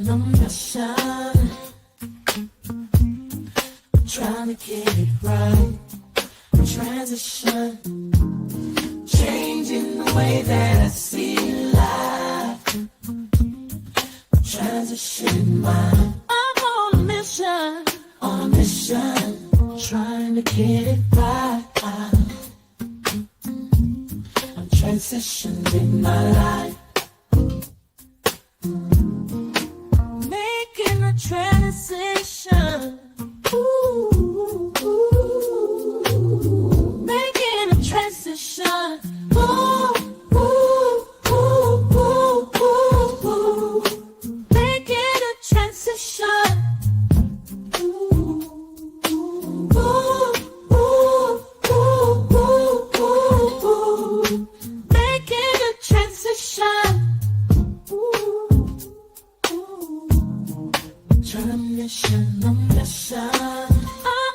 on mission, trying to get it right. Transition, changing the way that I see life. Transition mind. I'm on a mission, trying to get it right. I'm transitioning my life, making a transition. Ooh, making a transition. Ooh, ooh, ooh, ooh, ooh, ooh. Making a transition. Ooh, ooh, ooh, ooh, ooh, ooh, ooh. Making a transition. Ooh, ooh. Trying to mission, I'm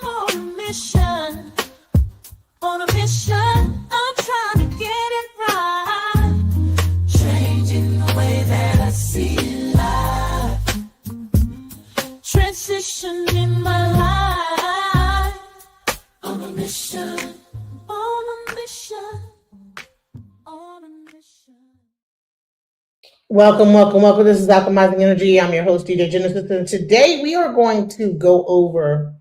on a mission. On a mission, I'm trying to get it right. Changing the way that I see life. Transitioning my life. On a mission. On a mission. On a mission. Welcome. This is Alchemizing Energy. I'm your host, DJ Genesis, and today we are going to go over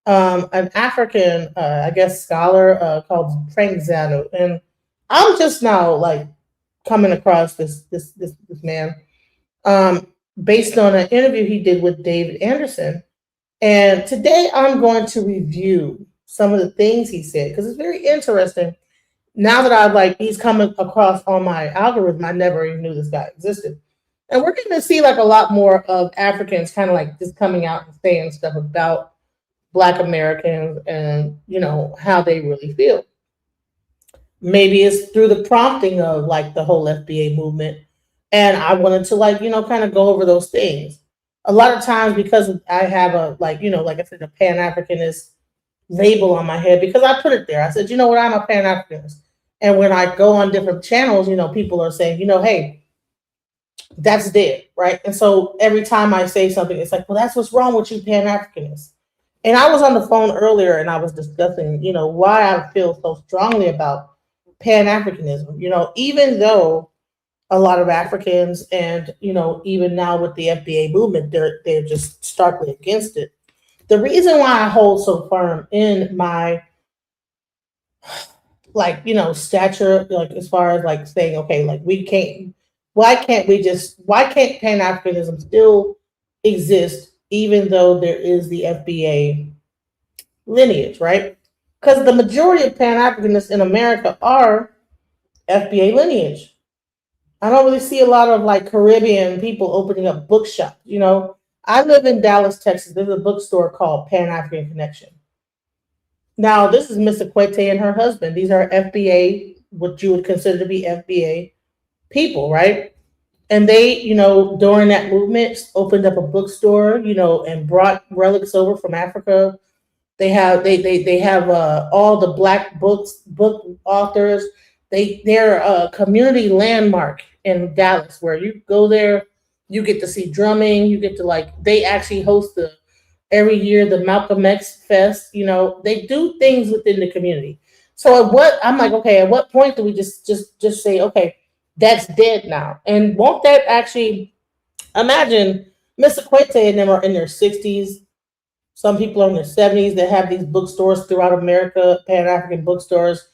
an African, I guess, scholar called Frank Zanu, and I'm just now like coming across this man um, based on an interview he did with David Anderson, and today I'm going to review some of the things he said because it's very interesting. Now that I've like he's coming across on my algorithm, I never even knew this guy existed. And we're going to see like a lot more of Africans kind of like just coming out and saying stuff about Black Americans and how they really feel. Maybe it's through the prompting of like the whole FBA movement, and I wanted to like kind of go over those things. A lot of times because I have a like I said, a Pan Africanist label on my head because I put it there. I said, you know what, I'm a Pan Africanist, and when I go on different channels, people are saying, hey, that's dead, right? And so every time I say something, it's like, well, that's what's wrong with you, Pan Africanists. And I was on the phone earlier and I was discussing, why I feel so strongly about Pan Africanism. Even though a lot of Africans and, even now with the FBA movement, they're just starkly against it. The reason why I hold so firm in my stature, like as far as like saying, okay, like we can't, why can't Pan Africanism still exist even though there is the FBA lineage, right? Because the majority of Pan Africanists in America are FBA lineage. I don't really see a lot of like Caribbean people opening up bookshops. I live in Dallas, Texas. There's a bookstore called Pan African Connection. Now, this is Miss Equete and her husband. These are FBA, what you would consider to be FBA people, right? And they, during that movement, opened up a bookstore, and brought relics over from Africa. They have all the Black book authors. They're a community landmark in Dallas where you go there, you get to see drumming, you get to they actually host the every year the Malcolm X Fest. They do things within the community. So at what point do we just say, okay, that's dead now? And won't that actually imagine Miss Equete and them are in their 60s. Some people are in their 70s that have these bookstores throughout America, Pan African bookstores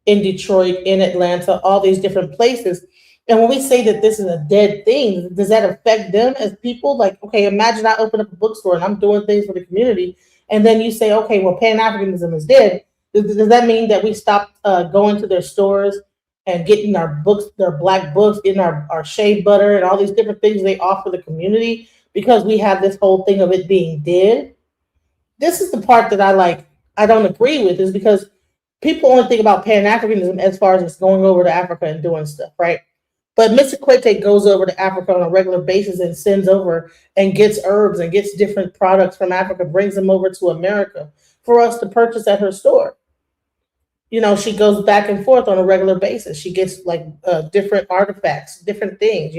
in Detroit, in Atlanta, all these different places. And when we say that this is a dead thing, does that affect them as people? Like, okay, imagine I open up a bookstore and I'm doing things for the community. And then you say, okay, well, Pan Africanism is dead. Does that mean that we stop going to their stores and getting our books, their Black books, getting our shea butter and all these different things they offer the community because we have this whole thing of it being dead? This is the part that I don't agree with, is because people only think about Pan Africanism as far as just going over to Africa and doing stuff, right? But Miss Equete goes over to Africa on a regular basis and sends over and gets herbs and gets different products from Africa, brings them over to America for us to purchase at her store. She goes back and forth on a regular basis. She gets different artifacts, different things.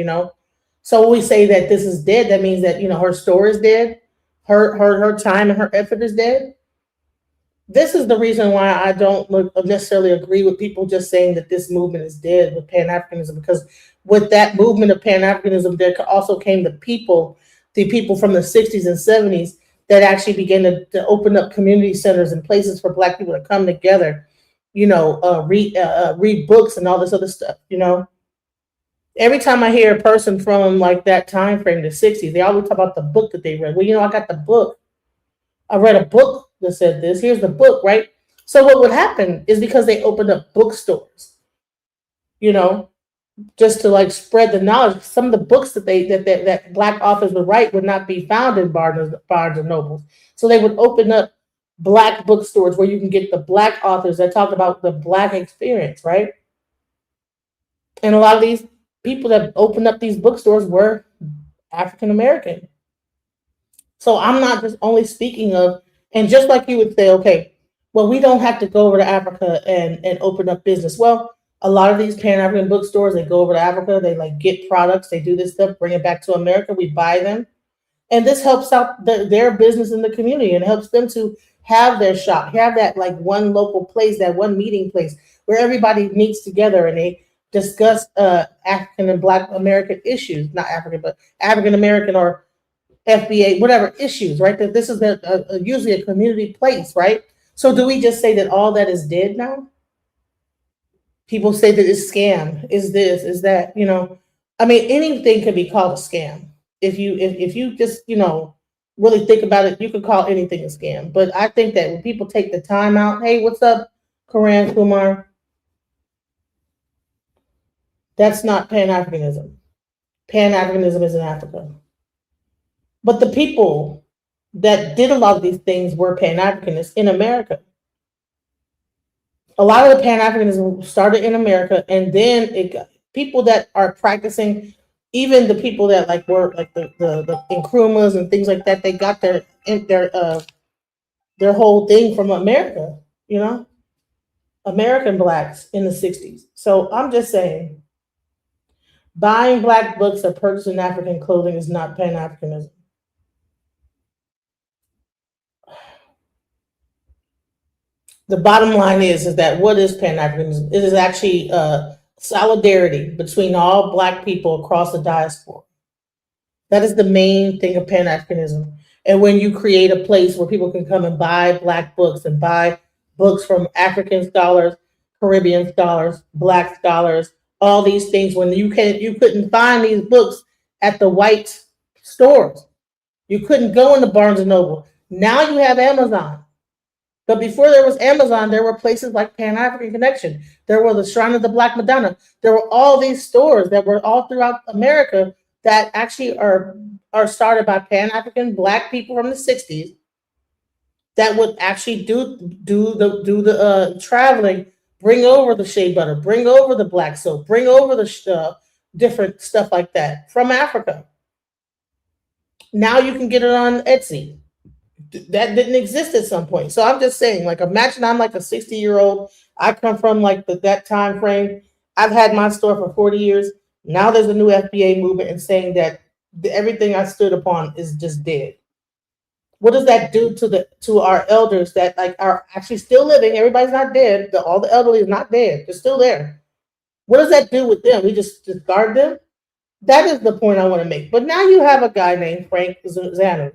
So when we say that this is dead, that means that, her story is dead, her time and her effort is dead. This is the reason why I don't necessarily agree with people just saying that this movement is dead with Pan Africanism, because with that movement of Pan Africanism, there also came the people from the 60s and 70s that actually began to open up community centers and places for Black people to come together, read books and all this other stuff. Every time I hear a person from like that time frame, the 60s, they always talk about the book that they read. Well, I got the book. I read a book that said this. Here's the book, right? So what would happen is because they opened up bookstores, you know, just to like spread the knowledge. Some of the books that Black authors would write would not be found in Barnes and Nobles. So they would open up Black bookstores where you can get the Black authors that talk about the Black experience, right? And a lot of these people that opened up these bookstores were African American. So I'm not just only speaking of, and just like you would say, okay, well, we don't have to go over to Africa and open up business. Well, a lot of these Pan African bookstores, they go over to Africa, they like get products, they do this stuff, bring it back to America, we buy them. And this helps out their business in the community and helps them to have their shop, have that like one local place, that one meeting place where everybody meets together and they discuss African and Black American issues, not African, but African American or FBA, whatever issues, right? That this is usually a community place, right? So do we just say that all that is dead now? People say that it's scam, is this, is that, I mean, anything could be called a scam. If you just, really think about it, you could call anything a scam. But I think that when people take the time out, hey, what's up, Karan Kumar? That's not Pan Africanism. Pan Africanism is in Africa. But the people that did a lot of these things were Pan Africanists in America. A lot of the Pan Africanism started in America, and then people that are practicing, even the people that like were like the Nkrumahs and things like that, they got their whole thing from America, American Blacks in the 60s. So I'm just saying, buying Black books or purchasing African clothing is not Pan Africanism. The bottom line is that what is Pan Africanism? It is actually solidarity between all Black people across the diaspora. That is the main thing of Pan Africanism. And when you create a place where people can come and buy Black books and buy books from African scholars, Caribbean scholars, Black scholars, all these things, when you couldn't find these books at the white stores. You couldn't go into Barnes and Noble. Now you have Amazon. But before there was Amazon, there were places like Pan African Connection. There were the Shrine of the Black Madonna. There were all these stores that were all throughout America that actually are started by Pan African Black people from the 60s that would actually do the traveling, bring over the shea butter, bring over the black soap, bring over the different stuff like that from Africa. Now you can get it on Etsy. That didn't exist at some point. So I'm just saying, like, imagine I'm like a 60-year-old. I come from like that time frame. I've had my store for 40 years. Now there's a new FBA movement and saying that everything I stood upon is just dead. What does that do to our elders that like are actually still living? Everybody's not dead. All the elderly is not dead. They're still there. What does that do with them? We just discard them? That is the point I want to make. But now you have a guy named Frank Zanu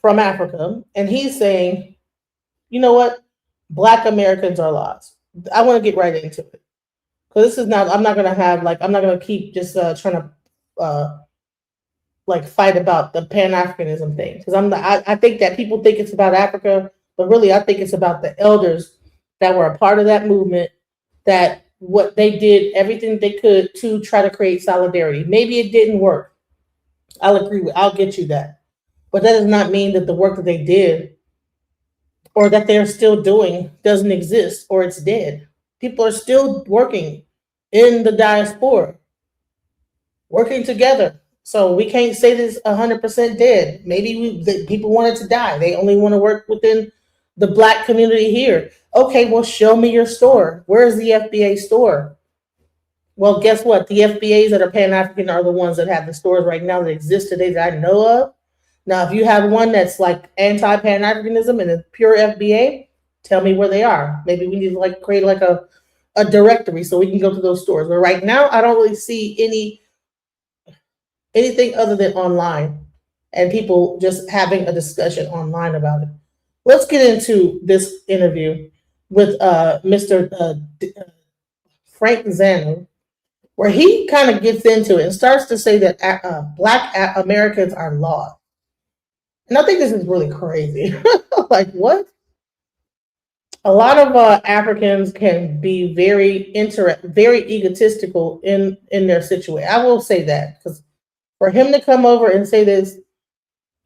from Africa, and he's saying, you know what? Black Americans are lost. I want to get right into it. Because this is not, I'm not going to have, like, I'm not going to keep just trying to, like, fight about the Pan-Africanism thing. Because I think that people think it's about Africa, but really I think it's about the elders that were a part of that movement, that what they did, everything they could to try to create solidarity. Maybe it didn't work. I'll get you that. But that does not mean that the work that they did or that they're still doing doesn't exist or it's dead. People are still working in the diaspora, working together. So we can't say this 100% dead. Maybe people wanted to die. They only want to work within the Black community here. Okay, well, show me your store. Where's the FBA store? Well, guess what? The FBAs that are Pan African are the ones that have the stores right now that exist today that I know of. Now, if you have one that's like anti Pan Africanism and a pure FBA, tell me where they are. Maybe we need to like create like a directory so we can go to those stores. But right now, I don't really see anything other than online and people just having a discussion online about it. Let's get into this interview with Mr. Frank Zanu, where he kind of gets into it and starts to say that Black Americans are lost. And I think this is really crazy. Like, what? A lot of Africans can be very egotistical in their situation. I will say that because for him to come over and say this,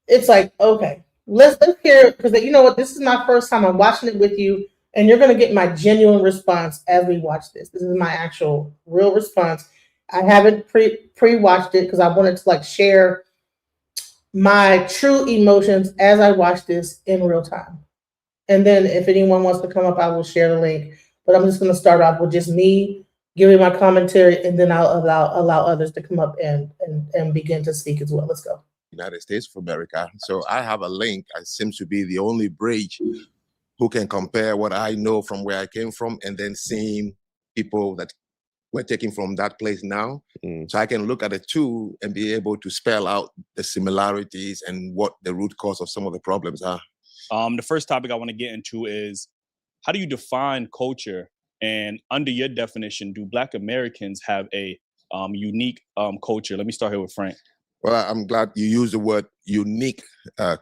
it's like, okay, let's hear, because you know what, this is my first time. I'm watching it with you, and you're gonna get my genuine response as we watch this. This is my actual real response. I haven't pre-watched it because I wanted to like share my true emotions as I watch this in real time. And then if anyone wants to come up, I will share the link. But I'm just gonna start off with just me giving my commentary, and then I'll allow others to come up and begin to speak as well. Let's go. United States of America. So I have a link. I seems to be the only bridge who can compare what I know from where I came from and then seeing people that we're taking from that place now. So I can look at the two and be able to spell out the similarities and what the root cause of some of the problems are. The first topic I want to get into is, how do you define culture? And under your definition, do Black Americans have a unique culture? Let me start here with Frank. Well, I'm glad you used the word unique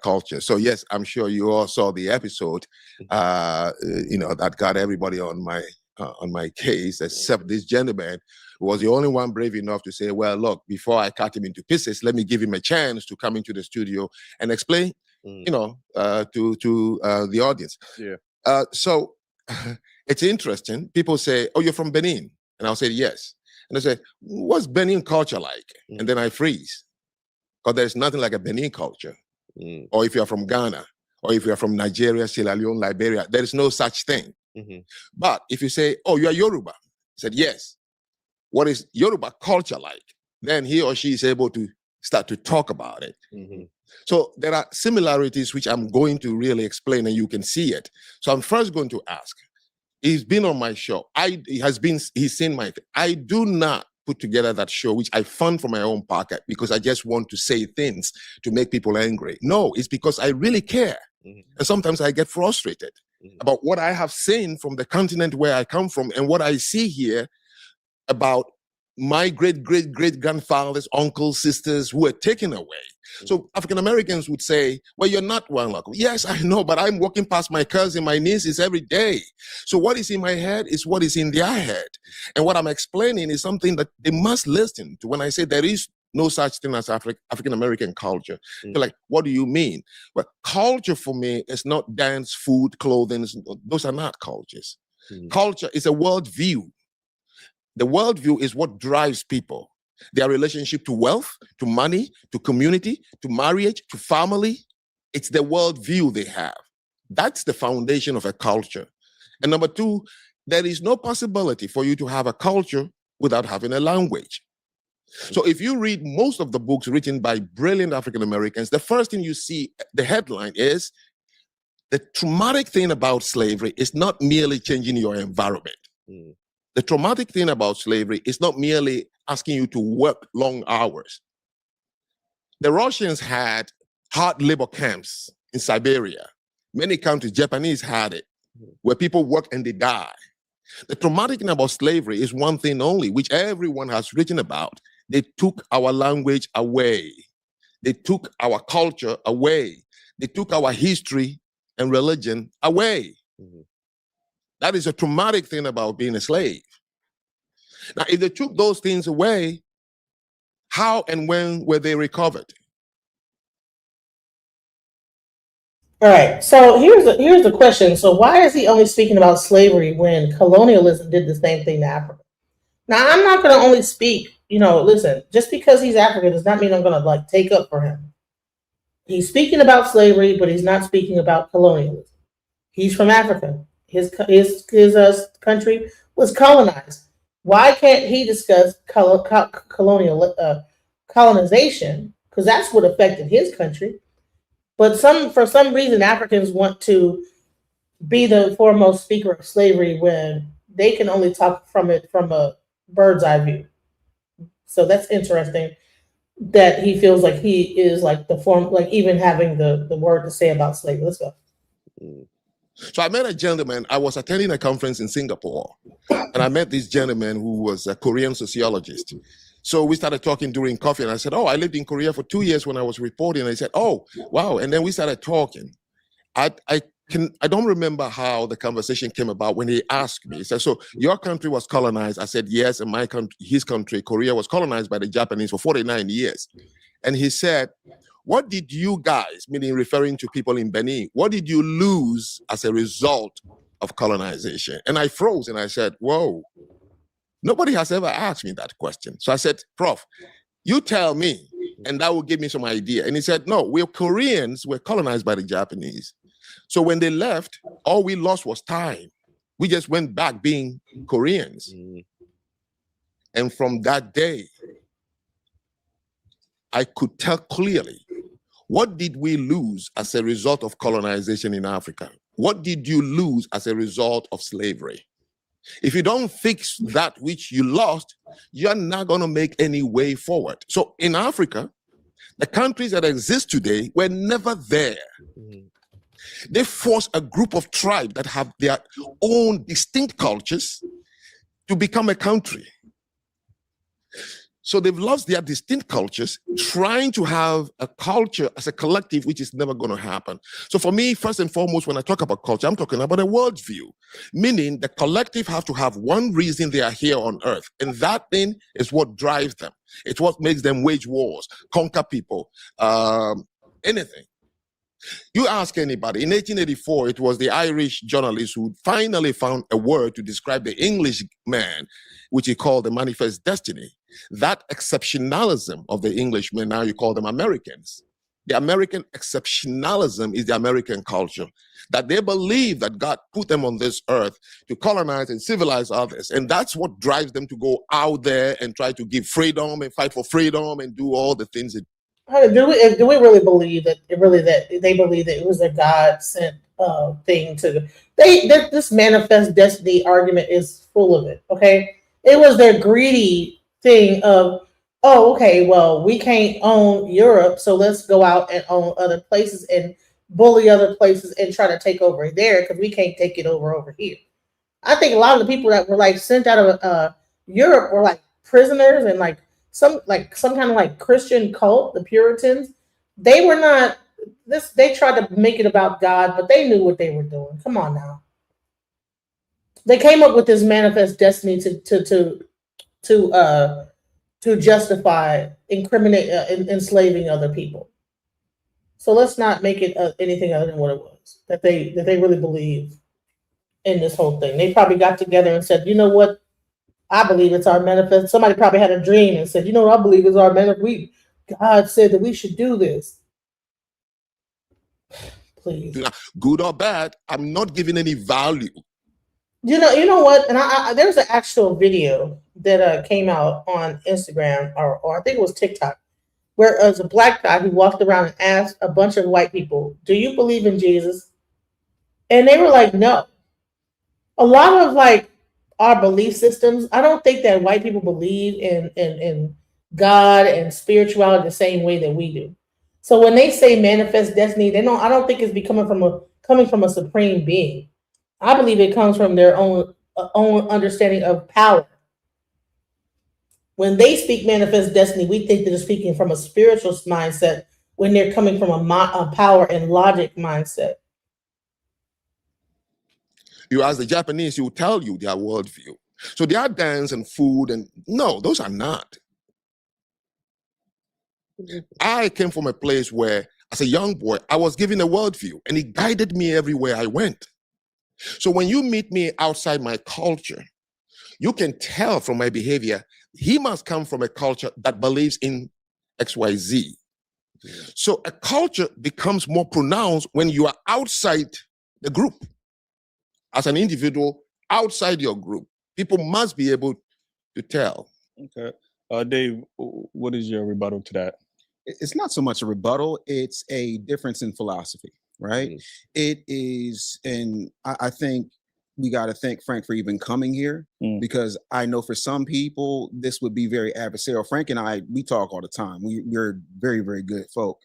culture. So yes, I'm sure you all saw the episode, that got everybody on my case, except this gentleman who was the only one brave enough to say, well, look, before I cut him into pieces, let me give him a chance to come into the studio and explain, to the audience. Yeah. So it's interesting. People say, oh, you're from Benin. And I'll say, yes. And I say, what's Benin culture like? And then I freeze. Because there's nothing like a Benin culture. Or if you're from Ghana, or if you're from Nigeria, Sierra Leone, Liberia, there is no such thing. But if you say, oh, you're Yoruba, I said, yes. What is Yoruba culture like? Then he or she is able to start to talk about it. So there are similarities which I'm going to really explain, and you can see it. So I'm first going to ask. He's been on my show. He's seen my. I do not put together that show, which I fund from my own pocket because I just want to say things to make people angry. No, it's because I really care. And sometimes I get frustrated about what I have seen from the continent where I come from and what I see here about my great-great-great-grandfathers, uncles, sisters who were taken away. So African Americans would say, well, you're not one like, yes, I know, but I'm walking past my cousin, my nieces every day. So what is in my head is what is in their head. And what I'm explaining is something that they must listen to when I say there is no such thing as African American culture. They're like, what do you mean? Well, culture for me is not dance, food, clothing. Those are not cultures. Culture is a worldview. The worldview is what drives people. Their relationship to wealth, to money, to community, to marriage, to family. It's the worldview they have. That's the foundation of a culture. And number two, there is no possibility for you to have a culture without having a language. So if you read most of the books written by brilliant African Americans, the first thing you see, the headline is, the traumatic thing about slavery is not merely changing your environment. The traumatic thing about slavery is not merely asking you to work long hours. The Russians had hard labor camps in Siberia. Many countries, Japanese had it, where people work and they die. The traumatic thing about slavery is one thing only, which everyone has written about. They took our language away. They took our culture away. They took our history and religion away. That is a traumatic thing about being a slave. Now, if they took those things away, how and when were they recovered? All right. So here's the question. So why is he only speaking about slavery when colonialism did the same thing to Africa? Now, I'm not going to only speak, listen, just because he's African does not mean I'm going to take up for him. He's speaking about slavery, but he's not speaking about colonialism. He's from Africa. His country was colonized Why can't he discuss colonization? Because that's what affected his country. But for some reason, Africans want to be the foremost speaker of slavery when they can only talk from it from a bird's eye view. So that's interesting that he feels like he is like the form, like even having the word to say about slavery. Let's go. So I met a gentleman. I was attending a conference in Singapore, and I met this gentleman who was a Korean sociologist. So we started talking during coffee, and I said, "Oh, I lived in Korea for 2 years when I was reporting." And he said, "Oh, wow!" And then we started talking. I don't remember how the conversation came about when he asked me. He said, "So your country was colonized?" I said, "Yes," and my country, his country, Korea, was colonized by the Japanese for 49 years. And he said, "What did you guys," meaning referring to people in Benin, "what did you lose as a result of colonization?" And I froze and I said, "Whoa, nobody has ever asked me that question." So I said, "Prof, you tell me, and that will give me some idea." And he said, "No, we're Koreans, we're colonized by the Japanese. So when they left, all we lost was time. We just went back being Koreans." And from that day, I could tell clearly, what did we lose as a result of colonization in Africa? What did you lose as a result of slavery? If you don't fix that which you lost, you're not going to make any way forward. So in Africa, the countries that exist today were never there. They force a group of tribes that have their own distinct cultures to become a country. So they've lost their distinct cultures, trying to have a culture as a collective, which is never going to happen. So for me, first and foremost, when I talk about culture, I'm talking about a worldview, meaning the collective have to have one reason they are here on earth. And that thing is what drives them. It's what makes them wage wars, conquer people, anything. You ask anybody, in 1884, it was the Irish journalist who finally found a word to describe the English man, which he called the manifest destiny. That exceptionalism of the Englishmen, now you call them Americans. The American exceptionalism is the American culture, that they believe that God put them on this earth to colonize and civilize others. And that's what drives them to go out there and try to give freedom and fight for freedom and do all the things that. Do we really believe that they believe that it was a God sent thing to this manifest destiny argument is full of it. Okay, it was their greedy thing of, oh, okay, well, we can't own Europe, so let's go out and own other places and bully other places and try to take over there because we can't take it over here. I think a lot of the people that were like sent out of Europe were like prisoners and like some kind of like Christian cult, the Puritans. They were not this. They tried to make it about God, but they knew what they were doing. Come on now. They came up with this manifest destiny to justify enslaving other people. So let's not make it anything other than what it was that they really believe in this whole thing. They probably got together and said, you know what? I believe it's our manifest. Somebody probably had a dream and said, you know what? I believe it's our manifest. God said that we should do this. Please. Good or bad, I'm not giving any value. You know what? And there's an actual video that came out on Instagram or I think it was TikTok, where it was a black guy who walked around and asked a bunch of white people, do you believe in Jesus? And they were like, no. A lot of like our belief systems, I don't think that white people believe in God and spirituality the same way that we do. So when they say manifest destiny, I don't think it's coming from a supreme being. I believe it comes from their own understanding of power. When they speak manifest destiny, we think that they're speaking from a spiritual mindset when they're coming from a power and logic mindset. You ask the Japanese, he will tell you their worldview. So their dance and food, and no, those are not. I came from a place where, as a young boy, I was given a worldview, and it guided me everywhere I went. So when you meet me outside my culture, you can tell from my behavior, he must come from a culture that believes in XYZ. So a culture becomes more pronounced when you are outside the group. As an individual outside your group, people must be able to tell. Okay. Dave, what is your rebuttal to that? It's not so much a rebuttal, it's a difference in philosophy, right? Mm. It is, and I think we got to thank Frank for even coming here, because I know for some people this would be very adversarial. Frank and I, we talk all the time. We're very, very good folk.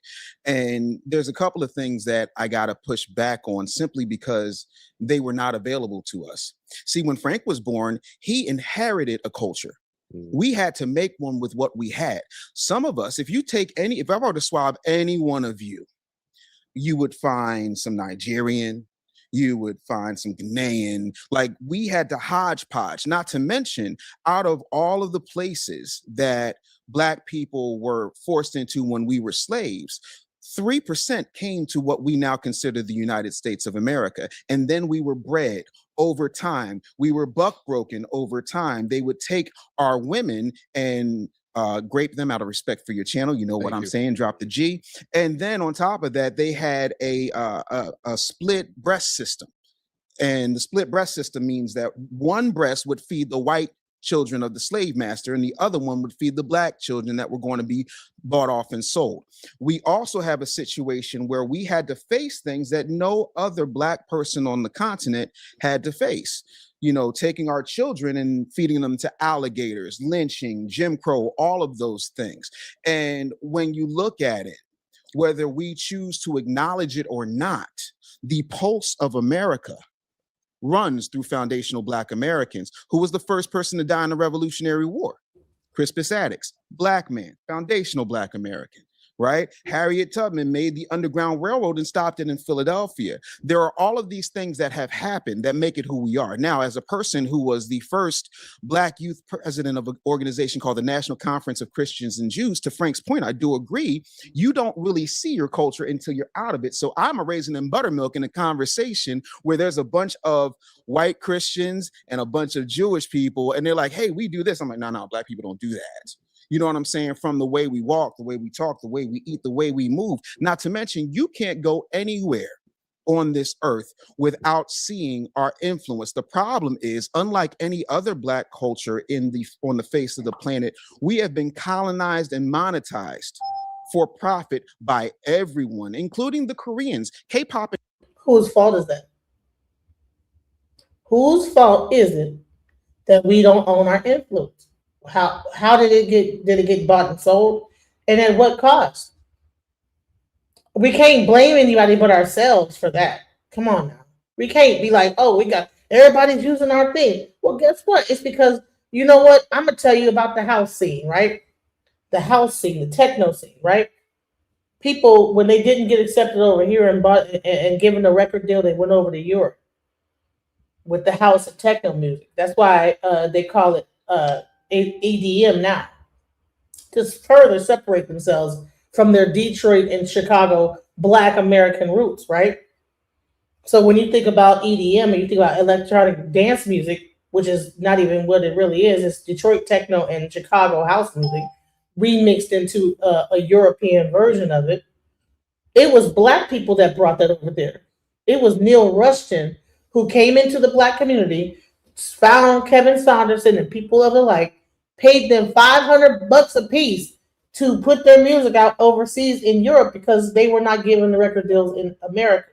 And there's a couple of things that I got to push back on simply because they were not available to us. See, when Frank was born, he inherited a culture. We had to make one with what we had. Some of us, if I were to swab any one of you, you would find some Nigerian, you would find some Ghanaian. Like, we had to hodgepodge, not to mention out of all of the places that Black people were forced into when we were slaves, 3% came to what we now consider the United States of America. And then we were bred over time. We were buck broken over time. They would take our women and grape them out of respect for your channel. You know what I'm saying? Drop the G. And then on top of that, they had a split breast system. And the split breast system means that one breast would feed the white children of the slave master, and the other one would feed the Black children that were going to be bought off and sold. We also have a situation where we had to face things that no other Black person on the continent had to face. You know, taking our children and feeding them to alligators, lynching, Jim Crow, all of those things. And when you look at it, whether we choose to acknowledge it or not, the pulse of America runs through foundational Black Americans. Who was the first person to die in the Revolutionary War? Crispus Attucks, Black man, foundational Black American, right? Harriet Tubman made the Underground Railroad and stopped it in Philadelphia. There are all of these things that have happened that make it who we are. Now, as a person who was the first Black youth president of an organization called the National Conference of Christians and Jews, to Frank's point, I do agree, you don't really see your culture until you're out of it. So I'm a raisin and buttermilk in a conversation where there's a bunch of white Christians and a bunch of Jewish people, and they're like, hey, we do this. I'm like, no, Black people don't do that. You know what I'm saying? From the way we walk, the way we talk, the way we eat, the way we move. Not to mention, you can't go anywhere on this earth without seeing our influence. The problem is, unlike any other Black culture on the face of the planet, we have been colonized and monetized for profit by everyone, including the Koreans. K-pop. Whose fault is that? Whose fault is it that we don't own our influence? How did it get bought and sold? And at what cost? We can't blame anybody but ourselves for that. Come on now. We can't be like, oh, everybody's using our thing. Well, guess what? It's because, you know what? I'm going to tell you about the house scene, right? The house scene, the techno scene, right? People, when they didn't get accepted over here and given a record deal, they went over to Europe with the house of techno music. That's why they call it EDM now, to further separate themselves from their Detroit and Chicago Black American roots, right? So when you think about EDM and you think about electronic dance music, which is not even what it really is, it's Detroit techno and Chicago house music remixed into a European version of it. It was Black people that brought that over there. It was Neil Rushton who came into the Black community, found Kevin Saunderson and people of the like, paid them $500 a piece to put their music out overseas in Europe because they were not given the record deals in America.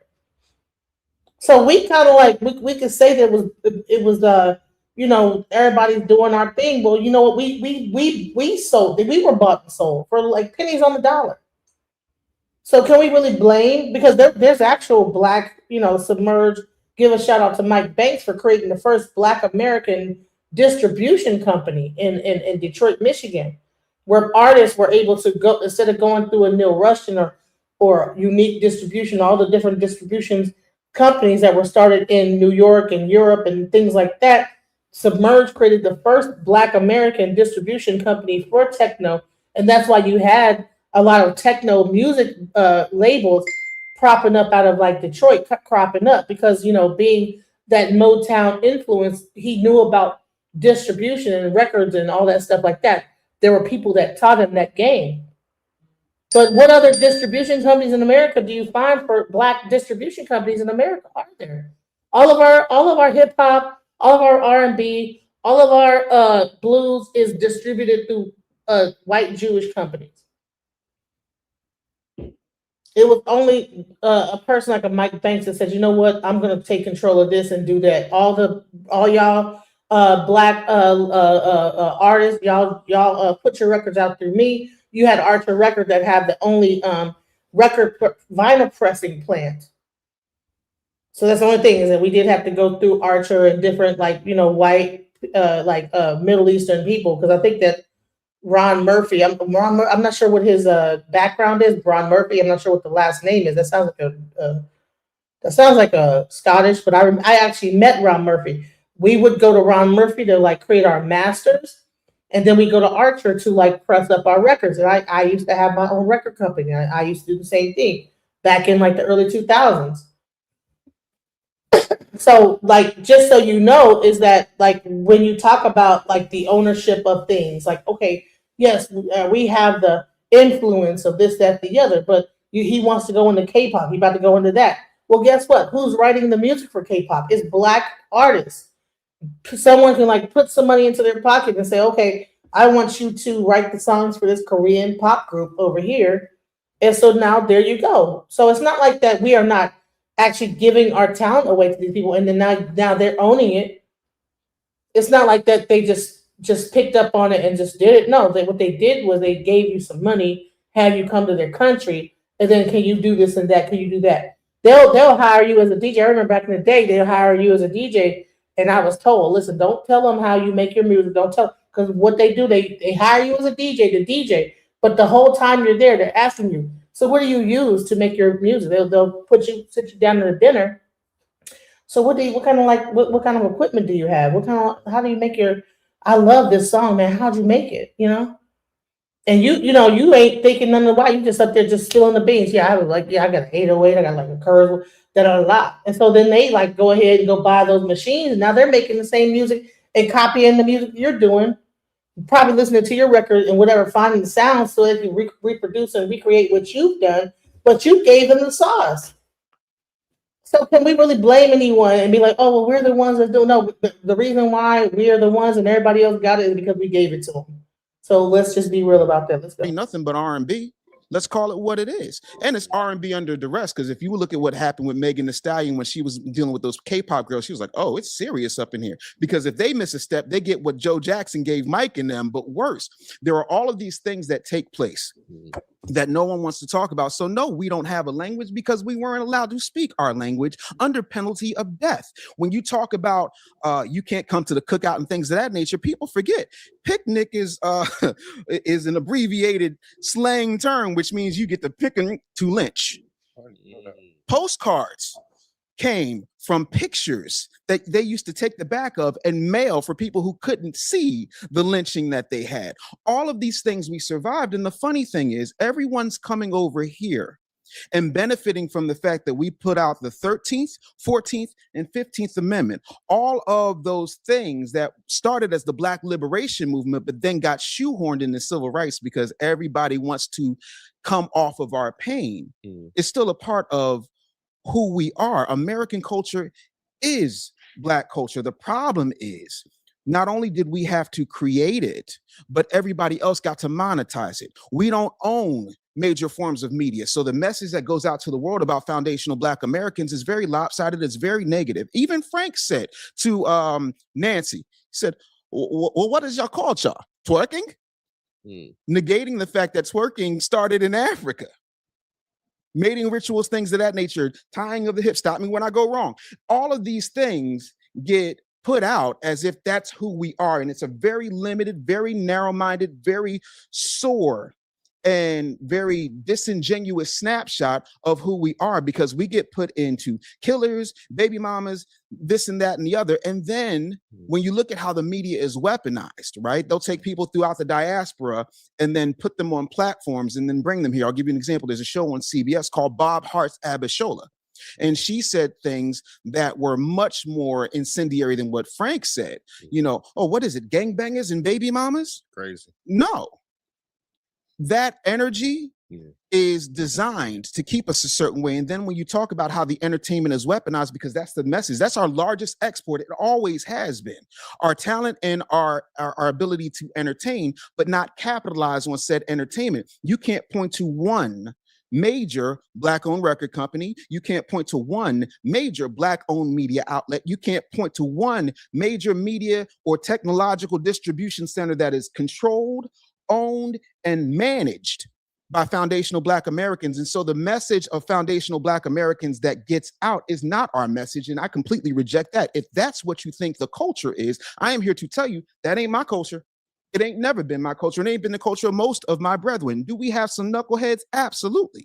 So we kind of like, we could say that it was you know, everybody's doing our thing. Well, you know what, we sold, we were bought and sold for like pennies on the dollar. So can we really blame? Because there's actual Black, you know, submerged. Give a shout out to Mike Banks for creating the first Black American distribution company in Detroit, Michigan, where artists were able to go, instead of going through a Neil Rushton or Unique Distribution, all the different distributions companies that were started in New York and Europe and things like that. Submerge created the first Black American distribution company for techno, and that's why you had a lot of techno music labels propping up out of like Detroit, cropping up, because, you know, being that Motown influence, he knew about distribution and records and all that stuff like that. There were people that taught him that game. But what other distribution companies in America do you find for Black distribution companies in America are there? All of our hip hop, all of our R&B, All of our blues is distributed through white Jewish companies. It was only a person like a Mike Banks that said, "You know what? I'm going to take control of this and do that." All y'all black artists, y'all put your records out through me. You had Archer Record that had the only vinyl pressing plant. So that's the only thing is that we did have to go through Archer and different white Middle Eastern people, because I think that Ron Murphy. I'm not sure what his background is. Ron Murphy. I'm not sure what the last name is. That sounds like a Scottish, but I actually met Ron Murphy. We would go to Ron Murphy to like create our masters, and then we go to Archer to like press up our records. And I used to have my own record company. I used to do the same thing back in like the early 2000s. So like, just so you know, is that like when you talk about like the ownership of things, like, okay, yes, we have the influence of this, that, the other, but he wants to go into K-pop. He about to go into that. Well, guess what? Who's writing the music for K-pop? It's black artists. Someone can like put some money into their pocket and say, okay, I want you to write the songs for this Korean pop group over here. And so now there you go. So it's not like that we are not actually giving our talent away to these people, and then now they're owning it. It's not like that they just picked up on it and just did it. No, what they did was they gave you some money, have you come to their country, and then can you do this and that? Can you do that? They'll hire you as a DJ. I remember back in the day, they'll hire you as a DJ, and I was told, listen, don't tell them how you make your music. Don't tell, because what they do, they hire you as a DJ to DJ, but the whole time you're there, they're asking you, so what do you use to make your music? They'll sit you down at a dinner. So what kind of equipment do you have? How do you make your? I love this song, man. How'd you make it? And you ain't thinking nothing about. You just up there just spilling the beans. Yeah, I got an 808. I got like a curve that a lot. And so then they like go ahead and go buy those machines. Now they're making the same music and copying the music you're doing. Probably listening to your record and whatever, finding the sound so they can reproduce and recreate what you've done, but you gave them the sauce. So can we really blame anyone and be like, oh, well, we're the ones that don't know? The reason why we are the ones and everybody else got it is because we gave it to them. So let's just be real about that. Let's go. Ain't nothing but R&B. Let's call it what it is. And it's R&B under duress, because if you look at what happened with Megan Thee Stallion when she was dealing with those K-pop girls, she was like, oh, it's serious up in here. Because if they miss a step, they get what Joe Jackson gave Mike and them, but worse. There are all of these things that take place that no one wants to talk about. So no, we don't have a language because we weren't allowed to speak our language under penalty of death. When you talk about you can't come to the cookout and things of that nature, people forget. Picnic is an abbreviated slang term, which means you get the picking to lynch. Postcards came from pictures that they used to take the back of and mail for people who couldn't see the lynching that they had. All of these things we survived. And the funny thing is, everyone's coming over here and benefiting from the fact that we put out the 13th, 14th, and 15th Amendment. All of those things that started as the Black Liberation Movement, but then got shoehorned into civil rights because everybody wants to come off of our pain. It's still a part of who we are. American culture is Black culture. The problem is, not only did we have to create it, but everybody else got to monetize it. We don't own major forms of media. So the message that goes out to the world about foundational Black Americans is very lopsided. It's very negative. Even Frank said to Nancy, he said, well, what is y'all culture? Twerking? Negating the fact that twerking started in Africa. Mating rituals, things of that nature, tying of the hip, stop me when I go wrong. All of these things get put out as if that's who we are. And it's a very limited, very narrow-minded, very sore and very disingenuous snapshot of who we are, because we get put into killers, baby mamas, this and that and the other. And then when you look at how the media is weaponized, right? They'll take people throughout the diaspora and then put them on platforms and then bring them here. I'll give you an example. There's a show on CBS called Bob Hart's Abishola. And she said things that were much more incendiary than what Frank said. You know, oh, what is it? Gangbangers and baby mamas? Crazy. No. That energy is designed to keep us a certain way. And then when you talk about how the entertainment is weaponized, because that's the message, that's our largest export. It always has been our talent and our ability to entertain, but not capitalize on said entertainment. You can't point to one major Black-owned record company. You can't point to one major Black-owned media outlet. You can't point to one major media or technological distribution center that is controlled, owned, and managed by foundational Black Americans. And so the message of foundational Black Americans that gets out is not our message. And I completely reject that. If that's what you think the culture is, I am here to tell you that ain't my culture. It ain't never been my culture. It ain't been the culture of most of my brethren. Do we have some knuckleheads? Absolutely.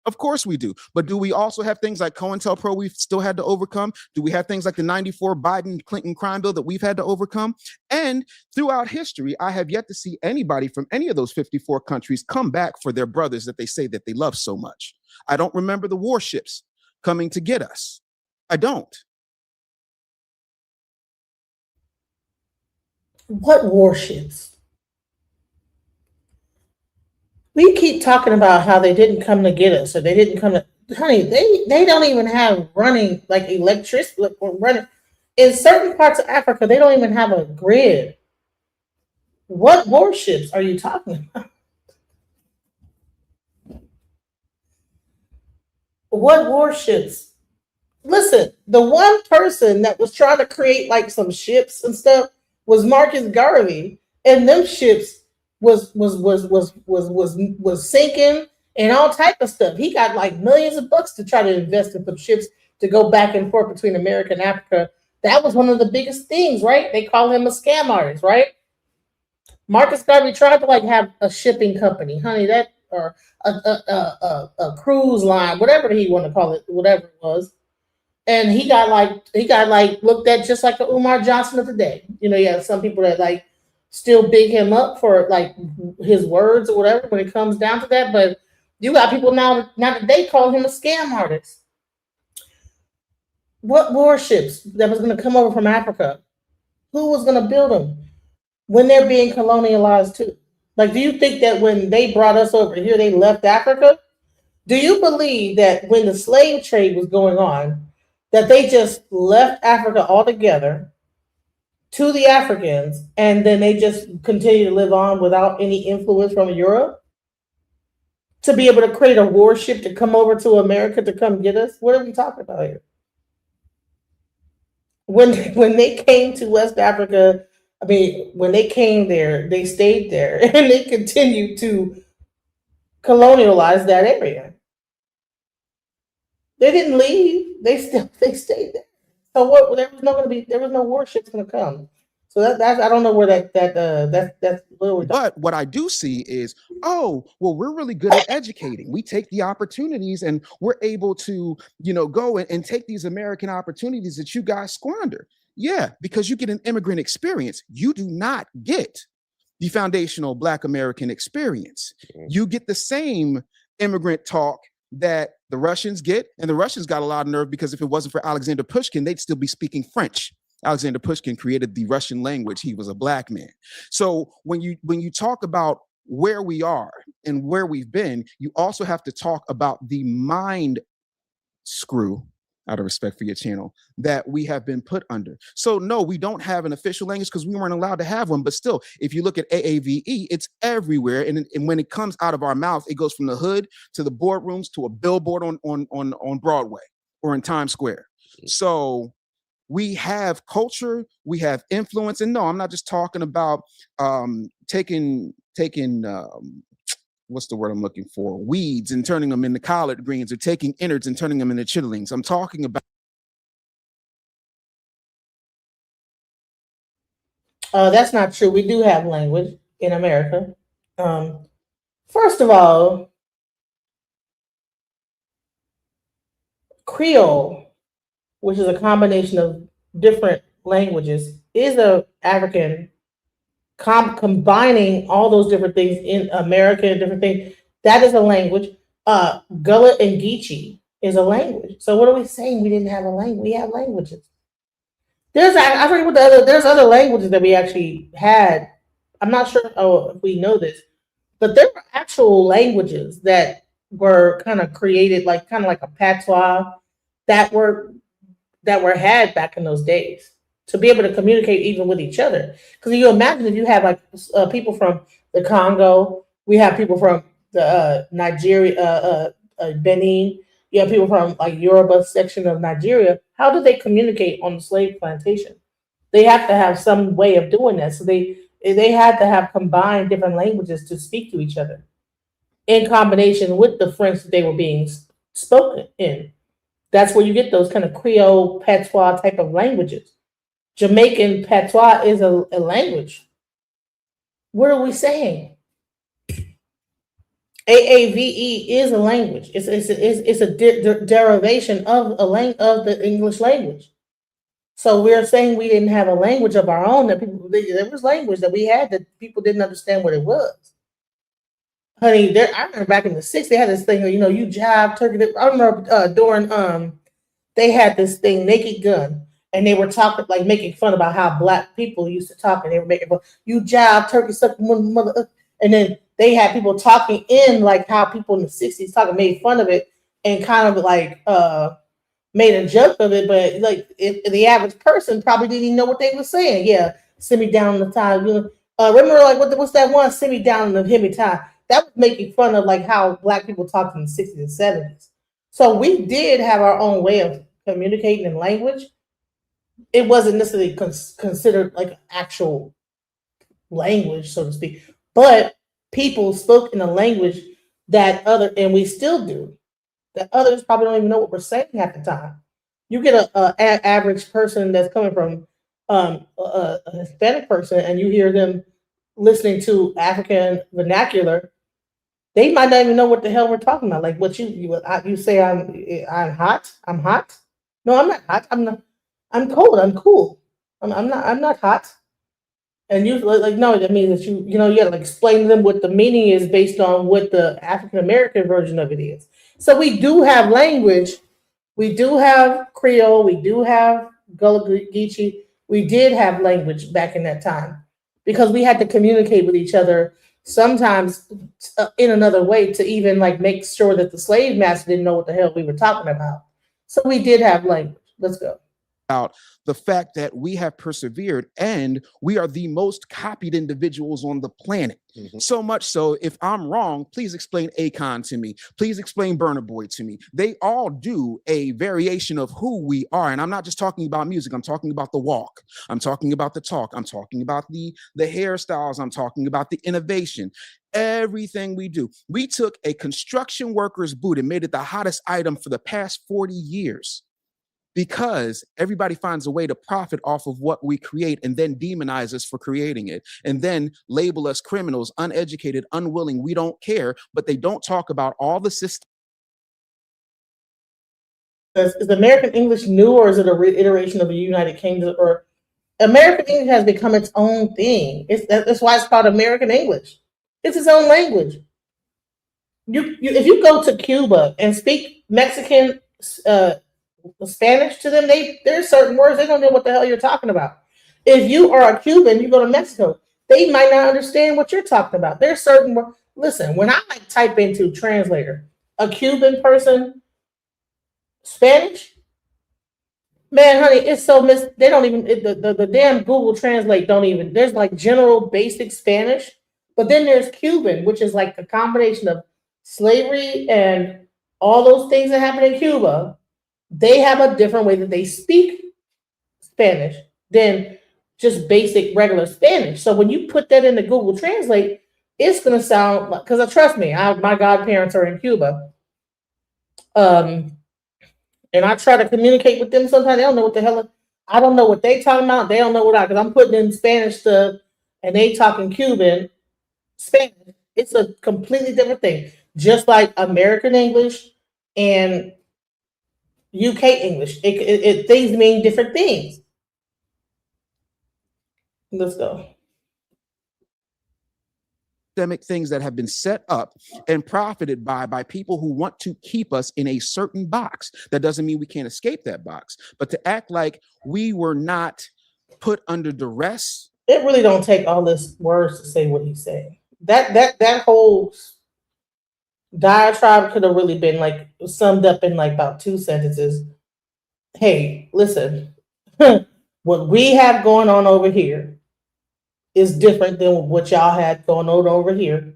Of course we do. But do we also have things like COINTELPRO we've still had to overcome? Do we have things like the 94 Biden-Clinton crime bill that we've had to overcome? And throughout history, I have yet to see anybody from any of those 54 countries come back for their brothers that they say that they love so much. I don't remember the warships coming to get us. I don't. What warships? We keep talking about how they didn't come to get us, or they didn't come to. Honey, they don't even have running like electricity running in certain parts of Africa. They don't even have a grid. What warships are you talking about? What warships? Listen, the one person that was trying to create like some ships and stuff was Marcus Garvey, and them ships was sinking and all type of stuff. He got like millions of bucks to try to invest in some ships to go back and forth between America and Africa. That was one of the biggest things, right? They call him a scam artist, right? Marcus Garvey tried to like have a shipping company, honey, that or a cruise line, whatever he want to call it, whatever it was. And he got like looked at just like the Umar Johnson of the day. You know, you have some people that like still big him up for like his words or whatever when it comes down to that. But you got people now that they call him a scam artist. What warships that was going to come over from Africa? Who was going to build them when they're being colonialized too? Like, do you think that when they brought us over here, they left Africa? Do you believe that when the slave trade was going on, that they just left Africa altogether to the Africans, and then they just continue to live on without any influence from Europe to be able to create a warship to come over to America to come get us? What are we talking about here? When they came to West Africa, I mean, when they came there, they stayed there and they continued to colonialize that area. They didn't leave. They stayed there. So what? There was no warships going to come. So that's I don't know where that's where But what I do see is, oh, well, we're really good at educating. We take the opportunities and we're able to, go and take these American opportunities that you guys squander. Yeah, because you get an immigrant experience. You do not get the foundational Black American experience. You get the same immigrant talk that the Russians get, and the Russians got a lot of nerve because if it wasn't for Alexander Pushkin, they'd still be speaking French. Alexander Pushkin created the Russian language. He was a Black man. So when you talk about where we are and where we've been, you also have to talk about the mind screw, out of respect for your channel, that we have been put under. So no, we don't have an official language because we weren't allowed to have one. But still, if you look at AAVE, it's everywhere. And when it comes out of our mouth, it goes from the hood to the boardrooms to a billboard on Broadway or in Times Square. So we have culture, we have influence. And no, I'm not just talking about taking what's the word I'm looking for? Weeds and turning them into collard greens, or taking innards and turning them into chitterlings. I'm talking about. That's not true. We do have language in America. First of all, Creole, which is a combination of different languages, is a African combining all those different things in America and different things. That is a language. Gullah and Geechee is a language. So what are we saying? We didn't have a language. We have languages. There's other languages that we actually had. I'm not sure if we know this, But there were actual languages that were kind of created, like kind of like a patois that were had back in those days to be able to communicate even with each other. Because you imagine if you have like people from the Congo, we have people from the Nigeria, Benin, you have people from like Yoruba section of Nigeria. How do they communicate on the slave plantation? They have to have some way of doing that. So they had to have combined different languages to speak to each other in combination with the French that they were being spoken in. That's where you get those kind of Creole patois type of languages. Jamaican patois is a language. What are we saying? AAVE is a language. It's a derivation of of the English language. So we're saying we didn't have a language of our own that people there was language that we had that people didn't understand what it was. Honey, I remember back in the '60s they had this thing, you jive turkey. I remember during they had this thing, Naked Gun, and they were talking like making fun about how black people used to talk, and they were making fun, you jive turkey suck mother, and then they had people talking in like how people in the '60s talking made fun of it and kind of like made a joke of it, but like if the average person probably didn't even know what they were saying. Yeah, send me down the time. Remember like what's that one? Send me down the hit me time. That was making fun of like how black people talked in the '60s and '70s. So we did have our own way of communicating in language. It wasn't necessarily considered like an actual language, so to speak, but people spoke in a language and we still do, that others probably don't even know what we're saying at the time. You get a average person that's coming from a Hispanic person, and you hear them listening to African vernacular, they might not even know what the hell we're talking about. Like what you say, I'm hot. I'm hot. No, I'm not hot. I'm not. I'm cold. I'm cool. I'm not. I'm not hot. And you like no, that means that you gotta like explain to them what the meaning is based on what the African American version of it is. So we do have language, we do have Creole, we do have Gullah Geechee. We did have language back in that time because we had to communicate with each other sometimes in another way to even like make sure that the slave master didn't know what the hell we were talking about. So we did have language. Let's go. About the fact that we have persevered and we are the most copied individuals on the planet. So much so, if I'm wrong, please explain Akon to me. Please explain Burna Boy to me. They all do a variation of who we are. And I'm not just talking about music. I'm talking about the walk. I'm talking about the talk. I'm talking about the hairstyles. I'm talking about the innovation. Everything we do. We took a construction worker's boot and made it the hottest item for the past 40 years. Because everybody finds a way to profit off of what we create and then demonize us for creating it and then label us criminals, uneducated, unwilling. We don't care, but they don't talk about all the systems. Is American English new, or is it a reiteration of the United Kingdom? Or American English has become its own thing. That's why it's called American English. It's its own language. If you go to Cuba and speak Mexican Spanish to them, there's certain words they don't know what the hell you're talking about. If you are a Cuban, you go to Mexico, they might not understand what you're talking about. There's certain words. Listen, when I like type into translator, a Cuban person, Spanish, man, honey, it's so they don't even the damn Google Translate don't even. There's like general basic Spanish, but then there's Cuban, which is like a combination of slavery and all those things that happen in Cuba. They have a different way that they speak Spanish than just basic regular Spanish. So when you put that into Google Translate, it's gonna sound like, because trust me, my godparents are in Cuba. And I try to communicate with them. Sometimes they don't know what the hell I don't know what they talking about. They don't know because I'm putting in Spanish stuff and they talking Cuban Spanish. It's a completely different thing. Just like American English and UK English. Things mean different things. Let's go. Systemic things that have been set up and profited by people who want to keep us in a certain box. That doesn't mean we can't escape that box, but to act like we were not put under duress. It really don't take all this words to say what he's saying. That whole diatribe could have really been like summed up in like about 2 sentences. Hey, listen, what we have going on over here is different than what y'all had going on over here,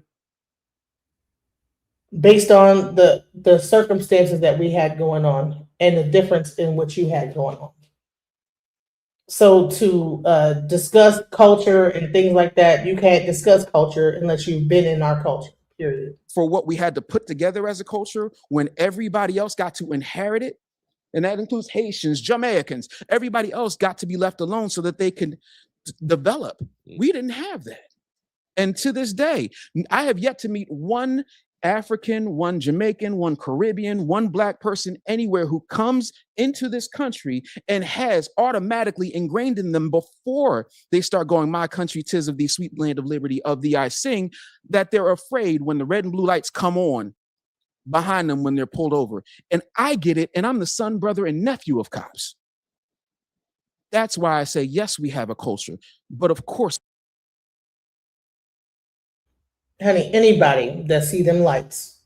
based on the circumstances that we had going on and the difference in what you had going on. So to discuss culture and things like that, you can't discuss culture unless you've been in our culture. Period. For what we had to put together as a culture when everybody else got to inherit it, and that includes Haitians, Jamaicans, everybody else got to be left alone so that they can develop. We didn't have that. And to this day, I have yet to meet one African, one Jamaican, one Caribbean, one Black person anywhere who comes into this country and has automatically ingrained in them before they start going, my country, 'tis of thee, sweet land of liberty, of thee I sing, that they're afraid when the red and blue lights come on behind them when they're pulled over. And I get it, and I'm the son, brother, and nephew of cops. That's why I say, yes, we have a culture, but of course, Honey, anybody that see them lights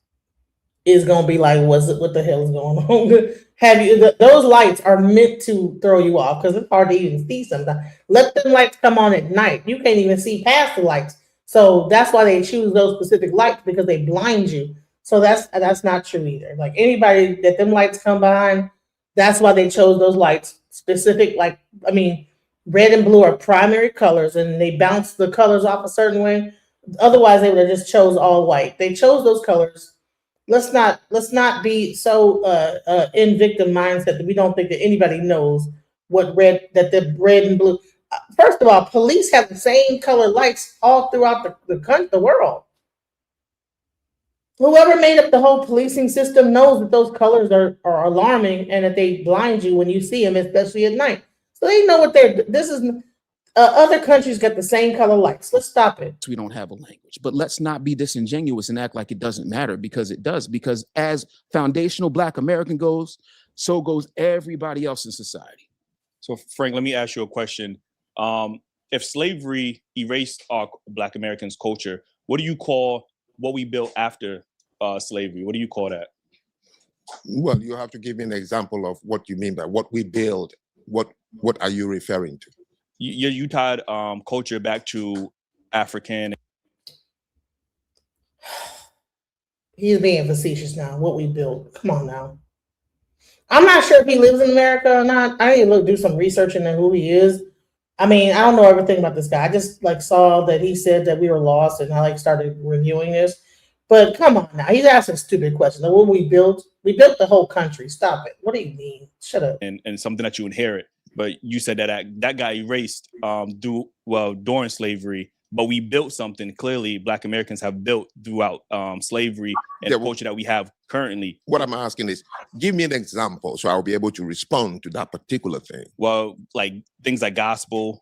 is gonna be like, what the hell is going on? Have you those lights are meant to throw you off because it's hard to even see sometimes. Let them lights come on at night. You can't even see past the lights. So that's why they choose those specific lights, because they blind you. So that's not true either. Like anybody that them lights come behind, that's why they chose those lights specific. Like, I mean, red and blue are primary colors and they bounce the colors off a certain way. Otherwise, they would have just chose all white. They chose those colors. Let's not be so in victim mindset that we don't think that anybody knows the red and blue. First of all, police have the same color lights all throughout the world. Whoever made up the whole policing system knows that those colors are alarming and that they blind you when you see them, especially at night. So they know what this is. Other countries got the same color lights. Let's stop it. we don't have a language. But let's not be disingenuous and act like it doesn't matter, because it does. Because as foundational Black American goes, so goes everybody else in society. So, Frank, let me ask you a question. If slavery erased our Black Americans' culture, what do you call what we built after slavery? What do you call that? Well, you have to give me an example of what you mean by what we build. What are you referring to? You tied culture back to African. He's being facetious now. What we built. Come on now. I'm not sure if he lives in America or not. I need to do some research into who he is. I mean, I don't know everything about this guy. I just like saw that he said that we were lost, and I like started reviewing this. But come on now, he's asking stupid questions. Like, what we built the whole country. Stop it. What do you mean? Shut up. And something that you inherit. But you said that got erased during slavery. But we built something. Clearly, Black Americans have built throughout slavery and the culture that we have currently. What I'm asking is, give me an example so I'll be able to respond to that particular thing. Well, like things like gospel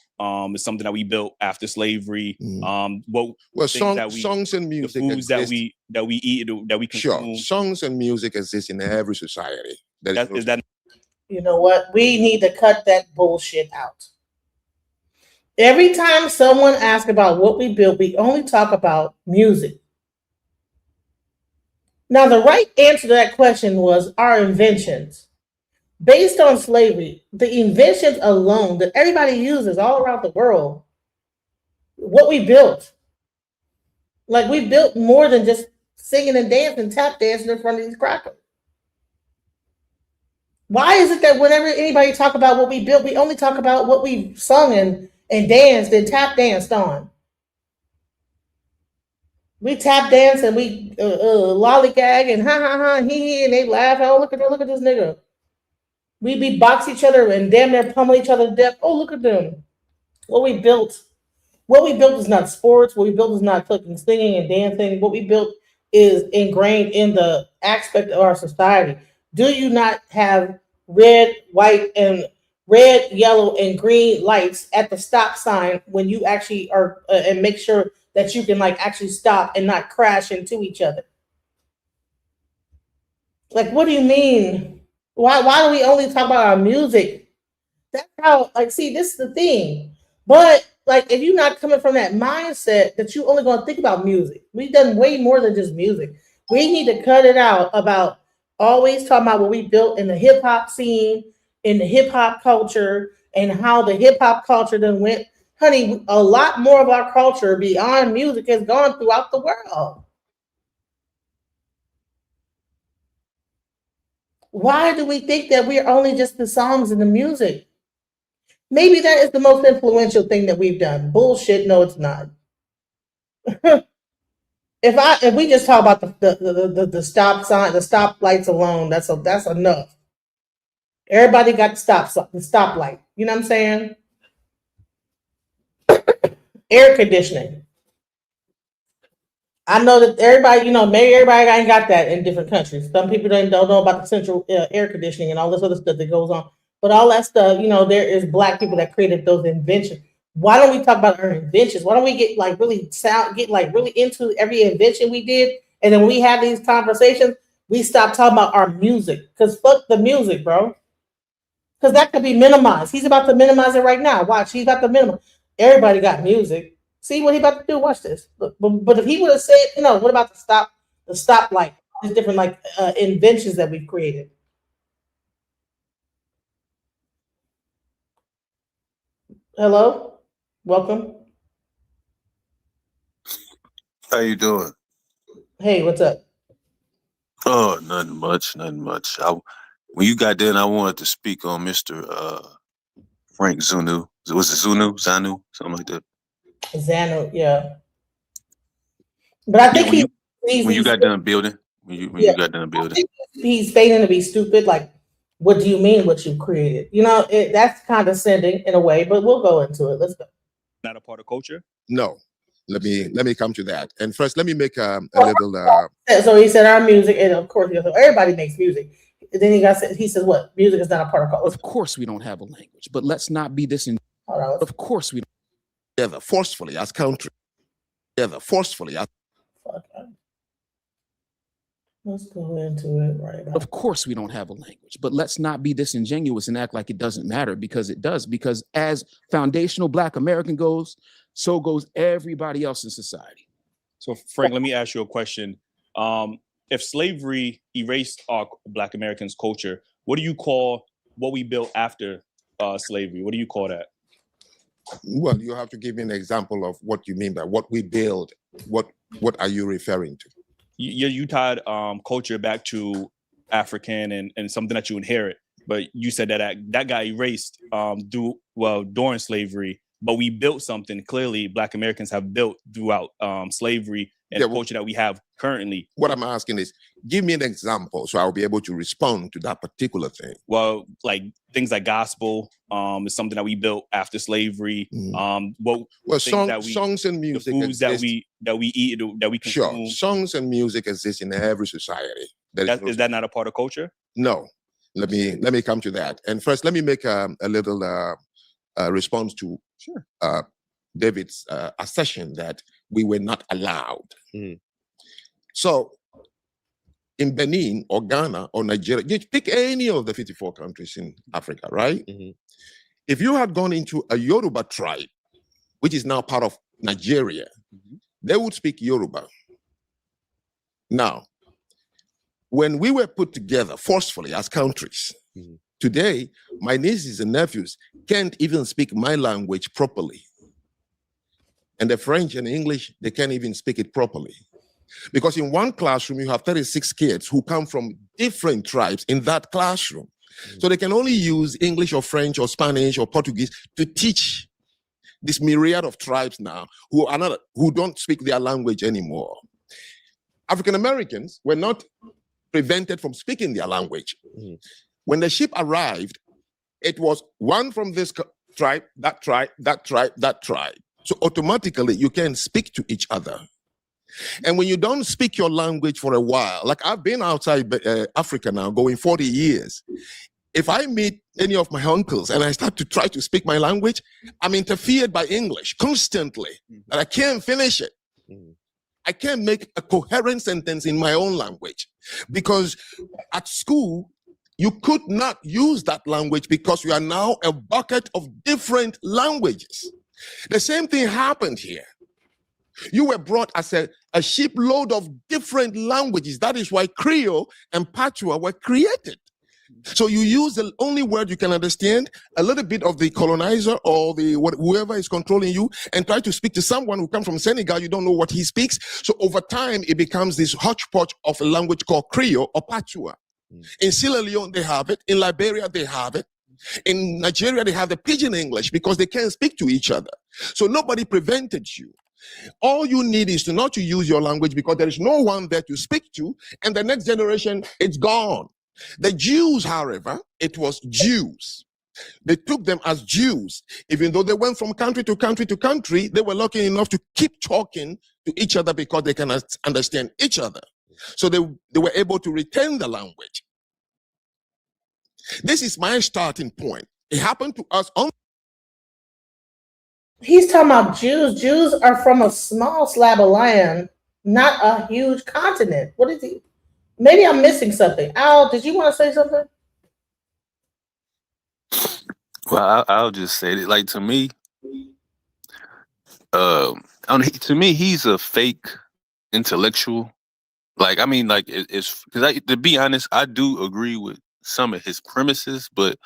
is something that we built after slavery. Songs and music, the foods that we eat, that we consume. Sure, songs and music exist in every society. You know what? We need to cut that bullshit out. Every time someone asks about what we built, we only talk about music. Now, the right answer to that question was our inventions. Based on slavery, the inventions alone that everybody uses all around the world, what we built. Like, we built more than just singing and dancing, tap dancing in front of these crackers. Why is it that whenever anybody talk about what we built, we only talk about what we sung and danced and tap danced on? We tap dance and we lollygag and ha ha ha he and they laugh. Oh, look at this nigga. We beatbox each other and damn near pummel each other to death. Oh, look at them. What we built is not sports. What we built is not cooking, singing, and dancing. What we built is ingrained in the aspect of our society. Do you not have red, yellow, and green lights at the stop sign when you actually are and make sure that you can like actually stop and not crash into each other? Like, what do you mean? Why do we only talk about our music? That's how, like, see, this is the thing. But like if you're not coming from that mindset that you only gonna think about music. We've done way more than just music. We need to cut it out about always talking about what we built in the hip hop scene, in the hip hop culture, and how the hip hop culture then went. Honey, a lot more of our culture beyond music has gone throughout the world. Why do we think that we're only just the songs and the music? Maybe that is the most influential thing that we've done. Bullshit. No, it's not. If we just talk about the stop sign, the stop lights alone, that's enough. Everybody got the stoplight. You know what I'm saying? Air conditioning. I know that everybody, maybe everybody ain't got that in different countries. Some people don't know about the central air conditioning and all this other stuff that goes on. But all that stuff, there is black people that created those inventions. Why don't we talk about our inventions? Why don't we get really into every invention we did? And then when we have these conversations, we stop talking about our music. Because fuck the music, bro. Because that could be minimized. He's about to minimize it right now. Watch, he's about to minimize. Everybody got music. See what he about to do? Watch this. Look, but if he would have said, what about the stoplight? These different inventions that we've created. Hello, welcome. How you doing? Hey, what's up? Oh, nothing much, nothing much. When you got there, I wanted to speak on Mr. Frank Zanu. Was it Zanu? Zanu? Something like that. Zanu, yeah. But I think when you got done building, when you got done building, he's failing to be stupid. Like, what do you mean what you created? That's condescending in a way, but we'll go into it. Let's go. Not a part of culture? No. Let me come to that. And first, let me make a little. So he said our music, and of course, everybody makes music. Then he says what? Music is not a part of culture. Of course, we don't have a language, but let's not be this. Of course, we don't. Together forcefully as country. Together forcefully as. Let's go into it right now. Of course, we don't have a language, but let's not be disingenuous and act like it doesn't matter, because it does. Because as foundational Black American goes, so goes everybody else in society. So, Frank, let me ask you a question. If slavery erased our Black Americans' culture, what do you call what we built after slavery? What do you call that? Well, you have to give me an example of what you mean by what we build. What are you referring to? You tied culture back to African and something that you inherit, but you said that got erased during slavery, but we built something clearly Black Americans have built throughout slavery and the culture that we have currently. What I'm asking is, give me an example so I'll be able to respond to that particular thing. Well, like things like gospel is something that we built after slavery. Songs and music, the foods that we eat, that we consume. Sure, songs and music exist in every society. Is that not a part of culture? No. Let me come to that. And first, let me make a little response to David's assertion that we were not allowed. So in Benin or Ghana or Nigeria, you pick any of the 54 countries in Africa, right? If you had gone into a Yoruba tribe, which is now part of Nigeria, they would speak Yoruba. Now, when we were put together forcefully as countries, today, my nieces and nephews can't even speak my language properly. And the French and English, they can't even speak it properly. Because in one classroom, you have 36 kids who come from different tribes in that classroom. So they can only use English or French or Spanish or Portuguese to teach this myriad of tribes now who don't speak their language anymore. African Americans were not prevented from speaking their language. When the ship arrived, it was one from this tribe, that tribe, that tribe, that tribe. So automatically you can speak to each other. And when you don't speak your language for a while, like I've been outside Africa now, going 40 years. If I meet any of my uncles and I start to try to speak my language, I'm interfered by English constantly, and I can't finish it. I can't make a coherent sentence in my own language, because at school, you could not use that language because you are now a bucket of different languages. The same thing happened here. You were brought as a shipload of different languages. That is why Creole and Patois were created. So you use the only word you can understand, a little bit of the colonizer or whoever is controlling you, and try to speak to someone who comes from Senegal. You don't know what he speaks. So over time, it becomes this hodgepodge of a language called Creole or Patois. In Sierra Leone, they have it. In Liberia, they have it. In Nigeria, they have the pidgin English because they can't speak to each other. So nobody prevented you. All you need is not to use your language because there is no one there to speak to, and the next generation, it's gone. The Jews, however, it was Jews. They took them as Jews. Even though they went from country to country to country, they were lucky enough to keep talking to each other because they can understand each other. So they were able to retain the language. This is my starting point. It happened to us on. He's talking about Jews. Jews are from a small slab of land, not a huge continent. What is he? Maybe I'm missing something. Al, did you want to say something? Well, I'll just say that, like, to me, to me, he's a fake intellectual. Like, I mean, like, it's because to be honest, I do agree with some of his premises, but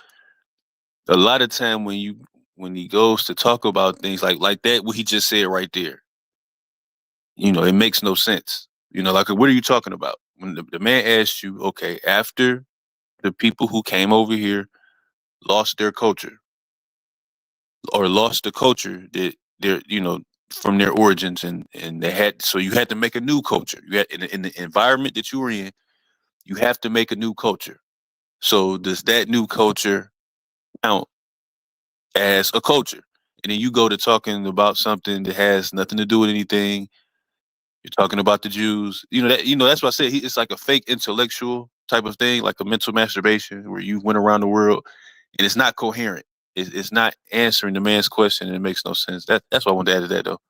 a lot of time when he goes to talk about things like that, what he just said right there, it makes no sense. Like, what are you talking about? When the man asked you, okay, after the people who came over here lost their culture or lost the culture that they're, from their origins, and so you had to make a new culture. You had in the environment that you were in, you have to make a new culture. So does that new culture count as a culture? And then you go to talking about something that has nothing to do with anything. You're talking about the Jews. That's why I said it's like a fake intellectual type of thing, like a mental masturbation where you went around the world and it's not coherent. It's not answering the man's question and it makes no sense. That's why I wanted to add to that, though.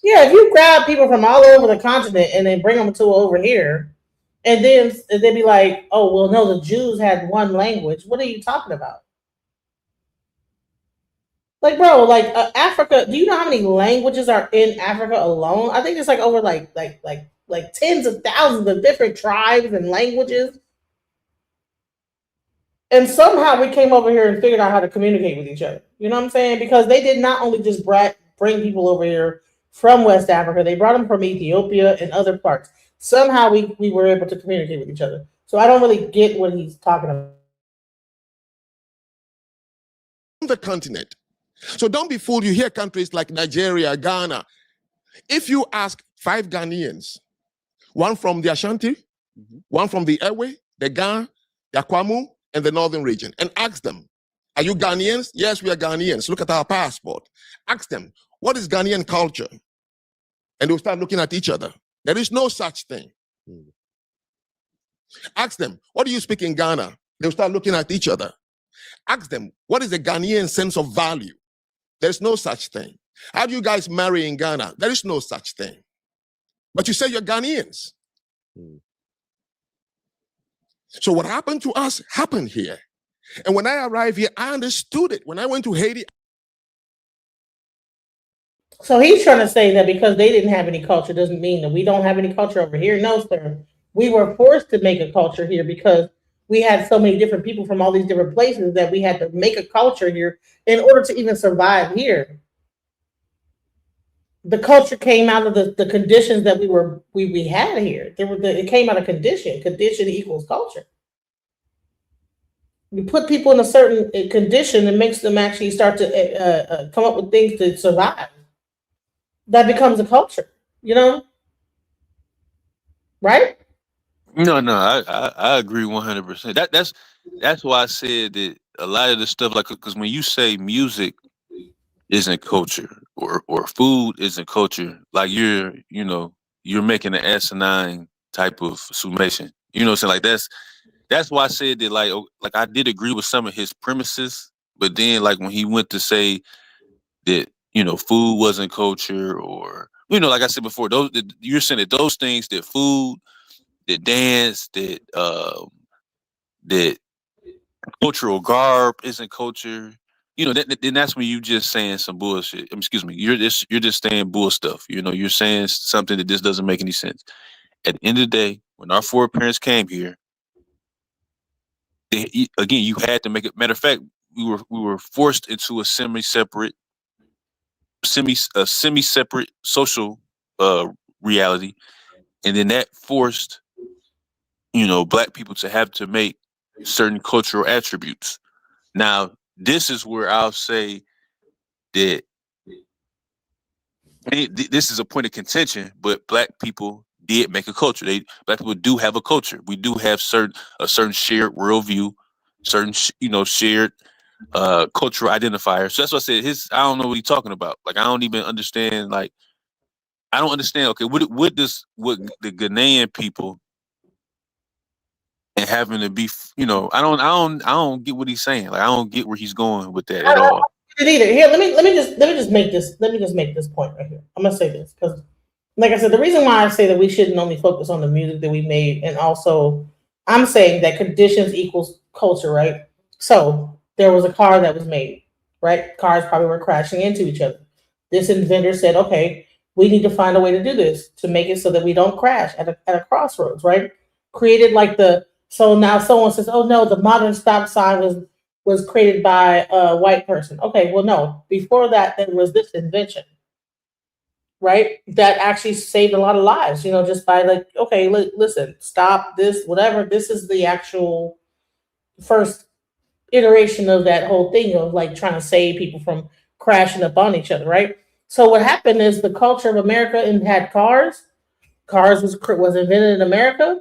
Yeah, if you grab people from all over the continent and then bring them to over here, and then they'd be like, oh, well, no, the Jews had one language. What are you talking about? Like, bro, like Africa. Do you know how many languages are in Africa alone? I think it's like over like tens of thousands of different tribes and languages. And somehow we came over here and figured out how to communicate with each other. You know what I'm saying? Because they did not only just bring people over here from West Africa, they brought them from Ethiopia and other parts. Somehow we were able to communicate with each other. So I don't really get what he's talking about. The continent. So don't be fooled. You hear countries like Nigeria, Ghana. If you ask 5 Ghanaians, one from the Ashanti, one from the Ewe, the Ga, the Akwamu, and the northern region, and ask them, are you Ghanaians? Yes, we are Ghanaians. Look at our passport. Ask them, what is Ghanaian culture? And they'll start looking at each other. There is no such thing. Ask them, what do you speak in Ghana? They'll start looking at each other. Ask them, what is the Ghanaian sense of value? There's no such thing. How do you guys marry in Ghana? There is no such thing. But you say you're Ghanaians. So what happened to us happened here. And when I arrived here, I understood it. When I went to Haiti. So he's trying to say that because they didn't have any culture doesn't mean that we don't have any culture over here. No, sir. We were forced to make a culture here because we had so many different people from all these different places that we had to make a culture here in order to even survive here. The culture came out of the conditions that we had here. It came out of condition. Condition equals culture. You put people in a certain condition that makes them actually start to come up with things to survive. That becomes a culture, right? No, I agree 100%. That's why I said that a lot of the stuff, like, because when you say music isn't culture or food isn't culture, like you're making an asinine type of summation. You know what I'm saying? Like that's why I said that, like I did agree with some of his premises, but then like when he went to say that food wasn't culture, or like I said before, you're saying that those things, that food, that dance, that cultural garb isn't culture. then that's when you just saying some bullshit. Excuse me. You're just saying bull stuff. You're saying something that just doesn't make any sense. At the end of the day, when our foreparents came here, again, you had to make it. Matter of fact, we were forced into a semi-separate social reality, and then that forced Black people to have to make certain cultural attributes. Now, this is where I'll say that this is a point of contention, but Black people did make a culture. Black people do have a culture. We do have a certain shared worldview, certain shared cultural identifiers. So that's what I said. I don't know what he's talking about. Like, I don't even understand. Like, I don't understand. Okay, what the Ghanaian people and having to be, I don't get what he's saying. Like, I don't get where he's going with that at all. Either. Here, let me just make this point right here. I'm gonna say this because, like I said, the reason why I say that we shouldn't only focus on the music that we made, and also I'm saying that conditions equals culture, right? So there was a car that was made, right? Cars probably were crashing into each other. This inventor said, okay, we need to find a way to do this to make it so that we don't crash at a crossroads, right? Created so now someone says, oh no, the modern stop sign was created by a white person. Okay, well, no. Before that, there was this invention, right? That actually saved a lot of lives, just by okay, listen, stop this, whatever. This is the actual first iteration of that whole thing of trying to save people from crashing up on each other, right? So what happened is the culture of America had cars. Cars was invented in America.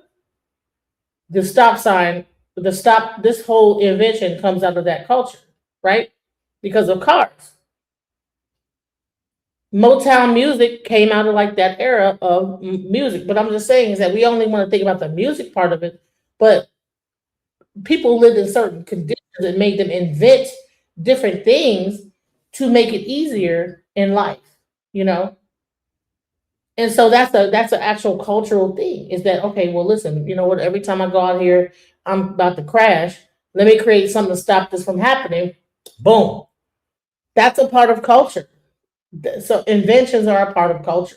The stop sign, this whole invention comes out of that culture, right? Because of cars. Motown music came out of that era of music. But I'm just saying is that we only want to think about the music part of it, but people lived in certain conditions that made them invent different things to make it easier in life, you know? And so that's an actual cultural thing. Is that okay? Well, listen, you know what? Every time I go out here, I'm about to crash. Let me create something to stop this from happening. Boom. That's a part of culture. So inventions are a part of culture.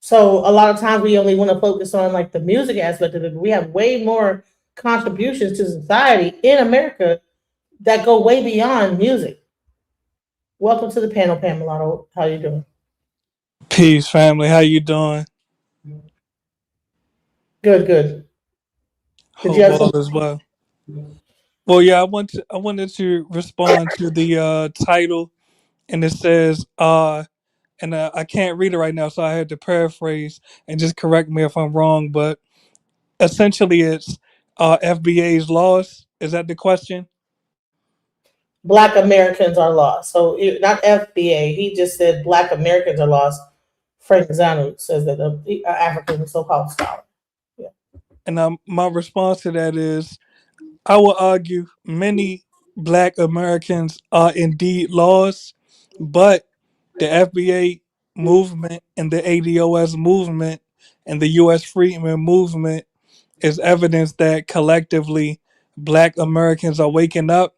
So a lot of times we only want to focus on the music aspect of it, but we have way more contributions to society in America that go way beyond music. Welcome to the panel, Pamela. How you doing? Peace, family. How you doing? Good, good. Did you Hope have all something? is well. Well, yeah, I wanted to respond to the title, and it says and I can't read it right now, so I had to paraphrase and just correct me if I'm wrong. But essentially, it's FBA's loss. Is that the question? Black Americans are lost. So not FBA. He just said Black Americans are lost. Frank Zanu says that the African so-called scholar. Yeah. And my response to that is, I will argue many Black Americans are indeed lost, but the FBA movement and the ADOS movement and the U.S. Freedmen movement is evidence that collectively Black Americans are waking up,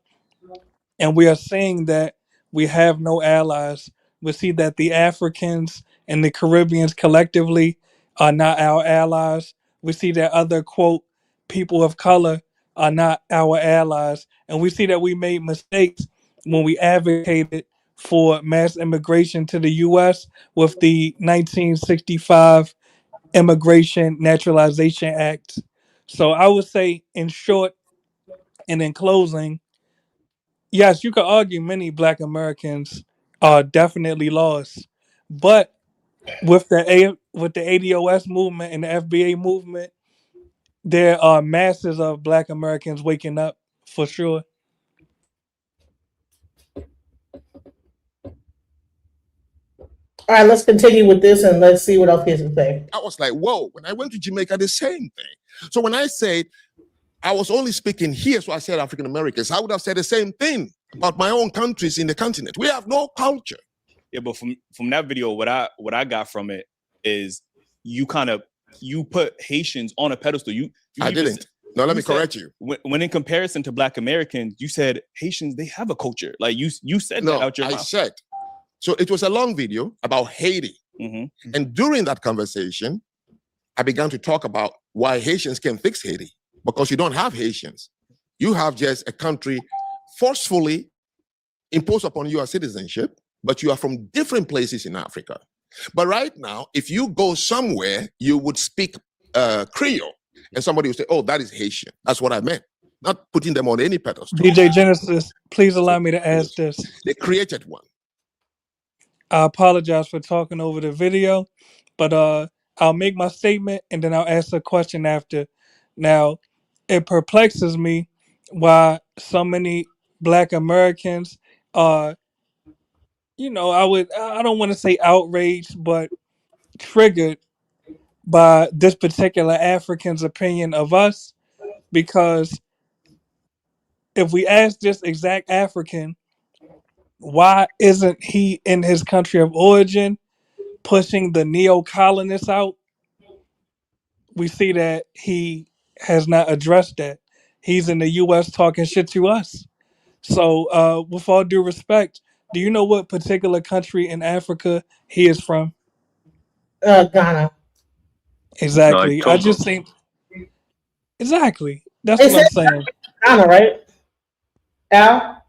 and we are seeing that we have no allies. We see that the Africans and the Caribbeans collectively are not our allies. We see that other, quote, people of color are not our allies. And we see that we made mistakes when we advocated for mass immigration to the U.S. with the 1965 Immigration Naturalization Act. So I would say, in short and in closing, yes, you could argue many Black Americans are definitely lost, but with with the ADOS movement and the FBA movement, there are masses of Black Americans waking up for sure. All right, let's continue with this and let's see what else he has to say. I was like, whoa, when I went to Jamaica, the same thing. So when I said I was only speaking here, so I said African Americans, I would have said the same thing about my own countries in the continent. We have no culture. Yeah, but from that video, what I got from it is you put Haitians on a pedestal. I didn't. Now, let You me said- correct you. When in comparison to Black Americans, you said Haitians, they have a culture. Like you said that No, out your I mouth. said, so it was a long video about Haiti. Mhm. And during that conversation, I began to talk about why Haitians can fix Haiti. Because you don't have Haitians. You have just a country forcefully imposed upon you a citizenship, but you are from different places in Africa. But right now, if you go somewhere, you would speak Creole, and somebody would say, "Oh, that is Haitian." That's what I meant. Not putting them on any pedestal. DJ Genesis, please allow me to ask this. They created one. I apologize for talking over the video, but I'll make my statement and then I'll ask a question after. Now, it perplexes me why so many Black Americans are, I don't want to say outraged, but triggered by this particular African's opinion of us, because if we ask this exact African, why isn't he in his country of origin pushing the neo-colonists out? We see that he has not addressed that. He's in the U.S. talking shit to us. So, with all due respect, do you know what particular country in Africa he is from? Ghana. Exactly. I Togo. just think exactly. That's It what I'm says saying. Ghana, right? Al?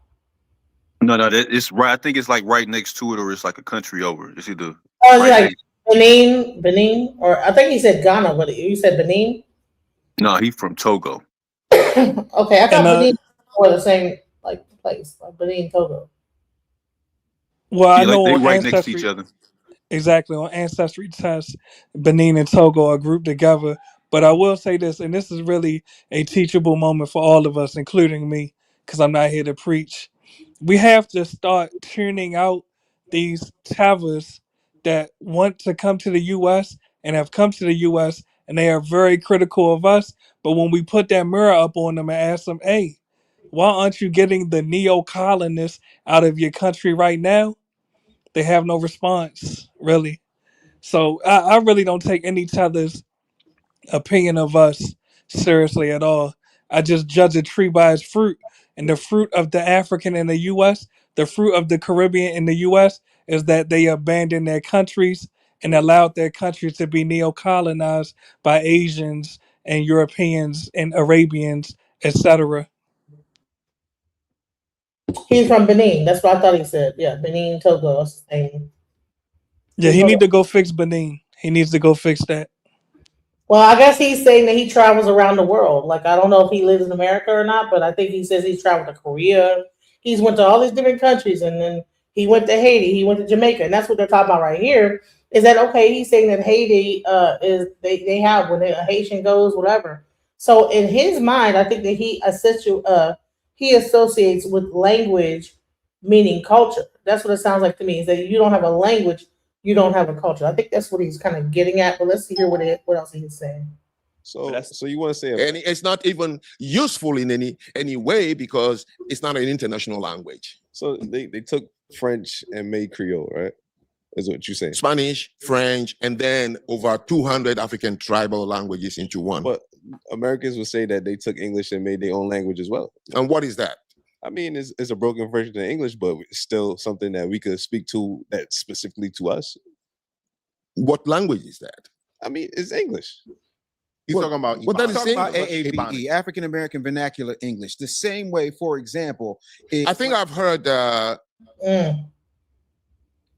No, it's right. I think it's like right next to it, or it's like a country over. It's either Oh, right yeah, like next. Benin, or I think he said Ghana, but you said Benin. No, he's from Togo. Okay, I thought And Benin were the same like place, like Benin, Togo. well, I Yeah, like know they on right next to each Ancestry, other. exactly, on Ancestry tests, Benin and Togo are grouped together. But I will say this, and this is really a teachable moment for all of us, including me, because I'm not here to preach. We have to start tuning out these towers that want to come to the US and have come to the US, and they are very critical of us. But when we put that mirror up on them and ask them, hey, why aren't you getting the neo colonists out of your country right now? They have no response, really. So I really don't take any other's opinion of us seriously at all. I just judge a tree by its fruit. And the fruit of the African in the US, the fruit of the Caribbean in the US, is that they abandoned their countries and allowed their countries to be neo-colonized by Asians and Europeans and Arabians, etc. He's from Benin. That's what I thought he said. Yeah, Benin, Togo. That's the same. Yeah, he need to go fix Benin. He needs to go fix that. Well, I guess he's saying that he travels around the world. Like, I don't know if he lives in America or not, but I think he says he's traveled to Korea. He's went to all these different countries, and then he went to Haiti. He went to Jamaica, and that's what they're talking about right here. Is that okay? He's saying that Haiti is they have when a Haitian goes whatever. So in his mind, I think that he associates with language meaning culture. That's what it sounds like to me. Is that you don't have a language, you don't have a culture. I think that's what he's kind of getting at. But let's hear what else he's saying. So you want to say, And it's not even useful in any way because it's not an international language. so they took French and made Creole, right? Is what you're saying. Spanish, French, and then over 200 African tribal languages into one. But Americans would say that they took English and made their own language as well. And what is that? I mean, it's a broken version of English, but it's still something that we could speak to that's specifically to us. What language is that? I mean, it's English. He's talking about What that I'm is talking about saying- AAVE, African American Vernacular English. The same way, for example, if I think I've heard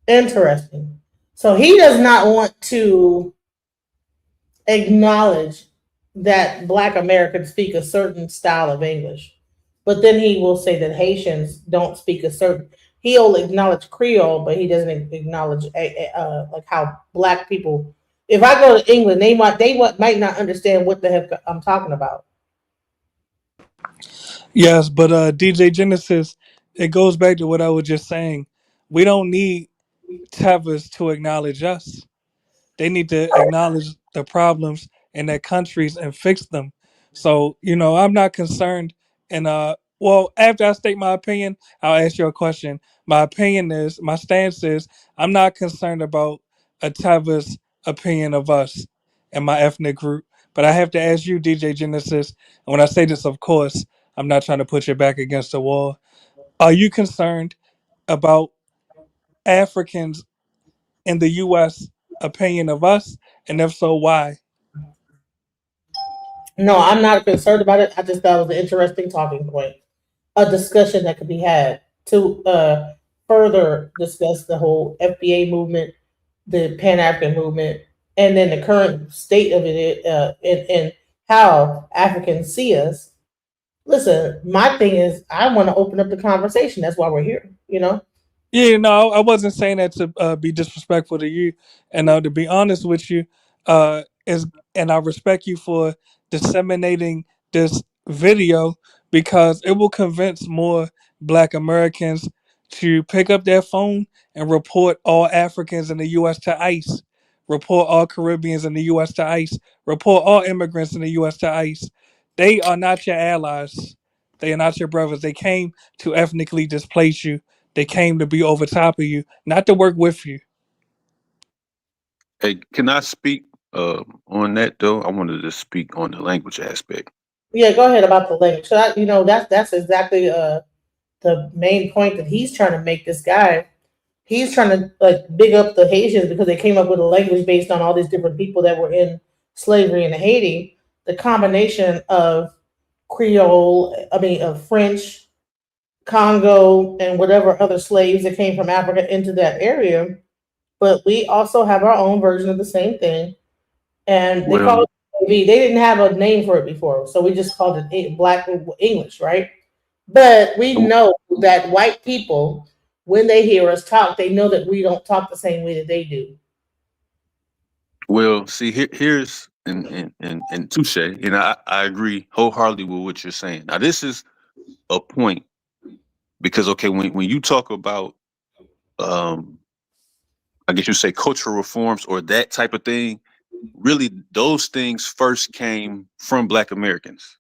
Interesting. So he does not want to acknowledge that Black Americans speak a certain style of English, but then he will say that Haitians don't speak a certain. He'll acknowledge Creole, but he doesn't acknowledge like how Black people. If I go to England, they might not understand what the heck I'm talking about. Yes, but DJ Genesis, it goes back to what I was just saying. We don't need Tevas to acknowledge us. They need to acknowledge the problems in their countries and fix them. So, I'm not concerned. And well, after I state my opinion, I'll ask you a question. My stance is, I'm not concerned about a Tevas opinion of us and my ethnic group, But I have to ask you, DJ Genesis, and when I say this, of course, I'm not trying to put your back against the wall. Are you concerned about Africans in the U.S. opinion of us? And if so, why? No, I'm not concerned about it. I just thought it was an interesting talking point, a discussion that could be had to further discuss the whole FBA movement, the Pan African movement, and then the current state of it, and how Africans see us. Listen, my thing is, I want to open up the conversation. That's why we're here. You know. Yeah, no, I wasn't saying that to be disrespectful to you, and to be honest with you, is and I respect you for disseminating this video because it will convince more Black Americans to pick up their phone and report all Africans in the U.S. to ICE, report all Caribbeans in the U.S. to ICE, report all immigrants in the U.S. to ICE. They are not your allies. They are not your brothers. They came to ethnically displace you. They came to be over top of you, not to work with you. Hey, can I speak on that though? I wanted to speak on the language aspect. Yeah, go ahead about the language. So that's exactly the main point that he's trying to make. This guy, he's trying to like big up the Haitians because they came up with a language based on all these different people that were in slavery in Haiti. The combination of Creole, of French, Congo, and whatever other slaves that came from Africa into that area. But we also have our own version of the same thing, and they call Well, it AV. They didn't have a name for it before, so we just called it Black English, right? But we know that white people, when they hear us talk, they know that we don't talk the same way that they do. well, see, here's and touche, and I agree wholeheartedly with what you're saying. Now, this is a point because okay, when you talk about um, I guess you say cultural reforms or that type of thing, really those things first came from Black Americans.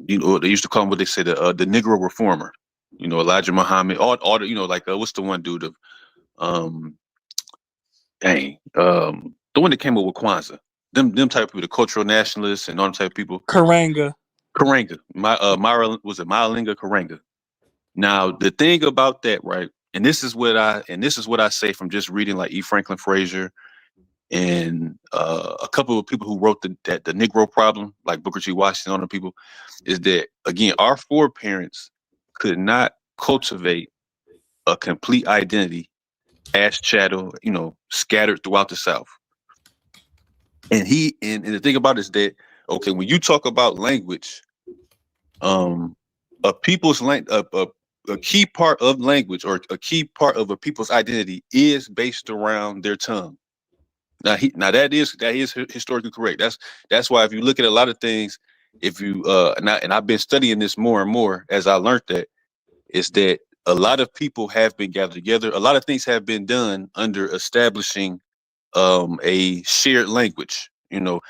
You know, they used to call him what they say the Negro reformer. You know, Elijah Muhammad, all the, you know, like what's the one dude of um the one that came up with Kwanzaa. Them type of people, the cultural nationalists and all them type of people. Karanga. Karanga. Myra was it Myalinga Karanga. Now the thing about that, right? And this is what I say from just reading like E. Franklin Frazier and a couple of people who wrote the Negro Problem, like Booker T. Washington, and other people, is that again our foreparents could not cultivate a complete identity as chattel, you know, scattered throughout the South. And and the thing about it is that okay, when you talk about language, a people's a key part of language or a key part of a people's identity is based around their tongue. Now that is historically correct. That's why if you look at a lot of things, if you and I've been studying this more and more as I learned that is that a lot of people have been gathered together. A lot of things have been done under establishing a shared language. You know,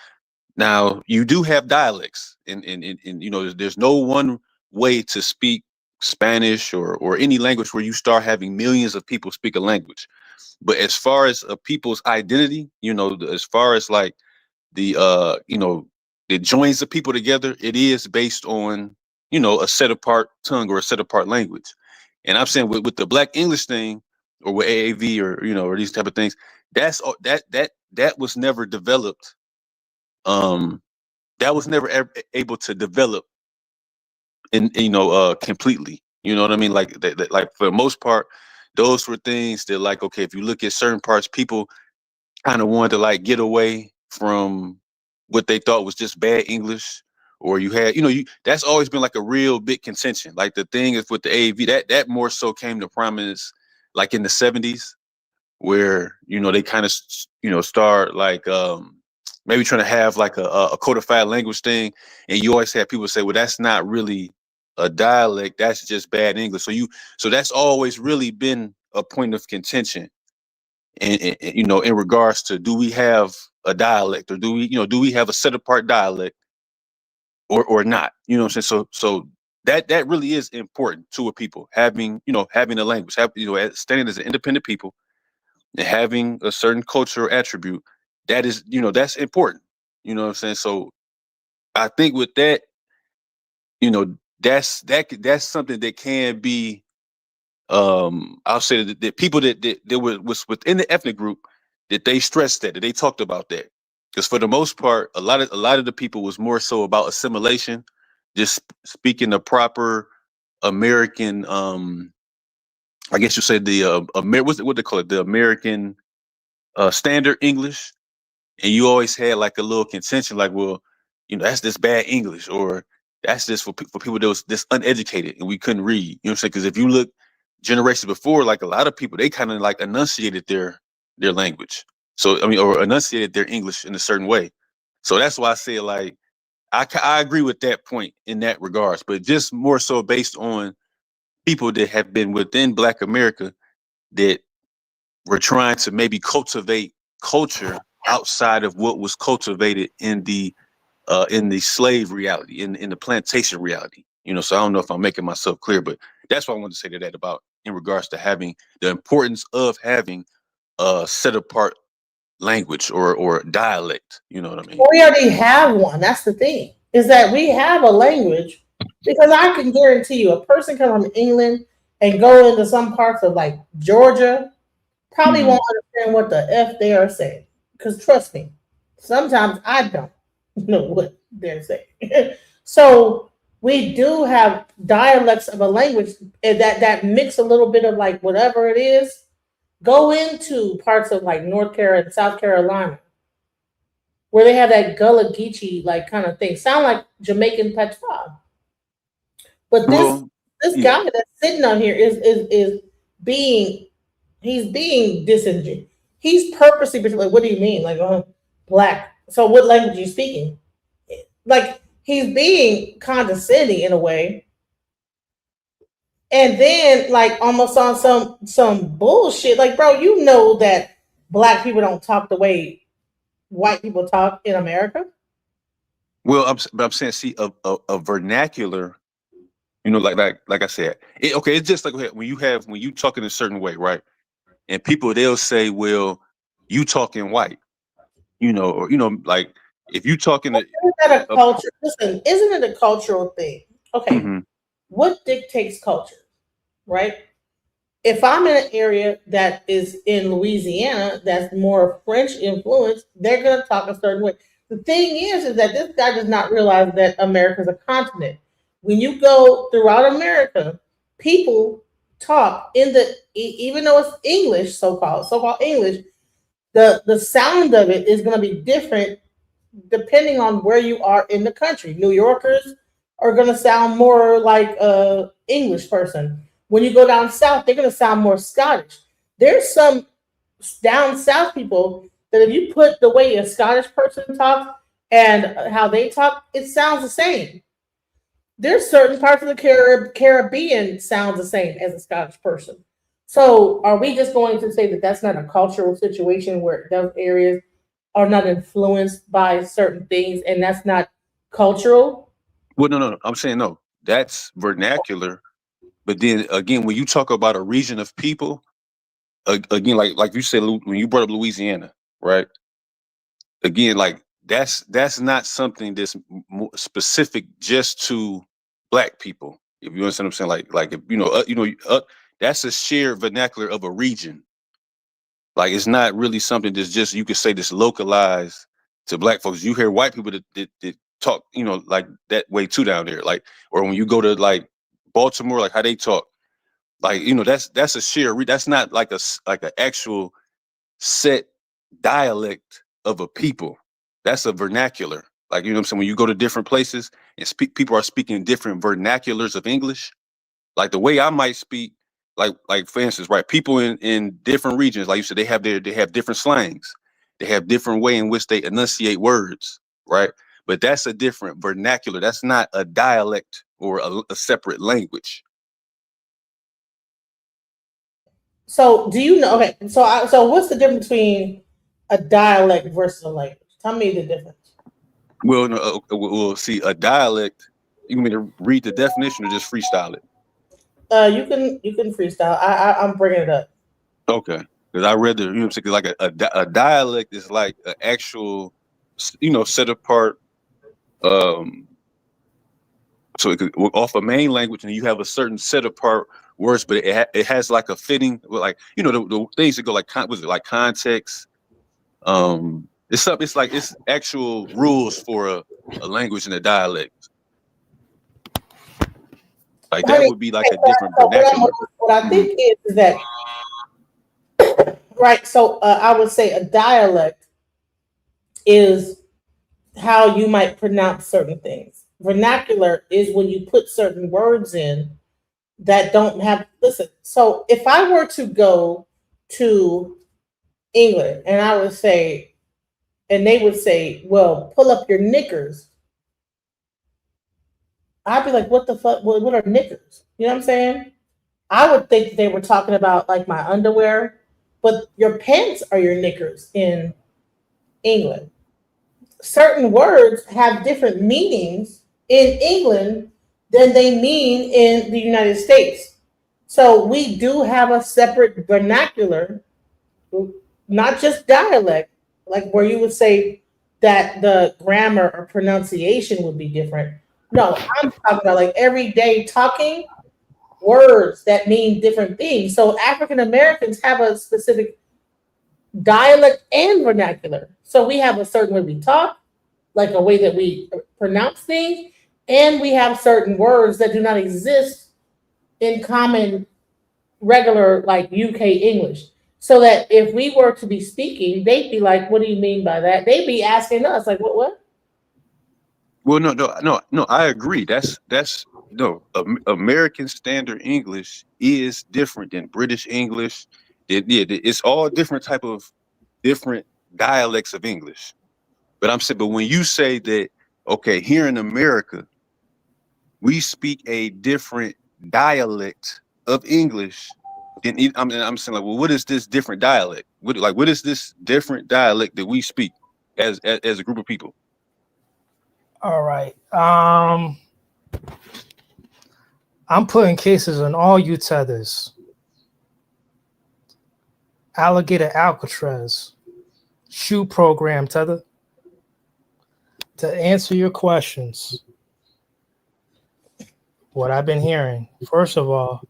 now you do have dialects, and you know, there's no one way to speak Spanish or any language where you start having millions of people speak a language. But as far as a people's identity, you know, as far as like the you know, that joins the people together, it is based on, you know, a set apart tongue or a set apart language. And I'm saying with the Black English thing or with AAV or you know or these type of things, that was never developed. Um, that was never able to develop in you know completely. You know what I mean? Like like for the most part, those were things that like okay, if you look at certain parts, people kind of wanted to like get away from what they thought was just bad English, or you had, you know, you that's always been like a real big contention. Like the thing is with the AV, that more so came to prominence like in the 70s, where you know they kind of you know start like maybe trying to have like a codified language thing, and you always have people say, well, that's not really a dialect, that's just bad English. So that's always really been a point of contention and you know, in regards to do we have a dialect or do we, you know, do we have a set apart dialect or not? You know what I'm saying? So that really is important to a people having, you know, having a language, you know, standing as an independent people and having a certain cultural attribute that is, you know, that's important. You know what I'm saying? So I think with that, that's something that can be. I'll say that people that was within the ethnic group that they stressed that they talked about that, because for the most part, a lot of the people was more so about assimilation, just speaking the proper American. I guess you say the what they call it, the American standard English, and you always had like a little contention, like, well, that's this bad English, or that's just for people that was this uneducated and we couldn't read. You know what I'm saying? Because if you look generations before, like a lot of people, they kind of like enunciated their language. So I mean, or enunciated their English in a certain way. So that's why I say like I agree with that point in that regards, but just more so based on people that have been within Black America that were trying to maybe cultivate culture outside of what was cultivated in the slave reality, in the plantation reality. So I don't know if I'm making myself clear, but that's what I wanted to say to that about in regards to having the importance of having a set apart language or dialect. You know what I mean? We already have one. That's the thing, is that we have a language, because I can guarantee you a person come from England and go into some parts of like Georgia probably Mhm. won't understand what the F they are saying. Because trust me, sometimes I don't know what they're saying. So we do have dialects of a language that mix a little bit of like whatever it is. Go into parts of like North Carolina and South Carolina where they have that Gullah Geechee like kind of thing. Sound like Jamaican patois. But Well, this yeah. guy that's sitting on here is being he's being disingenuous. He's purposely like, what do you mean? Like, black. So what language are you speaking? Like he's being condescending in a way, and then like almost on some bullshit. Like, bro, you know that black people don't talk the way white people talk in America. Well, but I'm saying, see, a vernacular. Like I said, okay, it's just like when you talk in a certain way, right? And people they'll say, well, you talking white, or like if you talking to, Isn't that a culture? Listen, isn't it a cultural thing? Okay, mhm. what dictates culture, right? If I'm in an area that is in Louisiana that's more French influenced, they're going to talk a certain way. The thing is that this guy does not realize that America is a continent. When you go throughout America, people talk in even though it's English, so called English, the sound of it is going to be different depending on where you are in the country. New Yorkers are going to sound more like a English person. When you go down south, they're going to sound more Scottish. There's some down south people that if you put the way a Scottish person talks and how they talk, it sounds the same. There's certain parts of the Caribbean sounds the same as a Scottish person. So are we just going to say that that's not a cultural situation where those areas are not influenced by certain things and that's not cultural? Well, no. I'm saying no. That's vernacular. But then again, when you talk about a region of people, again, like you said, when you brought up Louisiana, right? Again, like that's not something that's specific just to Black people. If you understand what I'm saying, like if that's a shared vernacular of a region. Like it's not really something that's just you could say that's localized to Black folks. You hear white people that talk, like that way too down there. Like, or when you go to like Baltimore, like how they talk, like that's a shared. That's not like like an actual set dialect of a people. That's a vernacular. Like what I'm saying, when you go to different places and people are speaking different vernaculars of English. Like the way I might speak, like for instance, right? People in different regions, like you said, they have different slangs. They have different way in which they enunciate words, right? But that's a different vernacular. That's not a dialect or a separate language. So do you know? Okay, so what's the difference between a dialect versus a language? Tell me the difference. Well, no, we'll see a dialect. You want me to read the definition or just freestyle it? You can freestyle. I'm bringing it up. Okay, because I read the what I'm saying, 'cause like a dialect is like an actual set apart So it could off a main language, and you have a certain set apart words, but it has like a fitting, like the things that go like was it like context? It's actual rules for a language and a dialect. Like that would be like a different vernacular. What I think is that, right? So I would say a dialect is how you might pronounce certain things. Vernacular is when you put certain words in that don't have. Listen, so if I were to go to England and I would say, and they would say, well, pull up your knickers, I'd be like, what the fuck? What are knickers? You know what I'm saying? I would think they were talking about like my underwear, but your pants are your knickers in England. Certain words have different meanings in England than they mean in the United States. So we do have a separate vernacular, not just dialect, like where you would say that the grammar or pronunciation would be different. No, I'm talking about like everyday talking words that mean different things. So African Americans have a specific dialect and vernacular. So we have a certain way we talk, like a way that we pronounce things, and we have certain words that do not exist in common regular like UK English. So that if we were to be speaking, they'd be like, "What do you mean by that?" They'd be asking us like, "What?" Well, no. I agree. That's no. American Standard English is different than British English. It's all different type of different dialects of English. But I'm saying, but when you say that, okay, here in America, we speak a different dialect of English. I'm saying, like, well, what is this different dialect? What is this different dialect that we speak as a group of people? All right. I'm putting cases on all you tethers. Alligator Alcatraz. Shoe program tether. To answer your questions, what I've been hearing, first of all,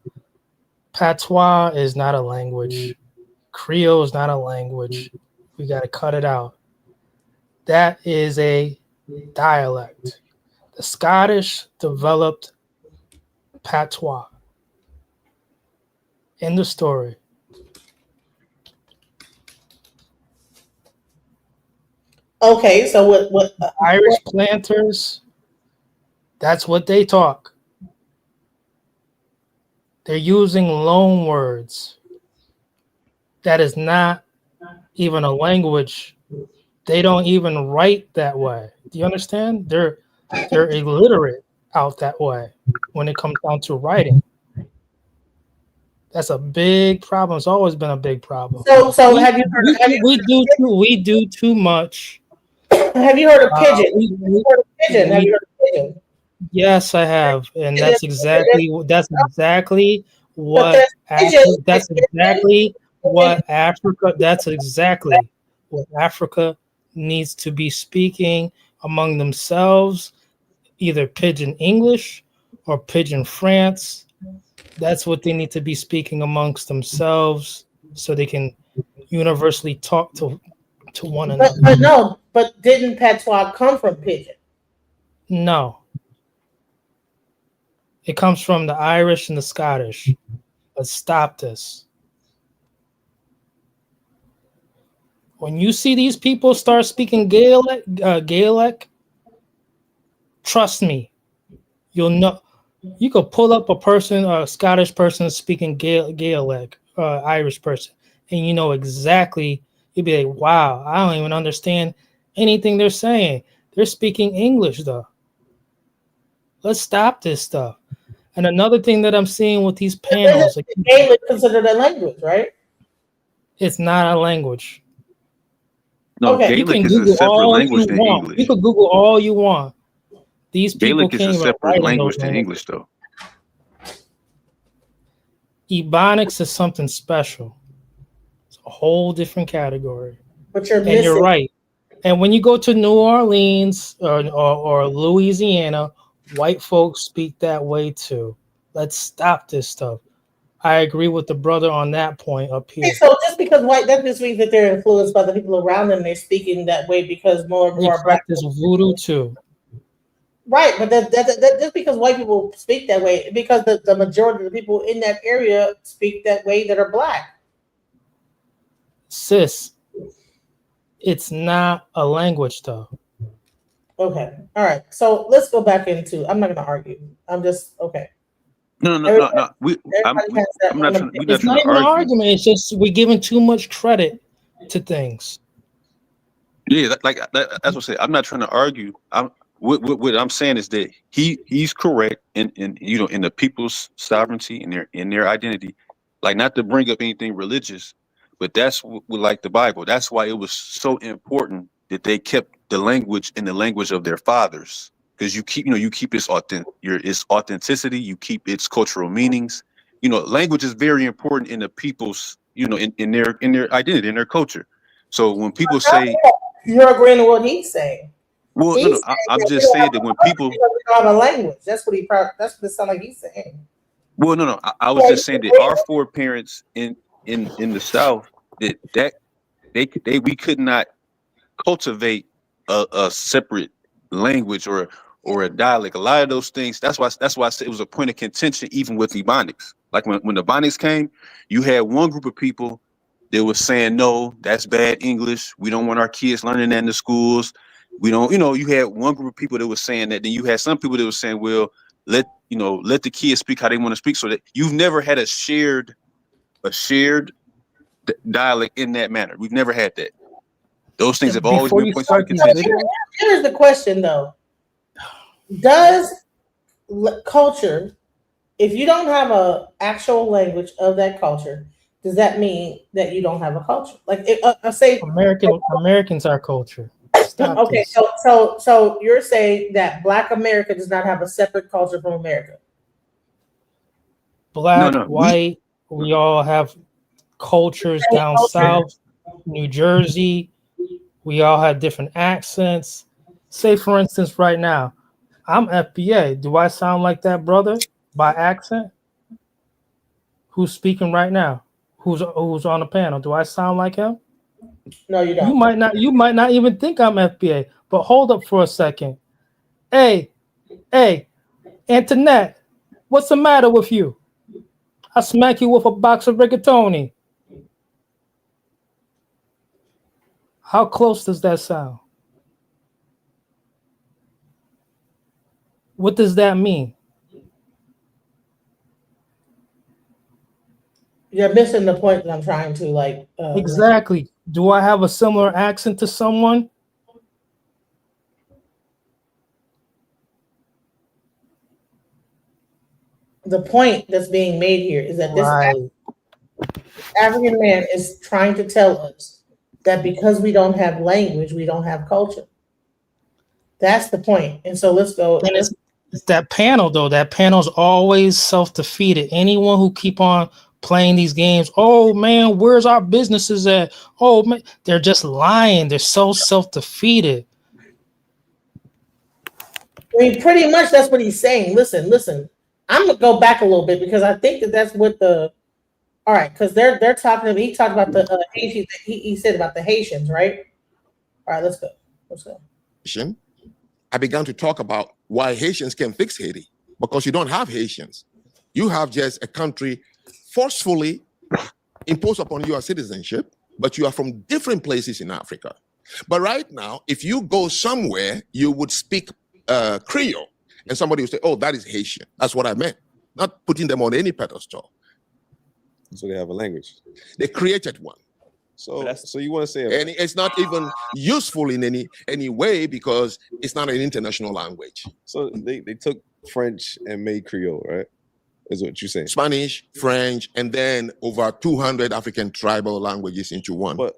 patois is not a language. Creole is not a language. We got to cut it out. That is a dialect. The Scottish developed patois. End of story. Okay, so what Irish planters, that's what they talk. They're using loan words. That is not even a language. They don't even write that way. Do you understand? They're illiterate out that way when it comes down to writing. That's a big problem. It's always been a big problem. So have you heard? We do too much. Have you heard of pigeon? Have you heard of pigeon? Yes, I have, and that's exactly what Africa needs to be speaking among themselves, either pidgin English or pidgin France. That's what they need to be speaking amongst themselves, so they can universally talk to one another. But didn't patois come from pidgin? No. It comes from the Irish and the Scottish. Let's stop this. When you see these people start speaking Gaelic, trust me, you'll know. You could pull up a Scottish person speaking Gaelic, Irish person, and you know exactly. You'd be like, "Wow, I don't even understand anything they're saying. They're speaking English, though." Let's stop this stuff. And another thing that I'm seeing with these panels, Gaelic considered a language, right? It's not a language. No, okay. Gaelic is a separate language than English. You can Google all you want. These people Gaelic is a separate language than English, though. Ebonics is something special. It's a whole different category. But you're missing. You're right. And when you go to New Orleans or Louisiana, white folks speak that way too. Let's stop this stuff. I agree with the brother on that point up here. So just because white, that just means that they're influenced by the people around them. They're speaking that way because more and They more black practice voodoo too. Right, but that just because white people speak that way, because the majority of the people in that area speak that way that are black. Sis, it's not a language though. Okay, all right. So let's go back into. I'm not going to argue. I'm just okay. No. I'm not trying. We're not It's trying not to even an argue. argument. It's just we're giving too much credit to things. Yeah, that's what I say. I'm not trying to argue. What I'm saying is that he's correct in in the people's sovereignty and their identity. Like, not to bring up anything religious, but that's like the Bible. That's why it was so important that they kept the language in the language of their fathers, because you keep its authenticity, you keep its cultural meanings. Language is very important in the people's in their identity, in their culture. So when people say, You're agreeing to what he's saying. well, He's I'm saying just saying that when people, we don't have a language. That's what it sounds like he's saying. well, no, I was just saying that our foreparents in the South, that we could not cultivate a separate language or a dialect. A lot of those things. That's why I said it was a point of contention even with Ebonics. Like when the Ebonics came, you had one group of people that was saying, no, that's bad English. We don't want our kids learning that in the schools. We don't. You had one group of people that was saying that. Then you had some people that were saying, well, let the kids speak how they want to speak. So that you've never had a shared dialect in that manner. We've never had that. Those things have always been points of contention. Here's the question, though: does culture, if you don't have a actual language of that culture, does that mean that you don't have a culture? Like, say Americans are culture. Stop okay, this. so you're saying that Black America does not have a separate culture from America? Black, white, we all have cultures down south, New Jersey. We all have different accents. Say, for instance, right now, I'm FBA. Do I sound like that brother by accent? Who's speaking right now? Who's on the panel? Do I sound like him? No, you don't. You might not even think I'm FBA, but hold up for a second. Hey, Antoinette, what's the matter with you? I smack you with a box of rigatoni. How close does that sound? What does that mean? You're missing the point that I'm trying to exactly. Do I have a similar accent to someone? The point that's being made here is that this African man is trying to tell us that because we don't have language, we don't have culture. That's the point. And so let's go. And it's that panel, though. That panel's always self-defeated. Anyone who keep on playing these games, oh man, where's our businesses at? Oh man, they're just lying. They're so self-defeated. I mean, pretty much that's what he's saying. Listen. I'm gonna go back a little bit because I think that's what all right, because they're talking. He talked about the Haitians. He said about the Haitians, right? All right, let's go. I began to talk about why Haitians can fix Haiti, because you don't have Haitians. You have just a country forcefully imposed upon you a citizenship, but you are from different places in Africa. But right now, if you go somewhere, you would speak Creole, and somebody would say, oh, that is Haitian. That's what I meant. Not putting them on any pedestal. So they have a language. They created one. So you want to say, and it's not even useful in any way because it's not an international language. So they took French and made Creole, right? Is what you're saying? Spanish, French, and then over 200 African tribal languages into one. But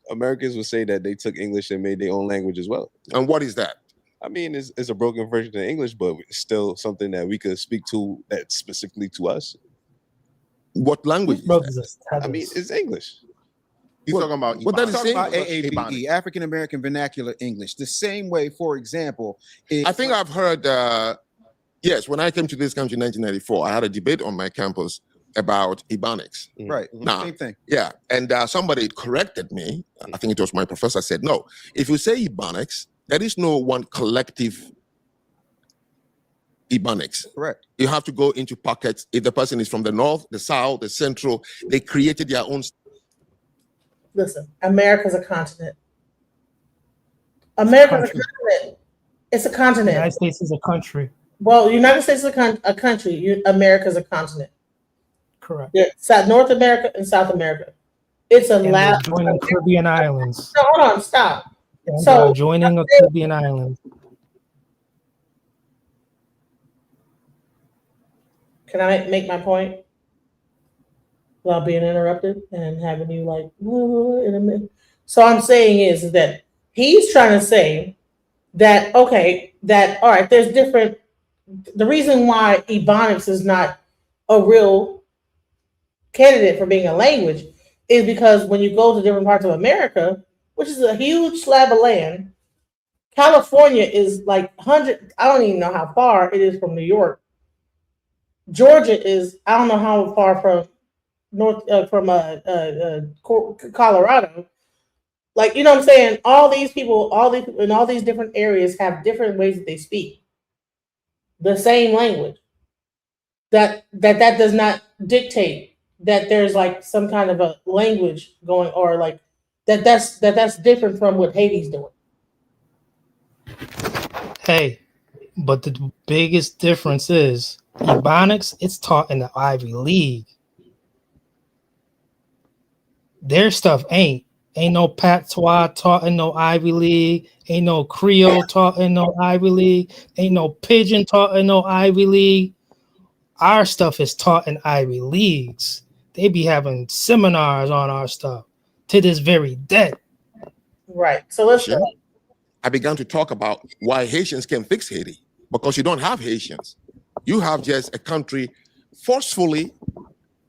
Americans would say that they took English and made their own language as well. And what is that? I mean, it's a broken version of English, but it's still something that we could speak to that's specifically to us. What language is that? I mean, it's English. He's talking about What that is Talking saying? about AAVE, African American Vernacular English. The same way, for example, I think I've heard. Yes, when I came to this country in 1994, I had a debate on my campus about Ebonics. right. Now, Same thing. yeah, and somebody corrected me. I think it was my professor. Said no. If you say Ebonics, there is no one collective Ebonics. Correct. You have to go into pockets. If the person is from the north, the south, the central, they created their own. Listen, America's a continent. America's a continent. It's a The continent. United States is a country. Well, the United States is a country. America's a continent. Correct. Yeah, North America and South America. It's a And they're lab. joining Caribbean islands. No, hold on, stop. And So- joining a Caribbean island. Can I make my point without being interrupted and having you like in a minute? So I'm saying is that he's trying to say that okay, that all right, there's different. The reason why Ebonics is not a real candidate for being a language is because when you go to different parts of America, which is a huge slab of land, California is like 100. I don't even know how far it is from New York. Georgia is, I don't know how far from Colorado. Like, you know what I'm saying? All these people in all these different areas have different ways that they speak the same language. That does not dictate that there's like some kind of a language going, or like that's different from what Haiti's doing. Hey, but the biggest difference is Ebonics, it's taught in the Ivy League. Their stuff ain't no patois taught in no Ivy League, ain't no Creole taught in no Ivy League, ain't no Pidgin taught in no Ivy League. Our stuff is taught in Ivy Leagues. They be having seminars on our stuff to this very day. Right. So let's go. I began to talk about why Haitians can fix Haiti, because you don't have Haitians. You have just a country forcefully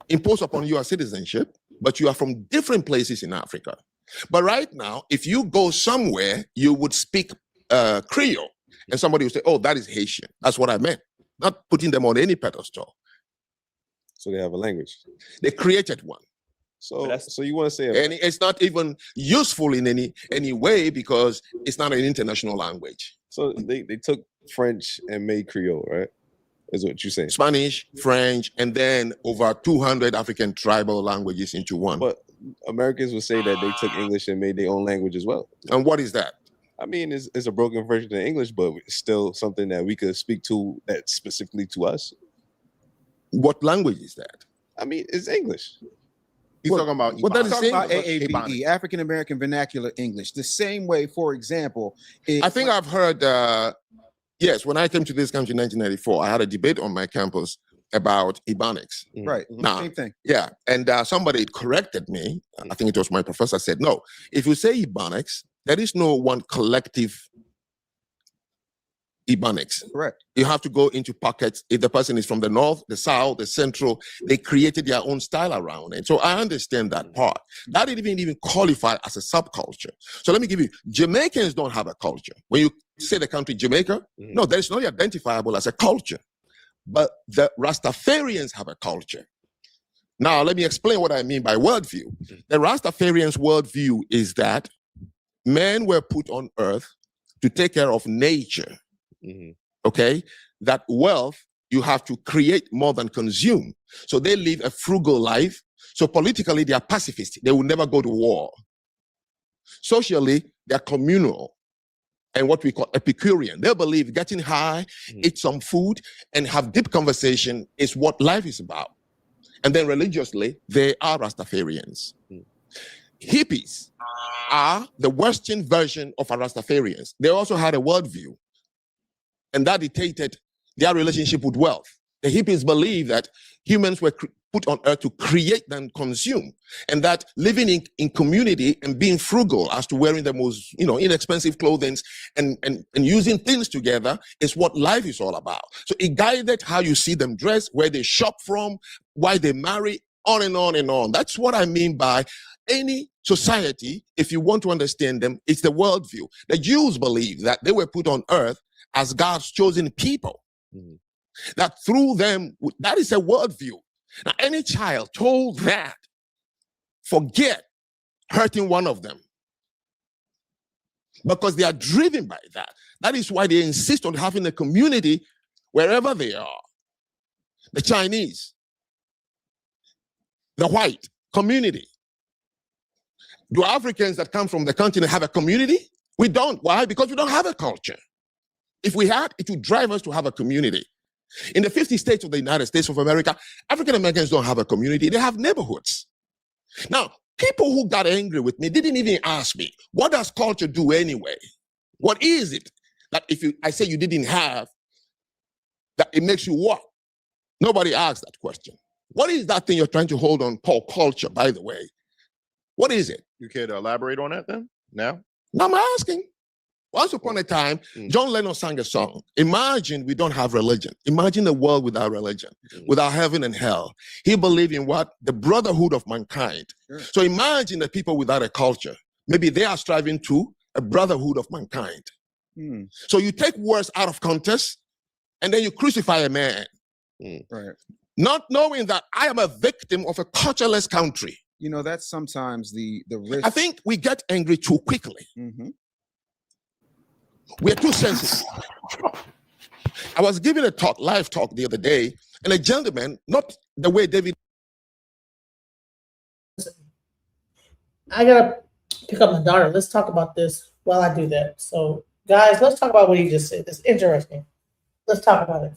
imposed upon you a citizenship, but you are from different places in Africa. But right now, if you go somewhere, you would speak Creole, and somebody would say, oh, that is Haitian. That's what I meant. Not putting them on any pedestal. So they have a language. They created one. So you want to say, And it's not even useful in any way because it's not an international language. so they took French and made Creole, right? Is what you're saying. Spanish, French, and then over 200 African tribal languages into one. But Americans would say that they took English and made their own language as well. And what is that? I mean, it's a broken version of English, but it's still something that we could speak to that's specifically to us. What language is that? I mean, it's English. He's talking about what that is Talking saying. about AAVE, African American Vernacular English. The same way, for example, I think I've heard. Yes, when I came to this country in 1994, I had a debate on my campus about Ebonics. right. Now, Same thing. yeah, and somebody corrected me. I think it was my professor. Said no. If you say Ebonics, there is no one collective Ebonics. Correct. You have to go into pockets. If the person is from the north, the south, the central, they created their own style around it. So I understand that part. That didn't even qualify as a subculture. So let me give you, Jamaicans don't have a culture. When you say the country Jamaica, no, that is not identifiable as a culture. But the Rastafarians have a culture. Now, let me explain what I mean by worldview. The Rastafarians' worldview is that men were put on earth to take care of nature. Okay, that wealth you have to create more than consume. So they live a frugal life. So politically, they are pacifists. They will never go to war. Socially, they are communal and what we call Epicurean. They believe getting high, eat some food, and have deep conversation is what life is about. And then religiously, they are Rastafarians. Hippies are the Western version of a Rastafarians. They also had a worldview. And that dictated their relationship with wealth. The hippies believe that humans were put on earth to create and consume, and that living in community and being frugal as to wearing the most inexpensive clothing and using things together is what life is all about. So it guided how you see them dress, where they shop from, why they marry, on and on and on. That's what I mean by any society, if you want to understand them, it's the worldview. The Jews believe that they were put on earth as God's chosen people. Mhm. That through them, that is a worldview. Now, any child told that, forget hurting one of them. Because they are driven by that. That is why they insist on having a community wherever they are. The Chinese, the white community. Do Africans that come from the continent have a community? We don't. Why? Because we don't have a culture. If we had, it would drive us to have a community. In the 50 states of the United States of America, African Americans don't have a community. They have neighborhoods. Now, people who got angry with me didn't even ask me, what does culture do anyway? What is it that if I say you didn't have, that it makes you what? Nobody asked that question. What is that thing you're trying to hold on called culture, by the way? What is it? You care to elaborate on that then? Now? Now I'm asking. Once upon a time, John Lennon sang a song. Imagine we don't have religion. Imagine a world without religion, without heaven and hell. He believed in what? The brotherhood of mankind. Sure. So imagine the people without a culture. Maybe they are striving to a brotherhood of mankind. So you take words out of context and then you crucify a man. Right. Not knowing that I am a victim of a cultureless country. You know, that's sometimes the risk. I think we get angry too quickly. We're too sensitive. I was giving a talk, live talk the other day, and a gentleman, not the way David. I gotta pick up my daughter. Let's talk about this while I do that. So, guys, let's talk about what he just said. It's interesting. Let's talk about it.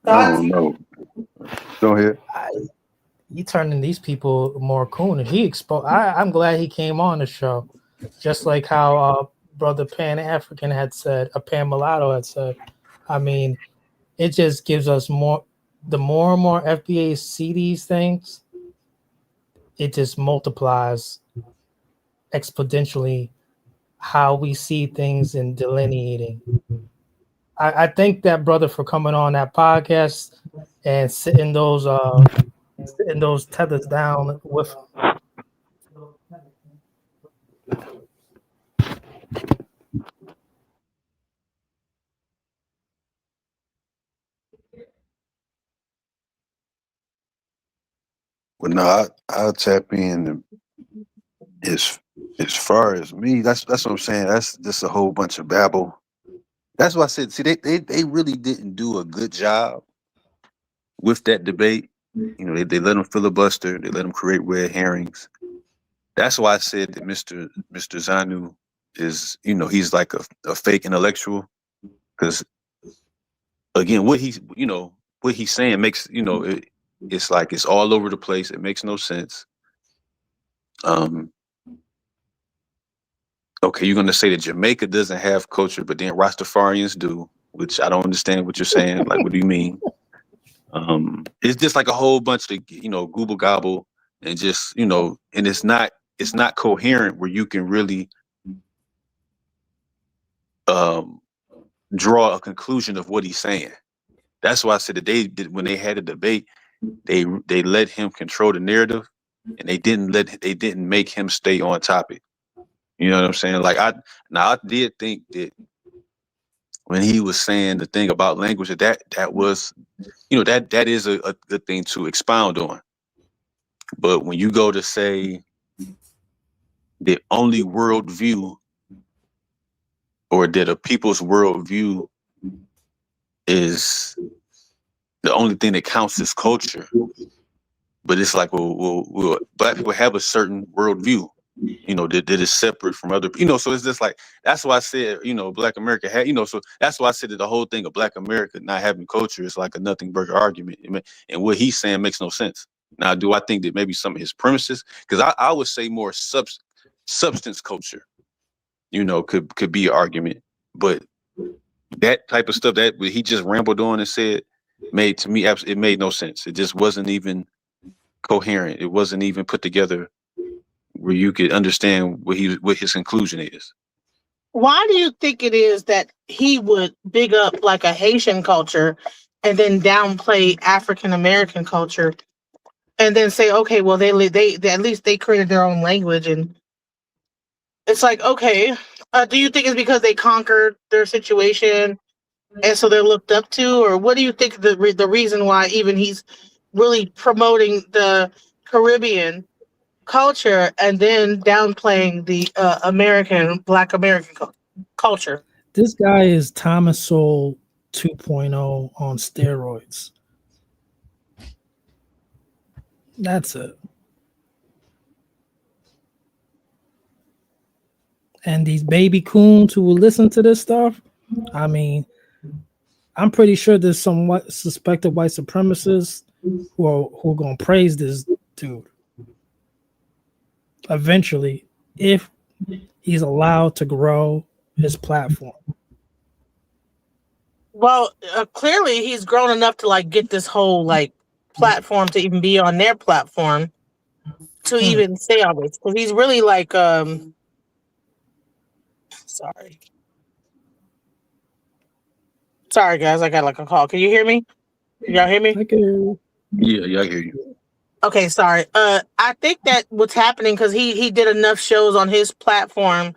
I don't know. Go ahead. You turning these people more coon, and he exposed. I'm glad he came on the show, just like how Brother Pan African had said, Pan Mulatto had said. I mean, it just gives us more. The more and more FBA see these things, it just multiplies exponentially how we see things and delineating. I thank that brother for coming on that podcast and sitting those tethers down with. Well, no, I'll tap in. As far as me, that's what I'm saying. That's just a whole bunch of babble. That's why I said, see, they really didn't do a good job with that debate. You know, they let them filibuster. They let them create red herrings. That's why I said that Mr. Zanu is, you know, he's like a fake intellectual. Because again, what he's saying makes, you know, it's like it's all over the place. It makes no sense. Okay, you're gonna say that Jamaica doesn't have culture, but then Rastafarians do, which I don't understand what you're saying. Like, what do you mean? It's just like a whole bunch of, you know, gooble gobble, and just, you know, and it's not coherent where you can really draw a conclusion of what he's saying. That's why I said that when they had a debate, they let him control the narrative, and they didn't make him stay on topic. You know what I'm saying? Like I did think that when he was saying the thing about language, that was, you know, that is a good thing to expound on. But when you go to say the only worldview, or that a people's worldview is the only thing that counts as culture, but it's like, well, Black people have a certain worldview, you know, that is separate from other, you know, so it's just like, that's why I said, you know, Black America had, you know, so that's why I said that the whole thing of Black America not having culture is like a nothing burger argument. And what he's saying makes no sense. Now, do I think that maybe some of his premises, because I would say more substance culture, you know, could be an argument, but that type of stuff that he just rambled on and said made, to me, it made no sense. It just wasn't even coherent. It wasn't even put together where you could understand what his conclusion is. Why do you think it is that he would big up like a Haitian culture and then downplay African American culture? and then say, okay, well, they at least they created their own language, and it's like, okay, do you think it's because they conquered their situation, and so they're looked up to, or what do you think the reason why even he's really promoting the Caribbean culture and then downplaying the Black American culture? This guy is Thomas Sowell 2.0 on steroids. That's it. And these baby coons who will listen to this stuff, I mean, I'm pretty sure there's some suspected white supremacists who are going to praise this dude eventually if he's allowed to grow his platform. Well, clearly he's grown enough to like get this whole like platform to even be on their platform to even say all this, because he's really like sorry guys, I got like a call. Can you hear me? Y'all hear me? Yeah, I hear you. Okay, sorry. I think that what's happening, because he did enough shows on his platform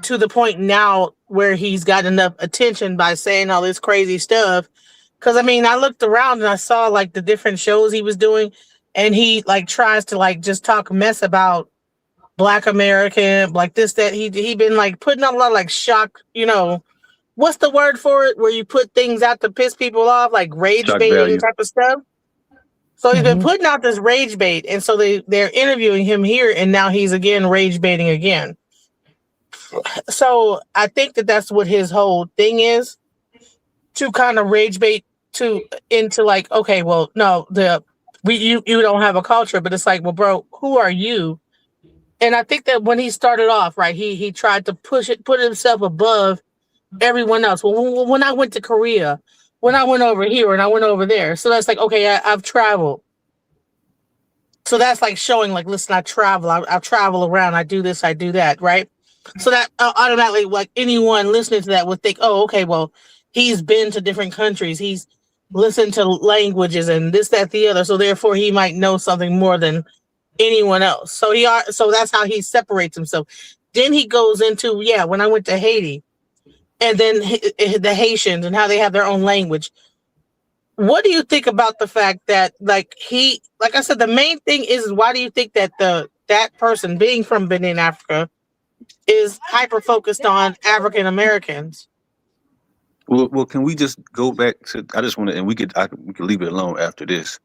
to the point now where he's got enough attention by saying all this crazy stuff. Because I mean, I looked around and I saw like the different shows he was doing, and he like tries to like just talk mess about Black American, like this, that. He been like putting out a lot of like shock, what's the word for it, where you put things out to piss people off, like rage Shock baiting value. type of stuff. So he's been putting out this rage bait, and so they're interviewing him here, and now he's again rage baiting again. So I think that that's what his whole thing is, to kind of rage bait into like, okay, well, no, you don't have a culture, but it's like, well, bro, who are you? And I think that when he started off, right, he tried to put himself above everyone else. Well, when I went to Korea, when I went over here and I went over there, so that's like, okay, I've traveled. So that's like showing, like, listen, I travel, I travel around, I do this, I do that, right? So that automatically, like, anyone listening to that would think, oh, okay, well, he's been to different countries, he's listened to languages and this, that, the other, so therefore he might know something more than anyone else. So that's how he separates himself. Then he goes into, yeah, when I went to Haiti, and then the Haitians and how they have their own language. What do you think about the fact that, like I said, the main thing is why do you think that that person being from Benin, Africa, is hyper focused on African Americans? Well, can we just go back to? I just want to, and we could leave it alone after this.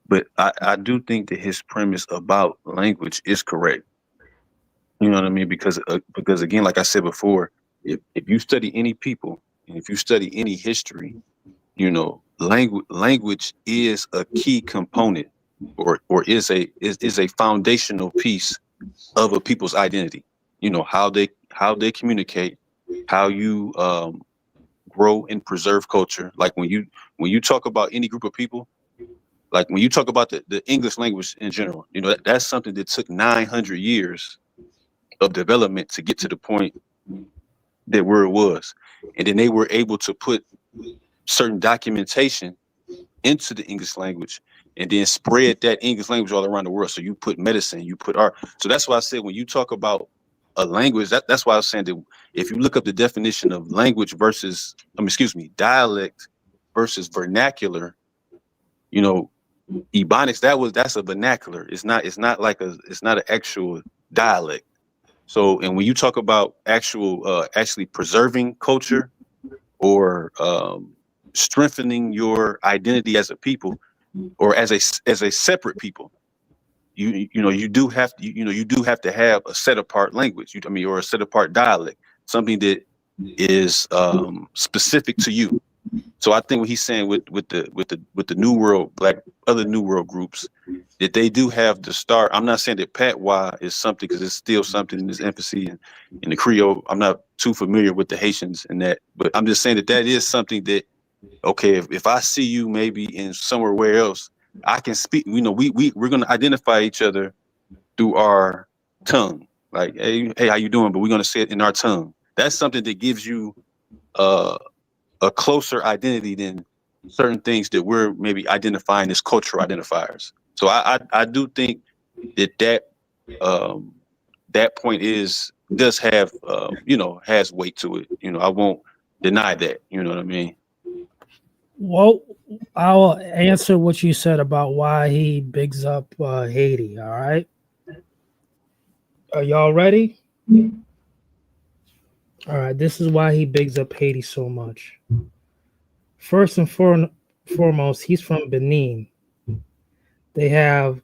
But I do think that his premise about language is correct. You know what I mean? Because again, like I said before, if you study any people and if you study any history, language is a key component, or is a foundational piece of a people's identity. How they communicate, how you grow and preserve culture. Like when you talk about any group of people, like when you talk about the English language in general, that's something that took 900 years of development to get to the point that where it was. And then they were able to put certain documentation into the English language and then spread that English language all around the world. So you put medicine, you put art. So that's why I said when you talk about a language, that's why I was saying that if you look up the definition of language versus, dialect versus vernacular, Ebonics, that's a vernacular. It's not an actual dialect. So, and when you talk about actually preserving culture or strengthening your identity as a people or as a separate people, you do have to have a set apart language. Or a set apart dialect, something that is specific to you. So I think what he's saying with the New World other New World groups, that they do have to start. I'm not saying that patois is something, because it's still something in this infancy, and in the Creole, I'm not too familiar with the Haitians and that, but I'm just saying that is something that, okay, if I see you maybe in somewhere where else, I can speak. We're gonna identify each other through our tongue. Like, hey, how you doing? But we're gonna say it in our tongue. That's something that gives you a closer identity than certain things that we're maybe identifying as cultural identifiers. So I do think that that point does have has weight to it. I won't deny that. You know what I mean? Well, I'll answer what you said about why he bigs up Haiti. All right, are y'all ready? All right, this is why he bigs up Haiti so much. First and foremost, he's from Benin. They have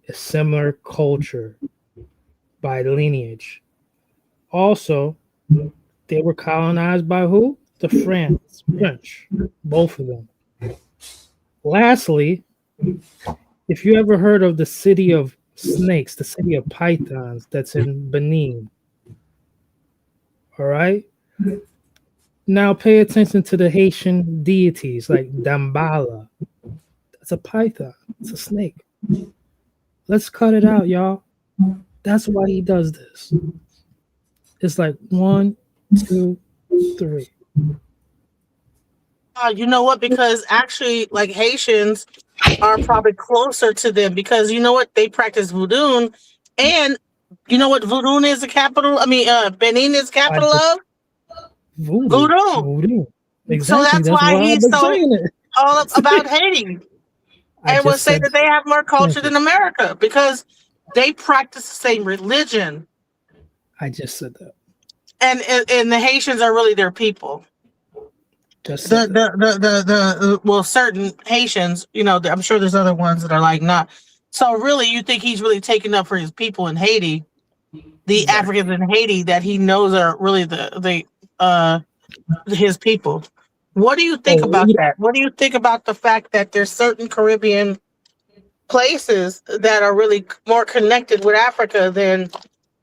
a similar culture by lineage. Also, they were colonized by who? The French, both of them. Lastly, if you ever heard of the city of snakes, the city of pythons that's in Benin, all right? Now pay attention to the Haitian deities like Dambala. That's a python, it's a snake. Let's cut it out, y'all. That's why he does this. It's like 1, 2, 3. You know what? Because actually, like Haitians are probably closer to them because you know what? They practice voodoo, and you know what voodoo is the capital? I mean, Benin is capital of voodoo. Voodoo. So Exactly. that's That's why why I've he's been so saying it. all up about Haiti I and will just say said that they have more culture thank you. than America because they practice the same religion, I just said that. and the Haitians are really their people. Just said that. Well, certain Haitians, you know, I'm sure there's other ones that are like not. So really, you think he's really taking up for his people in Haiti, the Exactly. Africans in Haiti that he knows are really his people. What do you think Oh, about that? What do you think about the fact that there's certain Caribbean places that are really more connected with Africa than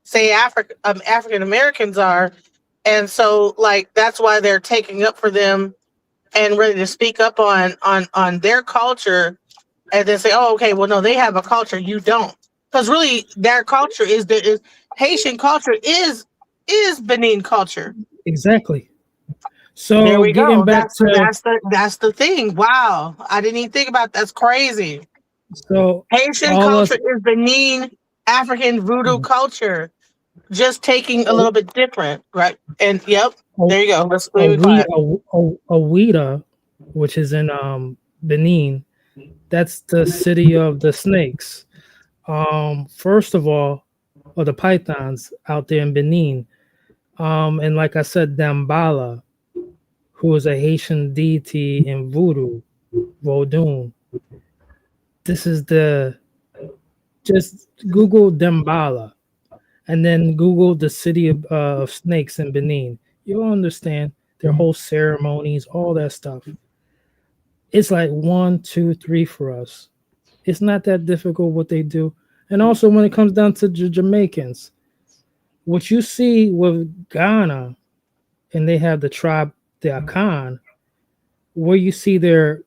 say African Americans are, and so like that's why they're taking up for them and ready to speak up on their culture, and then say, oh, okay, well, no, they have a culture, you don't, because really their culture is Haitian culture is Benin culture. exactly. There So we getting go. back to That's the thing. Wow, I didn't even think about that's crazy. so Haitian all us culture is Benin African voodoo culture, just taking a little bit different, right? And yep, there you go. Let's a be quiet. Ouida, which is in Benin, that's the city of the snakes. First of all, or the pythons out there in Benin. And like I said, Dambala, who is a Haitian deity in voodoo, Vodun. This is the just Google Dambala and then Google the city of snakes in Benin. You'll understand their whole ceremonies, all that stuff. It's like 1, 2, 3 for us. It's not that difficult what they do. And also when it comes down to Jamaicans, what you see with Ghana, and they have the tribe, the Akan, where you see their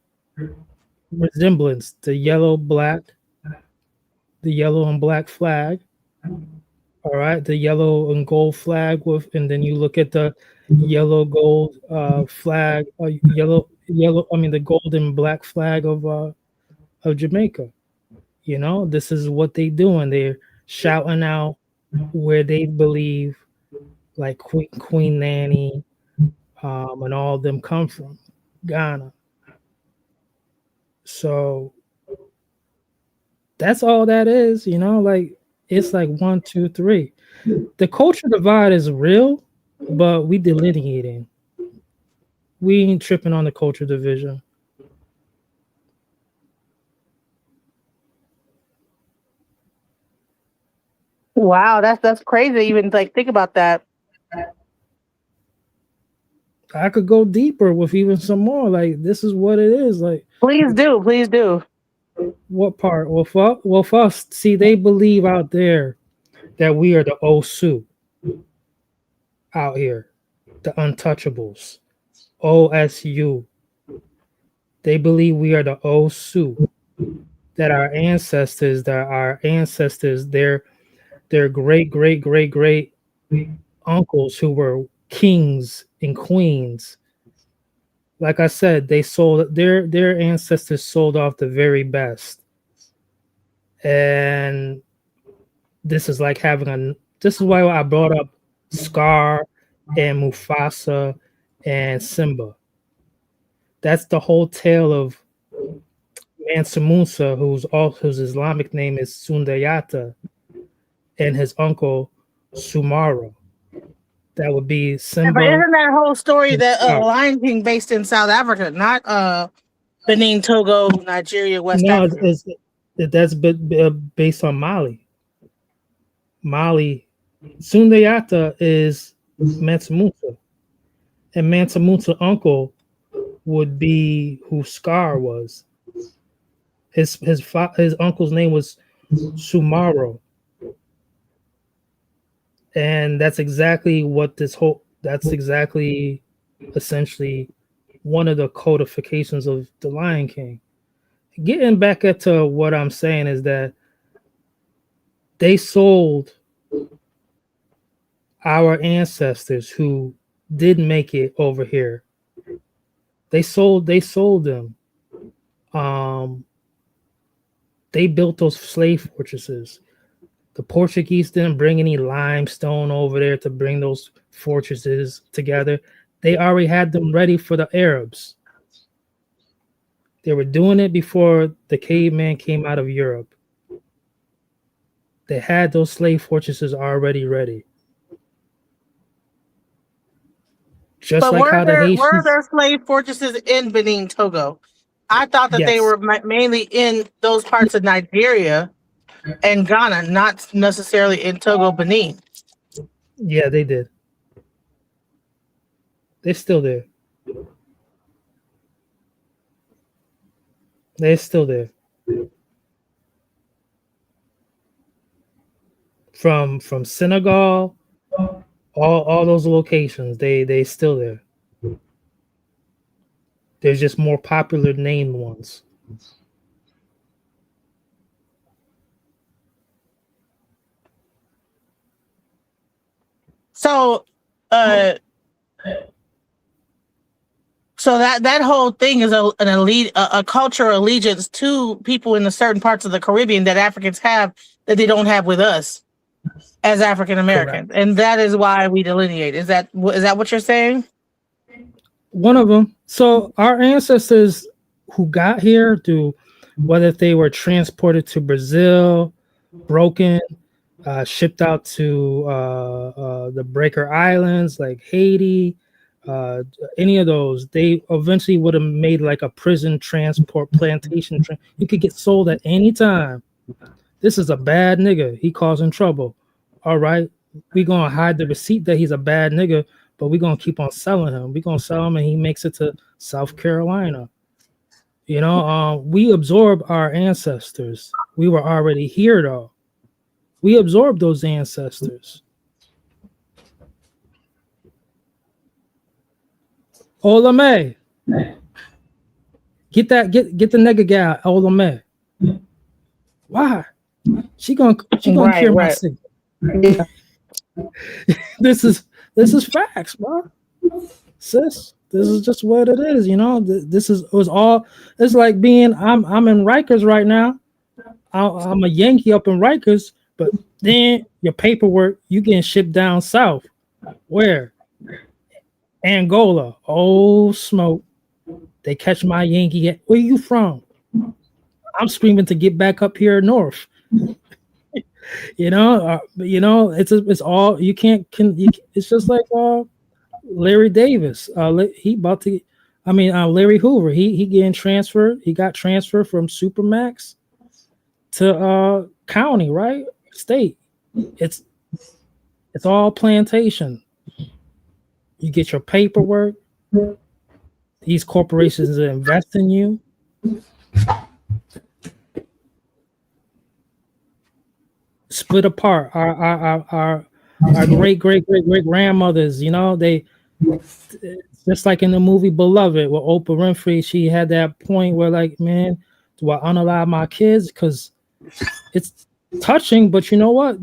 resemblance, the yellow and black flag. All right, the yellow and gold flag with, and then you look at the yellow gold flag, yellow. I mean the gold and black flag of Jamaica. You know, this is what they do, and they're shouting out where they believe, like Queen Nanny, and all of them come from, Ghana. So that's all that is, you know, like it's like 1, 2, 3. The culture divide is real, but we delineating. We ain't tripping on the culture division. Wow, that's crazy. Even like think about that. I could go deeper with even some more. Like this is what it is. Like Please do, please do. what part? Well, first, see, they believe out there that we are the Osu out here, the untouchables, OSU. They believe we are the Osu, that our ancestors, their great uncles who were kings and queens. Like I said, they sold their ancestors sold off the very best. And this is like this is why I brought up Scar and Mufasa and Simba. That's the whole tale of Mansa Musa, whose Islamic name is Sundayata, and his uncle Sumaro. That would be Simba. But isn't that whole story and that Scar. Lion King based in South Africa, not Benin, Togo, Nigeria, West No, Africa? that's based on Mali. Mali, Sundayata is Mansa Musa, and Mansa Musa's uncle would be who Scar was. His uncle's name was Sumaro, and that's exactly essentially one of the codifications of the Lion King. Getting back to what I'm saying is that they sold our ancestors who did make it over here. They sold them. They built those slave fortresses. The Portuguese didn't bring any limestone over there to bring those fortresses together. They already had them ready for the Arabs. They were doing it before the caveman came out of Europe. They had those slave fortresses already ready. Just But like how the were Haitians. there slave fortresses in Benin, Togo? I thought that they Yes. were mainly in those parts of Nigeria and Ghana, not necessarily in Togo, Benin. Yeah, they did. They're still there. They're still there. From Senegal, all those locations, they still there. There's just more popular named ones. So, so that whole thing is a cultural allegiance to people in the certain parts of the Caribbean that Africans have that they don't have with us as African Americans, and that is why we delineate. Is that what you're saying? One of them. So our ancestors who got here, through whether they were transported to Brazil, broken, shipped out to the Breaker Islands like Haiti, any of those, they eventually would have made like a prison transport plantation. You could get sold at any time. This is a bad nigga. He causing trouble. All right, we gonna hide the receipt that he's a bad nigga, but we gonna keep on selling him. We gonna sell him, and he makes it to South Carolina. You know, we absorb our ancestors. We were already here, though. We absorbed those ancestors. Olame, get the nigga guy. Olame. Why? She gonna cure my sick. Yeah. This is facts, bro. Sis, this is just what it is. You know, it's like being I'm in Rikers right now. I'm a Yankee up in Rikers, but then your paperwork, you getting shipped down south. Where? Angola. Oh, smoke. They catch my Yankee. Where you from? I'm screaming to get back up here north. You know, it's all you can't. It's just like Larry Davis. Larry Hoover. He getting transferred. He got transferred from Supermax to county, right? State. It's all plantation. You get your paperwork. These corporations invest in you. Split apart. Our great grandmothers, you know, they just like in the movie Beloved with Oprah Winfrey, she had that point where like, man, do I unalive my kids? Because it's touching, but you know what?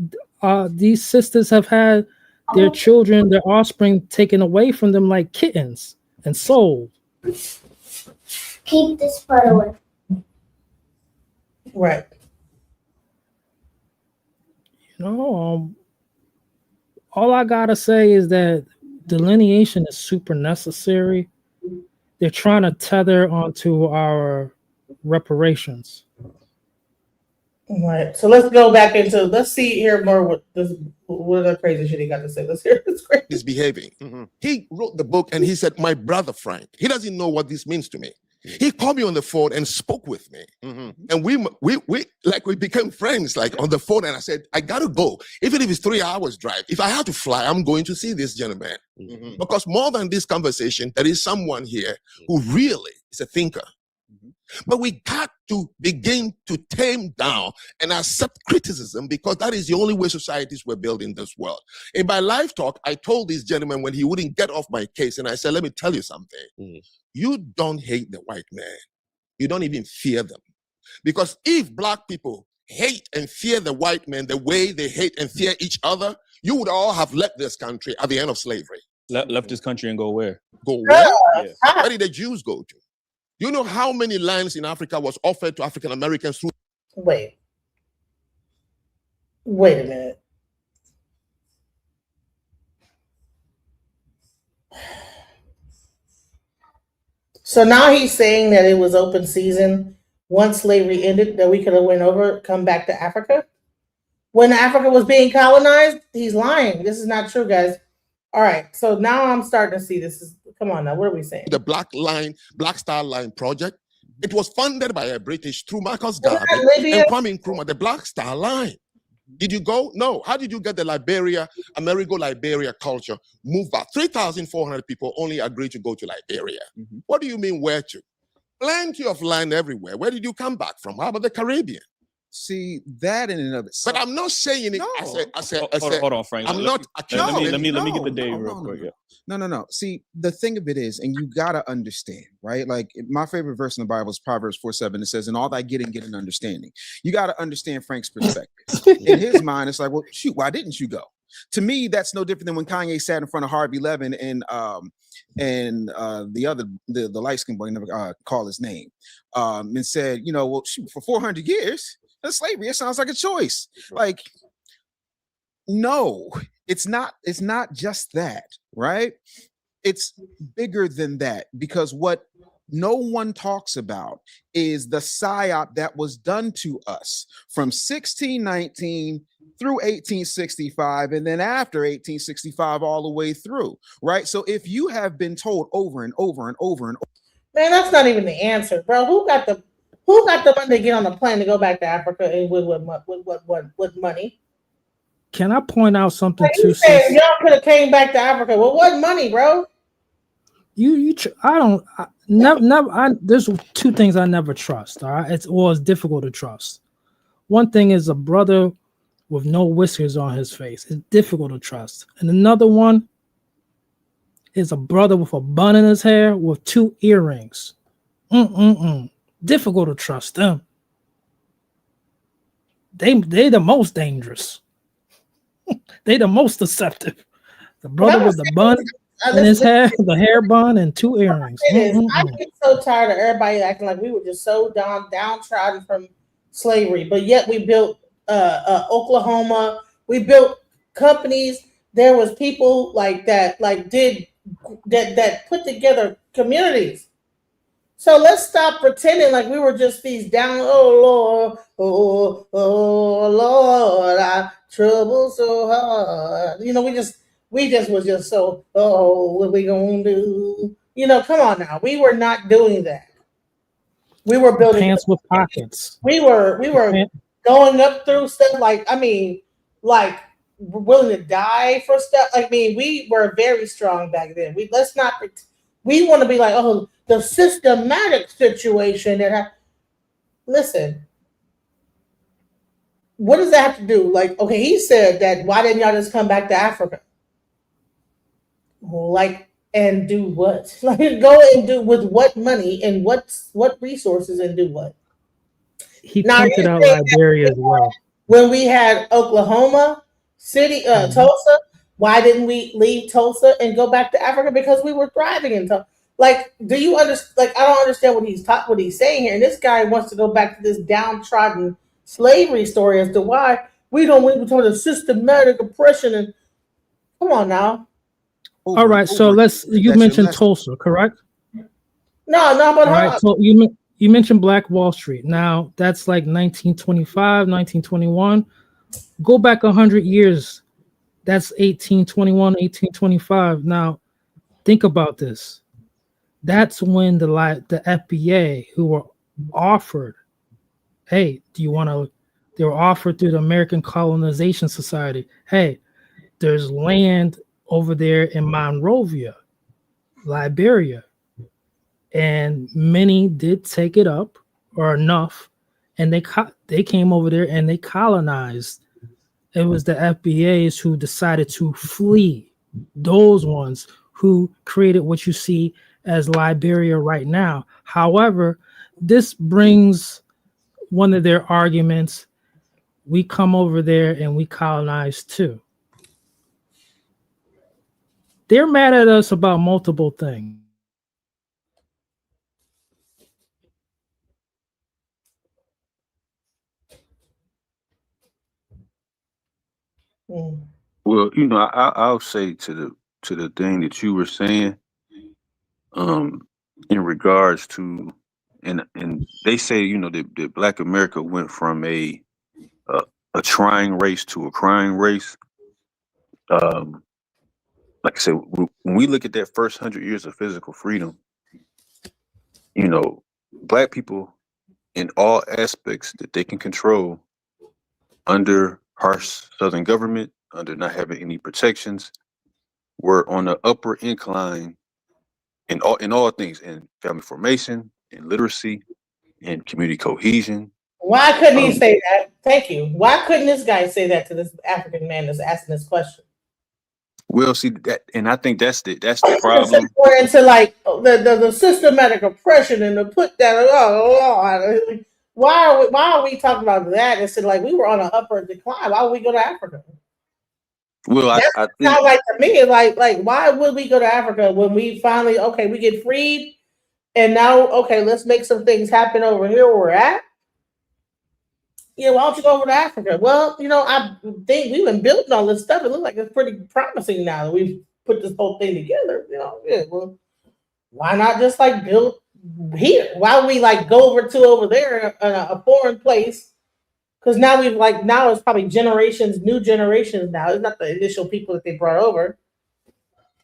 These sisters have had their children, their offspring taken away from them like kittens and sold. Keep this part away. Right. All I gotta say is that delineation is super necessary. They're trying to tether onto our reparations. All right, so let's go back into. Let's hear more what other crazy shit he got to say. Let's hear this crazy. He's behaving. He wrote the book and he said, "My brother Frank." He doesn't know what this means to me. He called me on the phone and spoke with me, and we became friends, like on the phone. And I said, "I gotta go, even if it's 3 hours drive. If I have to fly, I'm going to see this gentleman because more than this conversation, there is someone here who really is a thinker." But we got to begin to tame down and accept criticism because that is the only way societies were built in this world. In my live talk, I told this gentleman when he wouldn't get off my case, and I said, "Let me tell you something. You don't hate the white man. You don't even fear them. Because if black people hate and fear the white man the way they hate and fear each other, you would all have left this country at the end of slavery." Left this country and go where? Go where? Yeah. Where did the Jews go to? You know how many lands in Africa was offered to African Americans through? Wait a minute. So now he's saying that it was open season once slavery ended, that we could have went over, come back to Africa. When Africa was being colonized, he's lying. This is not true, guys. All right, so now I'm starting to see this. Come on now, what are we saying? The Black Star Line project. It was funded by a British through Marcus Garvey and Kwame Nkrumah, the Black Star Line. Did you go? No. How did you get the Amerigo-Liberia culture moved back? 3,400 people only agreed to go to Liberia. What do you mean where to? Plenty of land everywhere. Where did you come back from? How about the Caribbean? See, that in and of itself. But I'm not saying it. No. I said, Hold on, Frank. I'm not. Let me get the day real quick. Yeah. No. See, the thing of it is, and you gotta understand, right? Like my favorite verse in the Bible is Proverbs 4:7. It says, "In all thy getting, get an understanding." You gotta understand Frank's perspective. In his mind, it's like, well, shoot, why didn't you go? To me, that's no different than when Kanye sat in front of Harvey Levin and the light skinned boy, never call his name, and said, well, shoot, for 400 years. That's slavery. It sounds like a choice. Like, no, it's not just that, right? It's bigger than that, because what no one talks about is the psyop that was done to us from 1619 through 1865, and then after 1865 all the way through, right? So if you have been told over and over and over and over, man, that's not even the answer, bro. Who got the money to get on the plane to go back to Africa and with money? Can I point out something too? Y'all could have came back to Africa. Well, what money, bro? There's two things I never trust. All right, it's difficult to trust. One thing is a brother with no whiskers on his face. It's difficult to trust. And another one is a brother with a bun in his hair with 2 earrings. Difficult to trust them. They the most dangerous. They the most deceptive. The brother with the bun in his hair, the hair bun, and 2 earrings. I get so tired of everybody acting like we were just so downtrodden from slavery, but yet we built Oklahoma. We built companies. There was people like that, that put together communities. So let's stop pretending like we were just these down. Oh Lord, I trouble so hard. We just was just so. Oh, what we gonna do? Come on now. We were not doing that. We were building pants with pockets. We were going up through stuff like willing to die for stuff. We were very strong back then. We want to be like, oh, the systematic situation listen, what does that have to do? Like, okay, he said that, why didn't y'all just come back to Africa? And do what? Go and do with what money and what resources and do what? He pointed out Liberia as well. When we had Oklahoma City, Tulsa, why didn't we leave Tulsa and go back to Africa? Because we were thriving in Tulsa. Do you understand? I don't understand what he's saying here. And this guy wants to go back to this downtrodden slavery story as to why. We don't want to talk about systematic oppression and come on now. All right, so you mentioned Tulsa, correct? No, but all right, so you mentioned Black Wall Street. Now that's like 1925, 1921. Go back 100 years. That's 1821, 1825. Now think about this. That's when the FBA who were offered, hey, do you want to? They were offered through the American Colonization Society. Hey, there's land over there in Monrovia, Liberia, and many did take it up or enough, and they came over there and they colonized. It was the FBAs who decided to flee. Those ones who created what you see as Liberia right now. However, this brings one of their arguments. We come over there and we colonize too. They're mad at us about multiple things. Well, I'll say to the thing that you were saying, in regards to, and they say, that Black America went from a trying race to a crying race. Like I said, when we look at that first 100 years of physical freedom, Black people in all aspects that they can control under harsh Southern government, under not having any protections, were on the upper incline in all things, in family formation, in literacy, in community cohesion. Why couldn't he say that? Thank you. Why couldn't this guy say that to this African man that's asking this question? Well, see that, and I think that's the problem. We're into like the systematic oppression and the put that. Why are we talking about that instead? Like we were on an upward decline. Why would we go to Africa? Well, I think sounds like to me like why would we go to Africa when we finally we get freed and now let's make some things happen over here where we're at. Yeah, why don't you go over to Africa? Well, I think we've been building all this stuff. It looks like it's pretty promising now that we've put this whole thing together. Yeah, well, why not just like build here? Why would we like go over there in a foreign place? Because now now it's probably new generations now. It's not the initial people that they brought over.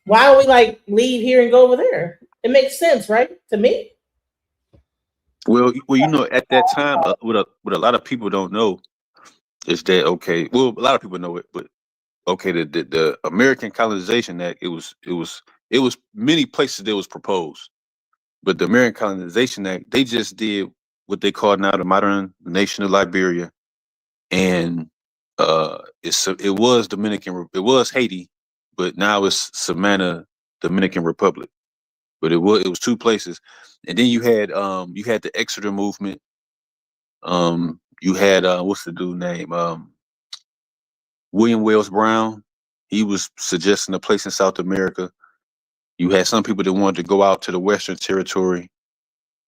Why don't we like leave here and go over there? It makes sense, right? To me. Well, at that time, what a lot of people don't know is that well, a lot of people know it, but the American Colonization Act, it was many places that was proposed, but the American Colonization Act, they just did what they call now the modern nation of Liberia, and it was Haiti, but now it's Savannah, Dominican Republic. But it was two places, and then you had the Exeter movement. You had what's the dude name? William Wells Brown. He was suggesting a place in South America. You had some people that wanted to go out to the Western Territory.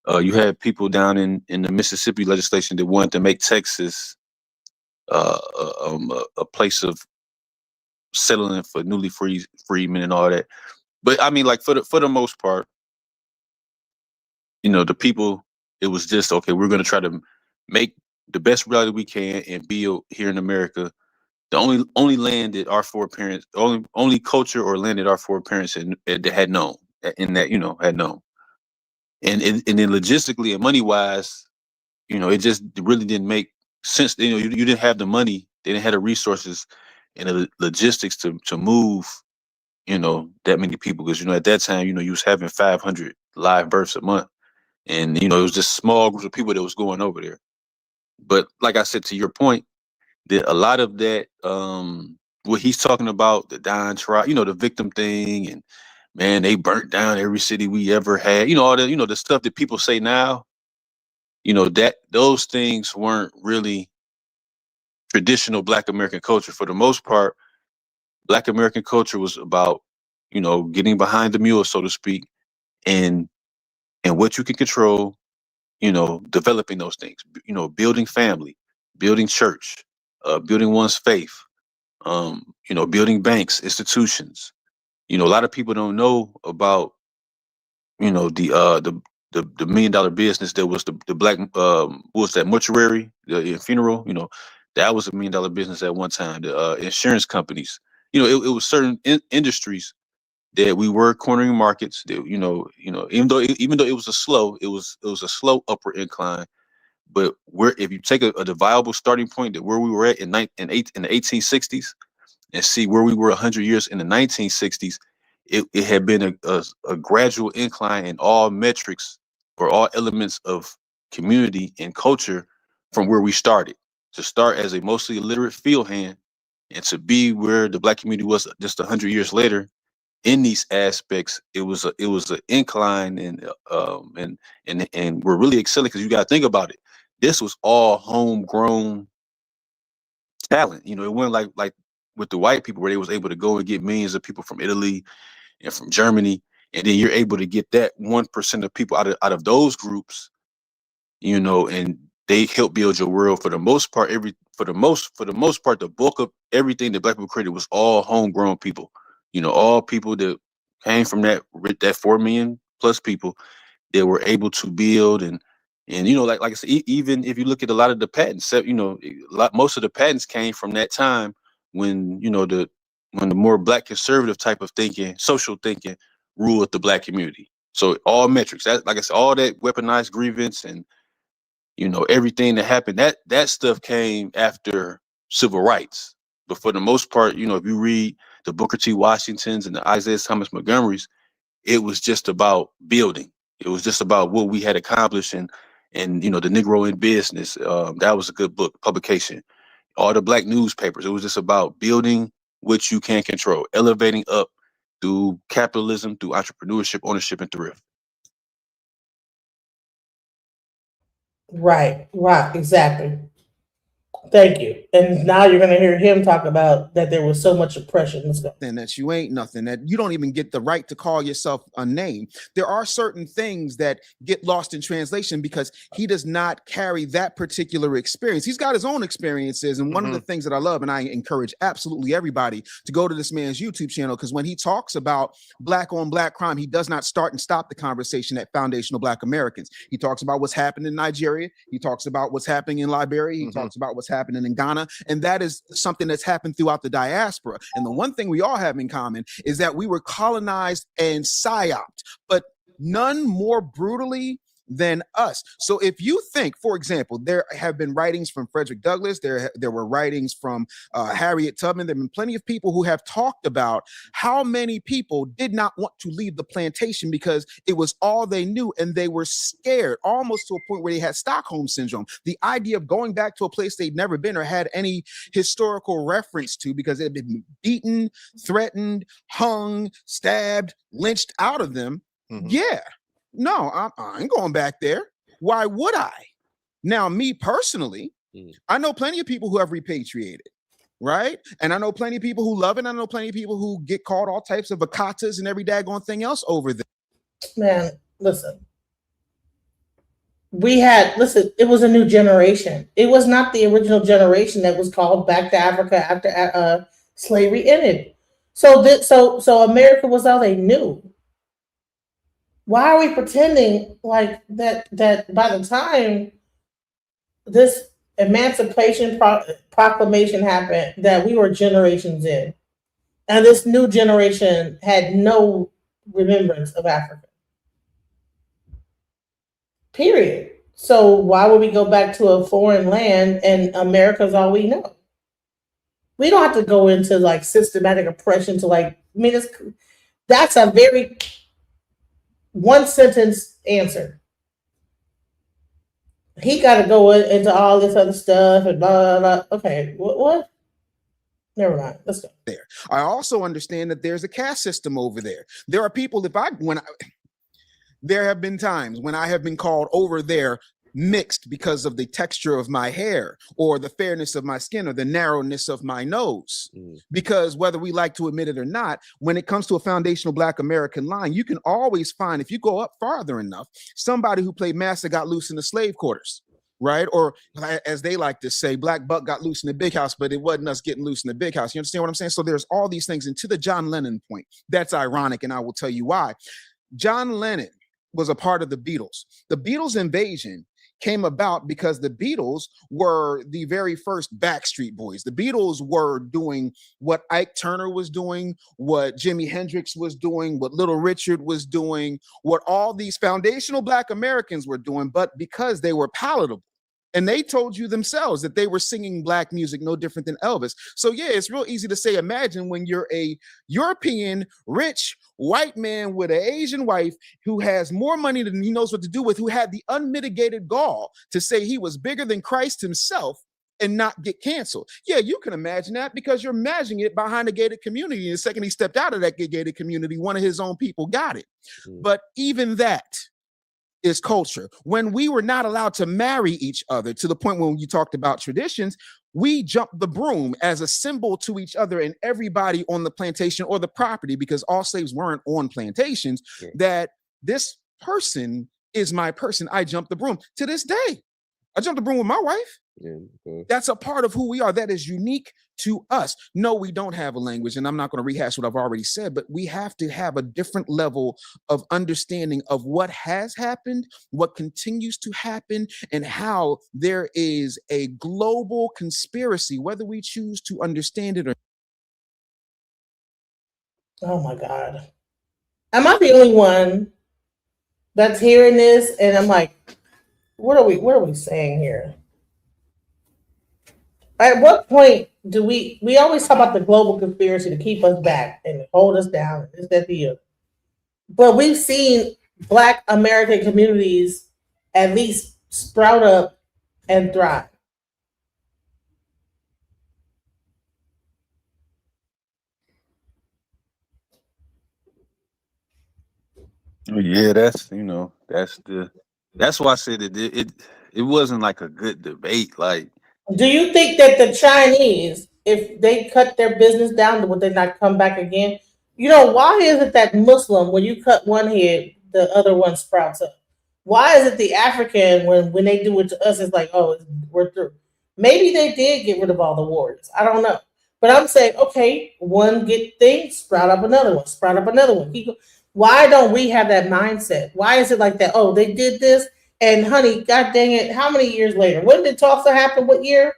You had people down in the Mississippi legislation that wanted to make Texas a place of settling for newly freedmen and all that. But I mean, like for the most part, the people, it was just we're going to try to make the best reality we can and build here in America. The only land that our foreparents, only culture or land that our foreparents had known, had known, and then logistically and money wise, it just really didn't make sense. You didn't have the money, they didn't have the resources and the logistics to move, that many people, because at that time, you was having 500 live births a month, and it was just small groups of people that was going over there. But like I said, to your point, that a lot of that, what he's talking about, the Don trial, the victim thing, and man, they burnt down every city we ever had, all the, the stuff that people say now, that those things weren't really traditional Black American culture. For the most part, Black American culture was about, getting behind the mule, so to speak, and what you can control, developing those things, building family, building church, building one's faith, building banks, institutions. A lot of people don't know about, the $1 million business that was the black, what was that, mortuary, the funeral, that was $1 million business at one time. The insurance companies, it was certain industries that we were cornering markets that, even though it was a slow upward incline. But if you take a viable starting point that where we were at in the 1860s and see where we were 100 years in the 1960s, it had been a gradual incline in all metrics or all elements of community and culture from where we started. To start as a mostly illiterate field hand and to be where the black community was just 100 years later in these aspects, it was an incline, and we're really excelling because you got to think about it. This was all homegrown talent. It wasn't like with the white people where they was able to go and get millions of people from Italy and from Germany, and then you're able to get that 1% of people out of those groups, and they help build your world. For the most part, the bulk of everything that black people created was all homegrown people. All people that came from that 4 million plus people that were able to build and like I said, even if you look at a lot of the patents, most of the patents came from that time when the more black conservative type of thinking, social thinking, ruled the black community. So all metrics, that, like I said, all that weaponized grievance and everything that happened, that stuff came after civil rights. But for the most part, if you read the Booker T. Washingtons and the Isaiah Thomas Montgomerys, it was just about building. It was just about what we had accomplished, and the Negro in Business. That was a good book publication. All the black newspapers. It was just about building what you can control, elevating up through capitalism, through entrepreneurship, ownership, and thrift. Right, exactly. Thank you. And now you're going to hear him talk about that there was so much oppression. Let's go. And that you ain't nothing, that you don't even get the right to call yourself a name. There are certain things that get lost in translation because he does not carry that particular experience. He's got his own experiences. And one of the things that I love, and I encourage absolutely everybody to go to this man's YouTube channel, because when he talks about black on black crime, he does not start and stop the conversation at foundational black Americans. He talks about what's happened in Nigeria. He talks about what's happening in Liberia. He talks about what's happening in Ghana. And that is something that's happened throughout the diaspora. And the one thing we all have in common is that we were colonized and psyoped, but none more brutally than us. So if you think, for example, there have been writings from Frederick Douglass, there were writings from Harriet Tubman, there have been plenty of people who have talked about how many people did not want to leave the plantation because it was all they knew, and they were scared almost to a point where they had Stockholm syndrome. The idea of going back to a place they'd never been or had any historical reference to because it had been beaten, threatened, hung, stabbed, lynched out of them. Yeah. No, I ain't going back there. Why would I? Now, me personally, I know plenty of people who have repatriated, right? And I know plenty of people who love it. I know plenty of people who get called all types of vacatas and every daggone thing else over there. Man, listen. It was a new generation. It was not the original generation that was called back to Africa after slavery ended. So America was all they knew. Why are we pretending like that by the time this Emancipation Proclamation happened, that we were generations in, and this new generation had no remembrance of Africa? Period. So why would we go back to a foreign land and America's all we know? We don't have to go into like systematic oppression to that's a very one sentence answer. He got to go into all this other stuff and blah, blah, blah. Okay, what? Never mind. Let's go. There. I also understand that there's a caste system over there. There are people, there have been times when I have been called over there mixed because of the texture of my hair or the fairness of my skin or the narrowness of my nose. Because whether we like to admit it or not, when it comes to a foundational black American line, you can always find, if you go up farther enough, somebody who played master got loose in the slave quarters. right? Or as they like to say, Black Buck got loose in the big house, but it wasn't us getting loose in the big house. You understand what I'm saying? So there's all these things. And to the John Lennon point, that's ironic, and I will tell you why. John Lennon was a part of the Beatles. The Beatles invasion came about because the Beatles were the very first Backstreet Boys. The Beatles were doing what Ike Turner was doing, what Jimi Hendrix was doing, what Little Richard was doing, what all these foundational Black Americans were doing, but because they were palatable. And they told you themselves that they were singing Black music no different than Elvis. So yeah, it's real easy to say, imagine when you're a European, rich, white man with an Asian wife who has more money than he knows what to do with, who had the unmitigated gall to say he was bigger than Christ himself and not get canceled. Yeah, you can imagine that because you're imagining it behind a gated community. And the second he stepped out of that gated community, one of his own people got it. But even that is culture. When we were not allowed to marry each other, to the point when you talked about traditions, we jumped the broom as a symbol to each other and everybody on the plantation or the property, because all slaves weren't on plantations, that this person is my person. I jumped the broom. To this day, I jumped the broom with my wife. That's a part of who we are. That is unique to us. No, we don't have a language, and I'm not going to rehash what I've already said, but we have to have a different level of understanding of what has happened, what continues to happen, and how there is a global conspiracy, whether we choose to understand it or not. Oh my God. Am I the only one that's hearing this? And I'm like, what are we saying here? At what point do we always talk about the global conspiracy to keep us back and hold us down? Is that the but we've seen Black American communities at least sprout up and thrive. Yeah, that's that's why I said it wasn't like a good debate. Like, Do you think that the Chinese, if they cut their business down, would they not come back again? You know, why is it that Muslim, when you cut one head, the other one sprouts up? Why is it the African, when they do it to us, it's like, oh, we're through? Maybe they did get rid of all the warriors. I don't know. But I'm saying, okay, one get thing, sprout up another one, sprout up another one. Why don't we have that mindset? Why is it like that? Oh, they did this, and honey, god dang it, how many years later? When did Tulsa happen? What year?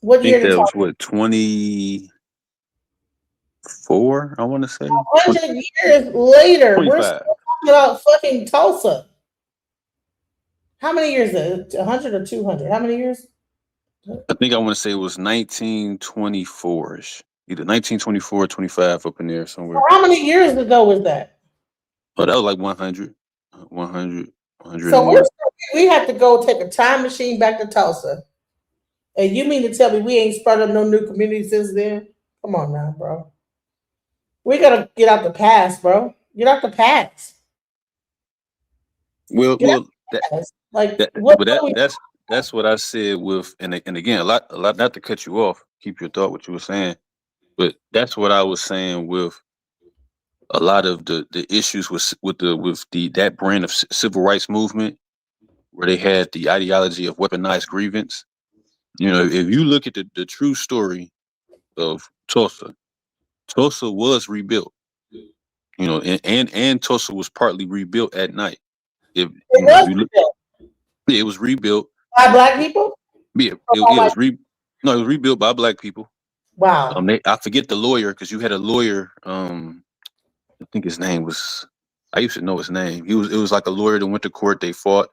What I year think did that was Tulsa? what 24. I want to say 100 years later, we're 25. still talking about fucking Tulsa. How many years is it? 100 or 200? How many years? I think I want to say it was 1924ish, either 1924 or 25 up in there somewhere. How many years ago was that? Oh, that was like 100, 100, So 101. we have to go take a time machine back to Tulsa. And you mean to tell me we ain't sprouted up no new community since then? Come on now, bro. We gotta get out the past, bro. Get out the past. Well, Get out that, the past. Like that, what but are we that's what I said with, and again, a lot, not to cut you off, keep your thought, what you were saying, but that's what I was saying with a lot of the issues with that brand of civil rights movement, where they had the ideology of weaponized grievance. You know, if you look at the true story of Tulsa, Tulsa was rebuilt. You know, and Tulsa was partly rebuilt at night. If it you know, if was you look, rebuilt yeah, it was rebuilt. by black people? Yeah, Or by it white? was no, it was rebuilt by black people. Wow. I forget the lawyer, because you had a lawyer. I think his name was. I used to know his name. It was like a lawyer that went to court. They fought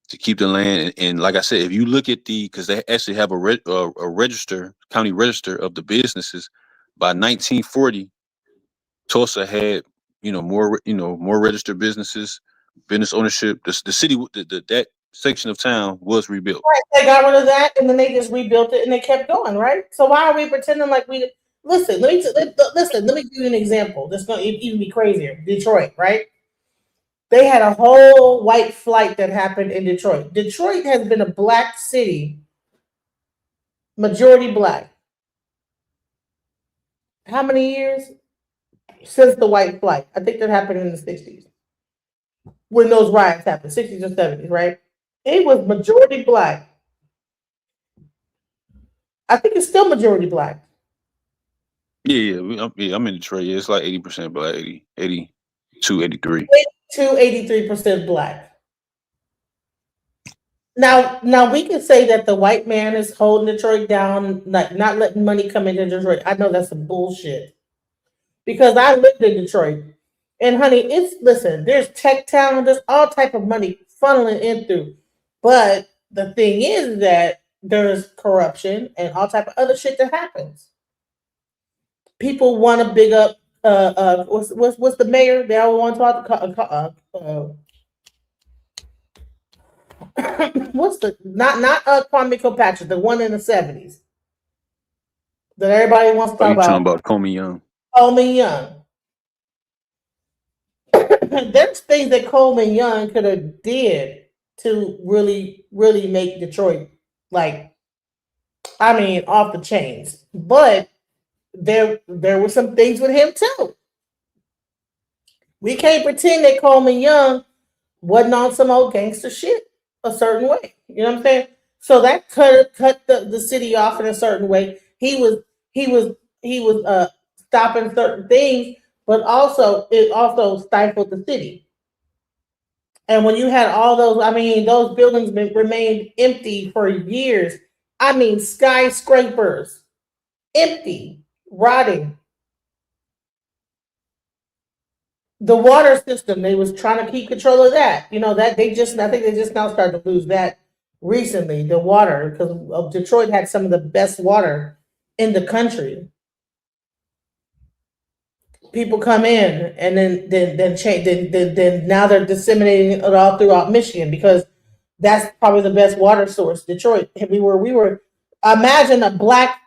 to keep the land, and like I said, if you look at because they actually have a register, county register of the businesses. By 1940, Tulsa had more registered businesses, business ownership. The city, that section of town was rebuilt. Right. They got rid of that and then they just rebuilt it and they kept going, right? So why are we pretending like we listen? Listen. Let me give you an example. That's going to even be crazier. Detroit, right? They had a whole white flight that happened in Detroit. Detroit has been a black city, majority black. How many years since the white flight? I think that happened in the 60s when those riots happened, 60s or 70s, right? It was majority black. I think it's still majority black. I'm in Detroit. Yeah, it's like 80% black, 82, 83. 83% black. Now we can say that the white man is holding Detroit down, like not letting money come into Detroit. I know that's some bullshit because I lived in Detroit, and honey, it's listen. There's tech town. There's all type of money funneling in through, but the thing is that there's corruption and all type of other shit that happens. People want to big up. What's the mayor? They all want to talk. What's the not Kwame Kilpatrick, the one in the 70s that everybody wants to Are talk you talking about? about Comey Young? Coleman Young. There's things that Coleman Young could have did to really, really make Detroit like, I mean, off the chains. But there were some things with him too. We can't pretend that Coleman Young wasn't on some old gangster shit a certain way. You know what I'm saying? So that cut the city off in a certain way. He was stopping certain things, but also it also stifled the city. And when you had all those, I mean, those buildings remained empty for years. I mean, skyscrapers empty, rotting. The water system, they was trying to keep control of that. You know that I think they just now started to lose that recently. The water, because Detroit had some of the best water in the country. People come in and then change. Then now they're disseminating it all throughout Michigan because that's probably the best water source. Detroit. We were. Imagine a black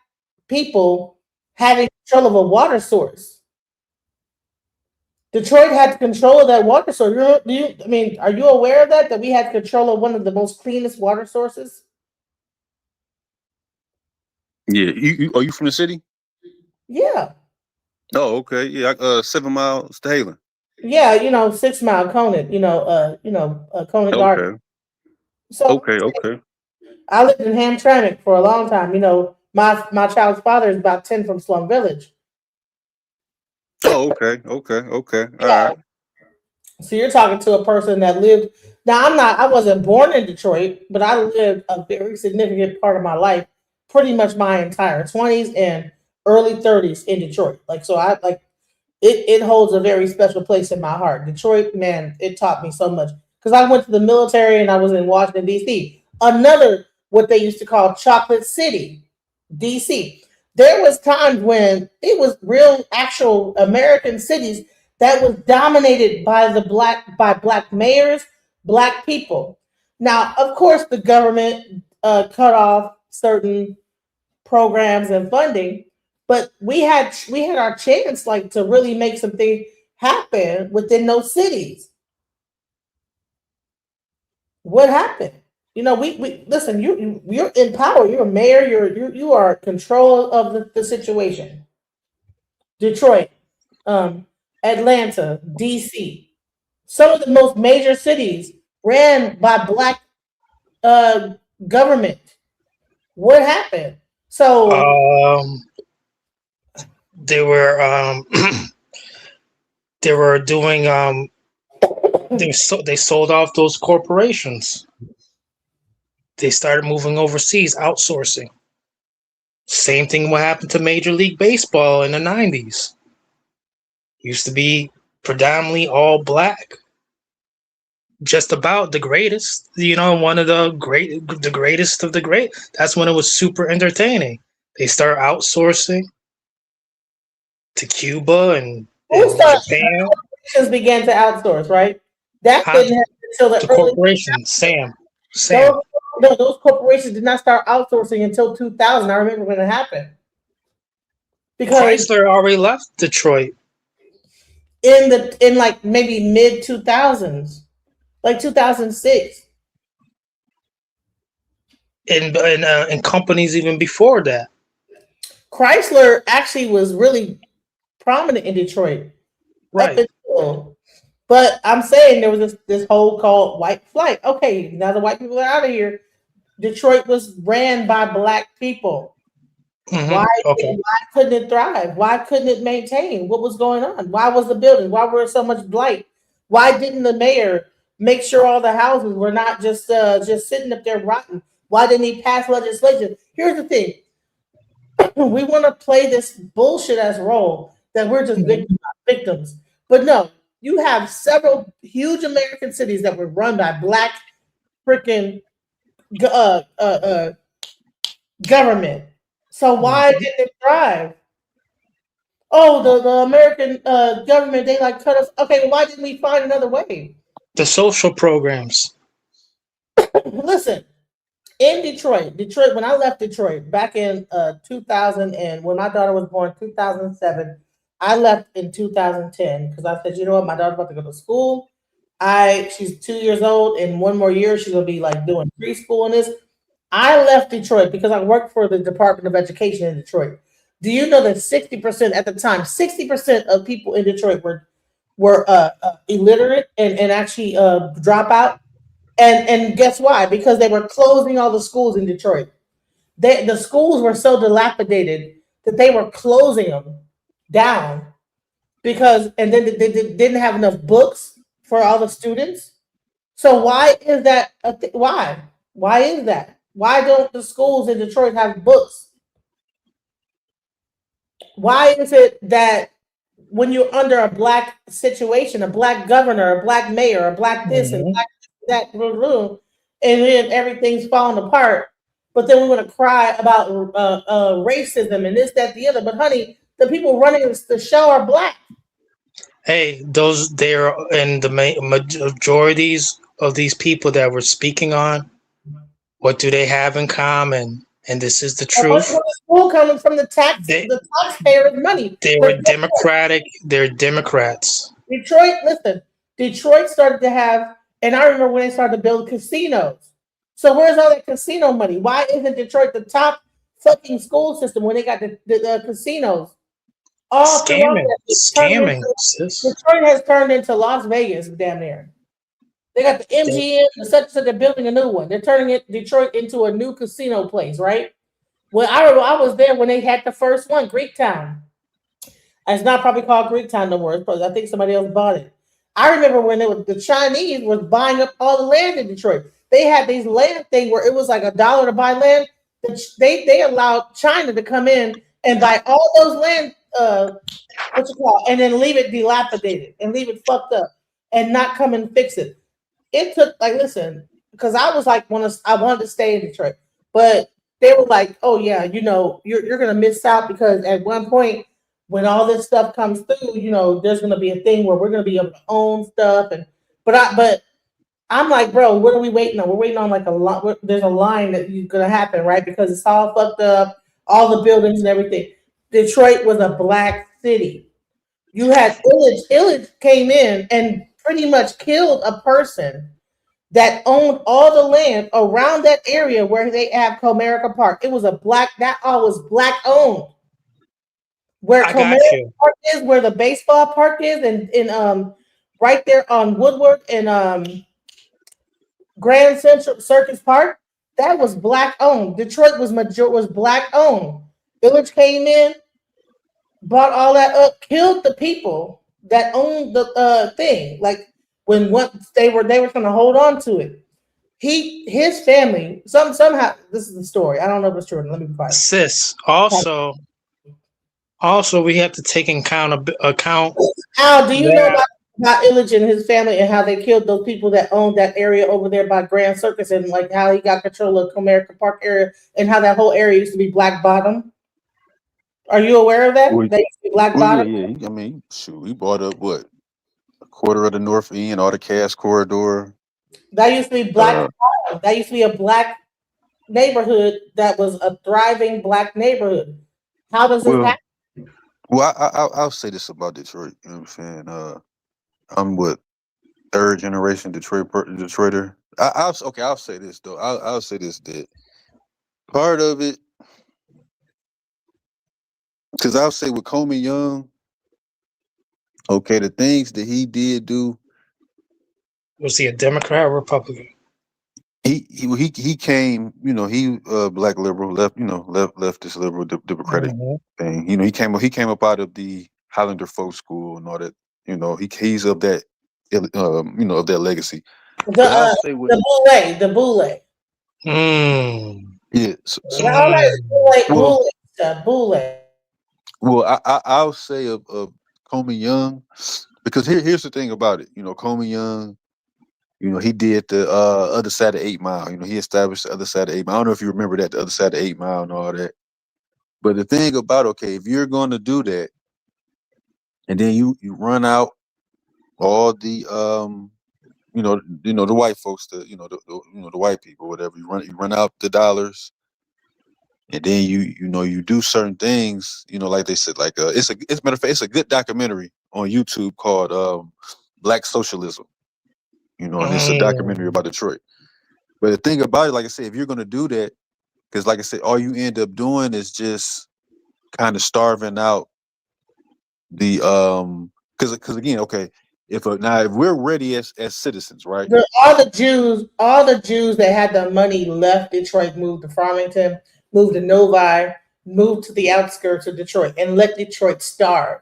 people having control of a water source. Detroit had control of that water source. I mean, are you aware of that? That we had control of one of the most cleanest water sources? Yeah. Are you from the city? Yeah. Oh, okay. Yeah. 7 miles to Halen. Yeah, 6 Mile Conant, Conant Garden. Okay. So Okay. I lived in Hamtramck for a long time. My child's father is about 10 from Slum Village. Oh, okay. All Yeah. right. So you're talking to a person that lived. Now I wasn't born in Detroit, but I lived a very significant part of my life, pretty much my entire 20s and early 30s in Detroit. Like so, I like it holds a very special place in my heart. Detroit, man, it taught me so much because I went to the military and I was in Washington D.C. Another what they used to call Chocolate City, D.C. There was times when it was real, actual American cities that was dominated by black mayors, black people. Now, of course, the government cut off certain programs and funding, but we had our chance like to really make something happen within those cities. What happened? We listen. You're in power. You're a mayor. You are in control of the situation. Detroit, Atlanta, DC, some of the most major cities ran by black uh, government. What happened? So Um, they were they were doing they sold off those corporations. They started moving overseas, outsourcing. Same thing what happened to Major League Baseball in the 90s. Used to be predominantly all black. Just about the greatest, one of the greatest of the great. That's when it was super entertaining. They start outsourcing to Cuba and who started Japan. corporations began to outsource, right? That Huh? didn't happen until the The early. corporation, Sam. Those, no, those corporations did not start outsourcing until 2000. I remember when it happened because Chrysler already left Detroit. in like maybe mid 2000s, like 2006. And companies even before that. Chrysler actually was really prominent in Detroit. Right. Up until But I'm saying there was this whole called white flight. Okay, now the white people are out of here. Detroit was ran by black people. Mhm. Why, Okay. why couldn't it thrive? Why couldn't it maintain? What was going on? Why was the building? Why were so much blight? Why didn't the mayor make sure all the houses were not just sitting up there rotten? Why didn't he pass legislation? Here's the thing: we want to play this bullshit as role that we're just Mhm. victims, but no. You have several huge American cities that were run by black freaking government. So why Mhm. didn't it thrive? Oh, the American government, they like cut us. Okay, well, why didn't we find another way? The social programs. Listen, in Detroit, when I left Detroit back in 2000, and when my daughter was born 2007, I left in 2010 because I said, you know what, my daughter's about to go to school. She's 2 years old, and one more year she's gonna be like doing preschool and this. I left Detroit because I worked for the Department of Education in Detroit. Do you know that 60% at the time, 60% of people in Detroit were illiterate and actually drop out? And guess why? Because they were closing all the schools in Detroit. The schools were so dilapidated that they were closing them down because, and then they didn't have enough books for all the students. So why is that? Why? Why is that? Why don't the schools in Detroit have books? Why is it that when you're under a black situation, a black governor, a black mayor, a black this and Mhm. black that, and then everything's falling apart, but then we want to cry about racism and this, that, the other. But honey, the people running the show are black. Hey, those they're and the majorities of these people that we're speaking on. What do they have in common? And this is the The money truth. from the school coming from They the taxpayers' money. they But were democratic. They're Democrats. Detroit, listen, Detroit started to have, and I remember when they started to build casinos. So where's all that casino money? Why isn't Detroit the top fucking school system when they got the casinos all throughout Scamming. that? It's turned Scamming, into sis. Detroit has turned into Las Vegas, damn near. They got the They- MGM, the such that they're building a new one. They're turning it Detroit into a new casino place, right? Well, I remember I was there when they had the first one, Greektown. It's not probably called Greektown no more. I think somebody else bought it. I remember when the Chinese was buying up all the land in Detroit. They had these land thing where it was like $1 to buy land. They allowed China to come in and buy all those land, what you call, and then leave it dilapidated and leave it fucked up and not come and fix it. It took like listen, because I was like I wanted to stay in Detroit, but they were like, oh yeah, you're gonna miss out because at one point when all this stuff comes through, there's gonna be a thing where we're gonna be able to own stuff but I'm like, bro, what are we waiting on? We're waiting on like a lot. There's a line that is gonna happen, right? Because it's all fucked up, all the buildings and everything. Detroit was a black city. You had Illage came in and pretty much killed a person that owned all the land around that area where they have Comerica Park. It was that all was black owned. Where I got Comerica you. Park is, where the baseball park is, and in right there on Woodward and Grand Central Circus Park, that was black owned. Detroit was black owned. Village came in, bought all that up, killed the people that owned the thing. Like when once they were going to hold on to it. His family somehow this is the story. I don't know if it's true. Let me be quiet. Sis, also we have to take in account Al, do you know that about Illich and his family and how they killed those people that owned that area over there by Grand Circus and like how he got control of Comerica Park area and how that whole area used to be Black Bottom? Are you aware of that? Well, That used to be Black well, yeah, Bottom? yeah. I mean, shoot, we bought up what, a quarter of the North End, all the Cass Corridor. That used to be Black Uh, Bottom. That used to be a black neighborhood that was a thriving black neighborhood. How does this well, happen? I'll say this about Detroit. You know what I'm saying? I'm what, third generation Detroiter. I'll say this though. I'll say this, that part of it, because I'll say with Coleman Young, okay, the things that he did do, Was he a Democrat or Republican? He came, he black liberal, leftist liberal democratic Mhm. thing. He came up out of the Highlander folk school and all that. He's of that of that legacy. The But I'll say what the boule. Mm. yeah. So All that well boule stuff, boule. I'll say of Coleman Young, because here's the thing about it. Coleman Young, he did the other side of 8 Mile. He established the other side of 8 Mile. I don't know if you remember that, the other side of 8 Mile and all that. But the thing about, okay, if you're going to do that, and then you run out all the the white folks, the white people, whatever, you run out the dollars, and then you do certain things, like they said, like it's matter of fact, it's a good documentary on YouTube called Black Socialism, and it's a documentary about Detroit. But the thing about it, like I said, if you're going to do that, because like I said, all you end up doing is just kind of starving out the because again, okay, if we're ready as citizens, right? All the Jews that had the money left Detroit, moved to Farmington, moved to Novi, moved to the outskirts of Detroit, and let Detroit starve.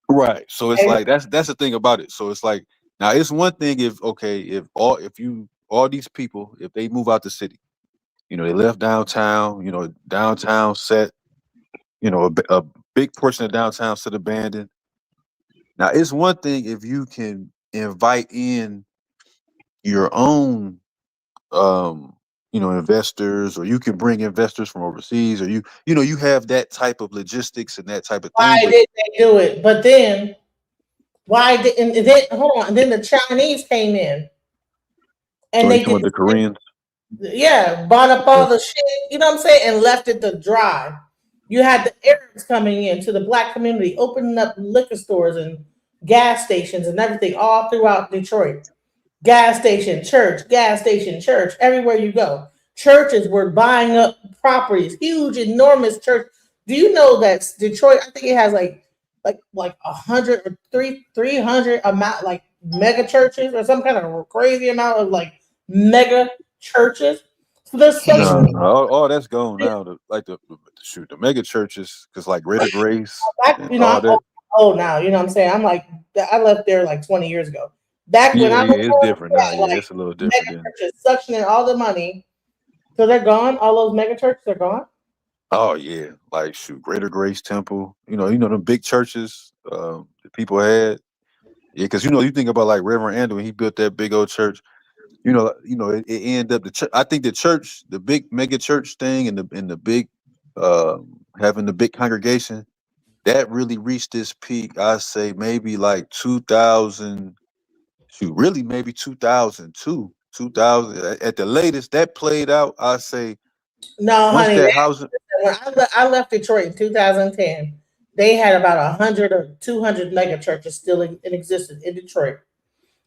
Right. So it's And like that's the thing about it. So it's like, now it's one thing if all these people, if they move out the city, they left downtown, downtown set, a big portion of downtown set abandoned. Now it's one thing if you can invite in your own investors, or you can bring investors from overseas, or you have that type of logistics and that type of why thing. But did they do it? But then why didn't and then hold on? And then the Chinese came in and you they talking did about the Koreans? bought up all the shit, you know what I'm saying, and left it to dry. You had the Arabs coming in to the black community, opening up liquor stores and gas stations and everything all throughout Detroit. Gas station, church, everywhere you go. Churches were buying up properties, huge, enormous church. Do you know that Detroit, I think it has like 300 amount like mega churches or some kind of crazy amount of like mega churches. So there's such No, all that's gone now. The mega churches, because like Greater Grace back, and all I'm that. old now, you know what I'm saying? I'm like, I left there like 20 years ago. Back when Yeah, I was it's different now. Yeah, like it's a little different mega then. churches suctioning all the money. So they're gone. All those mega churches are gone. Oh yeah, like shoot, Greater Grace Temple. The big churches that people had. Yeah, because you think about like Reverend Andrew when he built that big old church. It ended up the church. I think the church, the big mega church thing, and the big having the big congregation, that really reached this peak. I say maybe like 2000. Shoot, really maybe 2002, 2000 at the latest. That played out. I say No, once honey. that housing. When I left Detroit in 2010, they had about 100 or 200 mega churches still in existence in Detroit,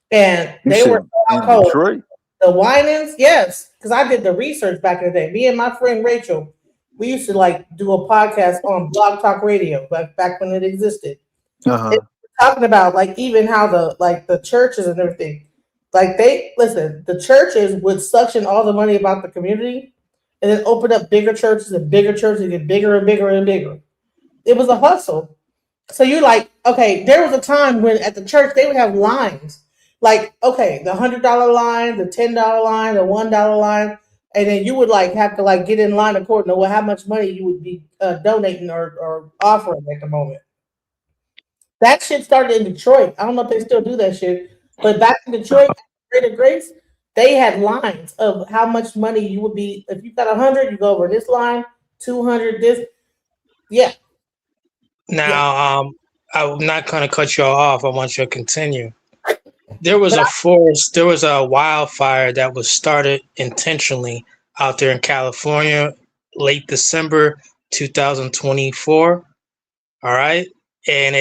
and You they were said so in cold. Detroit? The Winans, yes, because I did the research back in the day. Me and my friend Rachel, we used to like do a podcast on Blog Talk Radio back when it existed. Uh-huh. Talking about like even how the churches and everything, like they listen, the churches would suction all the money about the community and then open up bigger churches and bigger churches and get bigger and bigger and bigger. It was a hustle. So you're like, okay, there was a time when at the church they would have lines. Like, okay, the $100 line, the $10 line, the $1 line, and then you would like have to like get in line according to how much money you would be donating or offering at the moment. That shit started in Detroit. I don't know if they still do that shit, but back in Detroit, Greater Grace, they had lines of how much money you would be if you got 100. You go over this line, 200. This, yeah, yeah. Now, I'm not going to cut you off. I want you to continue. There was a wildfire that was started intentionally out there in California, late December 2024. All right, and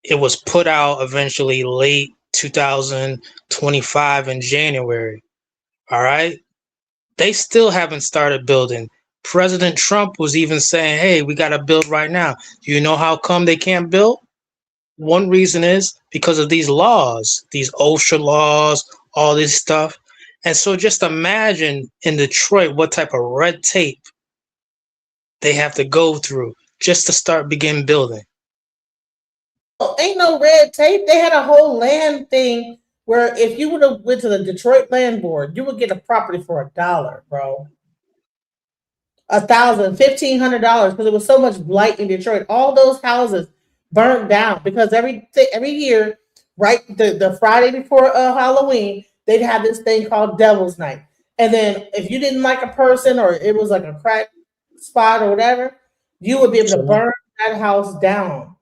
it was put out eventually late 2025 in January. All right, they still haven't started building. President Trump was even saying, "Hey, we got to build right now." Do you know how come they can't build? One reason is because of these laws, these OSHA laws, all this stuff. And so just imagine in Detroit what type of red tape they have to go through just to begin building. Oh, ain't no red tape. They had a whole land thing where if you would have went to the Detroit Land Board, you would get a property for $1, bro. $1,000, $1,500 because there was so much blight in Detroit. All those houses burned down because every year, right, the Friday before Halloween, they'd have this thing called Devil's Night. And then if you didn't like a person or it was like a crack spot or whatever, you would be able to burn that house down.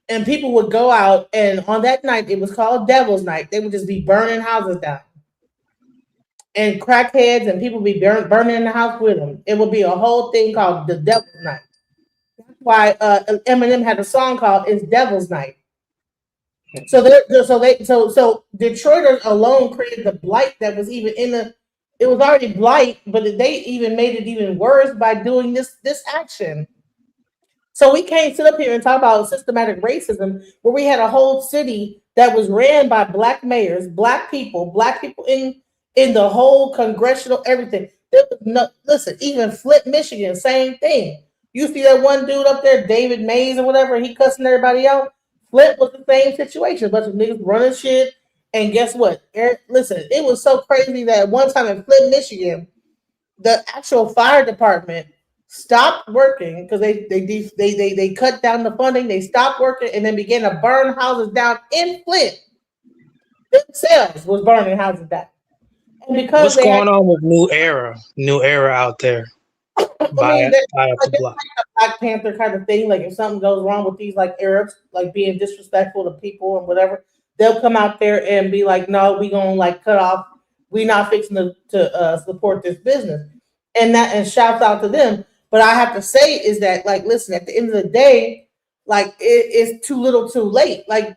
And people would go out, and on that night, it was called Devil's Night. They would just be burning houses down. And crackheads and people be burning in the house with them. It would be a whole thing called the Devil's Night. That's why Eminem had a song called "It's Devil's Night." So Detroiters alone created the blight that was even in the. It was already blight, but they even made it even worse by doing this action. So we can't sit up here and talk about systematic racism where we had a whole city that was ran by black mayors, black people in the whole congressional everything. There was no, listen, even Flint, Michigan, same thing. You see that one dude up there, David Mays or whatever, he cussing everybody out. Flint was the same situation, a bunch of niggas running shit. And guess what? Listen, it was so crazy that one time in Flint, Michigan, the actual fire department stopped working because they cut down the funding. They stopped working and then began to burn houses down in Flint. Themselves was burning houses down. And because what's going on with New Era out there? Like a Black Panther kind of thing. Like if something goes wrong with these like Arabs, like being disrespectful to people and whatever, they'll come out there and be like, "No, we gonna like cut off. We not fixing to support this business." And shouts out to them. But I have to say is that like, listen, at the end of the day, like it's too little, too late. Like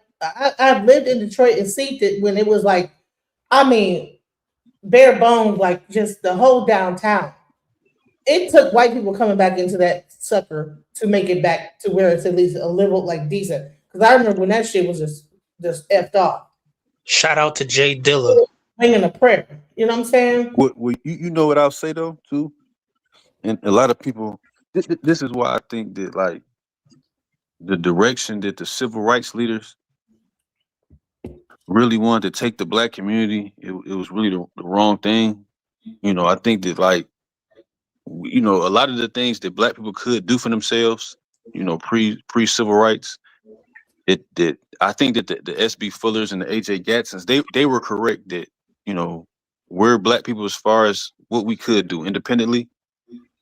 I've lived in Detroit and seen it when it was like, I mean, bare bones, like just the whole downtown. It took white people coming back into that sucker to make it back to where it's at least a little like decent. Because I remember when that shit was just effed off. Shout out to Jay Dilla. Bringing a prayer. You know what I'm saying? You know what I'll say though too, and a lot of people. This is why I think that like the direction that the civil rights leaders really wanted to take the black community, it was really the wrong thing. You know, I think that like, you know, a lot of the things that black people could do for themselves, you know, pre civil rights, that I think that the S.B. Fullers and the A.J. Gadsons, they were correct that, you know, we're black people as far as what we could do independently.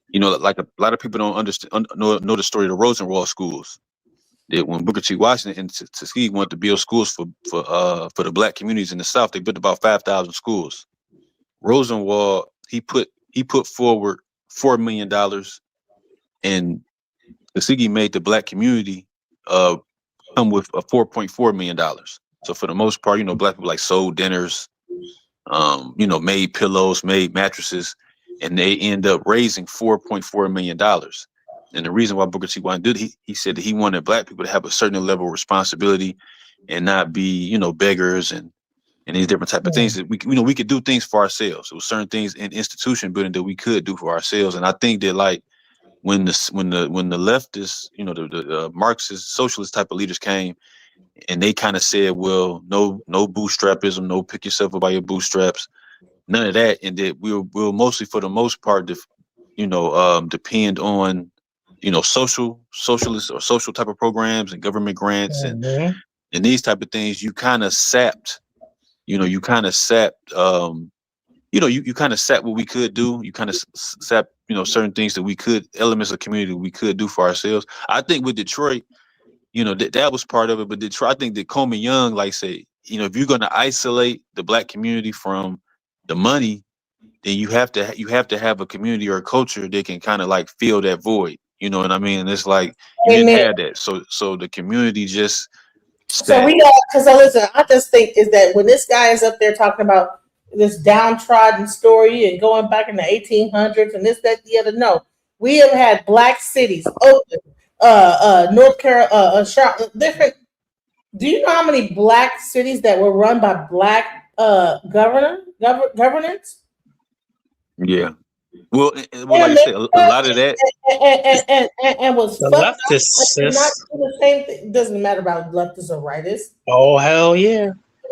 You know, like a lot of people don't understand know the story of the Rosenwald schools. That when Booker T. Washington and Tuskegee wanted to build schools for the black communities in the South, they built about 5,000 schools. Rosenwald, he put forward $4 million, and Tuskegee made the black community come with a $4.4 million. So for the most part, you know, black people like sold dinners, you know, made pillows, made mattresses, and they end up raising $4.4 million. And the reason why Booker T. Washington did, he said that he wanted black people to have a certain level of responsibility and not be, you know, beggars and these different type of things that we, you know, we could do things for ourselves. There was certain things in institution building that we could do for ourselves. And I think that like when the leftists, you know, the Marxist socialist type of leaders came and they kind of said, well, no bootstrapism, no pick yourself up by your bootstraps, none of that. And that we'll mostly, for the most part, you know, depend on, you know, socialist or social type of programs and government grants and these type of things. You kind of sapped, you know, you kind of sapped what we could do. You kind of sapped, you know, certain things that we could, elements of community we could do for ourselves. I think with Detroit, you know, that was part of it. But Detroit, I think that Coleman Young, like say, you know, if you're going to isolate the black community from the money, then you have to have a community or a culture that can kind of like fill that void. You know what I mean? And it's like you didn't have that, so the community just. So we got, because listen, I just think is that when this guy is up there talking about this downtrodden story and going back in the 1800s and this, that, the other, no, we have had black cities, Oakland, North Carolina, Charlotte, different. Do you know how many black cities that were run by black governance. Yeah. Well, In like I said, America, a lot of that. and was The fucked up leftists, and not sis. do the same thing. It doesn't matter about leftists or rightists. Oh hell yeah.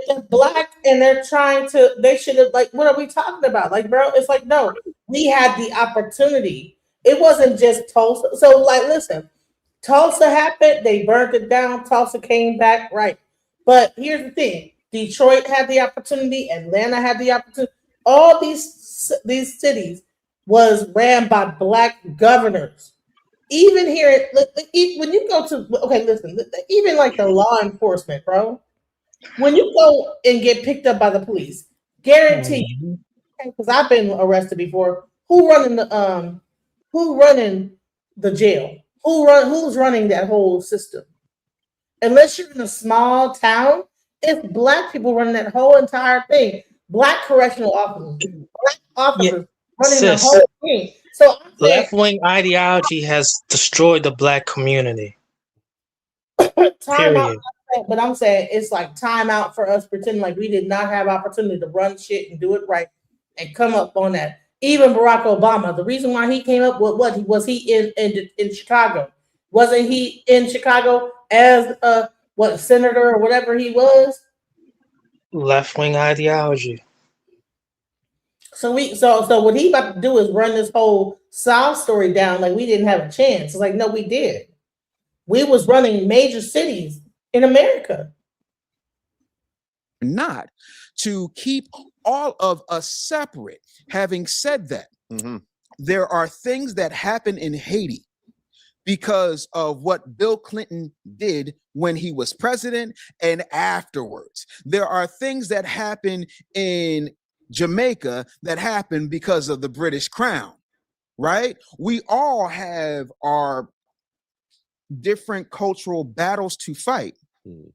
They're black and they're trying to. They should have like. What are we talking about? Like, bro, it's like no. We had the opportunity. It wasn't just Tulsa. So, like, listen, Tulsa happened. They burned it down. Tulsa came back, right? But here's the thing: Detroit had the opportunity. Atlanta had the opportunity. All these cities was ran by black governors. Even here, when you go to okay, listen, even like the law enforcement, bro. When you go and get picked up by the police, guarantee Mhm. because I've been arrested before. Who running the jail? Who's running that whole system? Unless you're in a small town, it's black people running that whole entire thing. Black correctional officers, black Yeah, officers running the sis. whole thing. So I'm saying Left wing ideology has destroyed the black community. time out. Period. But I'm saying it's like time out for us pretending like we did not have opportunity to run shit and do it right and come up on that. Even Barack Obama, the reason why he came up with what was he in Chicago? Wasn't he in Chicago as a what senator or whatever he was? Left wing ideology. So what he about to do is run this whole South story down like we didn't have a chance. It's like no, we did. We was running major cities in America. Not to keep all of us separate. Having said that, there are things that happen in Haiti because of what Bill Clinton did when he was president and afterwards. There are things that happen in Jamaica that happen because of the British Crown, right? We all have our different cultural battles to fight,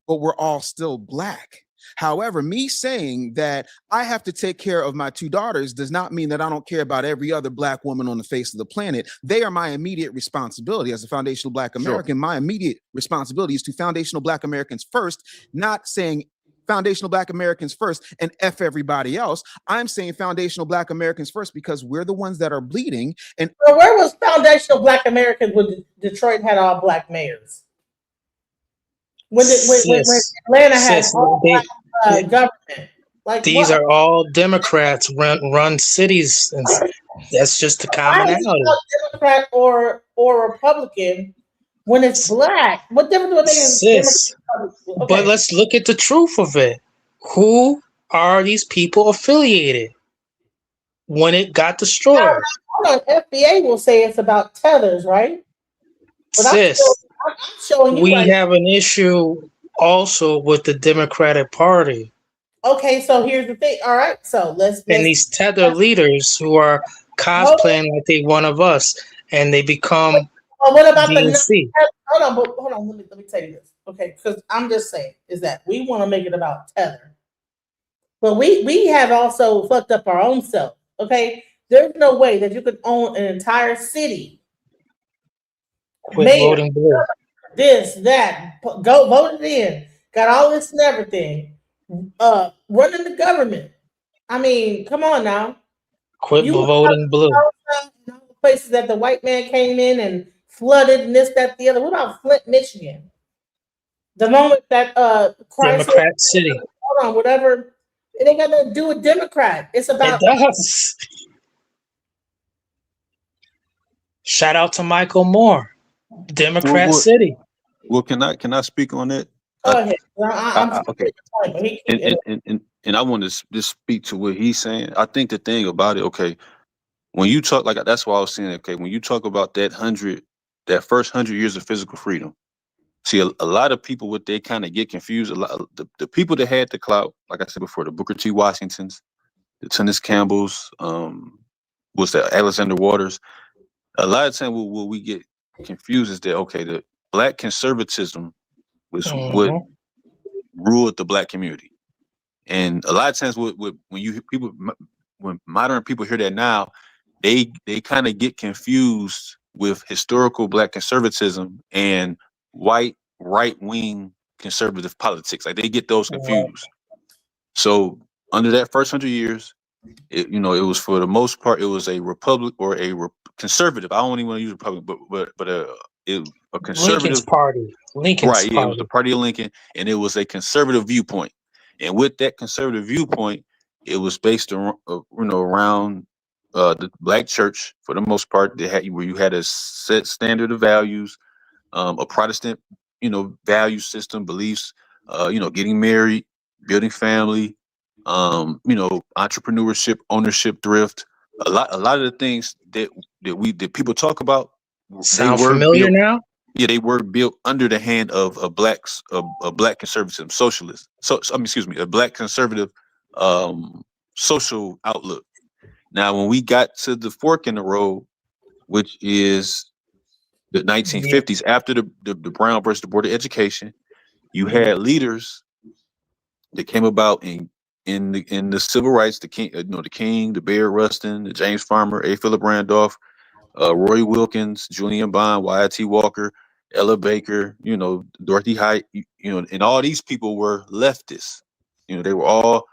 but we're all still black. However, me saying that I have to take care of my two daughters does not mean that I don't care about every other black woman on the face of the planet. They are my immediate responsibility as a foundational black American. Sure. My immediate responsibility is to foundational black Americans first, not saying foundational black Americans first and F everybody else. I'm saying foundational black Americans first because we're the ones that are bleeding. And so where was foundational black Americans when Detroit had all black mayors? When Atlanta had all black government? Like these what? are all Democrats run cities, and that's just the Why is it commonality. not Democrat or Republican when it's black? What difference do it make? Sis, Okay. but let's look at the truth of it. Who are these people affiliated when it got destroyed? Hold on, FBA will say it's about tethers, right? But Sis, I'm showing you we right. have an issue also with the Democratic Party. Okay, so here's the thing. All right, so let's and these tether leaders who are cosplaying like they one of us, and they become well, what about DNC. hold on, let me tell you this. Okay, because I'm just saying is that we want to make it about tether. But we have also fucked up our own self. Okay. There's no way that you could own an entire city. Quit voting blue. This, that, go vote it in. Got all this and everything. Running the government. I mean, come on now. Quit voting blue. Places that the white man came in and flooded and this, that, the other. What about Flint, Michigan? The moment that Democrat City. Hold on, whatever. It ain't got nothing to do with Democrat. It's about it does. Shout out to Michael Moore, Democrat City. Well, can I speak on that? Go ahead. I'm okay. And I want to just speak to what he's saying. I think the thing about it, okay, when you talk like that's why I was saying, okay, when you talk about that first 100 years of physical freedom, see a lot of people what they kind of get confused. A lot the people that had the clout, like I said before, the Booker T. Washingtons, the Tennis Campbells, was that Alexander Waters. A lot of time what we get confused is that okay, the black conservatism was what ruled the black community, and a lot of times when modern people hear that now, they kind of get confused with historical black conservatism and white right-wing conservative politics. Like they get those confused. So under that first 100 years, it was for the most part, it was a republic or a conservative. I don't even want to use republic, but a Lincoln's conservative. party. Lincoln's Right, yeah, it was the party. party of Lincoln, and it was a conservative viewpoint. And with that conservative viewpoint, it was based around the black church for the most part. Where you had a set standard of values, a Protestant, value system, beliefs, getting married, building family, entrepreneurship, ownership, thrift. A lot of the things that people talk about, they Sound were familiar built. now? Yeah, they were built under the hand of a black conservative socialist. Excuse me, a black conservative social outlook. Now, when we got to the fork in the road, which is the 1950s, after the Brown versus the Board of Education, you had leaders that came about in the civil rights, the King, the Bayard Rustin, the James Farmer, A. Philip Randolph, Roy Wilkins, Julian Bond, Wyatt T. Walker, Ella Baker, Dorothy Height, and all these people were leftists. They were all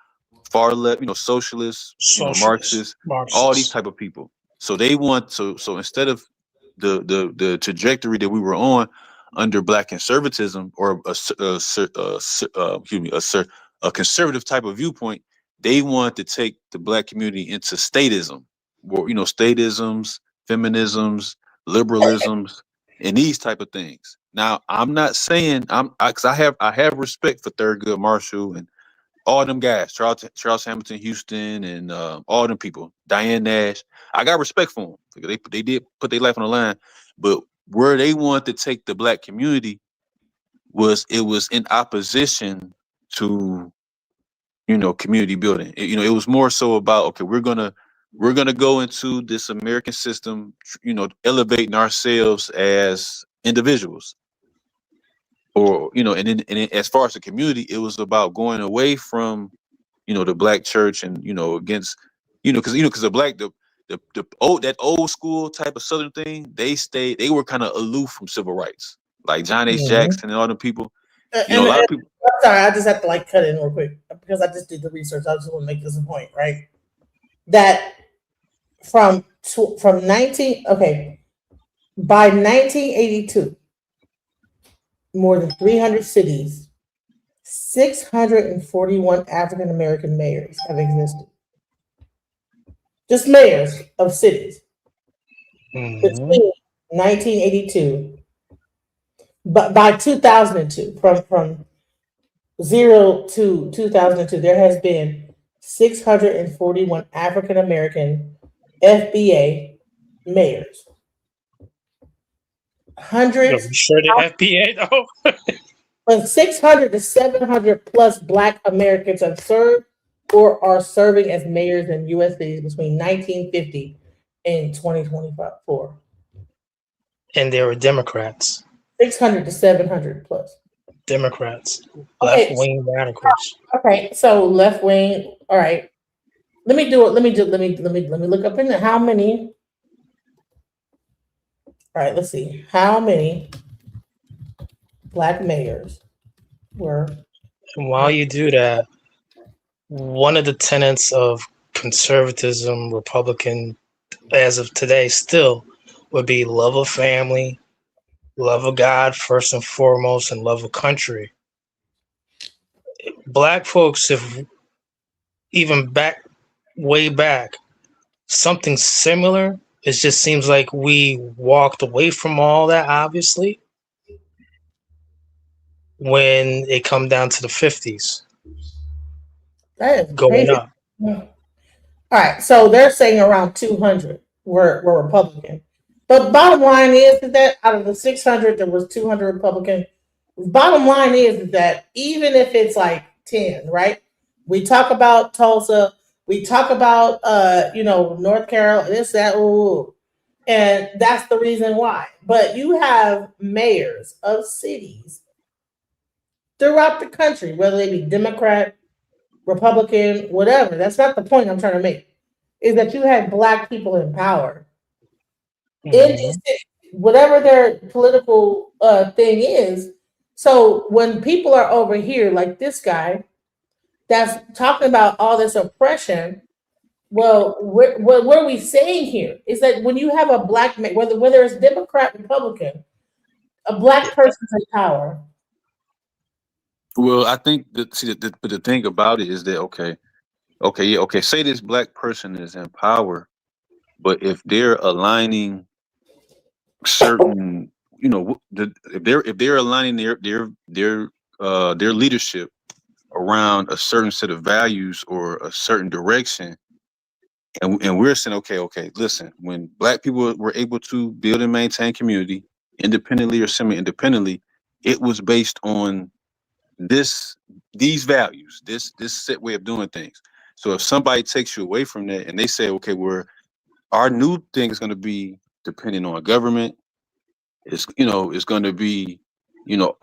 far left, socialists, Marxists, all these type of people. So they want so instead of the trajectory that we were on under black conservatism or a conservative type of viewpoint, they want to take the black community into statism, statisms, feminisms, liberalisms, and these type of things. Now, I'm not saying because I have respect for Thurgood Marshall and all them guys, Charles Hamilton Houston, and all them people, Diane Nash. I got respect for them because they did put their life on the line. But where they want to take the black community was in opposition to community building. It was more so about, okay, we're gonna go into this American system, elevating ourselves as individuals, or and then as far as the community, it was about going away from the black church and against because that old school type of Southern thing, they were kind of aloof from civil rights, like John H. Jackson and all the people. A lot of people. I'm sorry, I just have to cut in real quick because I just did the research. I just want to make this a point, right? That from 19 by 1982, more than 300 cities, 641 African American mayors have existed. Just mayors of cities. Between 1982, but by 2002, from 0 to 2002, there has been 641 African American FBA mayors. Hundreds. Sure, the FBA though. From 600 to 700 plus Black Americans have served or are serving as mayors in U.S. cities between 1950 and 2024. And they were Democrats. 600 to 700 plus. Democrats. Left-wing radicals. Okay, so left wing. All right. Let me do it. Let me look up in there. How many? All right, let's see. How many Black mayors were? And while you do that, one of the tenets of conservatism, Republican, as of today, still would be love of family, love of God first and foremost, and love of country. Black folks, if even way back, something similar. It just seems like we walked away from all that, obviously, when it come down to the 50s. That is going crazy. up. All right, so they're saying around 200 were Republican. But bottom line is that out of the 600, there was 200 Republican. Bottom line is that even if it's like 10, right? We talk about Tulsa, we talk about North Carolina, this, that, and that's the reason why. But you have mayors of cities throughout the country, whether they be Democrat, Republican, whatever. That's not the point I'm trying to make. Is that you had Black people in power in these cities, whatever their political thing is. So when people are over here, like this guy, that's talking about all this oppression. Well, what are we saying here? Is that when you have a black man, whether it's Democrat, Republican, a black person's in power. Well, I think but the thing about it is that okay. Say this black person is in power, but if they're aligning certain, if they're aligning their leadership around a certain set of values or a certain direction, and we're saying, okay, listen, when black people were able to build and maintain community independently or semi-independently, it was based on this these values, this set way of doing things. So if somebody takes you away from that and they say, okay, our new thing is going to be depending on government, it's going to be,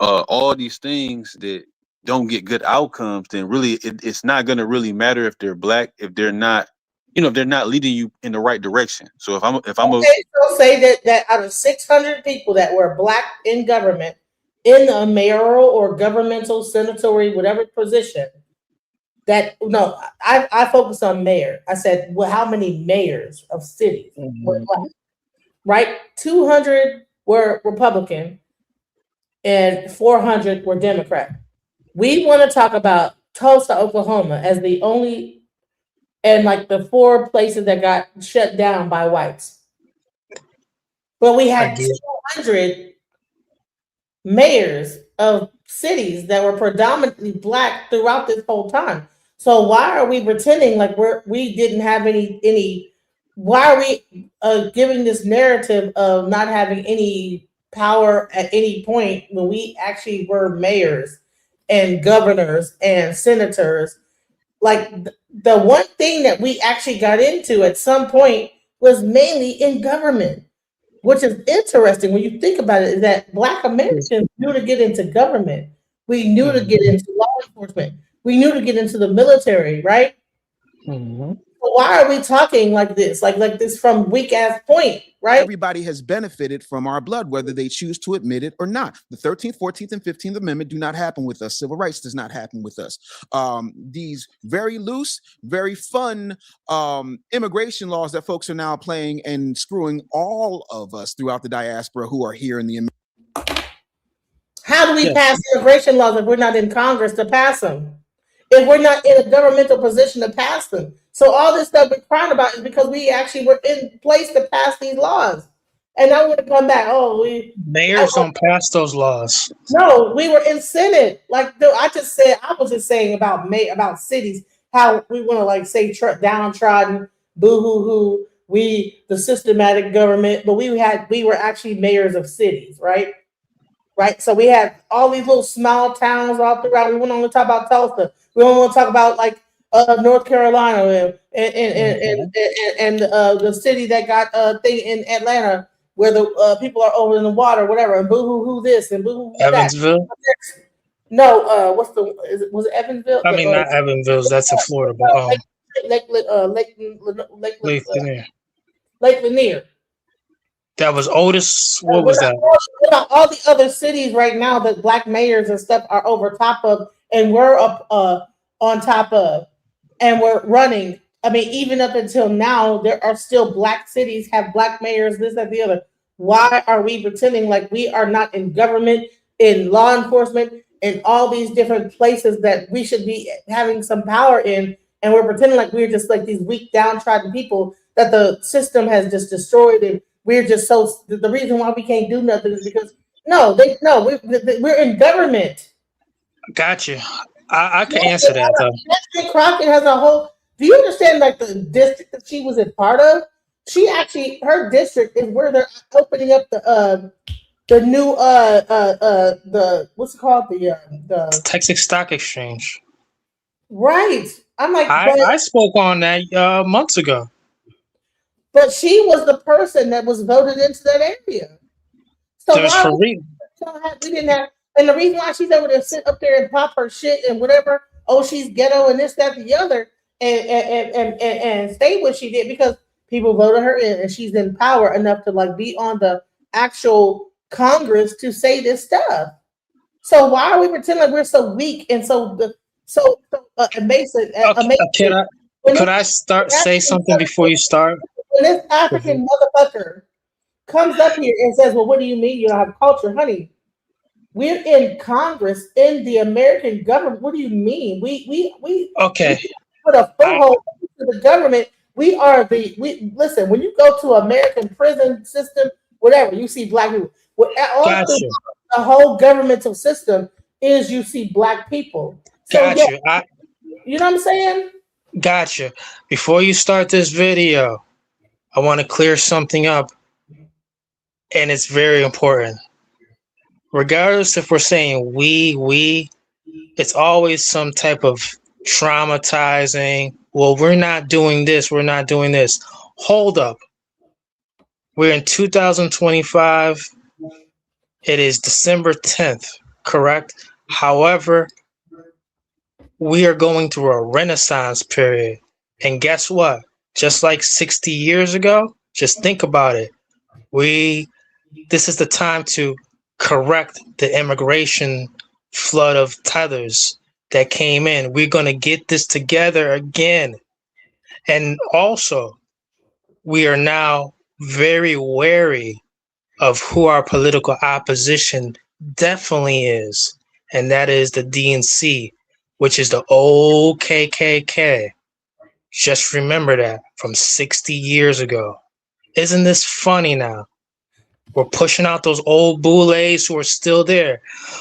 all these things that don't get good outcomes, then really it's not going to really matter if they're black, if they're not, if they're not leading you in the right direction. So if I'm Okay, so say that out of 600 people that were black in government, in a mayoral or governmental, senatorial, whatever position, I focused on mayor. I said, well, how many mayors of cities were black? Right? 200 were Republican and 400 were Democrat. We want to talk about Tulsa, Oklahoma as the only, and like the 4 places that got shut down by whites. But we had 200 mayors of cities that were predominantly black throughout this whole time. So why are we pretending like we didn't have any? Why are we giving this narrative of not having any power at any point when we actually were mayors and governors and senators? Like the one thing that we actually got into at some point was mainly in government, which is interesting when you think about it, is that Black Americans knew to get into government. We knew to get into law enforcement. We knew to get into the military, right? Mhm. So why are we talking like this? Like this from weak ass point, right? Everybody has benefited from our blood, whether they choose to admit it or not. The 13th, 14th, and 15th Amendment do not happen with us. Civil rights does not happen with us. These very loose, very fun immigration laws that folks are now playing and screwing all of us throughout the diaspora who are here in the How do we pass immigration laws if we're not in Congress to pass them? If we're not in a governmental position to pass them? So all this stuff we're crying about is because we actually were in place to pass these laws. And now we're going to come back. Mayors don't pass those laws. No, we were in Senate. Like I was just saying about cities, how we want to like say downtrodden, boo hoo hoo. We the systematic government, but we were actually mayors of cities, right? Right. So we had all these little small towns all throughout. We went on to talk about Tulsa. We don't want to talk about like North Carolina and the city that got a thing in Atlanta where the people are over in the water, whatever, and boo hoo hoo this and boo hoo that. Evansville? No, was it Evansville? I mean, not Evansville. That's in Florida, but Lake Lanier. Lake Lanier. That was Otis. What was that? All the other cities right now that black mayors and stuff are over top of, and we're up on top of, and we're running. I mean, even up until now, there are still black cities have black mayors, this, that, the other. Why are we pretending like we are not in government, in law enforcement, in all these different places that we should be having some power in, and we're pretending like we're just like these weak, downtrodden people that the system has just destroyed, and we're just the reason why we can't do nothing is because we're in government. Gotcha. I can answer that though. Crockett has a whole. Do you understand? Like the district that she was a part of, her district is where they're opening up the new the what's it called, the Texas Stock Exchange. Right. I'm like, I spoke on that months ago. But she was the person that was voted into that area. So we didn't have, and the reason why she's able to sit up there and pop her shit and whatever, she's ghetto and this, that, the other, and stay what she did because people voted her in and she's in power enough to like be on the actual Congress to say this stuff. So why are we pretending like we're so weak and so Amazing, Okay, amazing. When could this I say African something before you start? when this African motherfucker comes up here and says, "Well, what do you mean you don't have culture, honey?" We're in Congress, in the American government. What do you mean? We Okay. put a foothold to the government. We are we listen. When you go to American prison system, whatever, you see black people. All through Gotcha. the whole governmental system is you see black people. So yeah, Gotcha. you know what I'm saying? Gotcha. Before you start this video, I want to clear something up, and it's very important. Regardless if we're saying we, it's always some type of traumatizing. Well, we're not doing this. We're not doing this. Hold up. We're in 2025. It is December 10th, correct? However, we are going through a renaissance period. And guess what? Just like 60 years ago, just think about it. This is the time to correct the immigration flood of tethers that came in. We're going to get this together again. And also, we are now very wary of who our political opposition definitely is. And that is the DNC, which is the old KKK. Just remember that from 60 years ago. Isn't this funny now? We're pushing out those old boulets who are still there.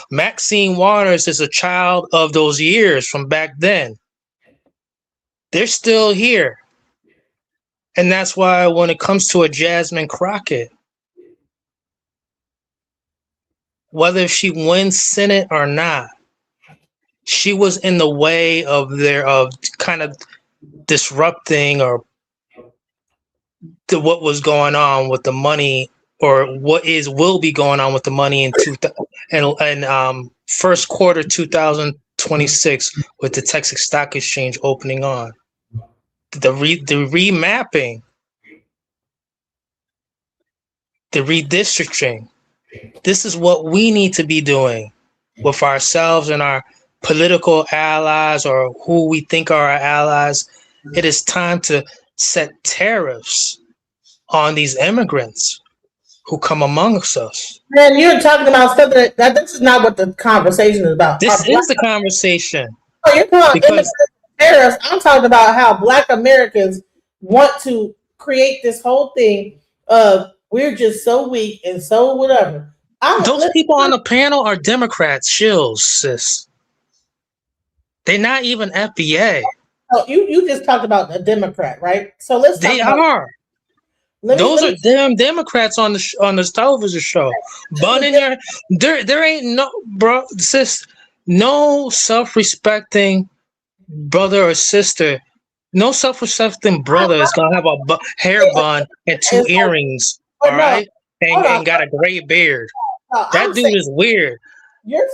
Maxine Waters is a child of those years from back then. They're still here. And that's why when it comes to a Jasmine Crockett, whether she wins Senate or not, she was in the way of kind of disrupting or what was going on with the money, or will be going on with the money in first quarter 2026 with the Texas Stock Exchange opening on. The remapping, the redistricting. This is what we need to be doing with ourselves and our political allies, or who we think are our allies. It is time to set tariffs on these immigrants who come amongst us. Man, you're talking about stuff that this is not what the conversation is about. This is the conversation. Oh, you're talking about tariffs. I'm talking about how Black Americans want to create this whole thing of we're just so weak and so whatever. Those people on the panel are Democrats, shills, sis. They're not even FBA. Oh, you just talked about a Democrat, right? So let's. They are. Those are damn Democrats on the television show. Bun in there ain't no bro, sis, no self-respecting brother or sister, no self-respecting brother is gonna have a hair bun and 2 earrings, all right, and got a gray beard. That dude is weird.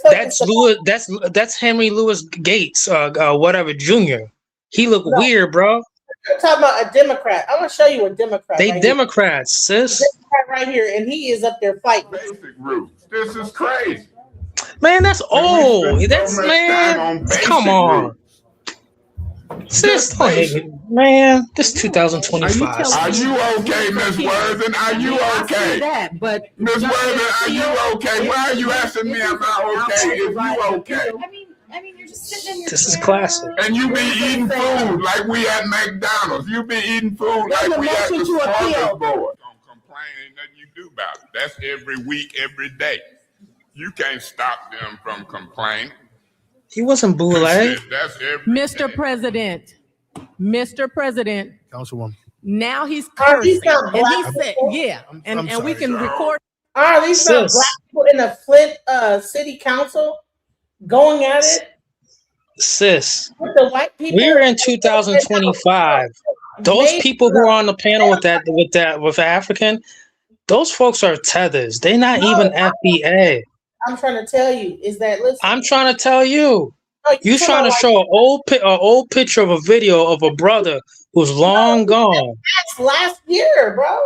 That's Louis. That's Henry Louis Gates, whatever Jr. He look weird, bro. You're talking about a Democrat. I'm gonna show you a Democrat. They right Democrats, here. Sis. Democrat right here, and he is up there fighting. Basic roots. This is crazy. Man, that's old. That's man. Come on. Sis, don't hate me. Man, this 2025. Are you okay, Miss Worthing? Are you okay? That, but Miss Worthing, are you okay? Why are you asking me am I okay if you okay? I mean, you're just sitting in your This is classic. And you be eating food like we at McDonald's. You be eating food like we at the smorgasbord. Don't complain, ain't nothing you do about it. That's every week, every day. You can't stop them from complaining. He wasn't boule. Mr. President. Mr. President. Councilwoman. Now he's cursing. And he said, yeah. And we can record. Are these not black people in the Flint City Council going at it? Sis, with the white people? We're in 2025. Those people who are on the panel with African, those folks are tethers. They're not even FBA. I'm trying to tell you is that listen. I'm trying to tell you. You trying to show an old picture of a video of a brother who's long gone. That's last year, bro.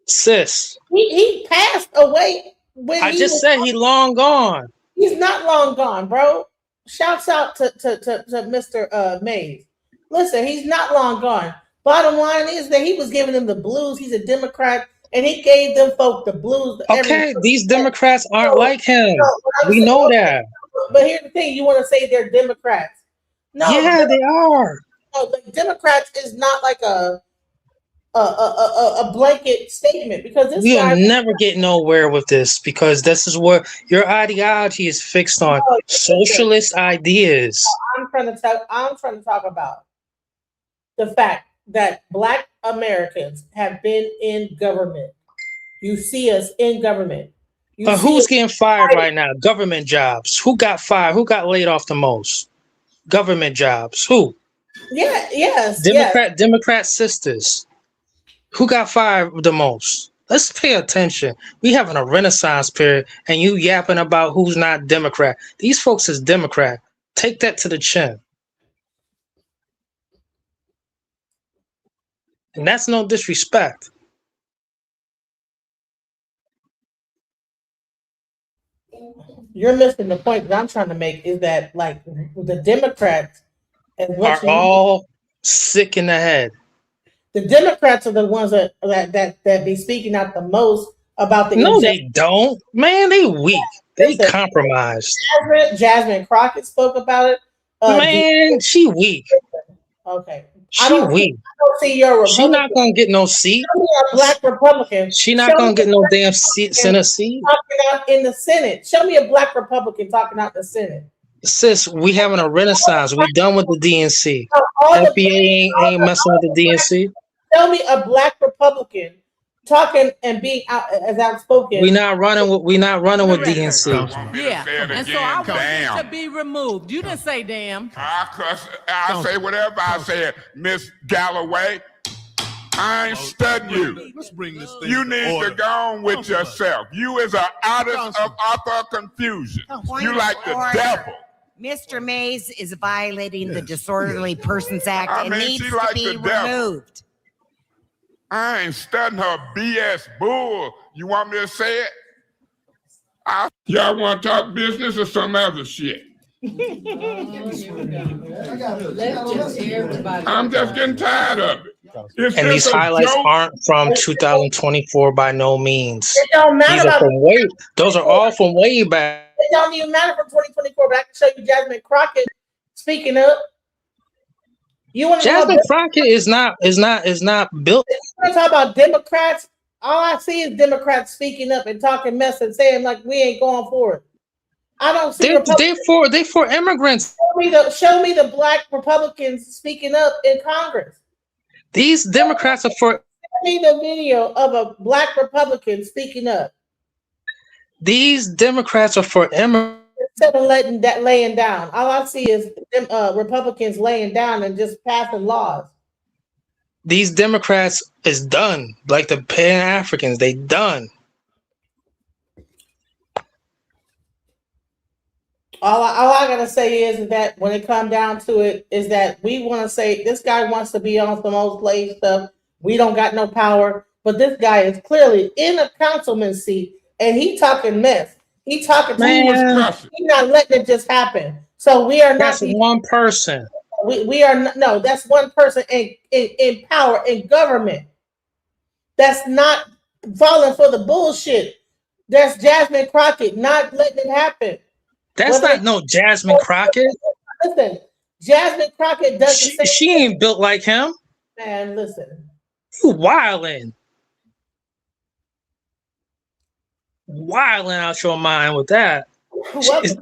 Sis. He passed away when I just said he long gone. He's not long gone, bro. shouts out to Mr. Mays. Listen, he's not long gone. Bottom line is that he was giving them the blues. He's a Democrat, and he gave them folk the blues. Okay, these Democrats aren't like him. We know that. But here's the thing: you want to say they're Democrats? No, yeah, they are. No, the Democrats is not like a blanket statement because this we'll never get nowhere with this because this is where your ideology is fixed on socialist ideas. I'm trying to talk about the fact that Black Americans have been in government. You see us in government. But who's getting fired right now? Government jobs. Who got fired? Who got laid off the most? Government jobs. Who? Yeah, yes. Democrat sisters. Who got fired the most? Let's pay attention. We having a renaissance period and you yapping about who's not Democrat. These folks is Democrat. Take that to the chin. And that's no disrespect. You're missing the point that I'm trying to make is that like the Democrats are all sick in the head. The Democrats are the ones that be speaking out the most about the. No, they don't. Man, they weak. They compromised. Jasmine Crockett spoke about it. Man, she weak. Okay, she weak. I don't see your Republican. She not gonna get no seat. A Black Republican. She not gonna get no damn seat, Senate seat. Talking out in the Senate. Show me a Black Republican talking out in the Senate. Sis, we having a renaissance. We done with the DNC. FBA ain't messing with the DNC. Tell me a Black Republican talking and being out as outspoken. We not running with DNC. Yeah, and so I want you to be removed. You didn't say damn. I say whatever I said, Miss Galloway. I ain't studying you. Let's bring this thing you need to go on with yourself. You is an artist of author confusion. You like the devil. Mr. Mays is violating the Disorderly Persons Act and needs she to like be the devil. removed. I ain't studying her BS bull. You want me to say it? Y'all want to talk business or some other shit? I'm just getting tired of it. And these highlights aren't from 2024 by no means. It don't matter. These are from those are all from way back. It don't even matter from 2024, but I can show you Jasmine Crockett speaking up. You want to Jasmine Crockett is not built. You want to talk about Democrats? All I see is Democrats speaking up and talking mess and saying like we ain't going for it. I don't see. They for immigrants. Show me the Black Republicans speaking up in Congress. These Democrats are for. Show me the video of a Black Republican speaking up. These Democrats are for immigrants. Instead of laying down, all I see is Republicans laying down and just passing laws. These Democrats is done, like the Pan-Africans. They done. All I gotta say is that when it comes down to it, is that we want to say this guy wants to be on some old slave stuff. We don't got no power, but this guy is clearly in a councilman seat, and he talking mess. He talking. He's not letting it just happen. So we are not. That's one person. We are no. That's one person in power in government. That's not falling for the bullshit. That's Jasmine Crockett not letting it happen. That's not no Jasmine Crockett. Listen, Jasmine Crockett doesn't. She ain't built like him. Man, listen. You wildin'. Wilding out your mind with that.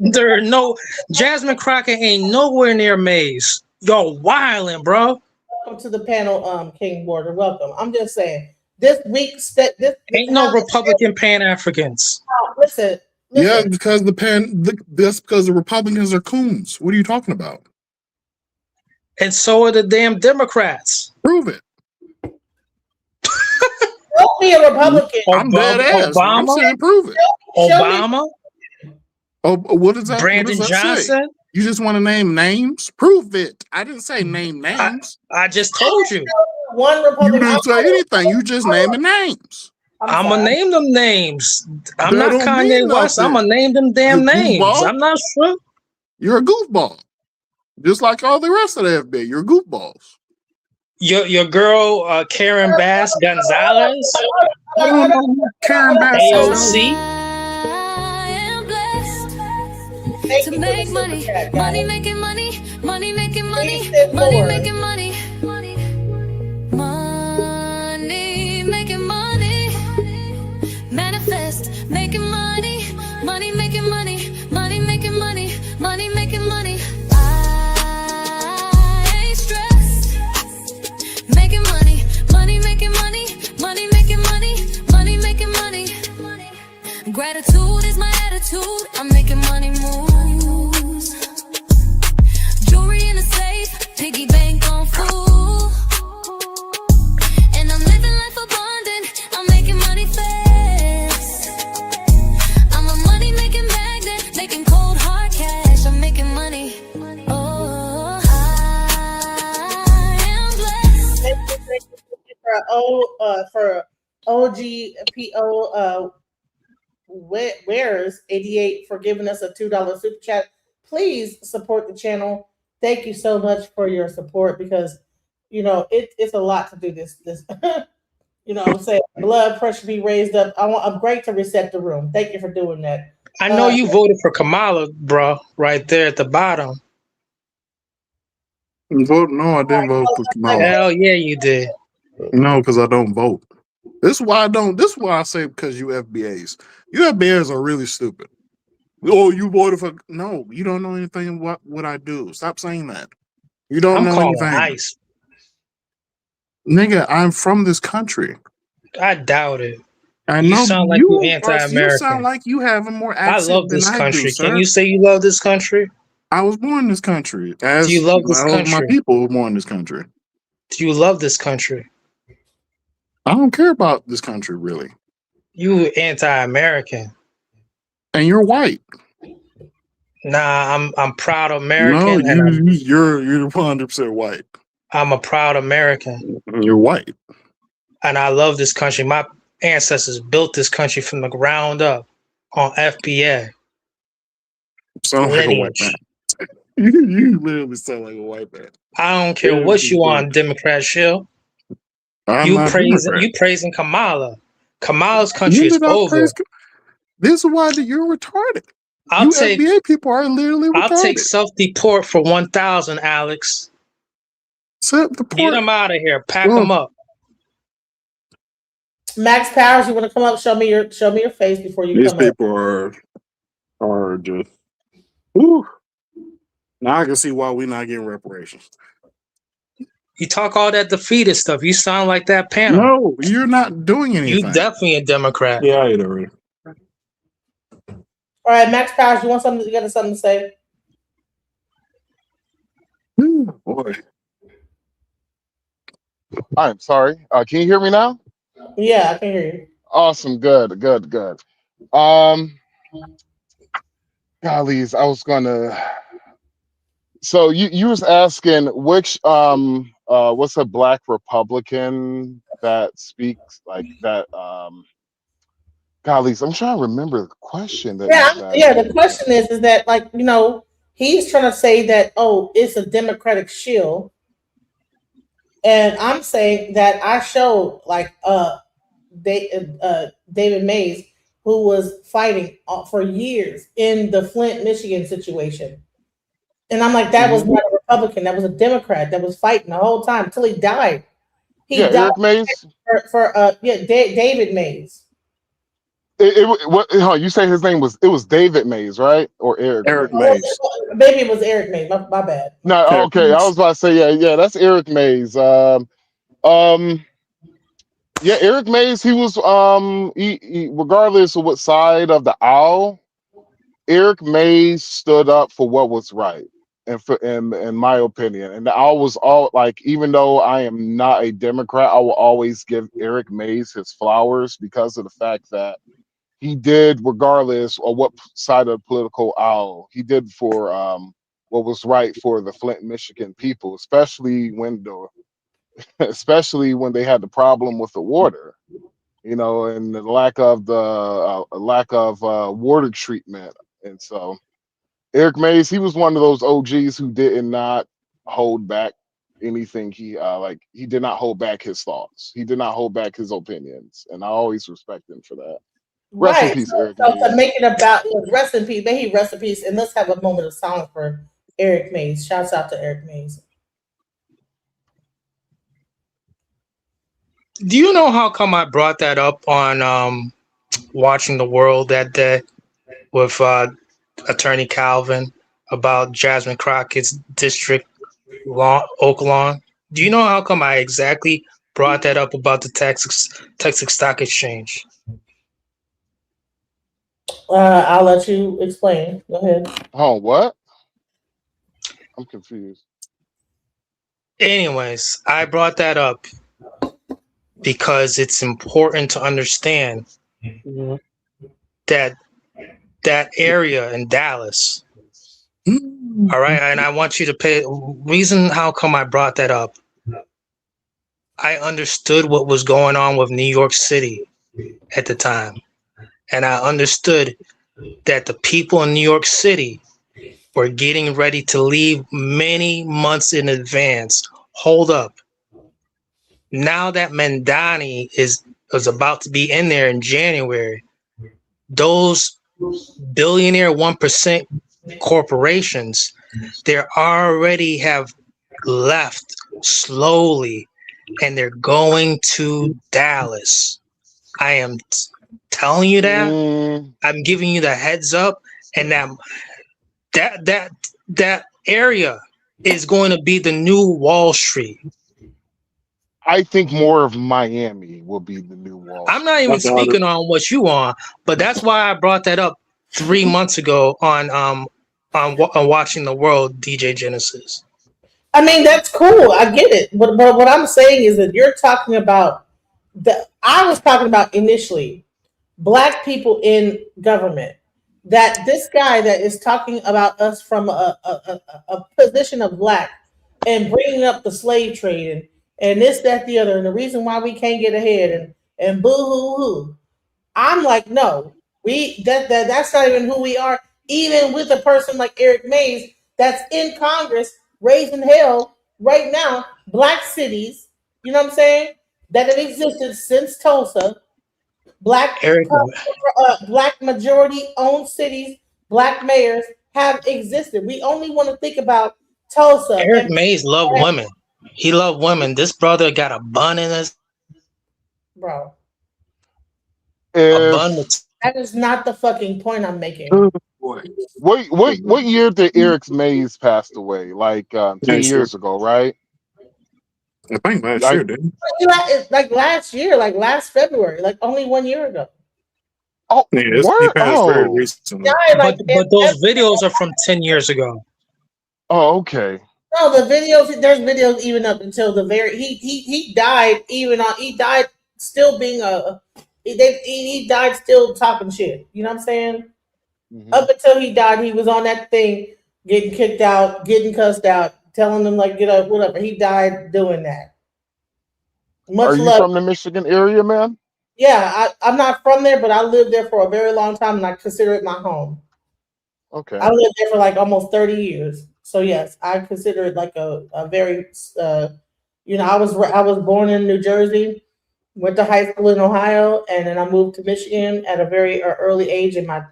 There are no Jasmine Crockett ain't nowhere near Mays. Y'all wilding, bro. Welcome to the panel, King Border. Welcome. I'm just saying this week's this ain't no Republican Pan-Africans. Listen. Yeah, because that's because the Republicans are coons. What are you talking about? And so are the damn Democrats. Prove it. Don't be a Republican. I'm dead ass. I'm saying prove it. Obama. Oh, what is that? Brandon Johnson. Say? You just want to name names? Prove it. I didn't say name names. I just told you. One Republican. You didn't say anything. You just naming names. I'm gonna name them names. I'm not Kanye West. I'm gonna name them damn names. I'm not sure. You're a goofball. Just like all the rest of the FBI. You're goofballs. Your girl Karen Bass Gonzalez. I don't know who Karen Bass is. AOC. To make money, money making money, money making money, money making money, money making money, manifest, making money, money making money, money making money, money making money. I ain't stressed, making money, money making money, money making money, money making money. Gratitude is my attitude. I'm making money moves. Jewelry in a safe, piggy bank on full. And I'm living life abundant. I'm making money fast. I'm a money making magnet, making cold hard cash. I'm making money. Oh, I am blessed. For OGPO Wearers 88 for giving us a $2 super chat. Please support the channel. Thank you so much for your support because it's a lot to do this say blood pressure be raised up. I'm great to reset the room. Thank you for doing that. I know you voted for Kamala, bro, right there at the bottom. Vote? No, I didn't vote for Kamala. Hell yeah, you did. No, because I don't vote. This is why I don't. This is why I say because you FBAs. You FBAs are really stupid. Oh, you voted for? No, you don't know anything. What I do? Stop saying that. You don't know anything. Ice. Nigga, I'm from this country. I doubt it. I You know sound like you anti-American. You sound like you have a more accent I love this than country. I do, sir. Can you say you love this country? I was born in this country. As do you love this country? My people were born in this country. Do you love this country? I don't care about this country, really. You anti-American. And you're white. Nah, I'm proud American. No, you're 100% white. I'm a proud American. You're white. And I love this country. My ancestors built this country from the ground up on FBA. Sound like a white man. You literally sound like a white man. I don't care what you on, Democrat shill. You praising Kamala. Kamala's country is over. This is why you're retarded. FBA people are literally retarded. I'll take self-deport for 1,000, Alex. Self-deport. Get them out of here. Pack them up. Max Powers, you want to come up? Show me your face before you come up. These people are just. Whew. Now I can see why we're not getting reparations. You talk all that defeatist stuff. You sound like that panel. No, you're not doing anything. You definitely a Democrat. Yeah, I already. All right, Max Powers, you want something? You got something to say? Boy. I'm sorry. Can you hear me now? Yeah, I can hear you. Awesome. Good. Gollies, I was gonna. So you was asking which what's a black Republican that speaks like that? Gollies, I'm trying to remember the question. The question is that like he's trying to say that it's a Democratic shield, and I'm saying that I showed like David Mays, who was fighting for years in the Flint, Michigan situation. And I'm like, that was not a Republican. That was a Democrat that was fighting the whole time until he died. He died Eric Mays? David Mays. You say his name was David Mays, right? Or Eric Mays. Maybe it was Eric Mays. My bad. No, okay. I was about to say, yeah, that's Eric Mays. Yeah, Eric Mays, he was he regardless of what side of the aisle, Eric Mays stood up for what was right. And in my opinion, and I was all like, even though I am not a Democrat, I will always give Eric Mays his flowers because of the fact that he did, regardless of what side of the political aisle, he did for what was right for the Flint, Michigan people, especially when they had the problem with the water, and the lack of water treatment, and so. Eric Mays, he was one of those OGs who did not hold back anything. He did not hold back his thoughts. He did not hold back his opinions, and I always respect him for that. Rest in Right. peace, Eric So to Mays. make it about rest in peace, may he rest in peace, and let's have a moment of silence for Eric Mays. Shouts out to Eric Mays. Do you know how come I brought that up on Watching the World that day with Attorney Calvin about Jasmine Crockett's district Oak Lawn? Do you know how come I exactly brought that up about the Texas Stock Exchange? I'll let you explain. Go ahead. Oh, what? I'm confused. Anyways, I brought that up because it's important to understand that area in Dallas. All right, and I want you to pay reason how come I brought that up. I understood what was going on with New York City at the time. And I understood that the people in New York City were getting ready to leave many months in advance. Hold up. Now that Mandani is about to be in there in January, those billionaire 1% corporations, they already have left slowly, and they're going to Dallas. I am telling you that. I'm giving you the heads up, and that area is going to be the new Wall Street. I think more of Miami will be the new Wall Street. I'm not even speaking on what you on, but that's why I brought that up 3 months ago on Watching the World, DJ Genesis. I mean, that's cool. I get it. But what I'm saying is that you're talking about I was talking about initially black people in government. That this guy that is talking about us from a position of black and bringing up the slave trade and this, that, the other, and the reason why we can't get ahead and boo hoo hoo. I'm like, no, that's not even who we are. Even with a person like Eric Mays that's in Congress raising hell right now, black cities, you know what I'm saying, that have existed since Tulsa, black black majority owned cities, black mayors have existed. We only want to think about Tulsa. Eric Mays loved women. He loved women. This brother got a bun in his bro. If That is not the fucking point I'm making. what year did Eric Mays passed away? Like 10 years ago, right? I think last year, didn't like last year, like last February, like only 1 year ago. Oh, yeah, he passed very recently. But those videos are from 10 years ago. Oh, okay. No, the videos. There's videos even up until the very. He died even on. He died still being a. He died still talking shit. You know what I'm saying? Mm-hmm. Up until he died, he was on that thing, getting kicked out, getting cussed out, telling them like get up, whatever. He died doing that. Are you from the Michigan area, man? Yeah, I'm not from there, but I lived there for a very long time, and I consider it my home. Okay. I lived there for like almost 30 years. So yes, I consider it like a very, I was born in New Jersey, went to high school in Ohio, and then I moved to Michigan at a very early age in my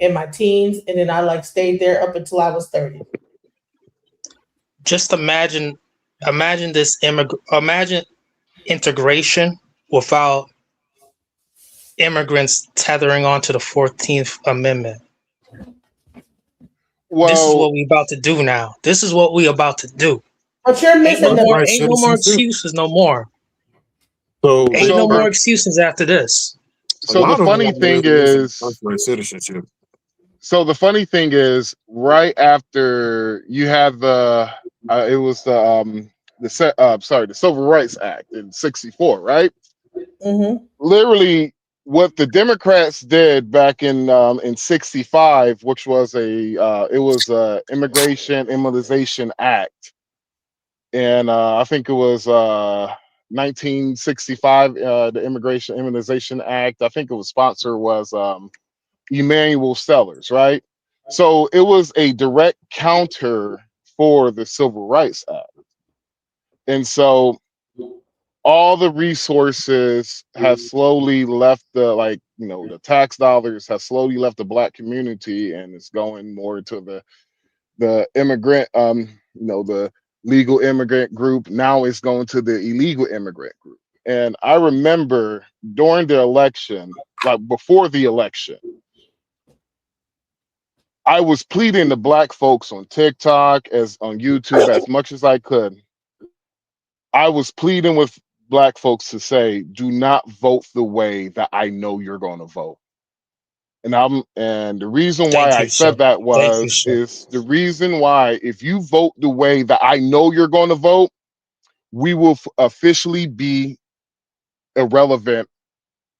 in my teens, and then I stayed there up until I was 30. Just imagine this imagine integration without immigrants tethering onto the 14th Amendment. Well, this is what we about to do now. This is what we about to do. But you're missing ain't no more excuses no more. So ain't no more excuses after this. So the funny thing is citizenship. So the funny thing is, right after you have the Civil Rights Act in '64, right? Mm-hmm. Literally, what the Democrats did back in '65, which was a Immigration Immunization Act, and I think it was 1965, the Immigration Immunization Act. I think it was sponsored was Emmanuel Sellers, right? So it was a direct counter for the Civil Rights Act. And so all the resources have slowly left the tax dollars have slowly left the black community, and it's going more to the immigrant, the legal immigrant group. Now it's going to the illegal immigrant group. And I remember during the election, like before the election, I was pleading to black folks on TikTok, on YouTube, as much as I could. I was pleading with black folks to say, do not vote the way that I know you're going to vote. And the reason why I said that is the reason why, if you vote the way that I know you're going to vote, we will officially be irrelevant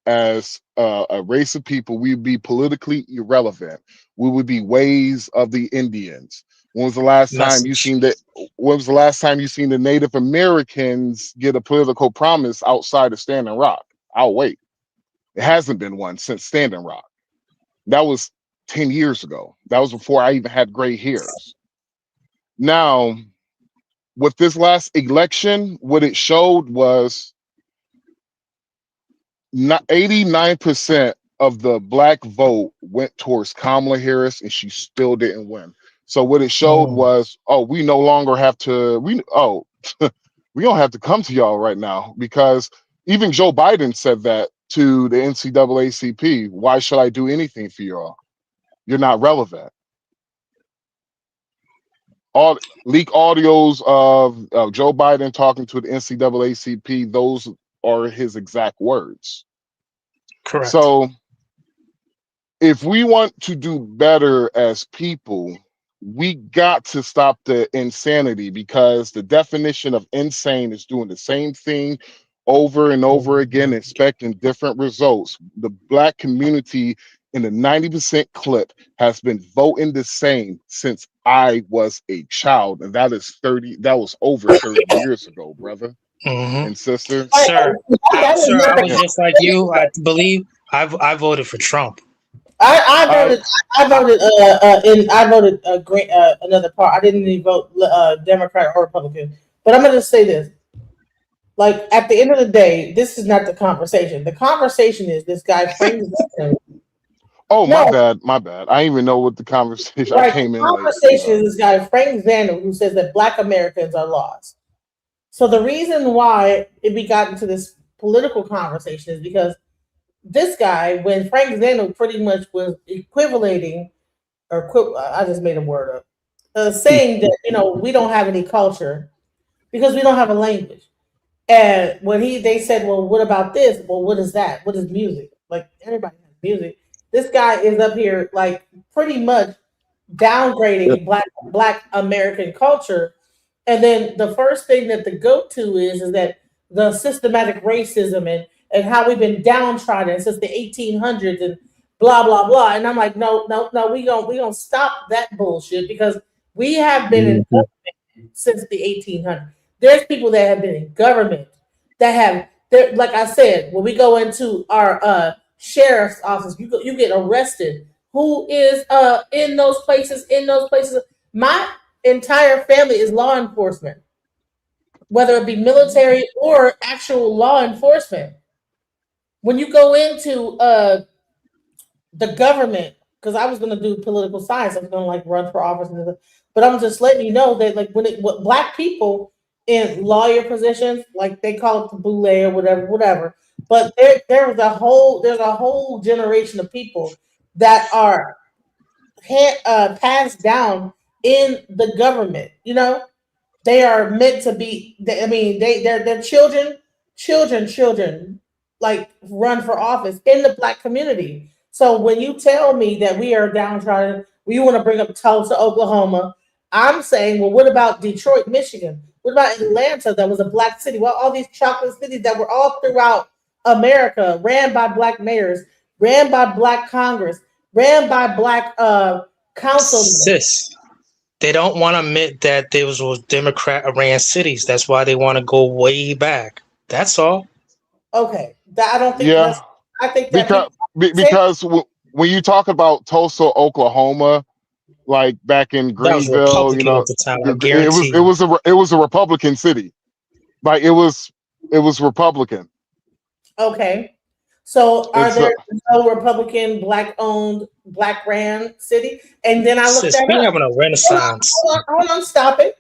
as a race of people. We would be politically irrelevant. We would be ways of the Indians. When was the last time you seen that? When was the last time you seen the Native Americans get a political promise outside of Standing Rock? I'll wait. It hasn't been one since Standing Rock. That was 10 years ago. That was before I even had gray hairs. Now, with this last election, what it showed was 89% of the black vote went towards Kamala Harris, and she still didn't win. So what it showed was, we no longer have to, we don't have to come to y'all right now, because even Joe Biden said that to the NCAACP. Why should I do anything for y'all? You're not relevant. All leak audios of Joe Biden talking to the NCAACP, those are his exact words. Correct. So if we want to do better as people, we got to stop the insanity, because the definition of insane is doing the same thing over and over again, expecting different results. The black community in the 90% clip has been voting the same since I was a child, and that was over 30 years ago, brother and sister. Sir, That is sir, not I the was just like you. I believe I voted for Trump. I voted another part. I didn't even vote Democrat or Republican. But I'm going to say this: like, at the end of the day, this is not the conversation. The conversation is this guy Frank Zanu. Oh, my bad. I didn't even know what the conversation. I Right, came the in late. conversation is this guy Frank Zanu, who says that Black Americans are lost. So the reason why we got into this political conversation is because this guy, when Frank Zanu pretty much was equivalating, I just made a word up, saying that we don't have any culture because we don't have a language. And when they said, well, what about this? Well, what is that? What is music? Like, everybody has music. This guy is up here like pretty much downgrading black American culture. And then the first thing that the go-to is that the systematic racism and how we've been downtrodden since the 1800s and blah blah blah. And I'm like, no, we gonna stop that bullshit, because we have been in government since the 1800s. There's people that have been in government that have, like I said, when we go into our sheriff's office, you get arrested. Who is in those places? My entire family is law enforcement, whether it be military or actual law enforcement. When you go into the government, because I was going to do political science, I was going to like run for office, but I'm just letting you know that like what black people in lawyer positions, like they call it the boule or whatever. But there's a whole generation of people that are passed down in the government. They are meant to be. They're children, like run for office in the black community. So when you tell me that we are downtrodden, we want to bring up Tulsa, Oklahoma. I'm saying, well, what about Detroit, Michigan? What about Atlanta? That was a black city. Well, all these chocolate cities that were all throughout America, ran by black mayors, ran by black Congress, ran by black councilmen. Sis, they don't want to admit that there was Democrat ran cities. That's why they want to go way back. That's all. Okay, I don't think Yeah, that's. I think that because when you talk about Tulsa, Oklahoma, like back in That was Greenville. You Republican know, at the time. I guarantee. it was a Republican city. Like it was Republican. Okay. So are It's there no Republican black-owned, black-ran city? And then I looked Sis, that we up. having a renaissance. Hold on, stop it.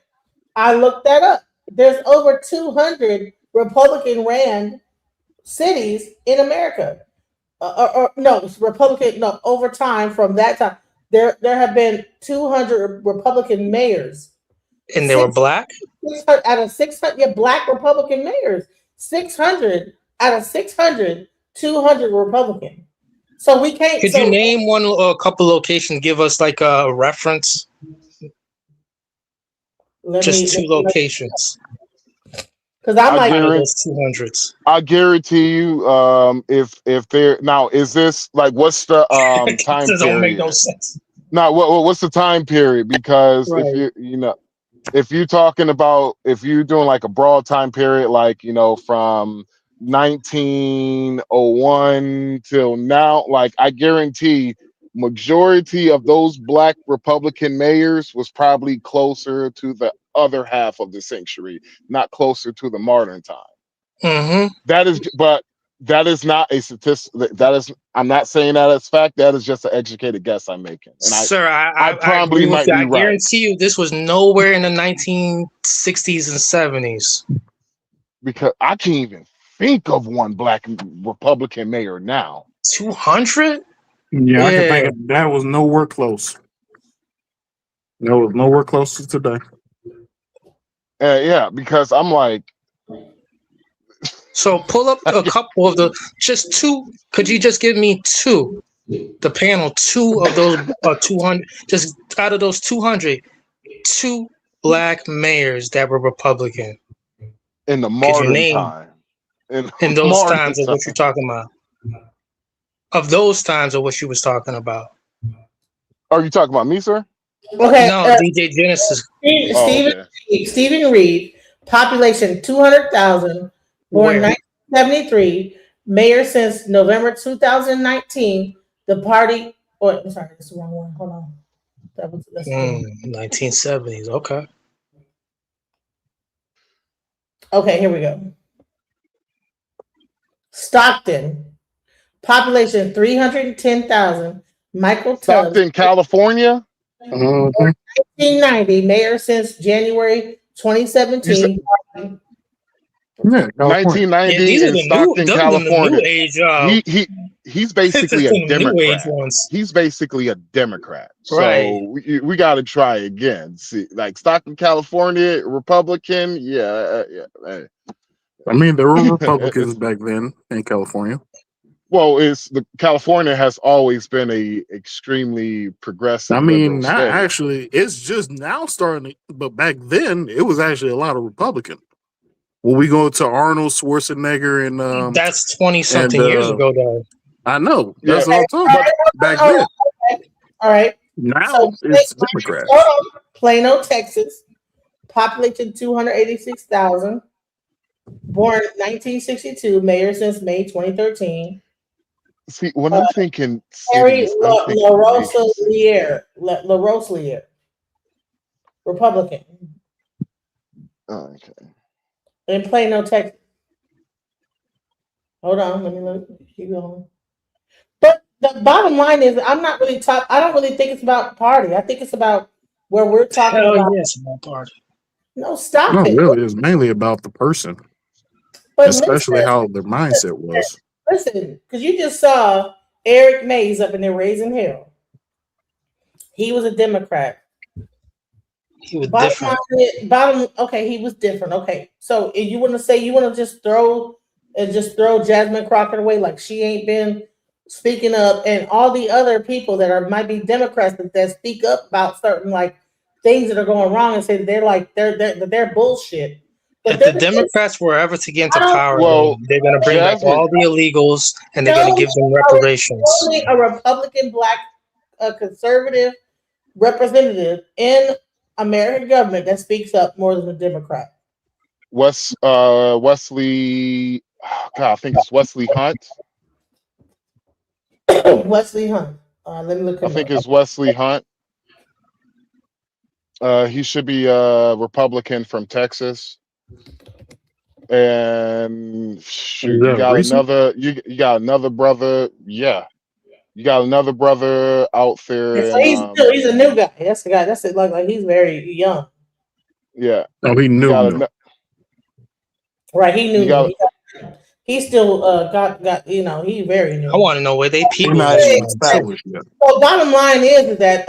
I looked that up. There's over 200 Republican-ran cities in America. Or no, it's Republican. No, over time from that time, there have been 200 Republican mayors. And they were black? 600 out of 600, yeah, black Republican mayors. 600 out of 600, 200 Republican. So we can't. Could you name one or a couple locations? Give us like a reference. Just two locations. Because I'm like guarantee, those 200s. I guarantee you, if there now is this like what's the time period? Don't make no sense. Now, what's the time period? Because Right. if if you're talking about if you're doing like a broad time period, like from 1901 till now, like I guarantee majority of those black Republican mayors was probably closer to the other half of the century, not closer to the modern time. Mm-hmm. That is, but that is not a statistic. That is, I'm not saying that as fact. That is just an educated guess I'm making. And Sir, I probably agree with might you. be I right. guarantee you this was nowhere in the 1960s and 70s. Because I can't even think of one black Republican mayor now. 200? Yeah, I can think of, that was nowhere close. That was nowhere close to today. Yeah, because I'm like. So pull up a couple of just two. Could you just give me two? The panel, two of those 200. Just out of those 200, two black mayors that were Republican. In the modern time. In those times of what you're talking about. Of those times of what you was talking about. Are you talking about me, sir? Okay. No, DJ Genesis. Stephen Reed, population 200,000, born 1973, mayor since November 2019. The party. Oh, I'm sorry, that's the wrong one. Hold on. That's 1970s. Okay. Okay, here we go. Stockton, population 310,000. Michael Tubbs. Stockton, California. 1990, mayor since January 2017. Yeah, 1990 in Stockton, California. He's basically a Democrat. He's basically a Democrat. So we got to try again. See, like Stockton, California, Republican. Yeah. I mean, there were Republicans back then in California. Well, California has always been a extremely progressive. I mean, not actually, it's just now starting. But back then, it was actually a lot of Republican. When we go to Arnold Schwarzenegger and that's 20-something years ago, though. I know. That's what I'm talking about. Back then. All right. Now it's Democrats. Plano, Texas, population 286,000, born 1962, mayor since May 2013. See, when I'm thinking Harry cities, LaRoselier, Republican. Okay. In Plano, Texas. Hold on, let me look. Keep going. But the bottom line is, I don't really think it's about party. I think it's about where we're talking about. Yes, about party. No, stop it. Really, it's mainly about the person, but especially how their mindset was. Listen, because you just saw Eric Mays up in there raising hell. He was a Democrat. He was different. Okay, he was different. Okay, so you want to just throw Jasmine Crockett away like she ain't been speaking up, and all the other people that might be Democrats that speak up about certain like things that are going wrong and say they're bullshit. But if the Democrats were ever to get into power, they're going to bring back all the illegals and they're going to give them reparations. Only a Republican, black, conservative representative in American government that speaks up more than a Democrat. Wesley, I think it's Wesley Hunt. Wesley Hunt. Let me look. I think it's Wesley Hunt. He should be a Republican from Texas. And Is shoot, that recent? you got another brother. Yeah, you got another brother out And there, so and he's a new guy. That's the guy. That's it. Like he's very young. yeah, Oh, he you got new. Right. He you knew. got He still got he very I new. want to know where they He's people not is even from too. established yet. So bottom line is that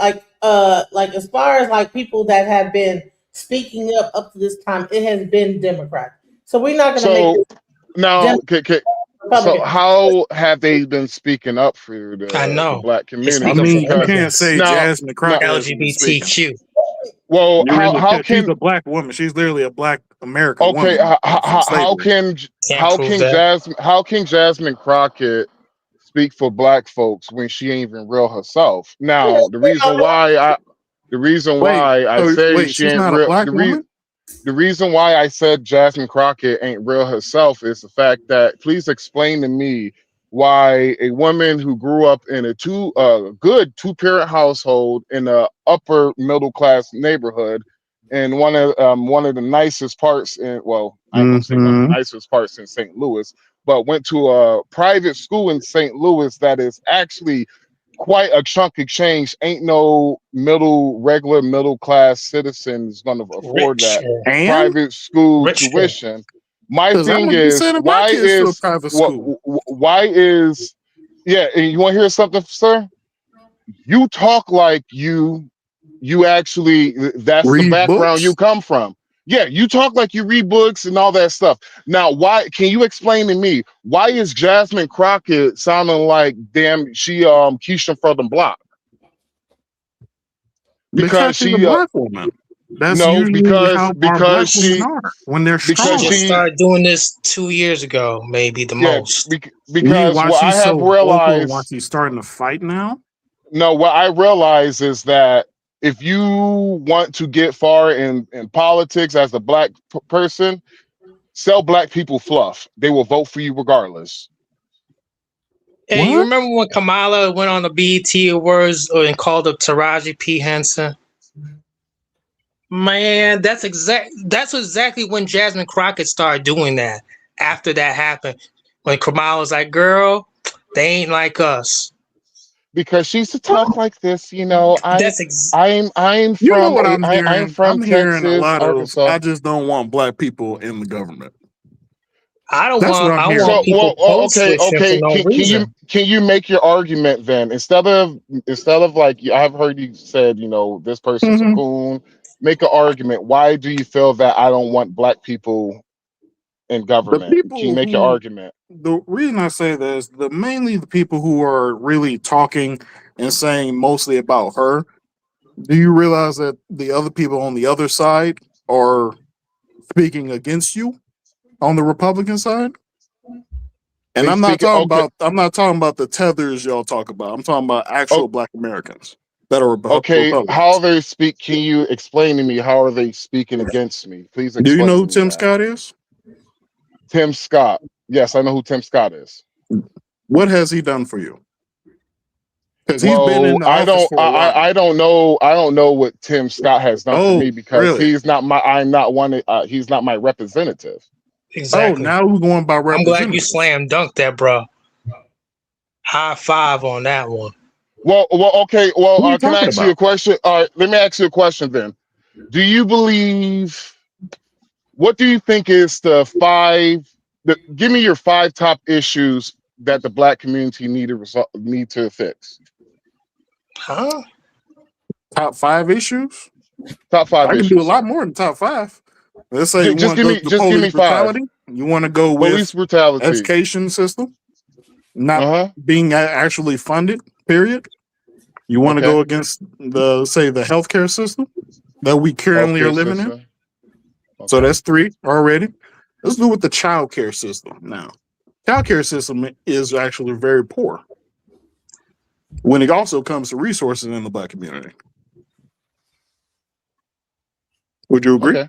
like as far as like people that have been speaking up to this time, it has been Democrat. So we're not gonna make so this now. So Republican. how have they been speaking up for I the know. black They're I community? speaking for mean, you Because can't immigrants. say now, Jasmine no, Crockett hasn't been speaking. LGBTQ. well, You really how can't. She's can a black woman. She's literally a black American okay? woman from slavery. Can't prove that. How can Jasmine Crockett speak for black folks when she ain't even real herself? Now, the reason Wait, why I so say wait, she she's ain't not a real, black woman? the reason why I said Jasmine Crockett ain't real herself is the fact that please explain to me why a woman who grew up in a good two-parent household in a upper middle class neighborhood in one of the nicest parts in, well, I ain't gonna say one of the Mm-hmm. nicest parts in St. Louis, but went to a private school in St. Louis that is actually quite a chunk of change. Ain't no regular middle class citizen is going to afford that Richer. And private school Richer. tuition. My because I'm thing gonna be is, sending my kids to a private school. why is yeah? And you want to hear something, sir? You talk like you actually that's the Read background you books come from. Yeah, you talk like you read books and all that stuff. Now, why can you explain to me why is Jasmine Crockett sounding like damn she Keisha from the block? because Because she's a she black woman. That's no, usually how our black women she are when they're She because strong. just she started doing this 2 years ago, maybe the yeah most. You mean because why what I she's have so vocal and why realized she's starting to fight now? no, what I realize is that if you want to get far in politics as a black person, sell black people fluff. They will vote for you regardless. Hey, you What? remember when Kamala went on the BET Awards and called up Taraji P. Henson? Man, that's exactly when Jasmine Crockett started doing that. After that happened, when Kamala was like, "Girl, they ain't like us." Because she used to talk like this, you know. That's I'm You know from what I'm I'm hearing? from I'm hearing a Texas, lot of Arkansas. I just don't want black people in the government. I don't That's what want. I'm I hearing. want So people code switching for okay. no reason. Can you make your argument then instead of like I've heard you said you know this person's a Mhm. coon. Make an argument. Why do you feel that I don't want black people in The government? Can you people make your who argument? the reason I say that is mainly the people who are really talking and saying mostly about her. Do you realize that the other people on the other side are speaking against you on the Republican side? And They speak okay. I'm not talking about the tethers y'all talk about. I'm talking about Oh, actual black Americans that are okay. How Republicans. they speak? Can you explain to me how are they speaking against me? Please Do you know explain to who me Tim that. Scott is? Tim Scott. Yes, I know who Tim Scott is. What has he done for you? Because he's been in Well, the office for a while. I don't know what Tim Scott has done for Oh, me because really? he's not my representative. Oh, Exactly. now we're going by I'm glad you representatives. slam dunked that, bro. High five on that one. Well, okay. Well, What are you can I talking ask you a about? question? All right, let me ask you a question then. Do you believe? What do you think is give me your 5 top issues that the black community need to fix. Huh? Top 5 issues? Top 5 I can do a issues, lot sir. more than top 5. Let's say you want to go to Just give police me 5. brutality. You want to go Police with brutality. education system not Uh-huh. being actually funded. Period. You want to Okay. go against the healthcare system that we currently are Healthcare living in. system. So Okay. that's 3 already. Let's do with the child care system now. Child care system is actually very poor when it also comes to resources in the black community. Would you agree? Okay.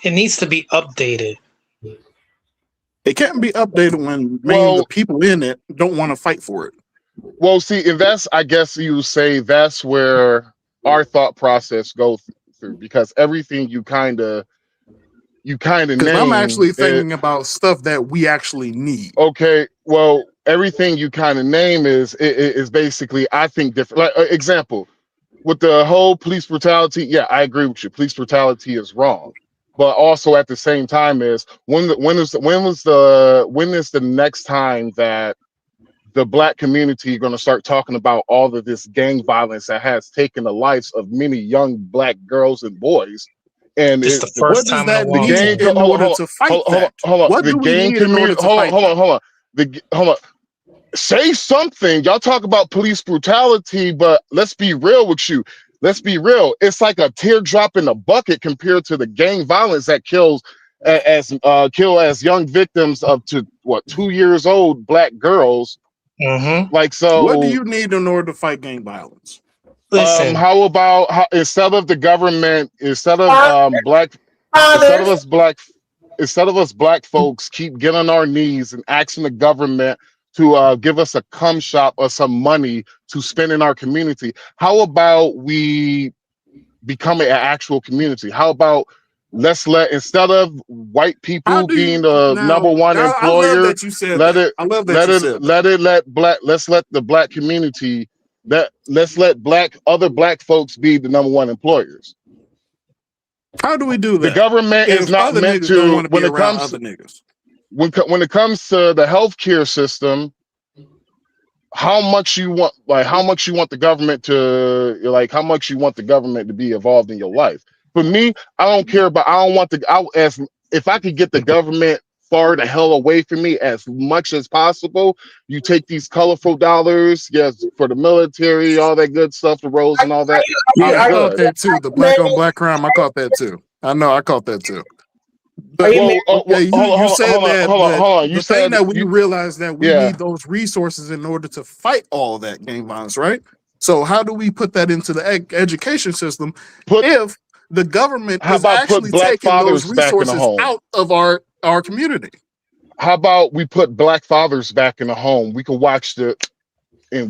It needs to be updated. It can't be updated when mainly the Well, people in it don't want to fight for it. see, and that's I guess you say that's where our thought process go through, because everything you kind of Because I'm name actually it. thinking about stuff that we actually need. Okay, well, everything you kind of name is basically, I think, different. Like example, with the whole police brutality, yeah, I agree with you. Police brutality is wrong, but also at the same time is when is the next time that the Black community going to start talking about all of this gang violence that has taken the lives of many young Black girls and boys? And This is the What first does time in a that the long need gang, time. in hold on, order hold to on, fight that? hold on. What The do we gang need in order community, to fight that? hold on. Hold on. Say something. Y'all talk about police brutality, but let's be real with you. Let's be real. It's like a teardrop in a bucket compared to the gang violence that kill as young victims up to 2 years old Black girls. Mm-hmm. Like, What do so you need in order to fight gang violence? Listen, how about instead of the government, instead of Fathers. instead of us Black folks keep getting on our knees and asking the government to give us a cum shop or some money to spend in our community, how about we become an actual community? How about instead of white How people do you being the number now? one I love employer, that you said let that. it I love that let you it said that. let it let black let's let the Black community, let's let other Black folks be the number one employers. How do we do The that government is if not other meant niggas don't to, want to be around other niggas? when it comes to the healthcare system, how much you want the government to be involved in your life. For me, I don't care about, I don't want if I could get the government far the hell away from me as much as possible. You take these colorful dollars, yes, for the military, all that good stuff, the roads and all that, Yeah, I'm I caught good. that too. The black on black crime, I caught that too. I know, I caught that too. Are But you married? okay, you said that, but hold on. You the thing said that we realize that we yeah. need those resources in order to fight all that gang violence, right? So how do we put that into the education system if the government How is about put actually Black taking those fathers back in the resources home? out of our community? How about we put Black fathers back in the home? We can watch in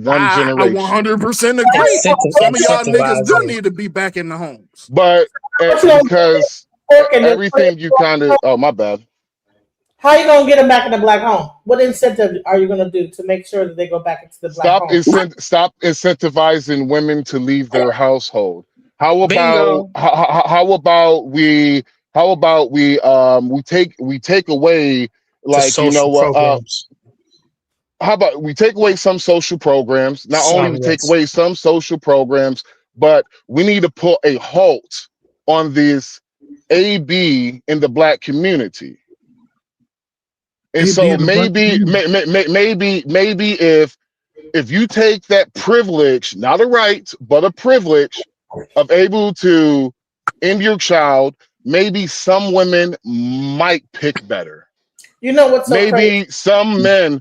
one I generation. 100% agree. Some of y'all niggas do Incentivizing. need to be back in the homes. But What you gonna because do? everything you kind of, oh, my bad. How you gonna get them back in the Black home? What incentive are you gonna do to make sure that they go back into the Black home? Stop incentivizing women to leave their household. How about Bingo. we take away, The like, you know social what, programs. how about we take away some social programs? Not only Some, we take yes. away some social programs, but we need to put a halt on this AB in the Black community. And AB so in the black community. maybe if you take that privilege, not a right, but a privilege of able to end your child, maybe some women might pick better. You know what's so crazy? Maybe some men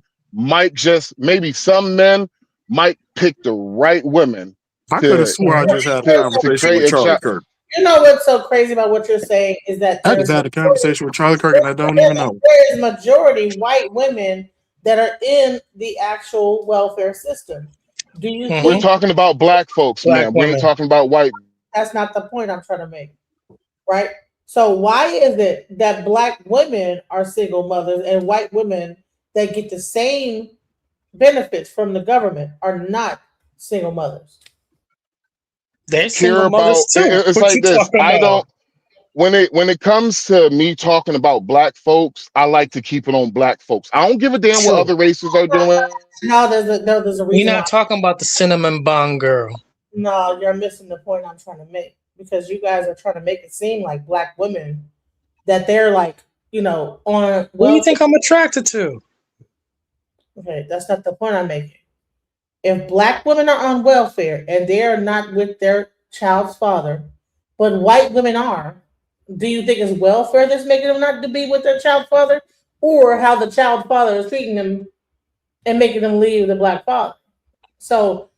might pick the right women I could have to swore I just had a to conversation create with a Charlie child. Kirk. You know what's so crazy about what you're saying is that I just had a conversation with Charlie Kirk and I don't even know. there is majority white women that are in the actual welfare system. Do you We're think talking about Black folks, Black ma'am. We ain't women. talking about white. that's not the point I'm trying to make? Right? So why is it that Black women are single mothers and white women that get the same benefits from the government are not single mothers? They're Care single about mothers too. it's What you like this. talking I about? don't when it comes to me talking about Black folks, I like to keep it on Black folks. I don't give a damn what True. other races are doing. No, there's a We're reason why. not talking about the cinnamon bun girl. No, you're missing the point I'm trying to make because you guys are trying to make it seem like Black women that they're like, on What do you welfare. think I'm attracted to? Okay, that's not the point I'm making. If Black women are on welfare and they are not with their child's father, but white women are, do you think it's welfare that's making them not to be with their child's father, or how the child's father is treating them and making them leave the Black father? So,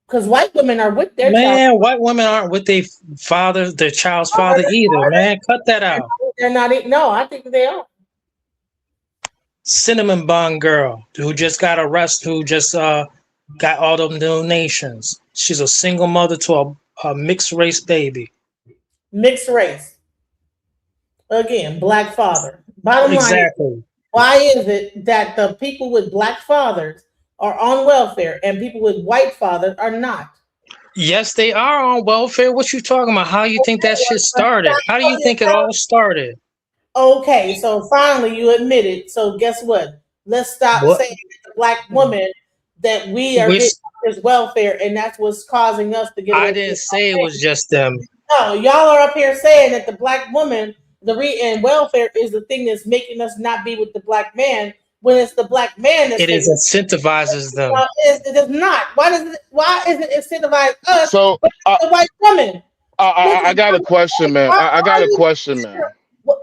because white women are with their child, Man, white women aren't with their father, their child's father either, man. Cut that out. they're not. No, I think they are. Cinnamon bun girl who just got arrested, who just got all them donations. She's a single mother to A mixed race baby. Mixed race. Again, black father. Bottom line, Exactly. why is it that the people with black fathers are on welfare and people with white fathers are not? Yes, they are on welfare. What you talking about? How you think that shit started? How do you think it all started? Okay, so finally you admit it. So guess what? Let's stop What? saying that the black woman that we are getting Which this welfare, and that's what's causing us to get I away from didn't this. say it was just them. No, y'all are up here saying that the black woman, and welfare is the thing that's making us not be with the black man when it's the black man that's It is taking. incentivizes them. It does not. Why is it incentivize us So but the white woman? I got a question, man. I got a question, man.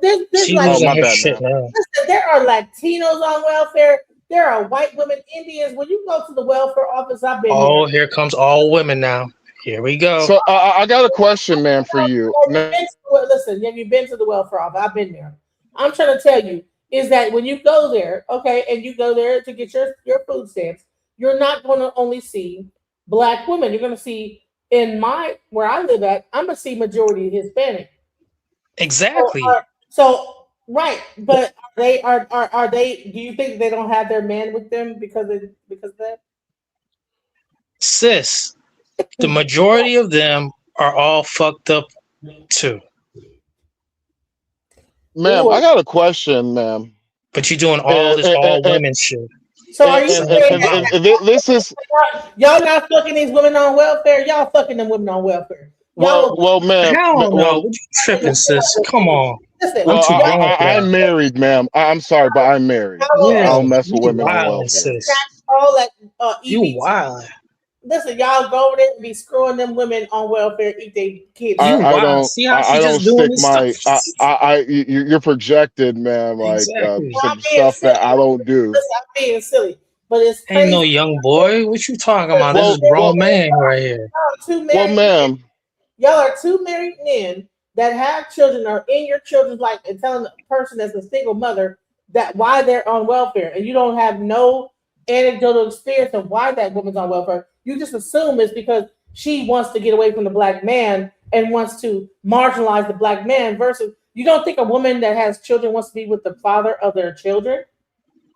There's She like, Oh, losing my her bad, shit man. now. listen, there are Latinos on welfare. There are white women, Indians. When you go to the welfare office, I've been there. Oh, here comes all women now. Here we go. So I got a question, man, for you. Listen, have you been to the welfare office? I've been there. I'm trying to tell you is that when you go there, okay, and you go there to get your food stamps, you're not going to only see black women. You're going to see where I live at. I'm gonna see majority Hispanic. Exactly. So right, but are they? Do you think they don't have their man with them because of that? Sis, the majority of them are all fucked up too. Ma'am, I got a question, ma'am. But you're doing all this all women shit. So are you saying that this is y'all not fucking these women on welfare? Y'all fucking them women on welfare. well, ma'am. Hell no, Well, what you tripping, sis? Come on. Listen, well, I'm too grown for I'm that. married, ma'am. I'm sorry, but I'm married. Yeah, I don't mess with you women on wild, welfare. sis. all that You EBT. wild. Listen, y'all go over there and be screwing them women on welfare, eat their kids. You I wild. don't See how she I don't just doing stick this my stuff? you're projected, man, like Exactly. I'm some being stuff silly. that I don't do. Listen, I'm being silly, but it's Ain't crazy. no young boy. What you talking about? This is Well, grown man right here. Two well, married ma'am. Y'all are two married men that have children, are in your children's life, and telling a person that's a single mother that why they're on welfare, and you don't have no anecdotal experience of why that woman's on welfare. You just assume it's because she wants to get away from the black man and wants to marginalize the black man. Versus, you don't think a woman that has children wants to be with the father of their children?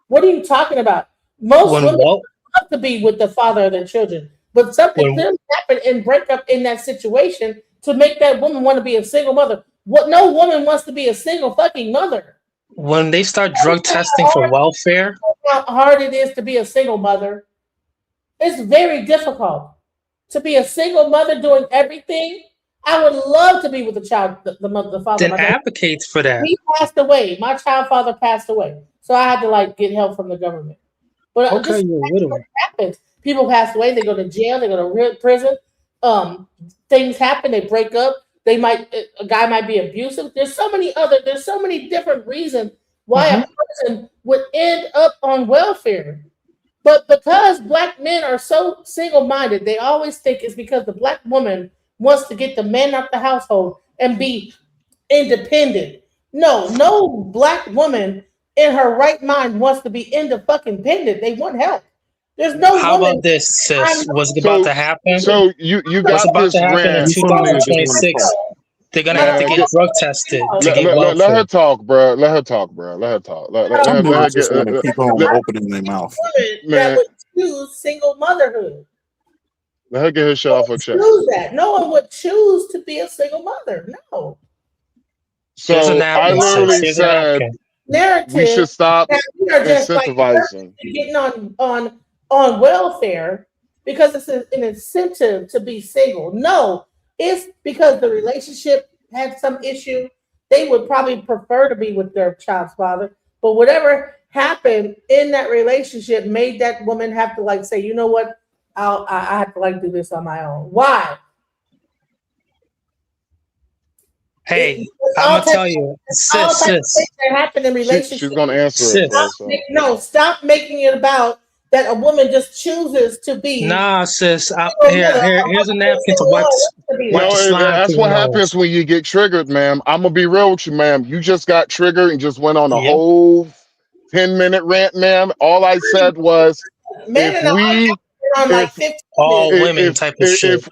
What are you talking about? Most When women Walt, want to be with the father of their children, but something when clearly happened and break up in that situation to make that woman want to be a single mother. What? No woman wants to be a single fucking mother. when they start drug testing for welfare, How hard it is to be a single mother. It's very difficult to be a single mother doing everything. I would love to be with the child, the mother, the father. then My dad, advocate for that. he passed away. My child father passed away, so I had to get help from the government. But Okay, just you're a widower. happens. People pass away. They go to jail. They go to prison. Things happen. They break up. They might a guy might be abusive. There's so many different reasons why a person would end up on welfare. But because black men are so single-minded, they always think it's because the black woman wants to get the man out the household and be independent. No black woman in her right mind wants to be independent. They want help. There's no How woman. about this, sis? What's about So to happen? so you What's got about this to happen in rant. You some nigga just want to 2026? talk. They're gonna have to Man, get drug tested to let, get let, let, let her welfare. talk, bro. Let her talk, bro. Let her talk. Some Let her niggas get just want to keep on let, opening their mouth. Women that man. would choose single motherhood. Let her get her shit off her chest. Choose that. No one would choose to be a single mother. No. Here's a So I napkin, sis. literally Here's a said napkin. we should Narrative stop that we are just incentivizing. getting on welfare because it's an incentive to be single. No, it's because the relationship had some issue. They would probably prefer to be with their child's father, but whatever happened in that relationship made that woman have to say, you know what, I have to do this on my own. Why? Hey, It's I'm all gonna types tell you, all sis, types of sis, things that happen in She's relationships. gonna answer it, bro. sis. So Stop making it about that a woman just chooses to be Nah, sis. single mother. Here's a napkin to wipe To be wipe that. the slime that's through your what happens nose. when you get triggered, ma'am. I'm gonna be real with you, ma'am. You just got triggered and just went on a Yep. whole 10-minute rant, ma'am. All I said was Men if and all we around like 15 all million. women type of shit.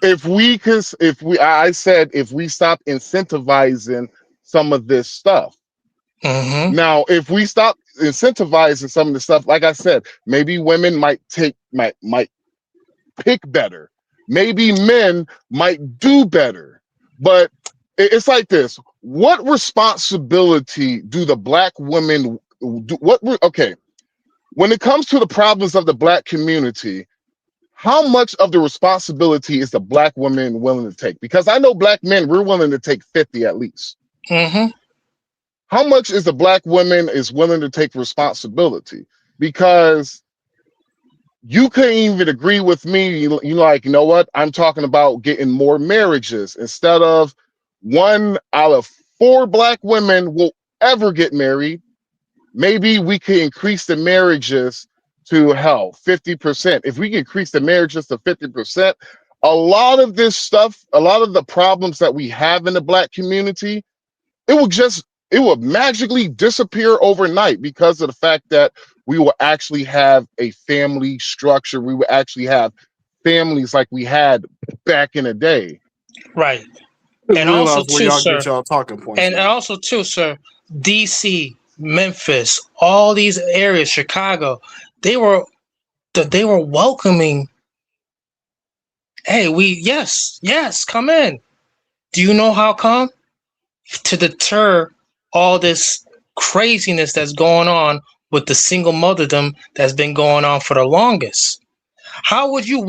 I said if we stop incentivizing some of this stuff. Mm-hmm. Now, if we stop incentivizing some of the stuff, like I said, maybe women might pick better. Maybe men might do better. But it's like this. What responsibility do the black women do? Okay. When it comes to the problems of the black community, how much of the responsibility is the black woman willing to take? Because I know black men, we're willing to take 50 at least. Mm-hmm. How much is the black woman is willing to take responsibility? Because you couldn't even agree with me. You like, you know what? I'm talking about getting more marriages instead of 1 out of 4 black women will ever get married. Maybe we could increase the marriages to 50%. If we can increase the marriages to 50%, a lot of this stuff, a lot of the problems that we have in the black community, it will magically disappear overnight because of the fact that we will actually have a family structure. We will actually have families like we had back in the day. Right. Just And also realize where too, y'all sir. get y'all talking points And from. also too, sir. DC, Memphis, all these areas, Chicago, they were welcoming. Hey, yes, come in. Do you know how come? To deter all this craziness that's going on with the single motherdom that's been going on for the longest. How would you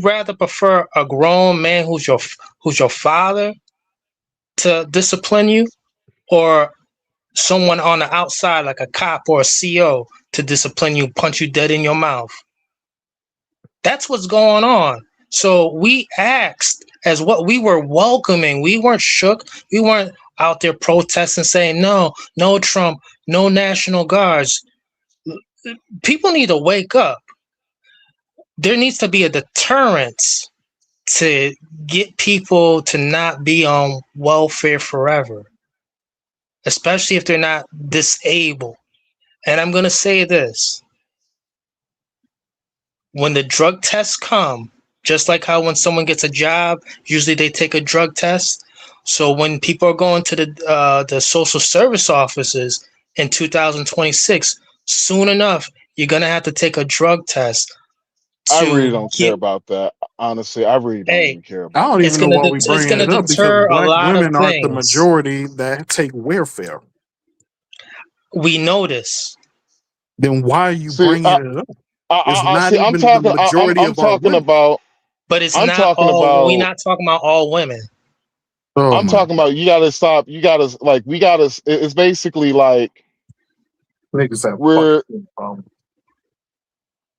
rather prefer a grown man who's your father to discipline you, or someone on the outside like a cop or a CO to discipline you, punch you dead in your mouth? That's what's going on. So we asked as what we were welcoming. We weren't shook. We weren't out there protesting saying, no Trump, no National Guards. People need to wake up. There needs to be a deterrence to get people to not be on welfare forever, especially if they're not disabled. And I'm going to say this. When the drug tests come, just like how when someone gets a job, usually they take a drug test. So when people are going to the social service offices in 2026, soon enough, you're going to have to take a drug test. I really don't care about that. Honestly, I really don't even care about I don't even know why we it's bringing going it to up because deter a black lot of women aren't the things. majority that take welfare. We know this. Then why are you bringing it up? It's not even the majority of our women. But it's I'm not talking all. about. We're not talking about all women. Oh I'm talking about you gotta stop. You gotta it's basically like niggas have we're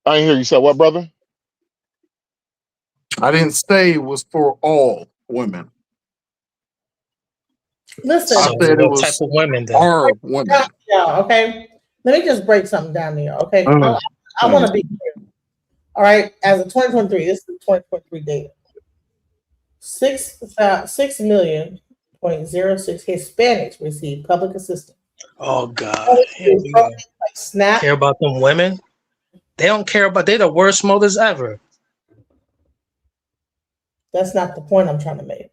I didn't hear you say what, brother? I didn't say it was for all women. Listen, I said it was type of women then? our women. Yeah, okay. Let me just break something down here, okay? I want to be clear. All right, as of 2023, this is the 2023 data. 6 million 0.06 Hispanics receive public assistance. Oh God! Here we go. Like SNAP. Care about them women? They don't care about. They're the worst mothers ever. That's not the point I'm trying to make.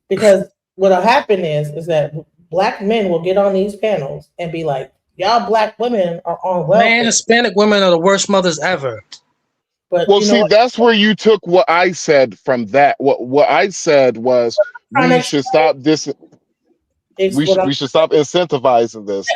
Because what'll happen is that black men will get on these panels and be like, "Y'all black women are on welfare." Man, Hispanic women are the worst mothers ever. But well, see, that's where you took what I said from that. What I said was we should stop this. We should stop incentivizing this.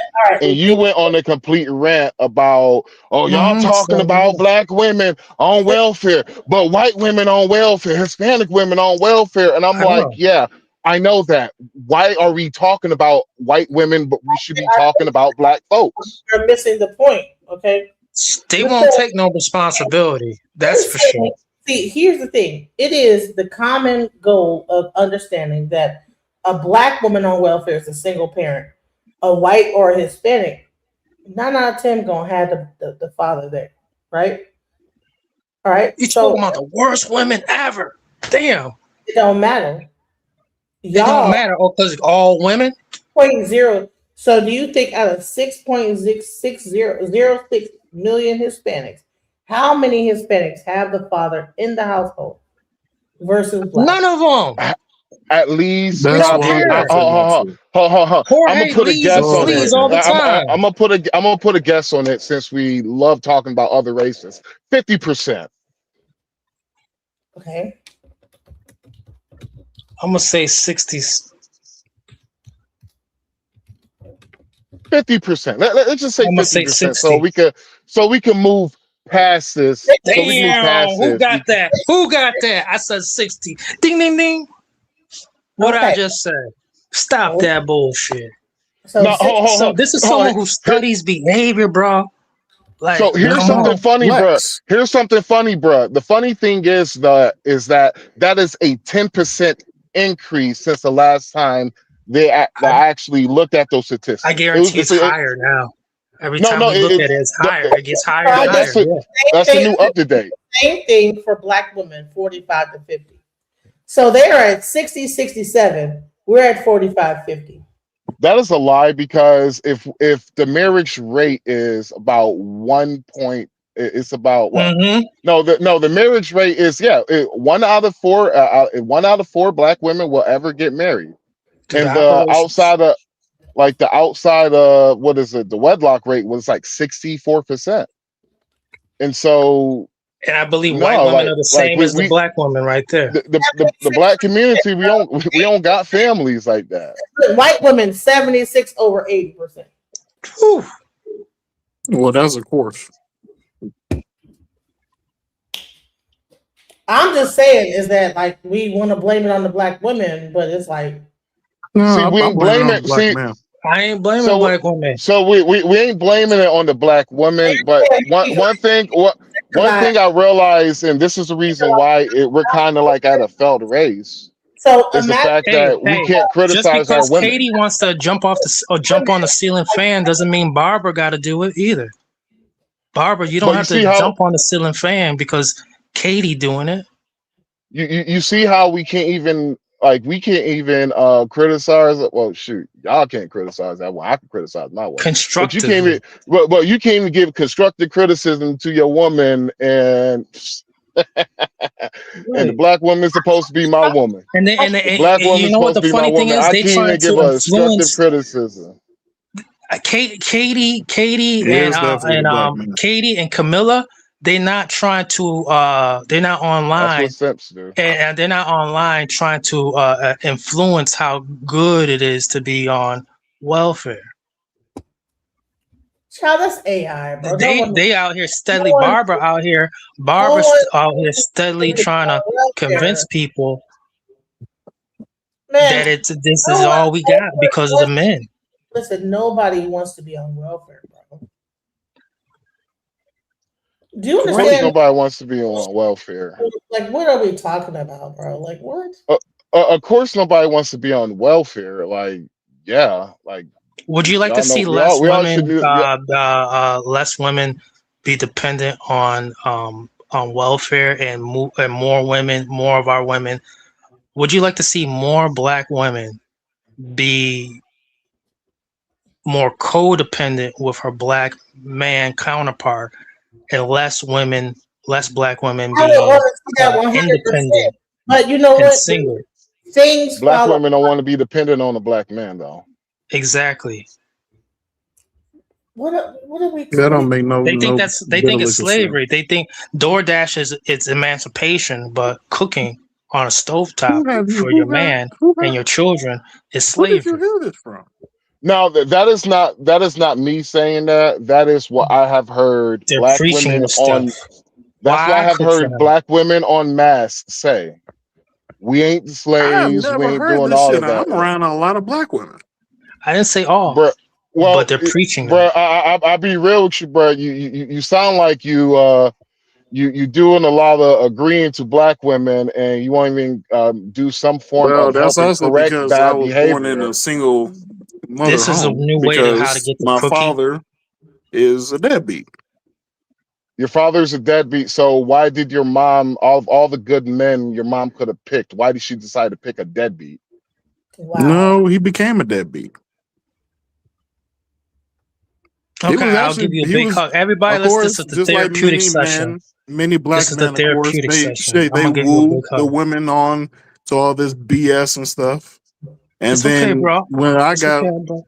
And you went on a complete rant about, y'all talking about black women on welfare, but white women on welfare, Hispanic women on welfare. And I'm like, yeah, I know that. Why are we talking about white women, but we should be talking about black folks? You're missing the point, okay? They won't take no responsibility. That's for sure. See, here's the thing. It is the common goal of understanding that a black woman on welfare is a single parent. A white or a Hispanic, 9 out of 10 gonna have the father there, right? All right. You talking about the worst women ever? Damn. It don't matter. It don't matter because all women. 0.0. So do you think out of 6.0606 million Hispanics, How many Hispanics have the father in the household versus black? None of them. At least We don't probably. care. I'm gonna Jorge put a leaves and guess on flees it. all the time. I'm gonna put a guess on it since we love talking about other races. 50%. Okay. I'm gonna say 60s. 50%. Let's just say I'm gonna say 50%. 60. So we can move past this. So we can move Damn, past who this. got that? Who got that? I said 60. Ding ding ding. What I Okay. just said. Stop that bullshit. So, No, So this is someone who studies behavior, bro. Like, So here's come something on. funny, bro. Here's something funny, bro. The funny thing is that is a 10% increase since the last time they actually looked at those statistics. I guarantee it's higher now. Every time we look at it, it's higher. It gets higher and higher. That's the new up to date. Same thing for black women, 45 to 50. So they are at 60, 67. We're at 45, 50. That is a lie because if the marriage rate is about 1 point, it's about what? The marriage rate is 1 out of 4. 1 out of 4 black women will ever get married, and the outside of what is it? The wedlock rate was like 64%, and so. And I believe white women are the same as the black women right there. The black community, we don't got families like that. White women 76 over 80%. Whew. Well, that's of course. I'm just saying is that like we want to blame it on the black women, but it's like see, we ain't blaming it. See, I ain't blaming black women. So we ain't blaming it on the black women, but one thing I realized, and this is the reason why we're kind of like at a failed race, so is the fact that we can't criticize just our because women. Katie wants to jump on the ceiling fan doesn't mean Barbara got to do it either. Barbara, you don't have to jump on the ceiling fan because Katie doing it. You see how we can't even criticize it. Well, shoot, y'all can't criticize that one. I can criticize my one. But you can't even, but you can't even give constructive criticism to your woman, and and the black woman is supposed to be my woman. And the black woman you is know what supposed to the be my funny thing woman. is? I They can't trying even give to a constructive influence criticism. Katie Yes, definitely the black man. Katie and Camilla. They're not trying to. They're not online. That's what simps do. And they're not online trying to influence how good it is to be on welfare. Child, that's AI, bro. They out here steadily. Barbara out here steadily trying to convince people that this is all we got because of the men. Listen, nobody wants to be on welfare, bro. Do you understand? Of course, nobody wants to be on welfare. Like, what are we talking about, bro? Like, what? Of course, nobody wants to be on welfare. Like, yeah, like. Would you like to see less women be dependent on welfare and more women, more of our women? Would you like to see more black women be more codependent with her black man counterpart, and less black women being independent? But you know what? Single. Things black women don't want to be dependent on a black man, though. Exactly. What are we? That don't make no. They think it's slavery. They think DoorDash is emancipation, but cooking on a stovetop for your man and your children is slavery. Where did you hear this from? No, that is not me saying that. That is what I have heard. They're black preaching women this on. stuff. That's what I have heard black women on mass say. We ain't the slaves. We ain't doing all of that. I'm around a lot of black women. I didn't say all, but they're preaching. Bro, I'll be real with you, bro. You sound like you doing a lot of agreeing to black women, and you won't even do some form of that's helping also correct because bad I was behavior. born in a single mother This is a home new way to how to because get the my cookie. father is a deadbeat. Your father's a deadbeat. So why did your mom, all the good men your mom could have picked, why did she decide to pick a deadbeat? Wow. No, he became a deadbeat. He Okay, was I'll give actually, you a he big was, hug. Everybody, of this course, is the just like therapeutic many session. men, many This black is the men, of course, therapeutic session. they I'm gonna give you a woo big the hug. women on to all this BS and stuff. And It's okay, then bro. when I It's got, okay, bro.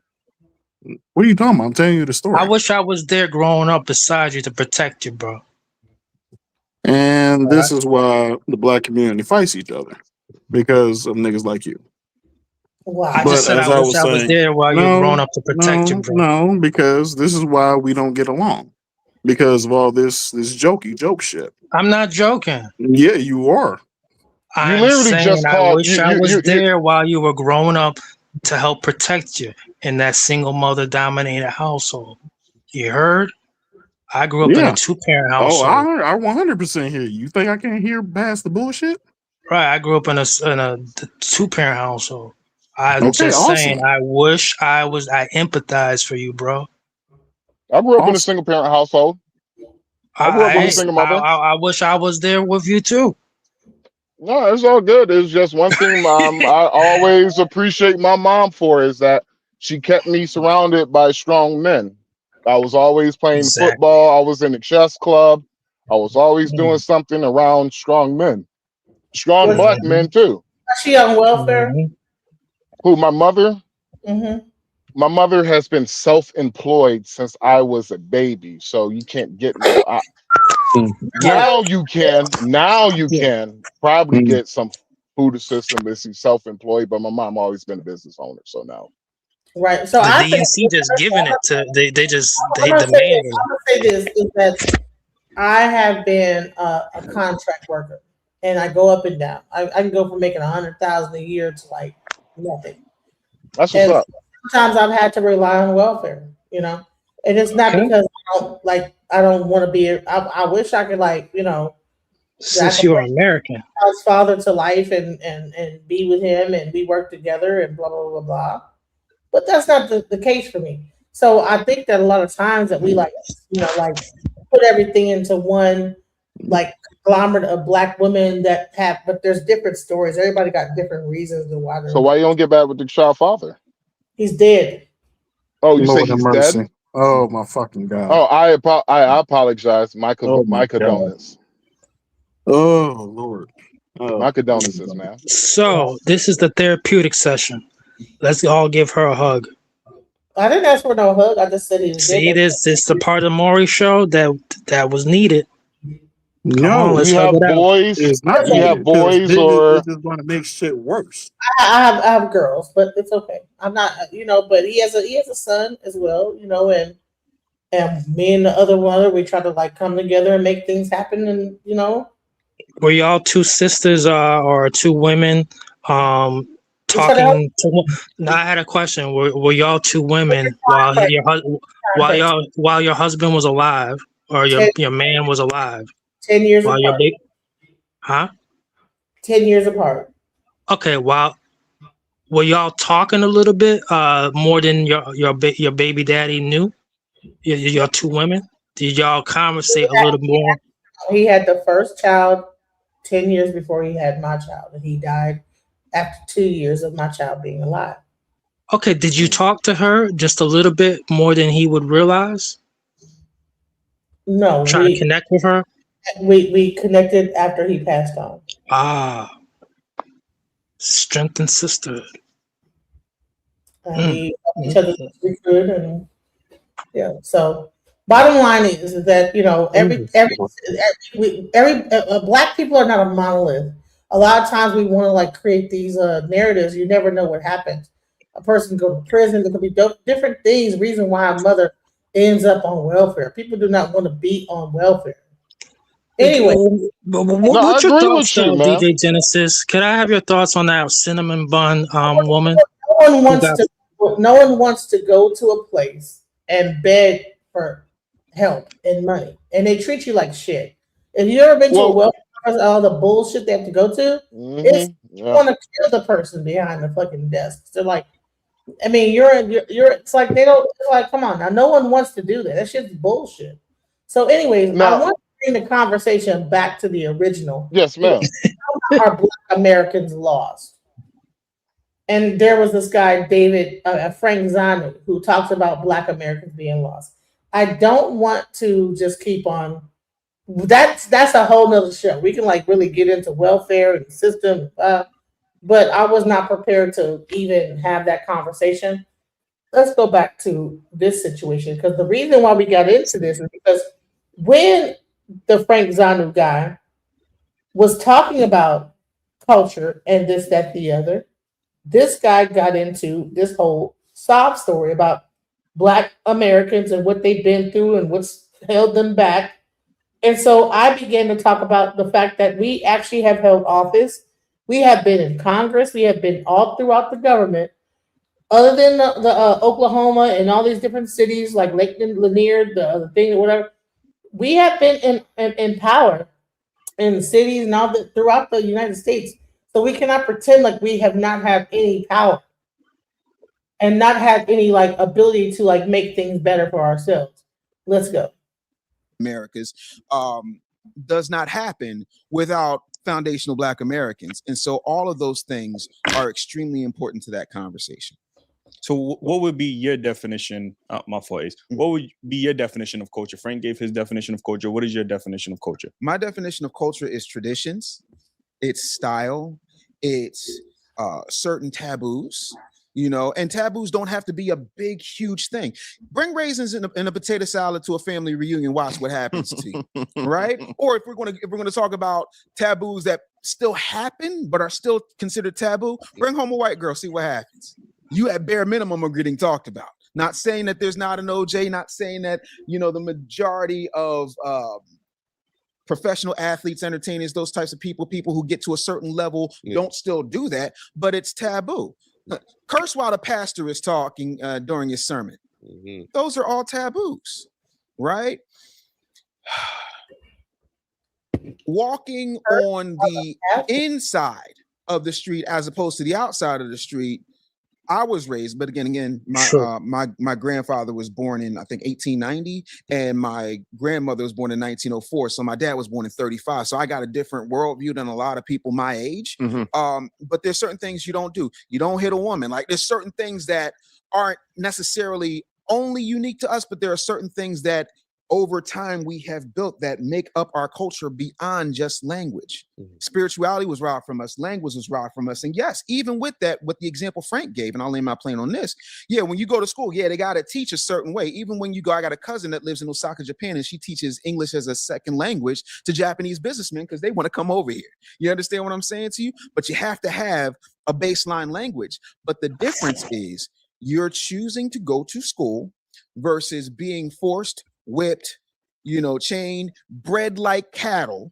what are you talking about? I'm telling you the I story. wish I was there growing up beside you to protect you, bro. And All this right. is why the black community fights each other because of niggas like you. I Wow. just But said I as I wish was I was saying, there while you're growing no, up to protect you, no, bro. no, because this is why we don't get along because of all this joke shit. I'm not joking. Yeah, you are. You I'm literally saying just I called wish I was there while you were growing up to help protect you in that single mother dominated household. You heard? I grew up in a Yeah. 2-parent Oh, household. I 100% hear you. You think I can't hear past the bullshit? Right, I grew up in a 2-parent household. I'm Okay, just saying, awesome. I wish I empathize for you, bro. I grew up in a Awesome. single parent household. I grew up with a single mother. I wish I was there with you too. No, it's all good. It's just one thing I always appreciate my mom for is that she kept me surrounded by strong men. I was always playing Exactly. football. I was in the chess club. I was always doing something around strong men, strong Was black men too. she on welfare? Who, my mother? Mm-hmm. My mother has been self-employed since I was a baby, so you can't get no. Now you can probably get some food assistance if she's self-employed, but my mom always been a business owner, so now. Right. So The I think DNC just giving it to they I'm demanded it. gonna say this is that I have been a contract worker, and I go up and down. I can go from making 100,000 a year to like nothing. That's what's And up. sometimes I've had to rely on welfare, and it's not Okay. because I don't want to be. I wish I could that I Since could you're bring American. my father to life and be with him and we work together and blah blah blah blah. But that's not the case for me. So I think that a lot of times that we like put everything into one like conglomerate of black women but there's different stories. Everybody got different reasons to why So they're why you don't get back with the child father? he's dead. Oh, you say Lord have he's dead? mercy. Oh my fucking God. Oh, I apologize. My Oh my my God. condolences. Oh Lord. My Oh. condolences, man. So this is the therapeutic session. Let's all give her a hug. I didn't ask for no hug. I just said he was dead. See, this is the part of the Maury show that was needed. Come on, No, Do let's you hug have it out. boys? it's not Do you have needed because boys then or it's just going to make shit worse. I have girls, but it's okay. I'm not, but he has a son as well, and me and the other one, we try to like come together and make things happen, and Were y'all two sisters or two women we try to help. talking to now, I had a question. Were y'all two women while your husband was alive or 10, your man was alive? 10 years While your apart. big huh? 10 years apart. Okay, while were y'all talking a little bit more than your baby daddy knew? Your two women? Did y'all conversate a little more? He had the first child 10 years before he had my child, and he died after 2 years of my child being alive. Okay, did you talk to her just a little bit more than he would realize? No, Try to connect with her? we connected after he passed on. Ah, strength and sisterhood. And we helped each other as we could, and yeah. So, bottom line is that black people are not a monolith. A lot of times we want to like create these narratives. You never know what happens. A person go to prison. There could be different things. Reason why a mother ends up on welfare. People do not want to be on welfare. Anyway, What's your agree thoughts, with you, man. DJ Genesis? Could I have your thoughts on that cinnamon bun woman? No one wants to go to a place and beg for help and money, and they treat you like shit. If you ever been to a welfare office, all the bullshit they have to go to, it's you want to kill the person behind the fucking desk. They're like, I mean, you're. It's like they don't. It's like, come on now, no one wants to do that. That shit's bullshit. So, anyways, I want to bring the conversation back to the original. Yes, ma'am. Are Black Americans lost? And there was this guy, Frank Zanu, who talks about Black Americans being lost. I don't want to just keep on. That's a whole nother show. We can like really get into welfare and the system, but I was not prepared to even have that conversation. Let's go back to this situation because the reason why we got into this is because when the Frank Zanu guy was talking about culture and this, that, the other, this guy got into this whole sob story about Black Americans and what they've been through and what's held them back. And so I began to talk about the fact that we actually have held office. We have been in Congress. We have been all throughout the government. Other than the Oklahoma and all these different cities like Lake Lanier, the thing or whatever, we have been in power in cities and all throughout the United States. So we cannot pretend like we have not had any power and not had any like ability to like make things better for ourselves. Let's go. Americas does not happen without foundational Black Americans. And so all of those things are extremely important to that conversation. So what would be your definition? My fault is, what would be your definition of culture? Frank gave his definition of culture. What is your definition of culture? My definition of culture is traditions, it's style, it's certain taboos, you know, and taboos don't have to be a big, huge thing. Bring raisins in a potato salad to a family reunion. Watch what happens to you, right? Or if we're gonna talk about taboos that still happen but are still considered taboo, bring home a white girl, see what happens. You at bare minimum are getting talked about. Not saying that there's not an OJ, not saying that, you know, the majority of professional athletes, entertainers, those types of people who get to a certain level don't still do that, but it's taboo. Curse while the pastor is talking during his sermon. Those are all taboos, right? Walking on the inside of the street as opposed to the outside of the street. I was raised, but again, my grandfather was born in, I think, 1890, and my grandmother was born in 1904. So my dad was born in 35. So I got a different worldview than a lot of people my age. But there's certain things you don't do. You don't hit a woman. Like there's certain things that aren't necessarily only unique to us, but there are certain things that over time we have built that make up our culture beyond just language. Spirituality was robbed from us, language was robbed from us. And yes, even with that, with the example Frank gave, and I'll land my plane on this. Yeah, when you go to school, they got to teach a certain way. Even when you go, I got a cousin that lives in Osaka, Japan, and she teaches English as a second language to Japanese businessmen because they want to come over here. You understand what I'm saying to you? But you have to have a baseline language. But the difference is you're choosing to go to school versus being forced, whipped, you know, chained, bred like cattle,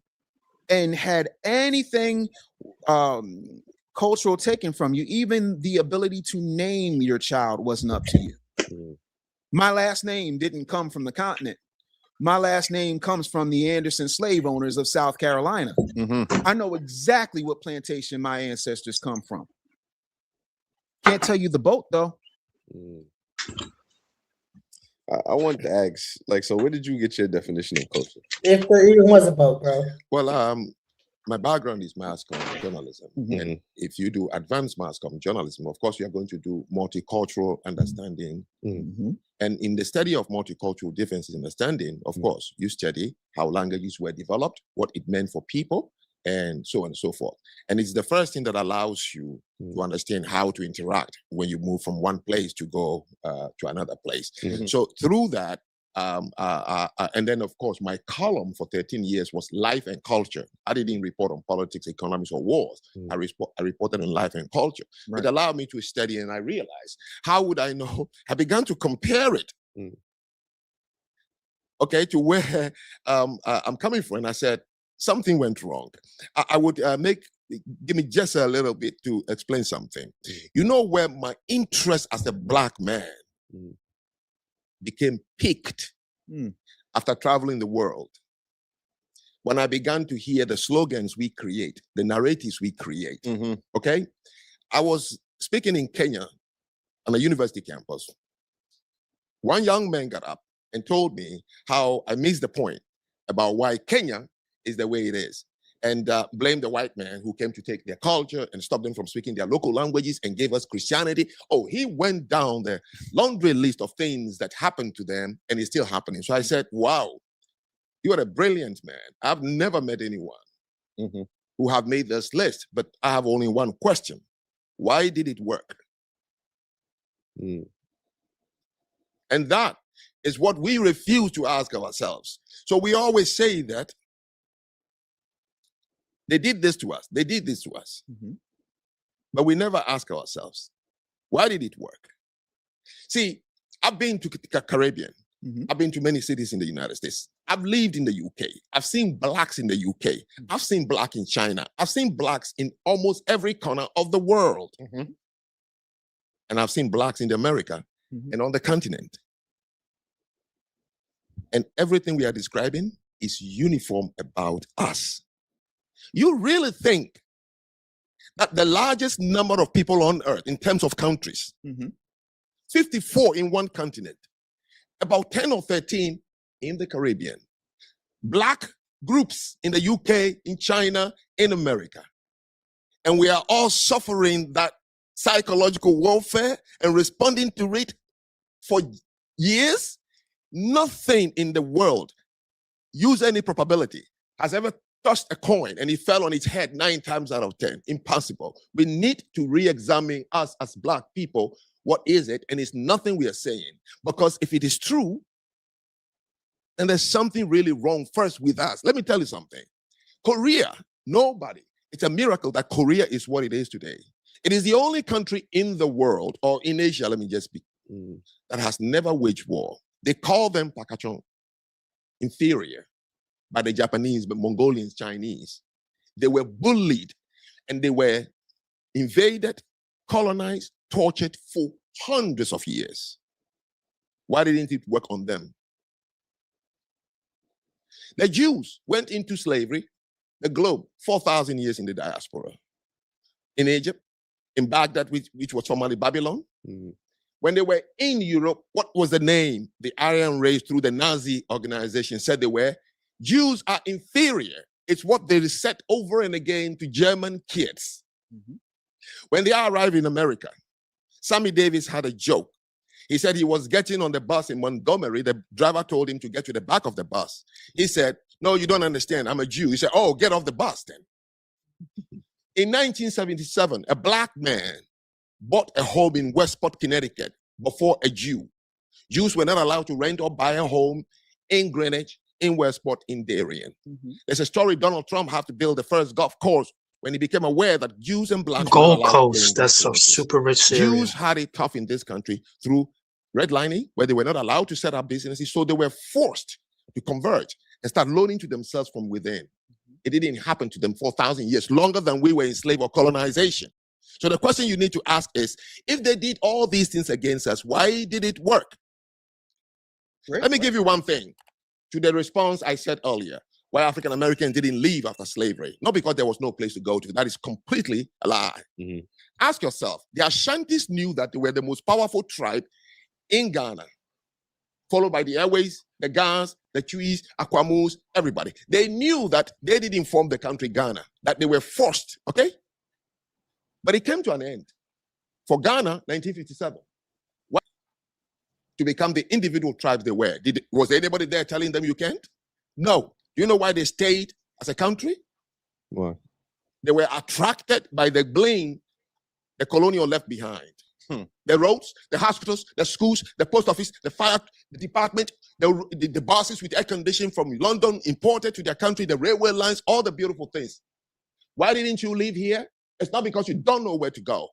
and had anything cultural taken from you. Even the ability to name your child wasn't up to you. My last name didn't come from the continent. My last name comes from the Anderson slave owners of South Carolina. I know exactly what plantation my ancestors come from. Can't tell you the boat though. I want to ask, like, so where did you get your definition of culture? If there even was a boat, bro. Well, my background is mass comm journalism. And if you do advanced mass comm journalism, of course, you are going to do multicultural understanding. And in the study of multicultural differences in understanding, of course, you study how languages were developed, what it meant for people, and so on and so forth. And it's the first thing that allows you to understand how to interact when you move from one place to go to another place. So through that, and then of course, my column for 13 years was life and culture. I didn't report on politics, economics, or wars. I reported on life and culture. It allowed me to study, and I realized, how would I know? I began to compare it, okay, to where I'm coming from. And I said, something went wrong. I would give me just a little bit to explain something. You know where my interest as a Black man became piqued after traveling the world? When I began to hear the slogans we create, the narratives we create, okay? I was speaking in Kenya on a university campus. One young man got up and told me how I missed the point about why Kenya is the way it is. and blame the white man who came to take their culture and stop them from speaking their local languages and gave us Christianity. Oh, he went down the laundry list of things that happened to them, and it's still happening. So I said, wow, you are a brilliant man. I've never met anyone who have made this list, but I have only one question. Why did it work? And that is what we refuse to ask ourselves. So we always say that they did this to us, they did this to us. But we never ask ourselves, why did it work? See, I've been to the Caribbean. I've been to many cities in the United States. I've lived in the UK. I've seen blacks in the UK. I've seen black in China. I've seen blacks in almost every corner of the world. And I've seen blacks in America and on the continent. And everything we are describing is uniform about us. You really think that the largest number of people on earth in terms of countries, 54 in one continent, about 10 or 13 in the Caribbean, black groups in the UK, in China, in America, and we are all suffering that psychological warfare and responding to it for years? Nothing in the world, use any probability, has ever tossed a coin and it fell on its head 9 times out of 10. Impossible. We need to re-examine us as black people. What is it? And it's nothing we are saying. Because if it is true, then there's something really wrong first with us. Let me tell you something. Korea, nobody. It's a miracle that Korea is what it is today. It is the only country in the world, or in Asia, let me just speak, that has never waged war. They call them Pakachon, inferior, by the Japanese, but Mongolians, Chinese. They were bullied and they were invaded, colonized, tortured for hundreds of years. Why didn't it work on them? The Jews went into slavery, the globe, 4,000 years in the diaspora. In Egypt, in Baghdad, which was formerly Babylon. When they were in Europe, what was the name the Aryan race through the Nazi organization said they were? Jews are inferior. It's what they said over and again to German kids. When they arrived in America, Sammy Davis had a joke. He said he was getting on the bus in Montgomery. The driver told him to get to the back of the bus. He said, "No, you don't understand. I'm a Jew." He said, "Oh, get off the bus then." In 1977, a black man bought a home in Westport, Connecticut, before a Jew. Jews were not allowed to rent or buy a home in Greenwich, in Westport, in Darien. There's a story Donald Trump had to build the first golf course when he became aware that Jews and blacks were not Gold allowed to play in Coast, golf that's a courses. super rich area. Jews had it tough in this country through redlining, where they were not allowed to set up businesses, so they were forced to convert and start loaning to themselves from within. It didn't happen to them for 1,000 years, longer than we were enslaved or colonization. So the question you need to ask is, if they did all these things against us, why did it work? Let me give you one thing to the response I said earlier, why African Americans didn't leave after slavery. Not because there was no place to go to. That is completely a lie. Ask yourself, the Ashantis knew that they were the most powerful tribe in Ghana, followed by the Airways, the Gans, the Chuis, Akwamus, everybody. They knew that they didn't form the country Ghana, that they were forced, okay? But it came to an end. For Ghana, 1957, to become the individual tribes they were. Was anybody there telling them you can't? No. Do you know why they stayed as a country? Why? They were attracted by the bling the colonial left behind. The roads, the hospitals, the schools, the post office, the fire department, the buses with air conditioning from London imported to their country, the railway lines, all the beautiful things. Why didn't you live here? It's not because you don't know where to go.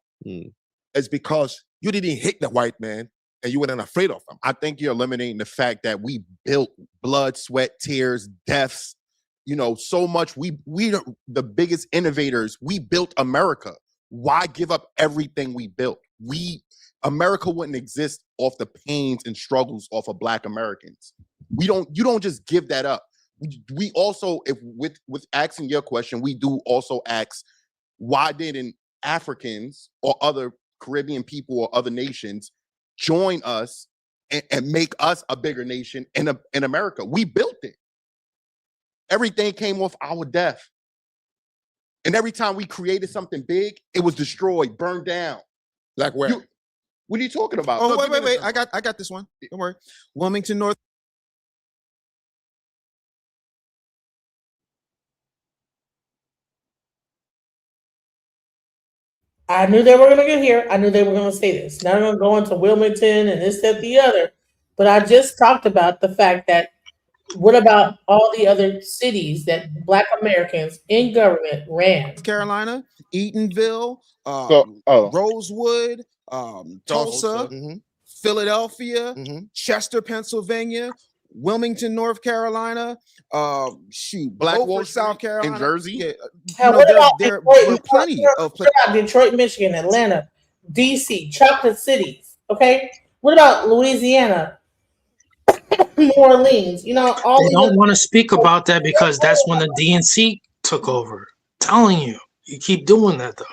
It's because you didn't hate the white man and you weren't afraid of him. I think you're eliminating the fact that we built blood, sweat, tears, deaths, so much. We are the biggest innovators. We built America. Why give up everything we built? America wouldn't exist off the pains and struggles of Black Americans. You don't just give that up. We also, if with asking your question, we do also ask, why didn't Africans or other Caribbean people or other nations join us and make us a bigger nation in America? We built it. Everything came off our death. And every time we created something big, it was destroyed, burned down. Like where? What are you talking about? Oh, No, wait, give me wait, an wait. I got this one. Don't worry. Wilmington, North. I knew they were going to get here. I knew they were going to say this. Now I'm going to go into Wilmington and this, that, the other. But I just talked about the fact that what about all the other cities that Black Americans in government ran? North Carolina, Eatonville, oh. Rosewood, Tulsa, Philadelphia, Chester, Pennsylvania, Wilmington, North Carolina, Black Beaufort, Wall South Street Carolina, in Jersey. Yeah, Hell, you know, what about there Detroit? were plenty of What about Detroit, Michigan, Atlanta, DC, chocolate cities? Okay. What about Louisiana, New Orleans? You know, all They these. don't want to speak about that because that's when the DNC took over. Telling you, you keep doing that though.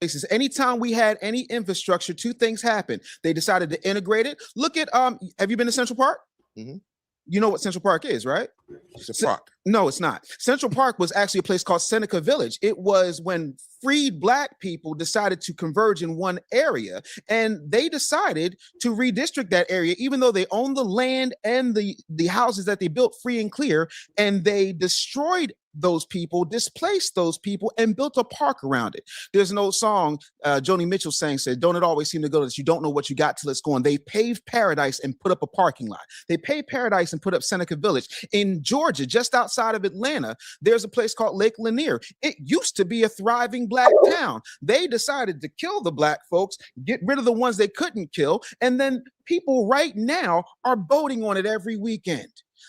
places. Anytime we had any infrastructure, two things happened. They decided to integrate it. Look at have you been to Central Park? You know what Central Park is, right? It's a park. No, it's not. Central Park was actually a place called Seneca Village. It was when freed Black people decided to converge in one area, and they decided to redistrict that area, even though they owned the land and the houses that they built free and clear, and they destroyed those people, displaced those people, and built a park around it. There's an old song Joni Mitchell said, "Don't it always seem to go that you don't know what you got till it's gone." They paved paradise and put up a parking lot. They paved paradise and put up Seneca Village. In Georgia, just outside of Atlanta, there's a place called Lake Lanier. It used to be a thriving Black town. They decided to kill the Black folks, get rid of the ones they couldn't kill, and then people right now are boating on it every weekend.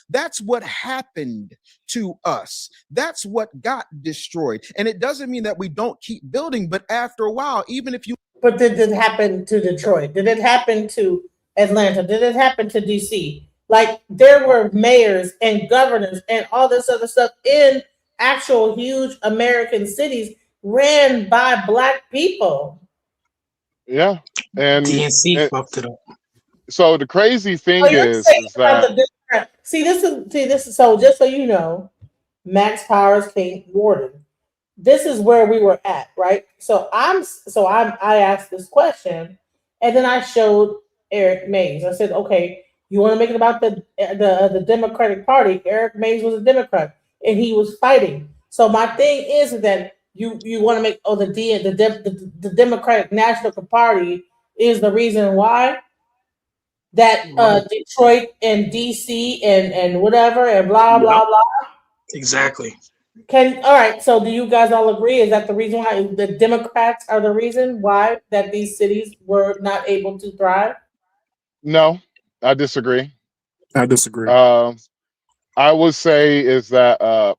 That's what happened to us. That's what got destroyed. And it doesn't mean that we don't keep building, but after a while, even if you... But did it happen to Detroit? Did it happen to Atlanta? Did it happen to DC? Like, there were mayors and governors and all this other stuff in actual huge American cities ran by Black people. Yeah. And DNC fucked it up. So the crazy thing is that see this is so just so you know, Max Powers King Warden. This is where we were at, right? So I asked this question, and then I showed Eric Mays. I said, okay, you want to make it about the Democratic Party? Eric Mays was a Democrat, and he was fighting. So my thing is that you want to make the Democratic National Party is the reason why that Detroit and DC and whatever and blah blah blah. Exactly. All right, so do you guys all agree? Is that the reason why the Democrats are the reason why that these cities were not able to thrive? No, I disagree. I disagree. I would say is that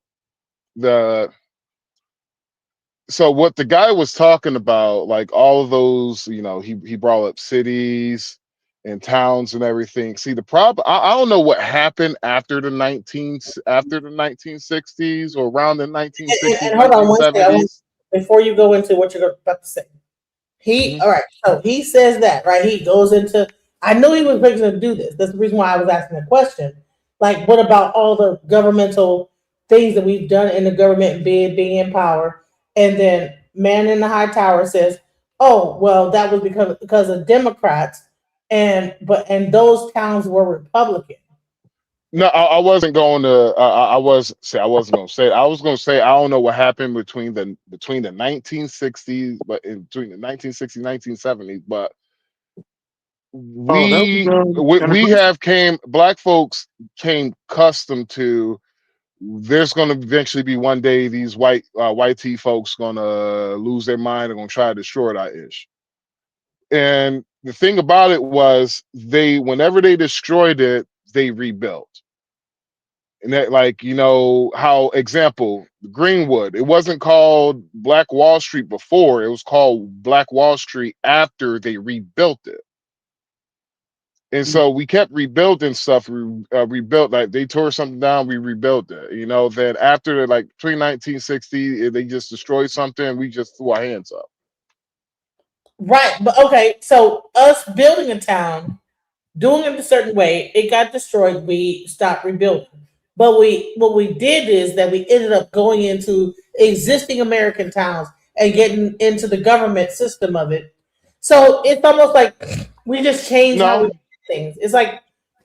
so what the guy was talking about, like all of those, you know, he brought up cities and towns and everything. See, the problem, I don't know what happened after the 1960s or around the 1960s, And hold on one second, 1970s. before you go into what you're about to say. All right, so he says that, right? He goes into, I knew he was going to do this. That's the reason why I was asking the question. Like, what about all the governmental things that we've done in the government being in power? And then man in the high tower says, oh, well, that was because of Democrats, and those towns were Republican. No, I wasn't going to. I wasn't going to say it. I was going to say I don't know what happened between the 1960s, but between the 1960s 1970s. But Black folks came accustomed to. There's going to eventually be one day these white tea folks going to lose their mind and going to try to destroy that ish. And the thing about it was whenever they destroyed it, they rebuilt. And that, like, you know, how example, Greenwood, it wasn't called Black Wall Street before, it was called Black Wall Street after they rebuilt it. And so we kept rebuilding stuff. We rebuilt, like they tore something down, we rebuilt it. You know, then after like pre-1960, they just destroyed something, we just threw our hands up. Right, but okay, so us building a town, doing it a certain way, it got destroyed, we stopped rebuilding. But what we did is that we ended up going into existing American towns and getting into the government system of it. So it's almost like we just changed how we No, do things. It's like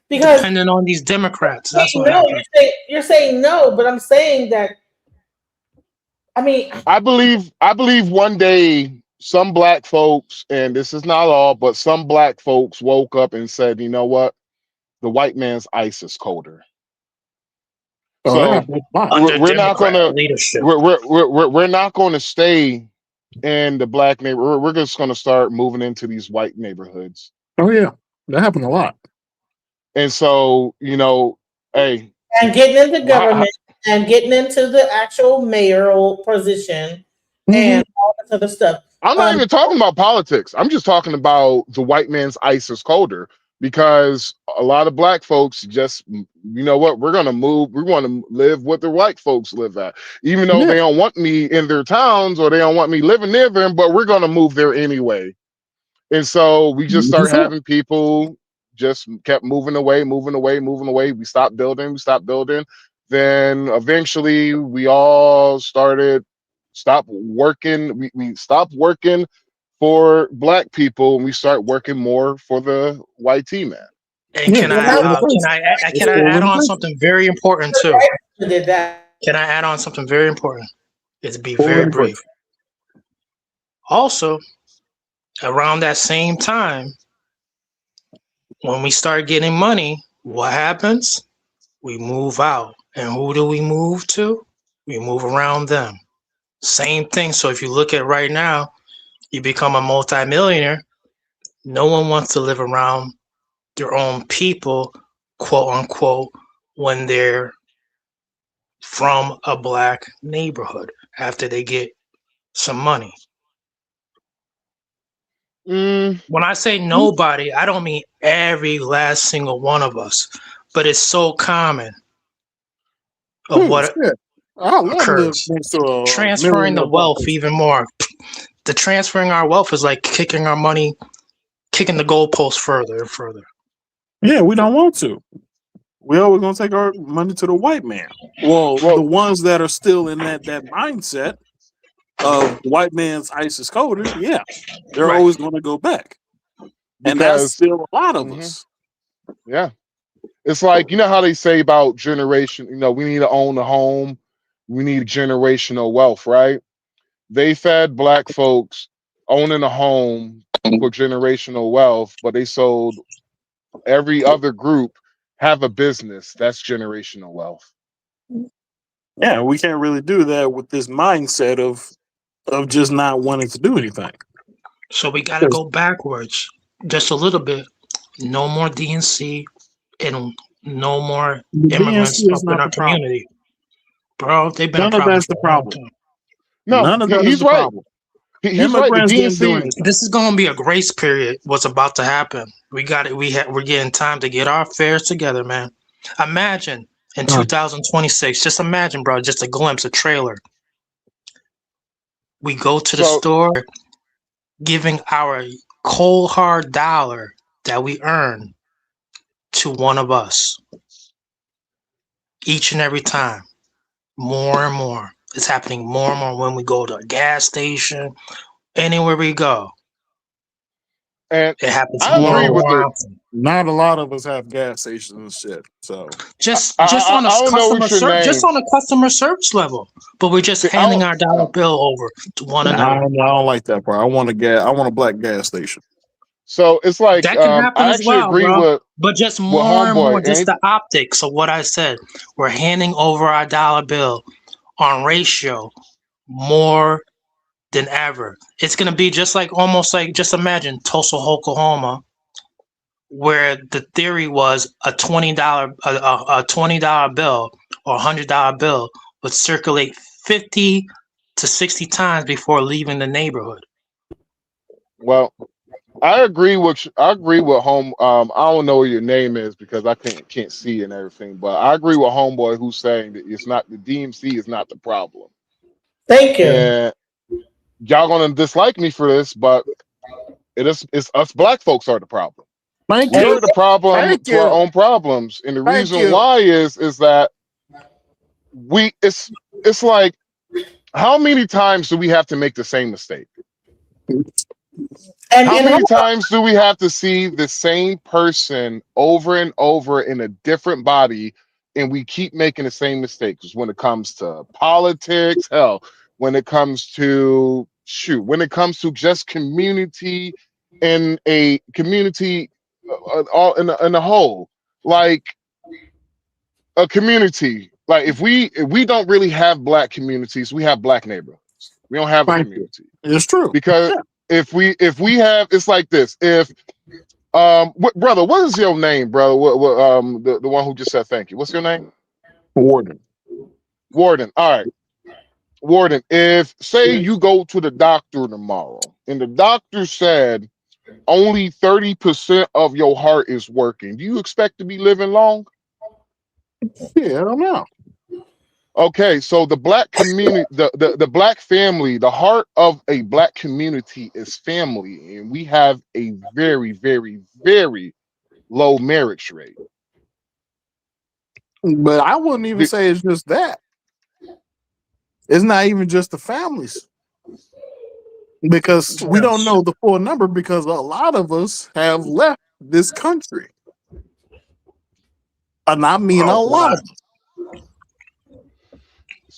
because Depending on these Democrats, that's what no, happened. you're saying no, but I'm saying that I mean I believe one day some black folks, and this is not all, but some black folks woke up and said, you know what? The white man's ice is colder. Oh, that So happened a lot. we're, Under we're not Democrat gonna leadership. we're not gonna stay in the black neighborhood. We're just gonna start moving into these white neighborhoods. Oh yeah, that happened a lot. And so, hey, and getting into how, government and getting into the actual mayoral position and all this other stuff. I'm not even talking about politics. I'm just talking about the white man's ice is colder because a lot of black folks just, you know what, we're going to move. We want to live what the white folks live at, even though they don't want me in their towns or they don't want me living near them, but we're going to move there anyway. And so we just start having people just kept moving away. We stopped building. Then eventually we all stopped working. We stopped working for black people and we start working more for the white man. And can I add on something very important too? Did that. Can I add on something very important? It's be very brief. Also, around that same time, when we start getting money, what happens? We move out. And who do we move to? We move around them. Same thing. So if you look at right now, you become a multimillionaire. No one wants to live around their own people, quote unquote, when they're from a black neighborhood after they get some money. When I say nobody, I don't mean every last single one of us, but it's so common of what occurs. Transferring the wealth even more. The transferring our wealth is like kicking our money, kicking the goalposts further and further. Yeah, we don't want to. We always gonna take our money to the white man. Well, the ones that are still in that mindset of white man's ice is colder, yeah, they're always gonna go back. And that's still a lot of us. Yeah. It's like, you know how they say about generation, we need to own a home. We need generational wealth, right? They fed black folks owning a home for generational wealth, but they sold every other group have a business. That's generational wealth. Yeah, we can't really do that with this mindset of just not wanting to do anything. So we got to go backwards just a little bit. No more DNC and no more immigrants up in our community. Bro, they've been a problem for a long time. No, none of that he's is the right. problem. He's right. The DNC. This is going to be a grace period. What's about to happen? We got it. We're getting time to get our affairs together, man. Imagine in 2026. Just imagine, bro. Just a glimpse, a trailer. We go to the store, giving our cold hard dollar that we earn to one of us each and every time. More and more. It's happening more and more when we go to a gas station, anywhere we go. And it happens I more agree and with more it. often. Not a lot of us have gas stations and shit. So just on a customer service, just on a customer service level, but we're just handing our dollar bill over to one another. I don't like that part. I want a black gas station. So it's like that can happen I as actually well, agree bro. with, but just with more and more, Homeboy. just the optics of what I said. We're handing over our dollar bill on ratio more than ever. It's gonna be just like almost like just imagine Tulsa, Oklahoma, where the theory was a $20 bill or $100 bill would circulate 50 to 60 times before leaving the neighborhood. Well, I agree with home. I don't know what your name is because I can't see and everything, but I agree with Homeboy who's saying that it's not the DMC is not the problem. Thank you. And y'all gonna dislike me for this, but it's us black folks are the problem. Thank We're you. the problem Thank to our you. own problems, and the Thank reason you. why is that it's like, how many times do we have to make the same mistake? How many times do we have to see the same person over and over in a different body, and we keep making the same mistakes when it comes to politics, hell, when it comes to just community and a community all in a whole, like a community. Like if we don't really have black communities, we have black neighborhoods. We don't have a community. It's true. Because if we have, it's like this. If brother, what is your name, brother? The one who just said thank you. What's your name? Warden. Warden. All right. Warden, if say you go to the doctor tomorrow and the doctor said only 30% of your heart is working, do you expect to be living long? Yeah, I don't know. Okay, so the black community, the black family, the heart of a black community is family, and we have a very, very, very low marriage rate. But I wouldn't even say it's just that. It's not even just the families. Because we don't know the full number, because a lot of us have left this country. And I mean a lot of them.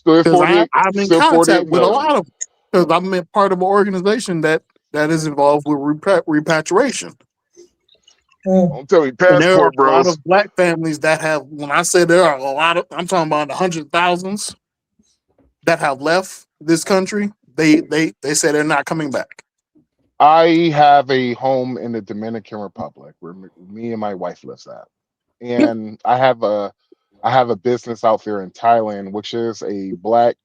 Because I'm in contact with a lot of them. Because I'm a part of an organization that is involved with repatriation. Don't tell me And there are passport, a lot bros. of black families that have, when I say there are a lot of, I'm talking about the 100,000s that have left this country. They say they're not coming back. I have a home in the Dominican Republic where me and my wife lives at, and I have a business out there in Thailand, which is a black.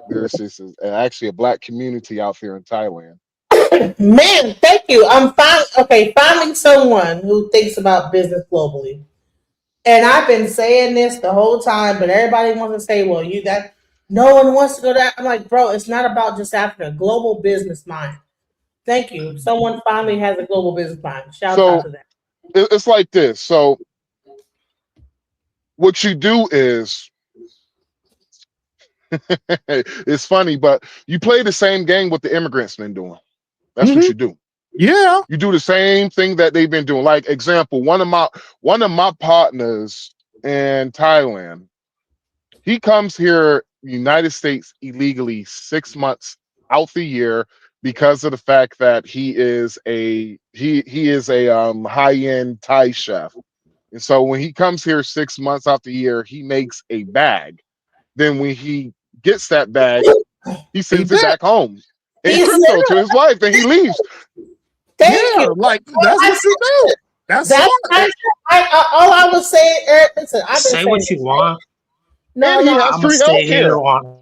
There's actually a black community out there in Thailand. Man, thank you. I'm finding someone who thinks about business globally. And I've been saying this the whole time, but everybody wants to say, well, no one wants to go that. I'm like, bro, it's not about just Africa. Global business mind. Thank you. Someone finally has a global business mind. Shout out to that. It's like this. So what you do is, it's funny, but you play the same game what the immigrants been doing. That's what you do. Yeah. You do the same thing that they've been doing. Like example, one of my partners in Thailand, he comes here, United States, illegally 6 months out the year because of the fact that he is a high-end Thai chef. And so when he comes here 6 months out the year, he makes a bag. Then when he gets that bag, he sends it back home in crypto to his wife, and he leaves. Thank you. Like that's what you do. That's all I was saying. Listen, I've been Say what you want. No, And he has I'm gonna free stay here healthcare. on.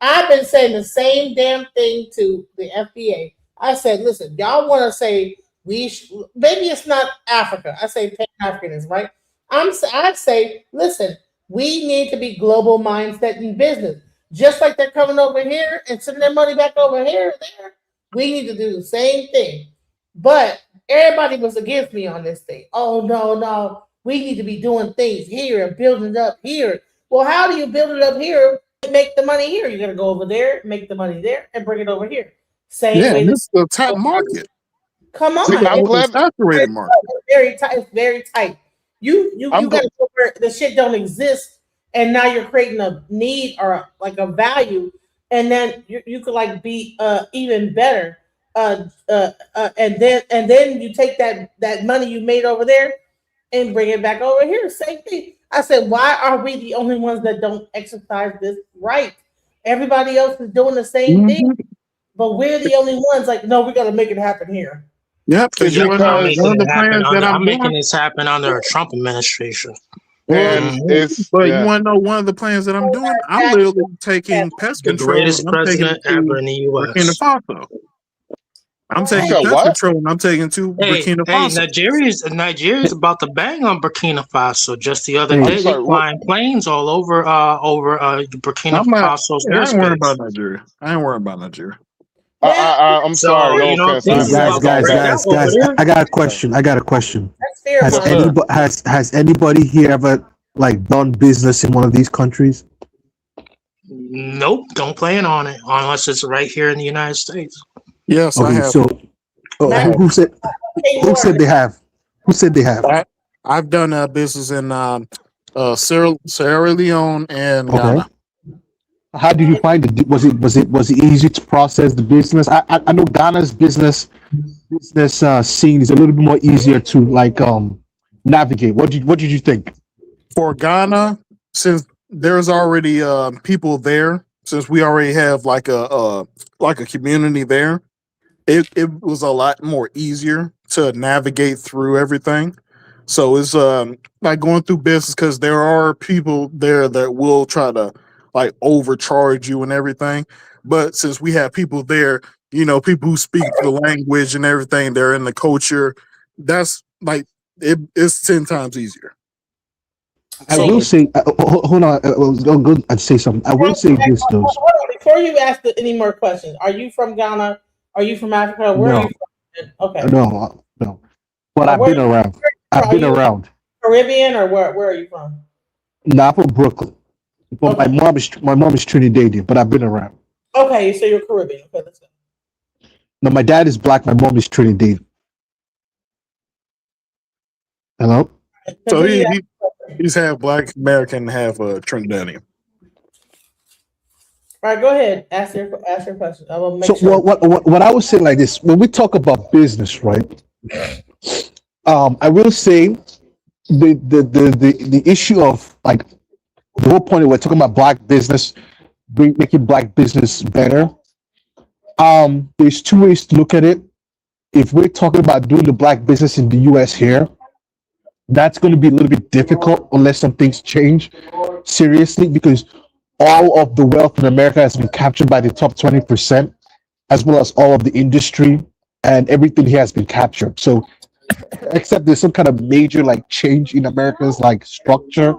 I've been saying the same damn thing to the FBA. I said, listen, y'all want to say maybe it's not Africa. I say Pan-Africanism, right? I'd say, listen, we need to be global mindset in business. Just like they're coming over here and sending their money back over here and there, we need to do the same thing. But everybody was against me on this thing. Oh, no. We need to be doing things here and building it up here. Well, how do you build it up here and make the money here? You're going to go over there, make the money there, and bring it over here. Same way. This is the tap market. Come on. See, I'm glad. Saturated market. It's very tight. It's very tight. You got to go where the shit don't exist, and now you're creating a need or like a value, and then you could like be even better. And then you take that money you made over there and bring it back over here. Same thing. I said, why are we the only ones that don't exercise this right? Everybody else is doing the same thing, but we're the only ones like, no, we got to make it happen here. Yep, because I'm making this happen under a Trump administration. And you want to know one of the plans that I'm doing? I'm literally taking pest The control. greatest president ever in the U.S. Burkina Faso. I'm taking pest control and I'm taking to Burkina Faso. Nigeria's about to bang on Burkina Faso. Just the other day, they flying planes all over Burkina Faso's I ain't worried airspace. about Nigeria. I ain't worried about Nigeria. I'm sorry. No offense. Guys. I got a question. That's fair. Has anybody here ever like done business in one of these countries? Nope, don't plan on it unless it's right here in the United States. Yes, I Okay, have. so who said they have? Who said they have? I've done business in Sierra Leone and Okay. Ghana. How did you find it? Was it easy to process the business? I know Ghana's business scene is a little bit more easier to like navigate. What did you think? For Ghana, since there's already people there, since we already have like a community there, it was a lot more easier to navigate through everything. So it's like going through business because there are people there that will try to like overcharge you and everything. But since we have people there, people who speak the language and everything, they're in the culture. That's like it's 10 times easier. I will say, hold on. I was going to say something. I will say this though. Hold on, before you ask any more questions, are you from Ghana? Are you from Africa? Where are No, you from? Okay. no. But I've Where been around. are I've been you around. Caribbean or where are you from? Not from Brooklyn. But Okay. my mom is Trinidadian, but I've been around. Okay, so you're Caribbean. Okay, let's go. No, my dad is black. My mom is Trinidadian. Hello. So he's half Black American, half Trinidadian. All right, go ahead. Ask your question. I will make So sure. what I would say like this: when we talk about business, right? I will say the issue of like the whole point of we're talking about black business, making black business better. There's two ways to look at it. If we're talking about doing the black business in the U.S. here, that's going to be a little bit difficult unless some things change seriously because all of the wealth in America has been captured by the top 20%, as well as all of the industry and everything here has been captured. So except there's some kind of major like change in America's like structure,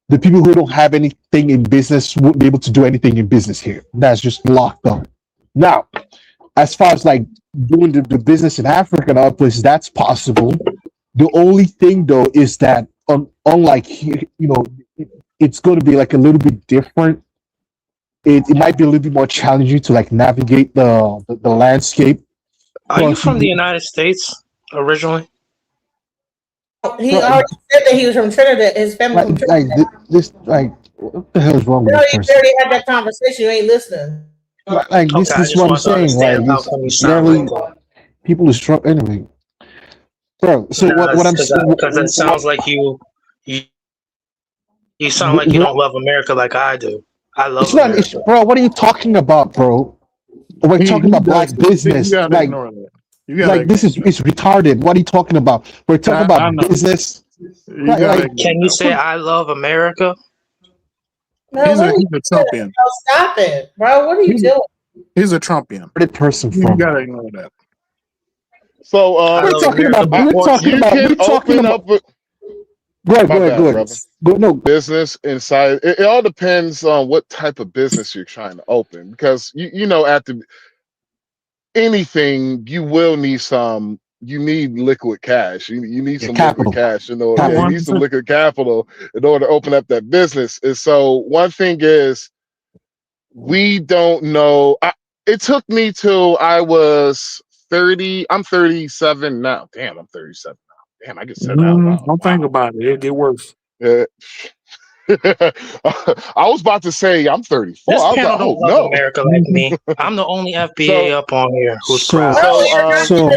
the people who don't have anything in business won't be able to do anything in business here. That's just locked up. Now, as far as like doing the business in Africa and other places, that's possible. The only thing though is that unlike here, it's going to be like a little bit different. It might be a little bit more challenging to like navigate the landscape. Are you Plus, from the United States originally? He already said that he was from Trinidad. His family from like Trinidad. this like what the hell is wrong You with this already, person? had that conversation. You ain't listening. Like this Okay, I is just what I'm want to saying. Like understand how it's come you sound barely like that. people are struck anyway, bro. So what I'm Because it sounds like you sound like you don't love America like I do. I love it's not an issue, America. bro. What are you talking about, bro? We're talking about black You business. gotta Like ignore that. You gotta like this is ignore it's retarded. What are you talking about? We're talking that. I about know. business. You gotta ignore Can you that. say I love America? No, He's what a are you doing? Trumpian. No, stop it, bro. What are you doing? He's a Trumpian. Where did person You from? gotta ignore that. So I We're love talking America about. We're before talking you about. can We're talking open about. up with Go ahead. my Go ahead. bad, Go ahead. brother. Go no. Business inside it all depends on what type of business you're trying to open because you know at the anything you will need some you need liquid cash you need Yeah, some liquid capital. cash you Capital. need some liquid capital in order to open up that business. And so one thing is we don't know it took me till I was 30. I'm 37 now. Damn, I'm 37 now. Damn, I just said that out loud. Don't think about it. It'll get worse. Yeah. I was about to say I'm 34. this I was like, panel don't oh love no. America like me. I'm the only FBA So up on here who's So proud. Well, so so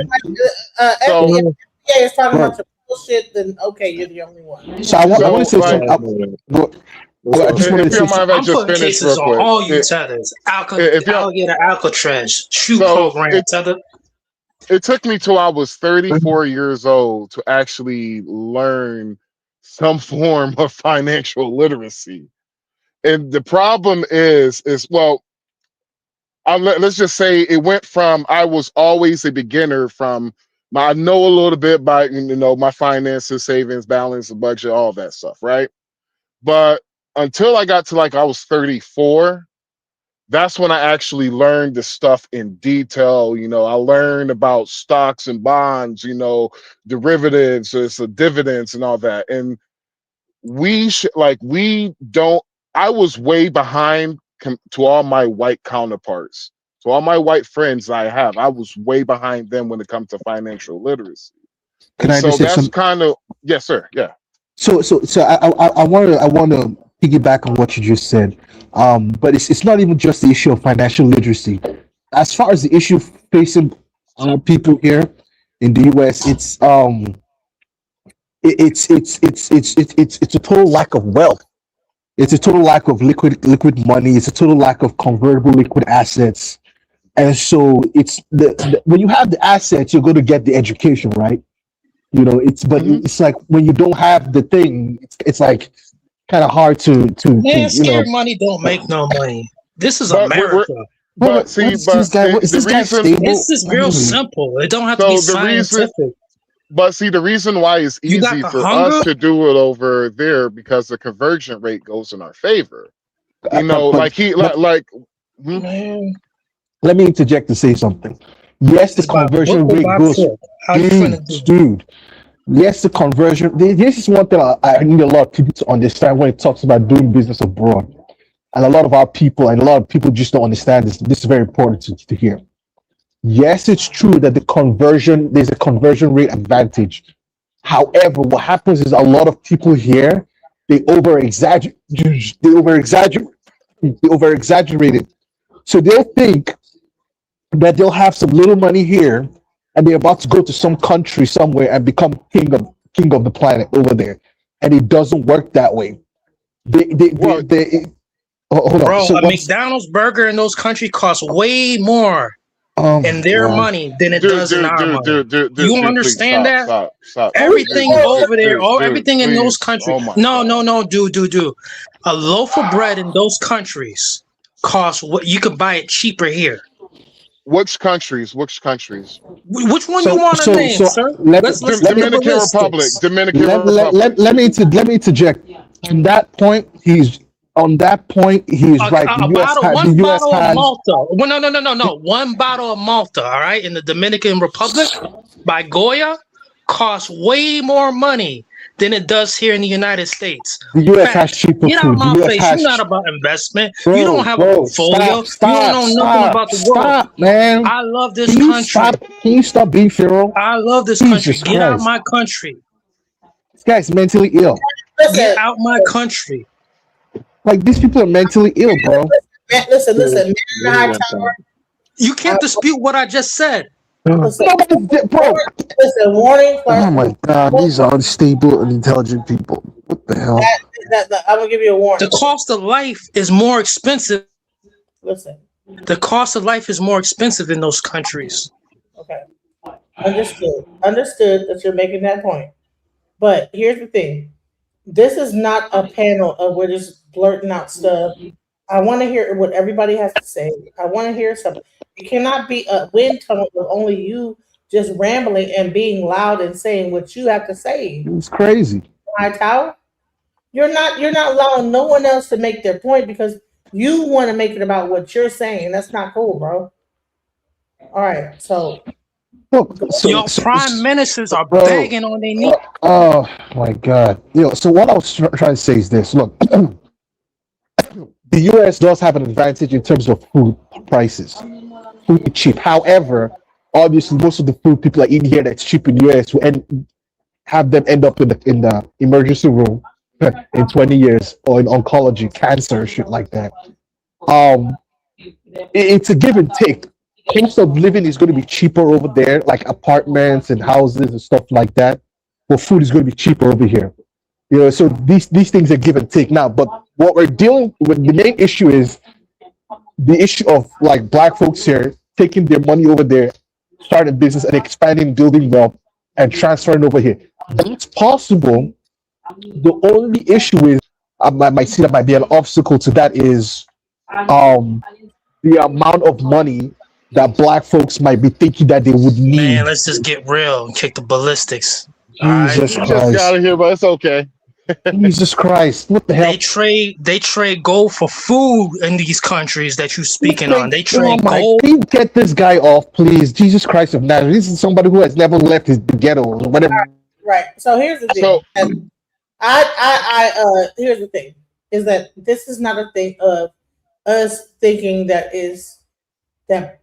FBA is talking Right. about your bullshit. Then okay, you're the only one. So I want to so say like something. I just wanted to if you say don't mind something. if I I'm just putting finish cases real on quick. all you tethers. If you Alligator Alcatraz shoot so program tether. it took me till I was 34 years old to actually learn some form of financial literacy. And the problem is well, let's just say it went from I was always a beginner from I know a little bit about my finances, savings, balance, budget, all that stuff, right? But until I got to like I was 34, that's when I actually learned the stuff in detail. I learned about stocks and bonds, derivatives, so dividends and all that. And we don't. I was way behind to all my white counterparts, to all my white friends I have, I was way behind them when it comes to financial literacy. Can And I so just say that's some? kind of, yes, sir. Yeah. So I want to piggyback on what you just said. But it's not even just the issue of financial literacy. As far as the issue facing people here in the U.S., it's a total lack of wealth. It's a total lack of liquid money. It's a total lack of convertible liquid assets. And so it's when you have the assets, you're going to get the education, right? It's like when you don't have the thing, it's like kind of hard to Man, scared money don't make no money. This is But America. but see, Is this guy? Is the this guy reason, stable? This is real simple. It don't have to be so the reason, scientific. but see, the reason why it's You got easy the for hunger. us to do it over there because the conversion rate goes in our favor. You know, But hmm? Man, let me interject to say something. Yes, the it's by hook conversion or rate by goes, crook. How you finna do? dude. Yes, the conversion. This is one thing I need a lot of people to understand when it talks about doing business abroad. And a lot of our people and a lot of people just don't understand this. This is very important to hear. Yes, it's true that there's a conversion rate advantage. However, what happens is a lot of people here, they over exaggerate it. So they'll think that they'll have some little money here and they're about to go to some country somewhere and become king of the planet over there. And it doesn't work that way. Hold on. Bro, So a what's McDonald's burger in those countries costs way more oh in my their god. money than it does in our money. You Dude, please understand stop, that? stop, stop. Everything over there, everything in those Please. countries. Oh my No, God. no, no, dude. A loaf of bread in those countries costs what you could buy it cheaper here. Which countries? Which countries? Which one you want to name, sir? Let's get the Dominican Republic. ballistics. Dominican Republic. Let me interject. On that point, he's right. One The US bottle of has Malta. Well, no. One bottle of Malta, all right, in the Dominican Republic by Goya costs way more money than it does here in the United States. the US has Facts. cheaper Get out food. my The US face. has You're not about investment. bro, You don't have a portfolio. You don't know nothing about the world. stop, man. I love this Can you country. stop? Can you stop being feral? I love this country. Jesus Get out Christ. my country. This guy's mentally ill. Get out my country. Like these people are mentally ill, bro. Listen. You can't dispute what I just said. Bro. Listen, warning. Oh my god, these are unstable and intelligent people. What the hell? I'm gonna give you a warning. The cost of life is more expensive. Listen. The cost of life is more expensive in those countries. Okay. Understood that you're making that point. But here's the thing. This is not a panel of we're just blurting out stuff. I want to hear what everybody has to say. I want to hear something. It cannot be a wind tunnel with only you just rambling and being loud and saying what you have to say. It's crazy. Hightower, you're not allowing no one else to make their point because you want to make it about what you're saying. That's not cool, bro. All right, so Your prime ministers are begging on their knees. Oh my god. So what I was trying to say is this. Look, the US does have an advantage in terms of food prices. Food is cheap. However, obviously most of the food people are eating here that's cheap in the US will have them end up in the emergency room in 20 years or in oncology, cancer, shit like that. It's a give and take. Cost of living is going to be cheaper over there, like apartments and houses and stuff like that. But food is going to be cheaper over here. So these things are give and take now. But what we're dealing with, the main issue is the issue of like black folks here taking their money over there, starting business and expanding, building wealth, and transferring over here. That's possible. The only issue is I might see that might be an obstacle to that is the amount of money that black folks might be thinking that they would need. Man, let's just get real and kick the ballistics. Jesus Just Christ. got out of here, but it's okay. Jesus Christ. What the hell? They trade gold for food in these countries that you're speaking on. They trade gold. Can you get this guy off, please? Jesus Christ of Nazareth. This is somebody who has never left his ghetto or whatever. right. So here's the thing. Here's the thing is that this is not a thing of us thinking that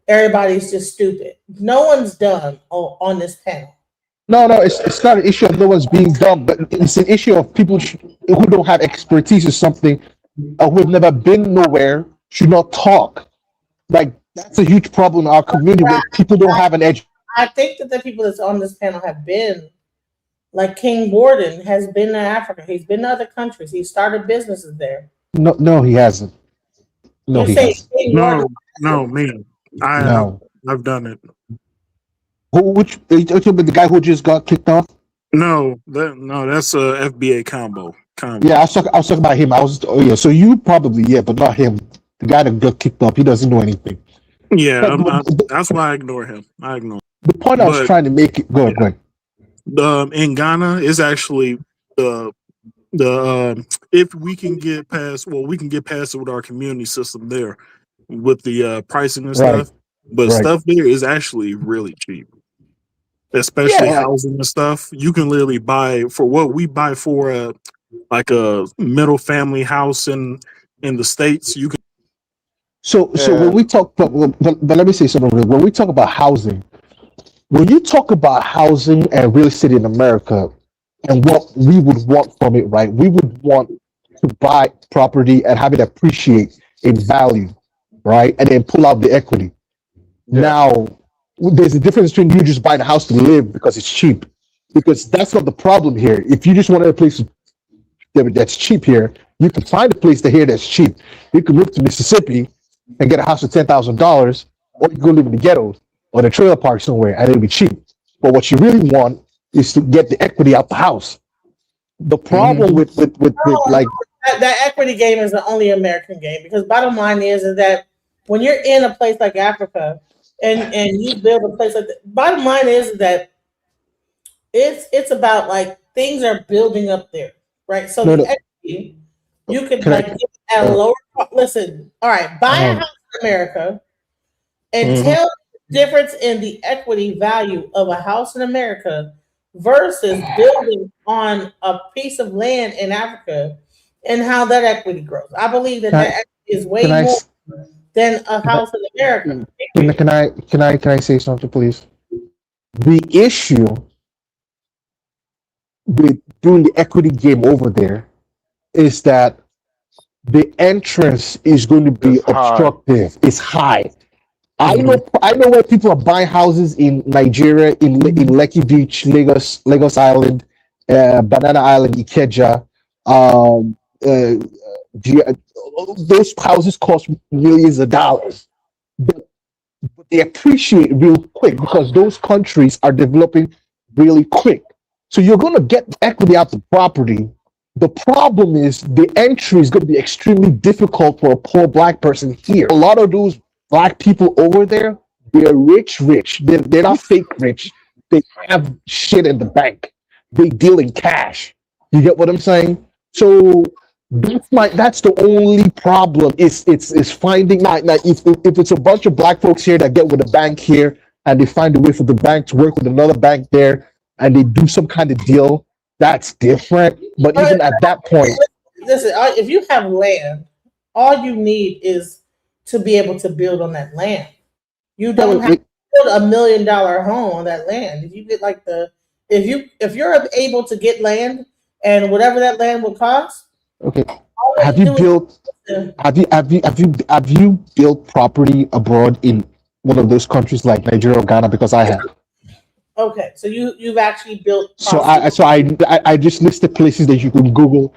everybody's just stupid. No one's dumb on this panel. No, it's not an issue of no one's being dumb, but it's an issue of people who don't have expertise or something, or who have never been nowhere should not talk. Like that's a huge problem in our community where people don't have an edge. I think that the people that's on this panel have been, like King Gordon has been to Africa. He's been to other countries. He started businesses there. No, he hasn't. No, You he say hasn't. King Gordon? No, me. No. I've done it. Which are you talking about the guy who just got kicked off? No, that's a FBA combo. Yeah, I was talking about him. So you probably but not him. The guy that got kicked off, he doesn't know anything. Yeah, that's why I ignore him. The point I was trying to make it. Go ahead. In Ghana is actually the if we can get past, we can get past it with our community system there with the pricing and stuff. But stuff there is actually really cheap, especially housing and stuff. You can literally buy for what we buy for like a middle family house in the States. You can. So when we talk, but let me say something. When we talk about housing, when you talk about housing and real estate in America, and what we would want from it, right? We would want to buy property and have it appreciate in value, right? And then pull out the equity. Now, there's a difference between you just buying a house to live because it's cheap, because that's not the problem here. If you just want a place that's cheap here, you can find a place here that's cheap. You can move to Mississippi and get a house for $10,000, or you can go live in the ghetto or the trailer park somewhere, and it'll be cheap. But what you really want is to get the equity out the house. The problem with like that equity game is the only American game, because bottom line is that when you're in a place like Africa and you build a place like that, bottom line is that it's about like things are building up there, right? So the equity you could like get at a lower cost. Listen, all right, buy a house in America and tell the difference in the equity value of a house in America versus building on a piece of land in Africa and how that equity grows. I believe that equity is way more than a house in America. Can I say something, please? The issue with doing the equity game over there is that the entrance is going to be obstructive. It's high. I know where people are buying houses in Nigeria, in Lekki Beach, Lagos Island, Banana Island, Ikeja. Those houses cost millions of dollars, but they appreciate real quick because those countries are developing really quick. So you're going to get equity out the property. The problem is the entry is going to be extremely difficult for a poor black person here. A lot of those black people over there, they're rich. They're not fake rich. They have shit in the bank. They deal in cash. You get what I'm saying? So that's the only problem. It's finding if it's a bunch of black folks here that get with a bank here and they find a way for the bank to work with another bank there and they do some kind of deal, that's different. But even at that point, listen, if you have land, all you need is to be able to build on that land. You don't have to build $1 million home on that land. If you get like if you're able to get land and whatever that land will cost. Okay. Have you built property abroad in one of those countries like Nigeria or Ghana? Because I have. Okay, so you've actually built. I just listed places that you can Google.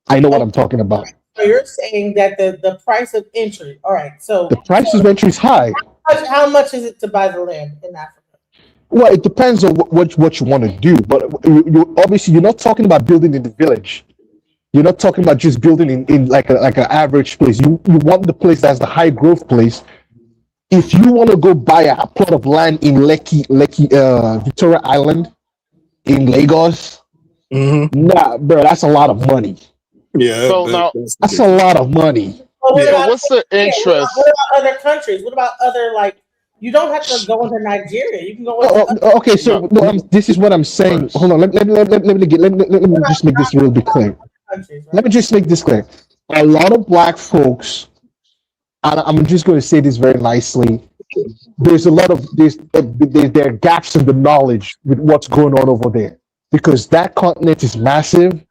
I know what I'm talking about. So you're saying that the price of entry. All right, so the price of entry is high. How much is it to buy the land in Africa? Well, it depends on what you want to do, but obviously you're not talking about building in the village. You're not talking about just building in like an average place. You want the place that's the high growth place. If you want to go buy a plot of land in Lekki, Victoria Island, in Lagos, nah, bro, that's a lot of money. Yeah, so that's a lot of money. Well, what's the interest? What about other countries? What about other you don't have to go into Nigeria. You can go into okay, so this is what I'm saying. Hold on, let me just make this real bit clear. Let me just make this clear. A lot of black folks I'm just going to say this very nicely. There's a lot of there are gaps in the knowledge with what's going on over there because that continent is massive.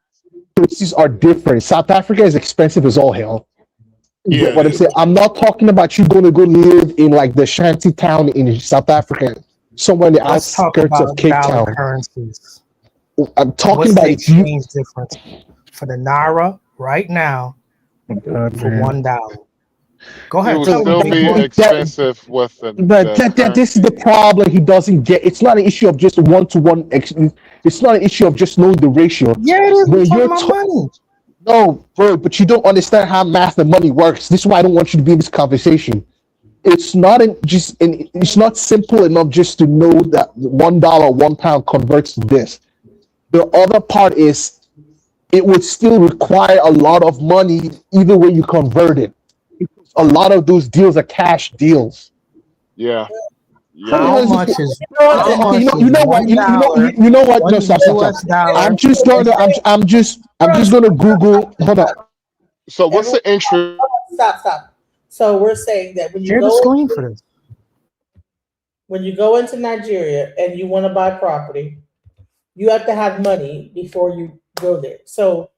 Places are different. South Africa is expensive as all hell. You get Yeah. what I'm saying? I'm not talking about you going to go live in like the shanty town in South Africa, somewhere in the Let's talk outskirts of about Cape dollar Town. currencies. I'm talking What's the about if you. exchange difference for the naira right now for $1? Go It ahead, would tell me. still be expensive with But the this is the currency. problem he doesn't get. It's not an issue of just one to one. It's not an issue of just knowing the ratio. Yeah, it is. We're When talking you're about money. no, bro, but you don't understand how math and money works. This is why I don't want you to be in this conversation. It's not it's not simple enough just to know that $1, £1 converts to this. The other part is it would still require a lot of money either way you convert it. A lot of those deals are cash deals. Yeah. How Yeah. much is Okay, you know what? $1? You know what? No, One stop, stop, stop. US dollar. I'm just gonna Google. Hold on. So what's the interest? Stop. So we're saying that when you Share the go screen for this. when you go into Nigeria and you want to buy property, you have to have money before you go there. So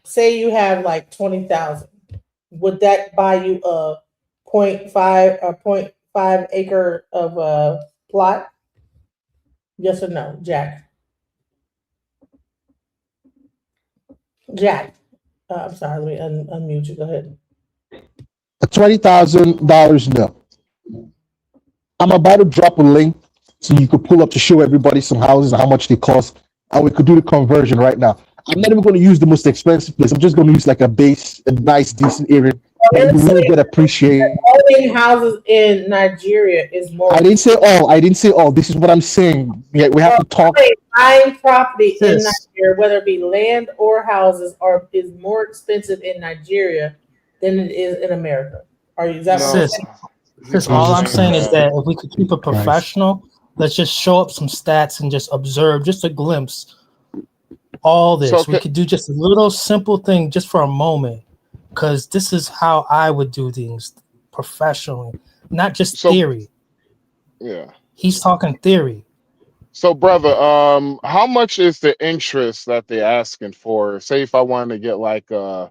say you have like 20,000. Would that buy you a 0.5 acre of a plot? Yes or no, Jack? Jack. I'm sorry, let me unmute you. Go ahead. $20,000. No. I'm about to drop a link so you could pull up to show everybody some houses and how much they cost, and we could do the conversion right now. I'm not even going to use the most expensive place. I'm just going to use like a nice, decent area that you will get appreciated. Owning houses in Nigeria is more. I didn't say all. This is what I'm saying. We have to talk. Buying property in Sis. Nigeria, whether it be land or houses, is more expensive in Nigeria than it is in America. Is that what you're Sis, saying? all I'm saying is that if we could keep it Christ. professional, let's just show up some stats and just observe, just a glimpse. All this. So We could do just a little simple thing just for a moment. Because this is how I would do things professionally, not just theory. Yeah. He's talking theory. So, brother, how much is the interest that they're asking for? Say, if I wanted to get like, I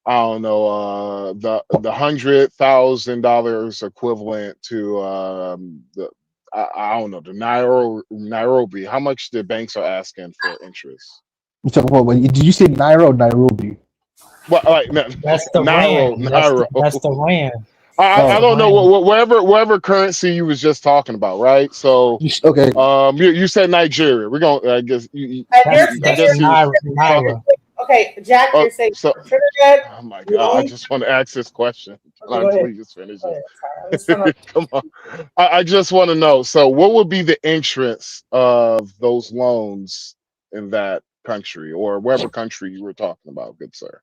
don't know, the $100,000 equivalent to I don't know, the Nairobi. How much the banks are asking for interest? You talking about did you say Naira or Nairobi? Well, like That's the Nairo. That's the rand. I don't know whatever currency you was just talking about, right? So okay. You said Nigeria. We're gonna I guess Naira. Okay, Jack, you're saying so, Trinidad. oh my god, I just want to ask this question. Okay, Can go I ahead. please finish Go it? ahead. Come on. I just want to know. So what would be the interest of those loans in that country or whatever country you were talking about, good sir?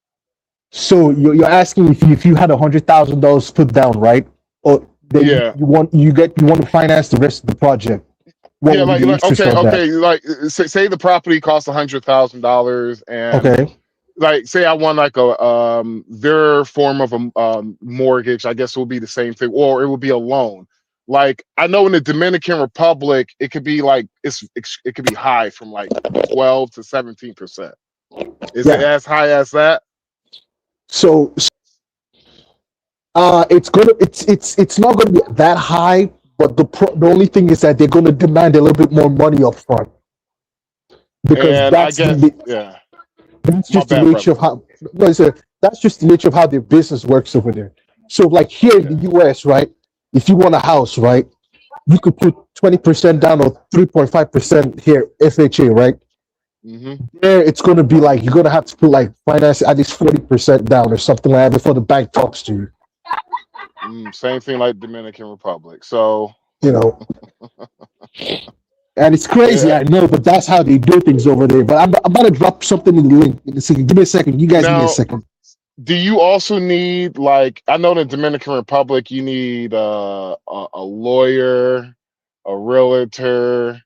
So you're asking if you had $100,000 put down, right? Or then Yeah. you want to finance the rest of the project. What Yeah, would be the interest on that? like say the property costs $100,000 and Okay. like say I want like a their form of a mortgage, I guess it would be the same thing, or it would be a loan. Like I know in the Dominican Republic, it could be like it could be high from like 12 to 17%. Is it as high as that? So it's not gonna be that high, but the only thing is that they're gonna demand a little bit more money up front. Because And that's I guess, yeah. That's My just the bad, nature brother. of how that's just the nature of how their business works over there. So like here in the US, right? If you want a house, right, you could put 20% down or 3.5% here, FHA, right? There it's gonna be like you're gonna have to put like finance at least 40% down or something like that before the bank talks to you. Same thing like Dominican Republic. So You know. And it's crazy, Yeah. I know, but that's how they do things over there. But I'm about to drop something in the link. Give me a second. You guys give me a Now, second. do you also need like I know in the Dominican Republic you need a lawyer, a realtor.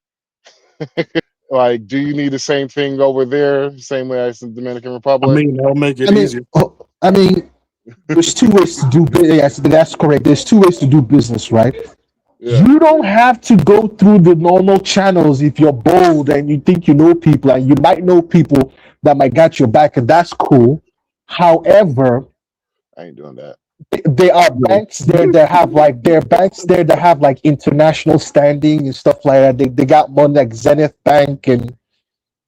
Like, do you need the same thing over there, same way as the Dominican I Republic? mean, that'll make it I mean, easier. I mean, there's two ways to do business. Yes, that's correct. There's two ways to do business, right? Yeah. You don't have to go through the normal channels if you're bold and you think you know people, and you might know people that might got your back, and that's cool. However, I ain't doing that. there are banks there that have like there are banks there that have like international standing and stuff like that. They got one like Zenith Bank and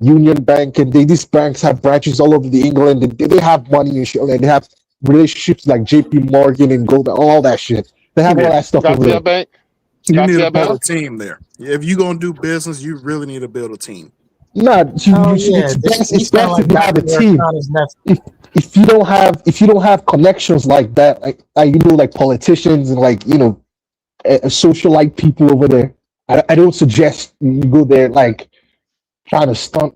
Union Bank, and these banks have branches all over the England. They have money and shit, and they have relationships like JP Morgan and Goldman, all that shit. They have all Yeah. that stuff over Scotia there. Bank. You need to Scotia build a Bank. team there. If you're gonna do business, you really need to build a team. No, Oh yeah, he it's sound best like if you have Dr. a team. Americana's nephew. If you don't have connections like that, like you know, like politicians and like you know, socialite people over there, I don't suggest you go there like trying to stunt.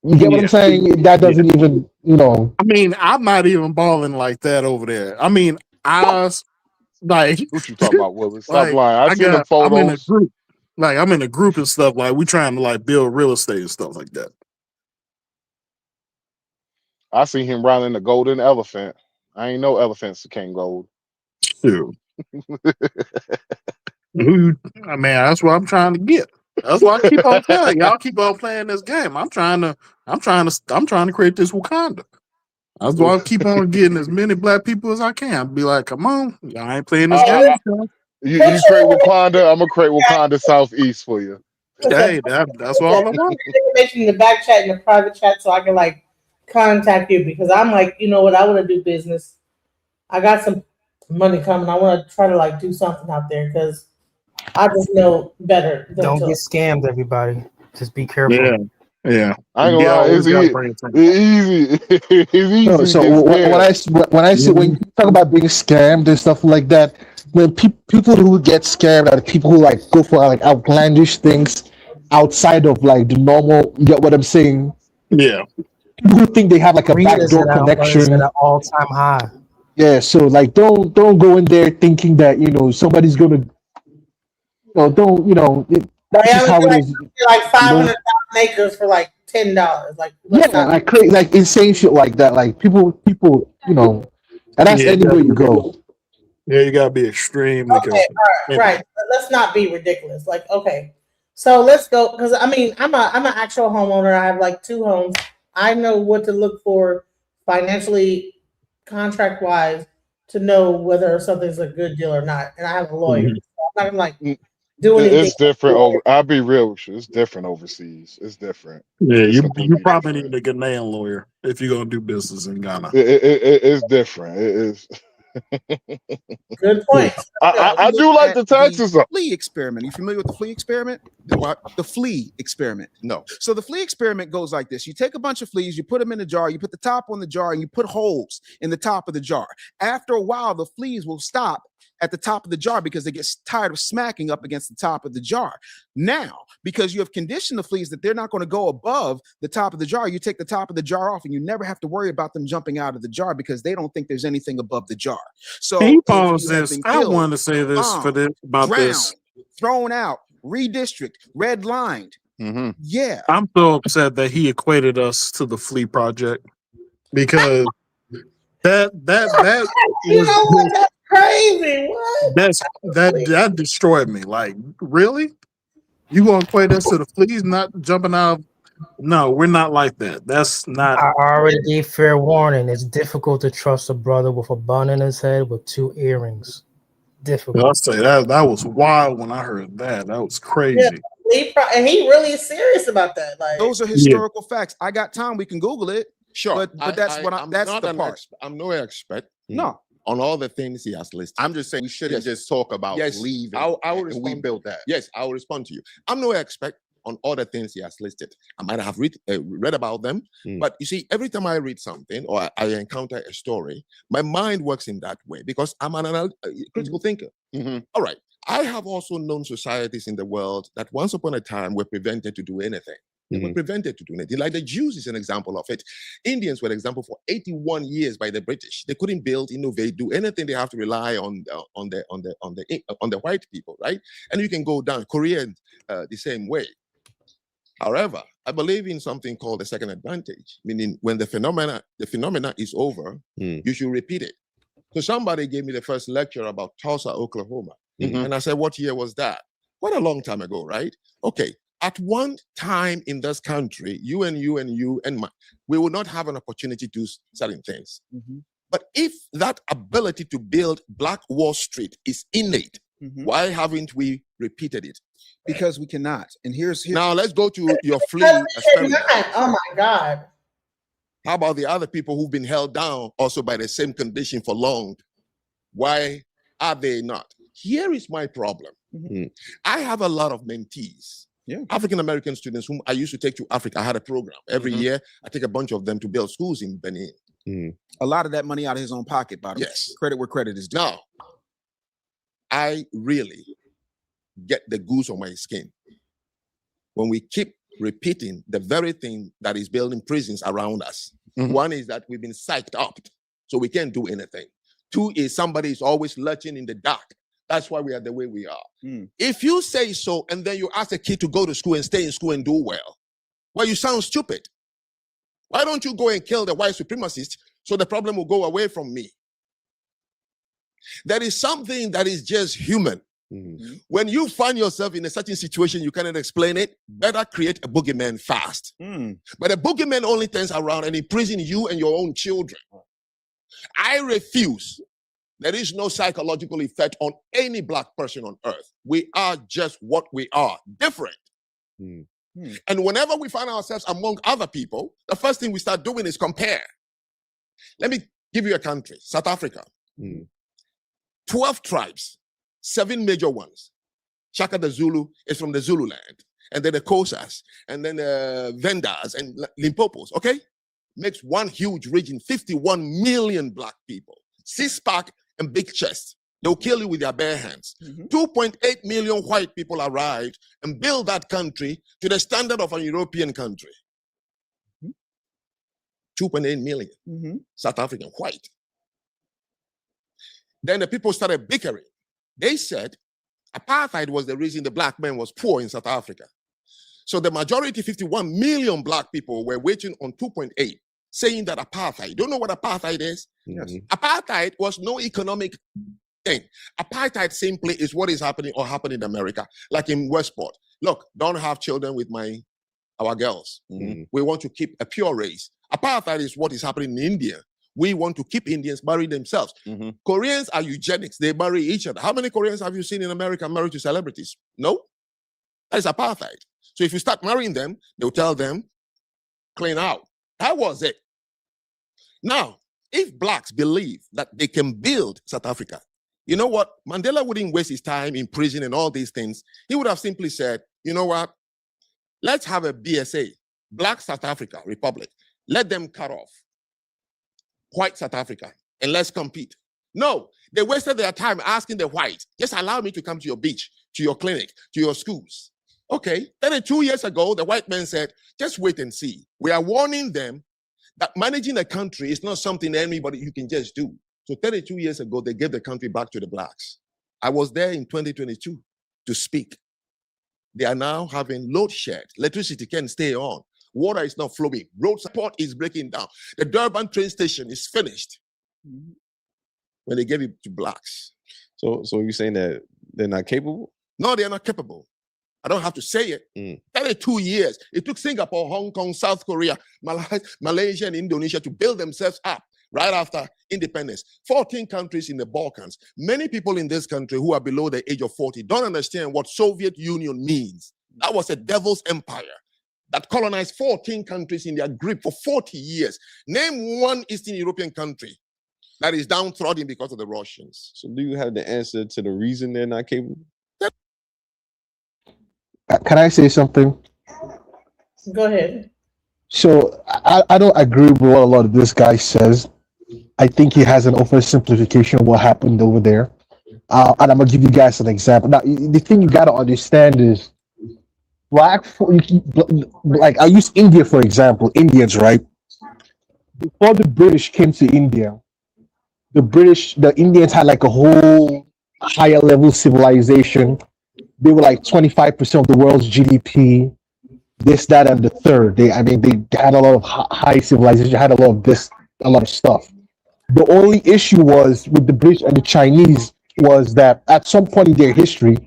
You get what I'm Yeah. saying? That Yeah. doesn't even, you know. I mean, I'm not even balling like that over there. I mean, like What you talking about, Willis? Stop lying. I seen the I'm in a photos. group. Like I'm in a group and stuff. Like we trying to like build real estate and stuff like that. I seen him riding the golden elephant. I ain't know elephants came gold. Dude. I mean, that's what I'm trying to get. That's why I keep on telling y'all keep on playing this game. I'm trying to create this Wakanda. That's why I keep on getting as many black people as I can. Be like, come on, y'all ain't playing this game. You create Wakanda, I'm gonna create Wakanda Southeast for you. Hey, that's all I want. Information in the back chat in the private chat so I can like contact you because I'm like, you know what, I want to do business. I got some money coming. I want to try to like do something out there because I just know better. Don't get scammed, everybody. Just be careful. Yeah, yeah. I ain't gonna lie, it's easy. It's easy No, to so get when I say when you talk about being scammed and stuff like that, when people who get scammed are the people who like go for like outlandish things outside of like the normal. You get what I'm saying? Yeah. People who think they have like a backdoor connection. At an all-time high. Yeah, so like don't go in there thinking that you know somebody's gonna, you know, don't you know that's just how it is. Like 500,000 acres for like $10. Like Yeah, like crazy, like insane shit like that. Like people, you know, and that's Yeah, anywhere you go. Yeah, you gotta be extremely Okay, careful. all right, right. Let's not be ridiculous. Like, okay, so let's go because I mean, I'm an actual homeowner. I have like 2 homes. I know what to look for financially, contract wise, to know whether something's a good deal or not. And I have a lawyer. So I'm not gonna like do anything. It's different over. I'll be real with you. It's different overseas. It's different. Yeah, It's you completely probably different. need a Ghanaian lawyer if you're gonna do business in Ghana. It's different. It is. Good point. I do like the taxes though. Flea experiment. You familiar with the flea experiment? The what? The flea experiment. No. So the flea experiment goes like this. You take a bunch of fleas, you put them in a jar, you put the top on the jar, and you put holes in the top of the jar. After a while, the fleas will stop at the top of the jar because they get tired of smacking up against the top of the jar. Now, because you have conditioned the fleas that they're not going to go above the top of the jar, you take the top of the jar off and you never have to worry about them jumping out of the jar because they don't think there's anything above the jar. So Can you if pause you have this? been I killed, wanted to say this for this about drowned, this. thrown out, redistrict, redlined. Yeah. I'm so upset that he equated us to the Flea Project because that You was know what? That's crazy. What? that destroyed me. Like, really? You gonna equate us to the fleas not jumping out? No, we're not like that. That's not. I already gave fair warning. It's difficult to trust a brother with a bun in his head with 2 earrings. Difficult. I'll say that was wild when I heard that. That was crazy. Yeah, and he really is serious about that. Like those are historical facts. I got time. We can Google it. Sure. But that's that's not the part. I'm no expert. No. On all the things he has listed. I'm just saying we shouldn't just talk about leaving. I will and respond. we built that. Yes, I will respond to you. I'm no expert on all the things he has listed. I might have read about them, but you see, every time I read something or I encounter a story, my mind works in that way because I'm an critical thinker. All right. I have also known societies in the world that once upon a time were prevented to do anything. They were prevented to do anything. Like the Jews is an example of it. Indians were an example for 81 years by the British. They couldn't build, innovate, do anything. They have to rely on the white people, right? And you can go down Korea the same way. However, I believe in something called the second advantage, meaning when the phenomena is over, you should repeat it. So somebody gave me the first lecture about Tulsa, Oklahoma. Mhm. And I said, what year was that? Quite a long time ago, right? Okay. At one time in this country, you and we will not have an opportunity to do certain things. But if that ability to build Black Wall Street is innate, why haven't we repeated it? Because we cannot. And here's Now let's go to your flea Because we experiment. cannot. Oh my God. How about the other people who've been held down also by the same condition for long? Why are they not? Here is my problem. I have a lot of mentees, African American students whom I used to take to Africa. I had a program every year. I take a bunch of them to build schools in Benin. a lot of that money out of his own pocket, by the way. Yes. Credit where credit is due. Now, I really get the goose on my skin when we keep repeating the very thing that is building prisons around us. One is that we've been psyched up, so we can't do anything. Two is somebody is always lurching in the dark. That's why we are the way we are. If you say so, and then you ask a kid to go to school and stay in school and do well, you sound stupid. Why don't you go and kill the white supremacist so the problem will go away from me? There is something that is just human. When you find yourself in a certain situation, you cannot explain it, better create a boogeyman fast. But a boogeyman only turns around and imprisons you and your own children. I refuse. There is no psychological effect on any black person on earth. We are just what we are, different. And whenever we find ourselves among other people, the first thing we start doing is compare. Let me give you a country, South Africa. 12 tribes, 7 major ones. Shaka the Zulu is from the Zulu land, and then the Xhosas, and then the Vendas and Limpopos, okay? Makes one huge region, 51 million black people. Six-pack and big chest. They'll kill you with their bare hands. 2.8 million white people arrived and built that country to the standard of a European country. 2.8 million South African white. Then the people started bickering. They said apartheid was the reason the black man was poor in South Africa. So the majority, 51 million black people, were waiting on 2.8, saying that apartheid. You don't know what apartheid is? Yes. Apartheid was no economic thing. Apartheid simply is what is happening or happened in America, like in Westport. Look, don't have children with our girls. We want to keep a pure race. Apartheid is what is happening in India. We want to keep Indians marry themselves. Koreans are eugenics. They marry each other. How many Koreans have you seen in America married to celebrities? No. That is apartheid. So if you start marrying them, they'll tell them, clean out. That was it. Now, if blacks believe that they can build South Africa, you know what? Mandela wouldn't waste his time in prison and all these things. He would have simply said, you know what? Let's have a BSA, Black South Africa Republic. Let them cut off white South Africa and let's compete. No, they wasted their time asking the whites, just allow me to come to your beach, to your clinic, to your schools. Okay, 32 years ago, the white man said, just wait and see. We are warning them that managing a country is not something anybody you can just do. So 32 years ago, they gave the country back to the blacks. I was there in 2022 to speak. They are now having load shed. Electricity can't stay on. Water is not flowing. Road support is breaking down. The Durban train station is finished when they gave it to blacks. So you're saying that they're not capable? No, they're not capable. I don't have to say it. 32 years. It took Singapore, Hong Kong, South Korea, Malaysia, and Indonesia to build themselves up right after independence. 14 countries in the Balkans. Many people in this country who are below the age of 40 don't understand what Soviet Union means. That was a devil's empire that colonized 14 countries in their grip for 40 years. Name one Eastern European country that is downtrodden because of the Russians. So do you have the answer to the reason they're not capable? Can I say something? Go ahead. So I don't agree with what a lot of this guy says. I think he has an oversimplification of what happened over there. And I'm gonna give you guys an example. Now, the thing you gotta understand is like I use India for example. Indians, right? Before the British came to India, the Indians had like a whole higher level civilization. They were like 25% of the world's GDP. This, that, and the third. They had a lot of high civilization. Had a lot of this, a lot of stuff. The only issue was with the British and the Chinese was that at some point in their history,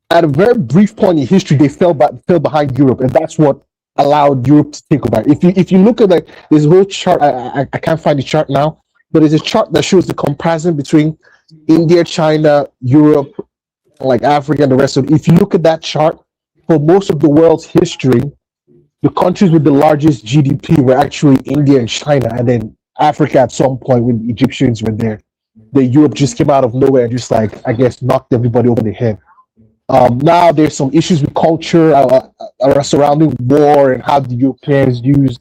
at a very brief point in history, they fell behind Europe, and that's what allowed Europe to take over. If you look at like this whole chart, I can't find the chart now, but there's a chart that shows the comparison between India, China, Europe, like Africa, and the rest of it. If you look at that chart, for most of the world's history, the countries with the largest GDP were actually India and China, and then Africa at some point when the Egyptians were there. The Europe just came out of nowhere and just like I guess knocked everybody over the head. Now there's some issues with culture surrounding war and how the Europeans use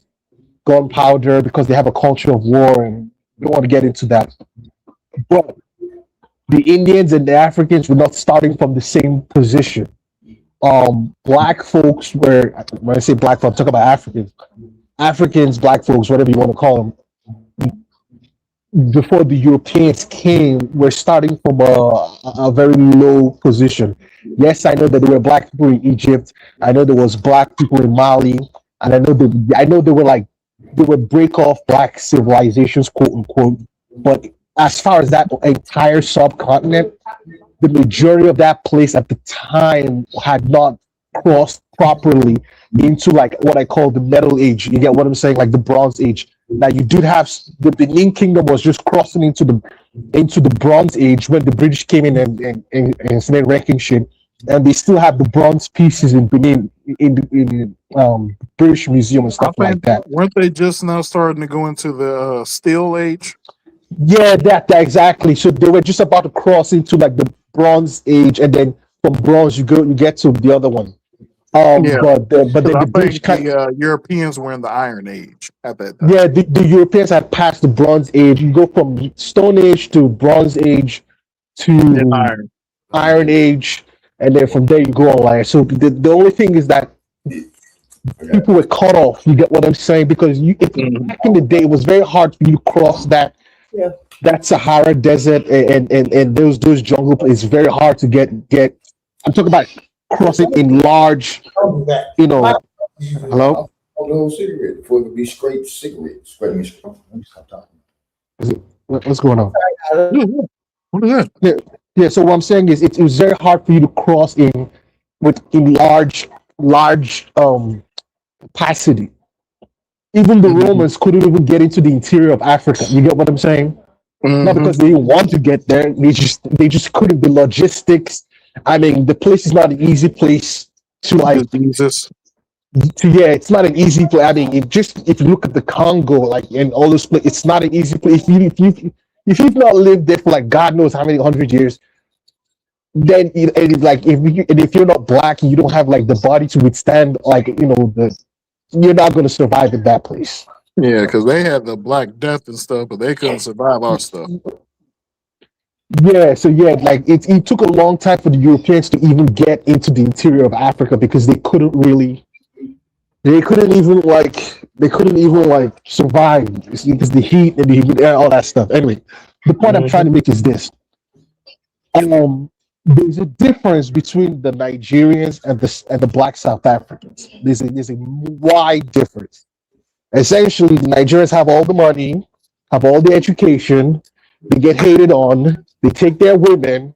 gunpowder because they have a culture of war, and we don't want to get into that. But the Indians and the Africans were not starting from the same position. Black folks were, when I say black folks, I'm talking about Africans, black folks, whatever you want to call them, before the Europeans came, were starting from a very low position. Yes, I know that there were black people in Egypt. I know there was black people in Mali, and I know they were break off black civilizations, quote unquote. But as far as that entire subcontinent, the majority of that place at the time had not crossed properly into like what I call the Metal Age. You get what I'm saying? Like the Bronze Age. Now you did have the Benin Kingdom was just crossing into the Bronze Age when the British came in and started wrecking shit. And they still have the bronze pieces in Benin in the British Museum and stuff like that. Weren't they just now starting to go into the Steel Age? Yeah, that exactly. So they were just about to cross into like the Bronze Age, and then from bronze you get to the other one. Yeah. But then I the British think the Europeans were in the Iron Age at that time. yeah, the Europeans had passed the Bronze Age. You go from Stone Age to Bronze Age to Iron Age, and then from there you go online. So the only thing is that people were cut off. You get what I'm saying? Because back in the day, it was very hard for you to cross that Sahara Desert and those jungle. It's very hard to get. I'm talking about crossing in large. Hello. No cigarette before it could be straight cigarettes. Let me stop talking. What's going on? What is that? Yeah. So what I'm saying is, it was very hard for you to cross in large capacity. Even the Romans couldn't even get into the interior of Africa. You get what I'm saying? Not because they didn't want to get there. They just couldn't. The logistics. I mean, the place is not an easy place to like. Jesus. It's not an easy place. I mean, if you look at the Congo, like and all those places, it's not an easy place. If you've not lived there for like God knows how many 100 years, then if you're not black and you don't have like the body to withstand you're not going to survive in that place. Yeah, because they had the Black Death and stuff, but they couldn't survive our stuff. Yeah, so it took a long time for the Europeans to even get into the interior of Africa because they couldn't even survive because the heat and the humidity, all that stuff. Anyway, the point I'm trying to make is this. There's a difference between the Nigerians and the Black South Africans. There's a wide difference. Essentially, the Nigerians have all the money, have all the education, they get hated on, they take their women,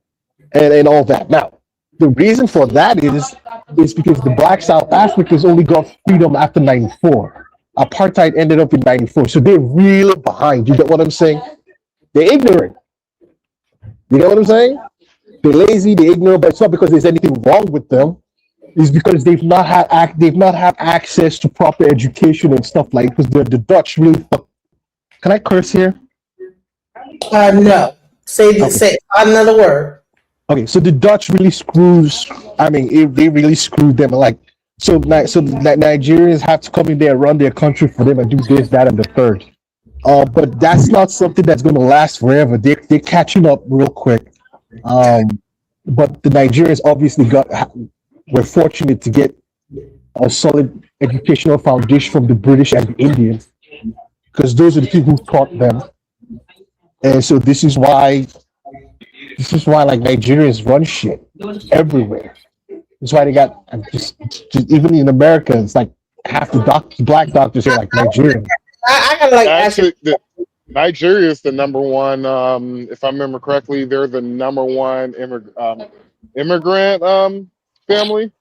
and all that. Now, the reason for that is because the Black South Africans only got freedom after 94. Apartheid ended up in 94. So they're really behind. You get what I'm saying? They're ignorant. You get what I'm saying? They're lazy, they're ignorant, but it's not because there's anything wrong with them. It's because they've not had access to proper education and stuff like. Because the Dutch really. Can I curse here? No. Say another word. Okay, so the Dutch really screws. I mean, they really screwed them. So the Nigerians have to come in there and run their country for them and do this, that, and the third. But that's not something that's going to last forever. They're catching up real quick. But the Nigerians obviously were fortunate to get a solid educational foundation from the British and the Indians, because those are the people who taught them. And so this is why like Nigerians run shit everywhere. That's why they got just even in America, it's like half the black doctors are like Nigerian. I gotta ask you. Nigeria is the number one. If I remember correctly, they're the number one immigrant family.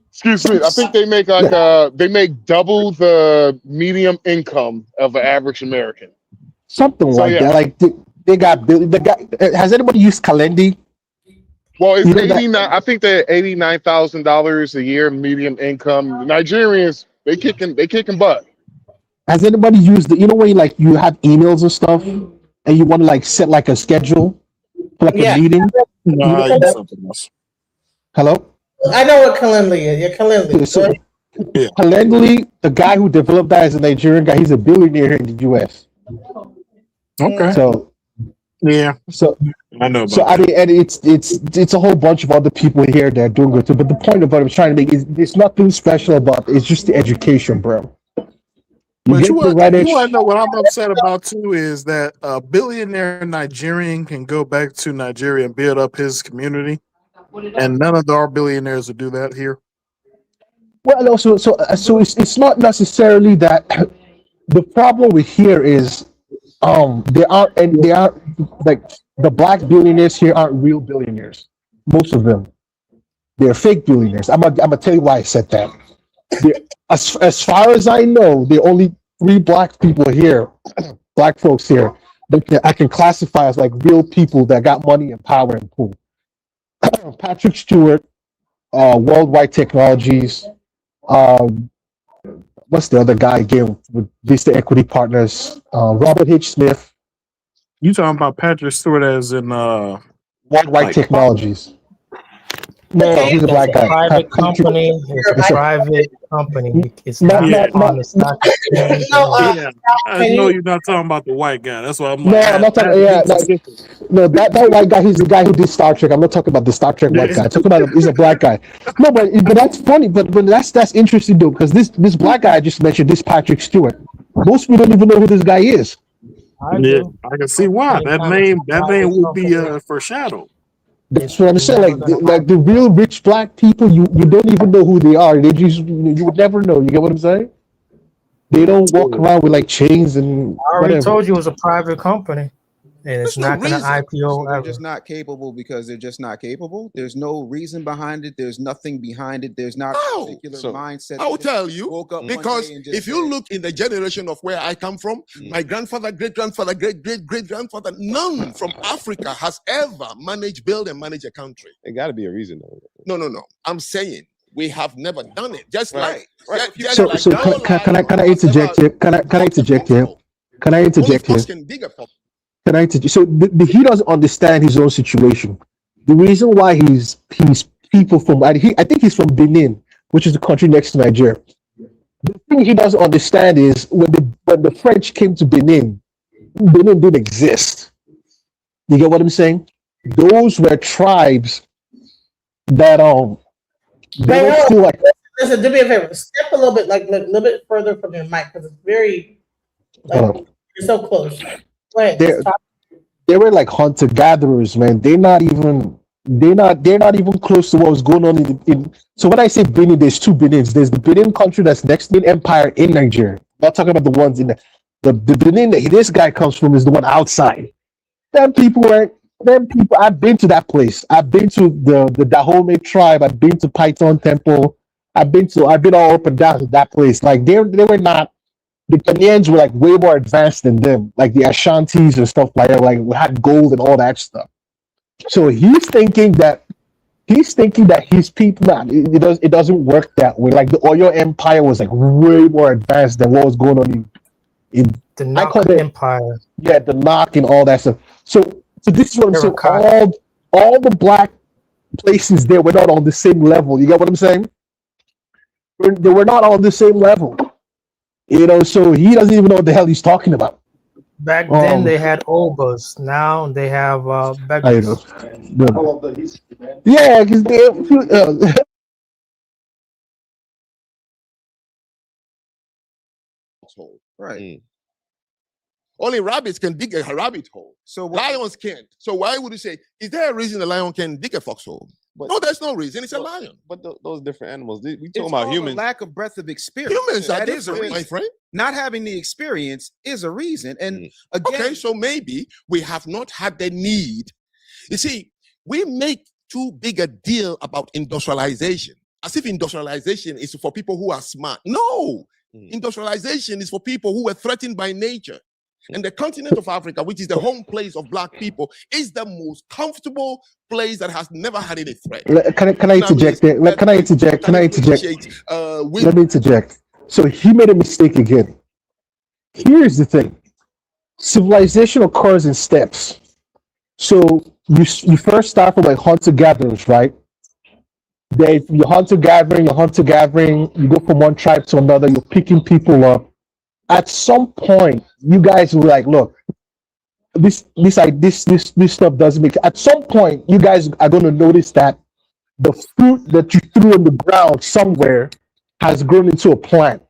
Excuse me. I think they make like they make double the medium income of an average American. Something So like yeah. that. Like they got the guy. Has anybody used Kalendi? Well, it's You know 89. I think they're $89,000 a year medium income. Nigerians, they kicking butt. Has anybody used the? You know when you have emails and stuff, and you want to like set like a schedule for like a Yeah. meeting. No, You I know use that? something else. Hello. I know what Calendly is. Yeah, Calendly. So, Yeah. Calendly, the guy who developed that is a Nigerian guy. He's a billionaire here in the U.S. Okay. So yeah. So I know about so I mean, and it's a whole bunch of other people here that are doing good too. But the point of what I'm trying to make is there's nothing special about it. It's just the education, bro. You But get the right you want to know what I'm upset about too is that a billionaire Nigerian can go back to Nigeria and build up his community, and none of our billionaires will do that here. Well, also, so it's not necessarily that. The problem with here is, there are like the black billionaires here aren't real billionaires. Most of them, they're fake billionaires. I'm gonna tell you why I said that. As far as I know, the only 3 black people here, black folks here, that I can classify as like real people that got money and power and pull. Patrick Stewart, Worldwide Technologies. What's the other guy again with Vista Equity Partners? Robert H. Smith. You talking about Patrick Stewart as in Worldwide Technologies. No, he's a black guy. Private company. It's a private company. It's Not- not not- on the stock exchange. Yeah, I know you're not talking about the white guy. That's why I'm like, No, I'm not talking. Yeah, no, that white guy. He's the guy who did Star Trek. I'm not talking about the Star Trek white guy. I'm talking about he's a black guy. No, but that's funny. But that's interesting though, because this black guy I just mentioned, this Patrick Stewart. Most people don't even know who this guy is. Yeah, I can see why that name would be foreshadowed. That's what I'm saying. Like the real rich black people, you don't even know who they are. They just you would never know. You get what I'm saying? They don't walk around with like chains and I already whatever. told you it was a private company, and it's not going to IPO They're ever. just not capable because they're just not capable. There's no reason behind it. There's nothing behind it. There's not a particular mindset. I will that tell you woke up one because day and just if you look in the generation of where I come from, my grandfather, great grandfather, great grandfather, none from Africa has ever build and manage a country. It got to be a reason though. No. I'm saying we have never done it. Just Right. like So can I interject here? Can I interject here? Can I interject here? Can I interject? So he doesn't understand his own situation. The reason why he's people from I think he's from Benin, which is the country next to Nigeria. The thing he doesn't understand is when the French came to Benin didn't exist. You get what I'm saying? Those were tribes that they don't feel like. Listen, do me a favor. Step a little bit, like a little bit further from your mic because it's very you're so close. Go ahead. They were like hunter gatherers, man. They're not even close to what was going on in. So when I say Benin, there's 2 Benins. There's the Benin country that's next to the empire in Nigeria. I'm not talking about the ones in the Benin that this guy comes from is the one outside. Them people. I've been to that place. I've been to the Dahomey tribe. I've been to Python Temple. I've been all up and down to that place. Like they were not. The Ghanaians were like way more advanced than them. Like the Ashantis and stuff like that. Like we had gold and all that stuff. So he's thinking that his people. Nah, it doesn't work that way. Like the Oyo Empire was like way more advanced than what was going on in the Nok Empire. Yeah, the Nok and all that stuff. So this is what I'm saying. All the black places there were not on the same level. You get what I'm saying? They were not on the same level. You know, so he doesn't even know what the hell he's talking about. Back then they had Obas. Now they have beggars. Yeah, because they. Right. Only rabbits can dig a rabbit hole. So lions can't. So why would you say, is there a reason the lion can dig a foxhole? No, there's no reason. It's a lion. But those different animals. We It's talking about called a humans. lack of breadth of experience. Humans are That is a different, my reason. friend. Not having the experience is a reason. And again, Okay, so maybe we have not had the need. You see, we make too big a deal about industrialization, as if industrialization is for people who are smart. No, industrialization is for people who were threatened by nature. And the continent of Africa, which is the home place of black people, is the most comfortable place that has never had any threat. Can I interject there? Can I interject? Can I interject? Let me interject. So he made a mistake again. Here's the thing. Civilization occurs in steps. So you first start from like hunter-gatherers, right? Then you're hunter-gathering, you go from one tribe to another, you're picking people up. At some point, you guys were like, look, this stuff doesn't make. At some point, you guys are going to notice that the fruit that you threw on the ground somewhere has grown into a plant.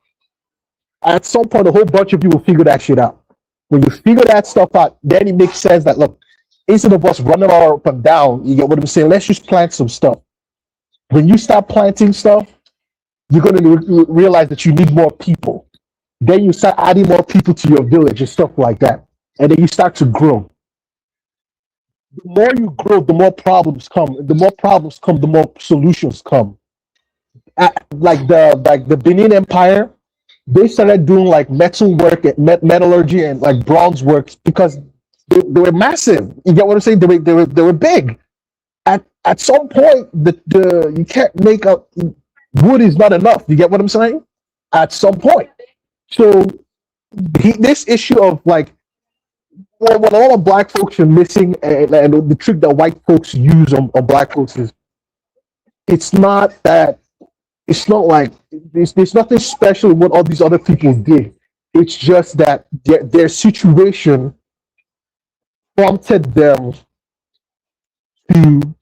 At some point, a whole bunch of people figure that shit out. When you figure that stuff out, then it makes sense that, look, instead of us running all up and down, you get what I'm saying? Let's just plant some stuff. When you start planting stuff, you're going to realize that you need more people. Then you start adding more people to your village and stuff like that. And then you start to grow. The more you grow, the more problems come. The more problems come, the more solutions come. Like the Benin Empire, they started doing like metal work, metallurgy, and like bronze works because they were massive. You get what I'm saying? They were big. At some point, the you can't make up wood is not enough. You get what I'm saying? At some point. So this issue of like what all of black folks are missing, and the trick that white folks use on black folks is it's not like there's nothing special in what all these other people did. It's just that their situation prompted them to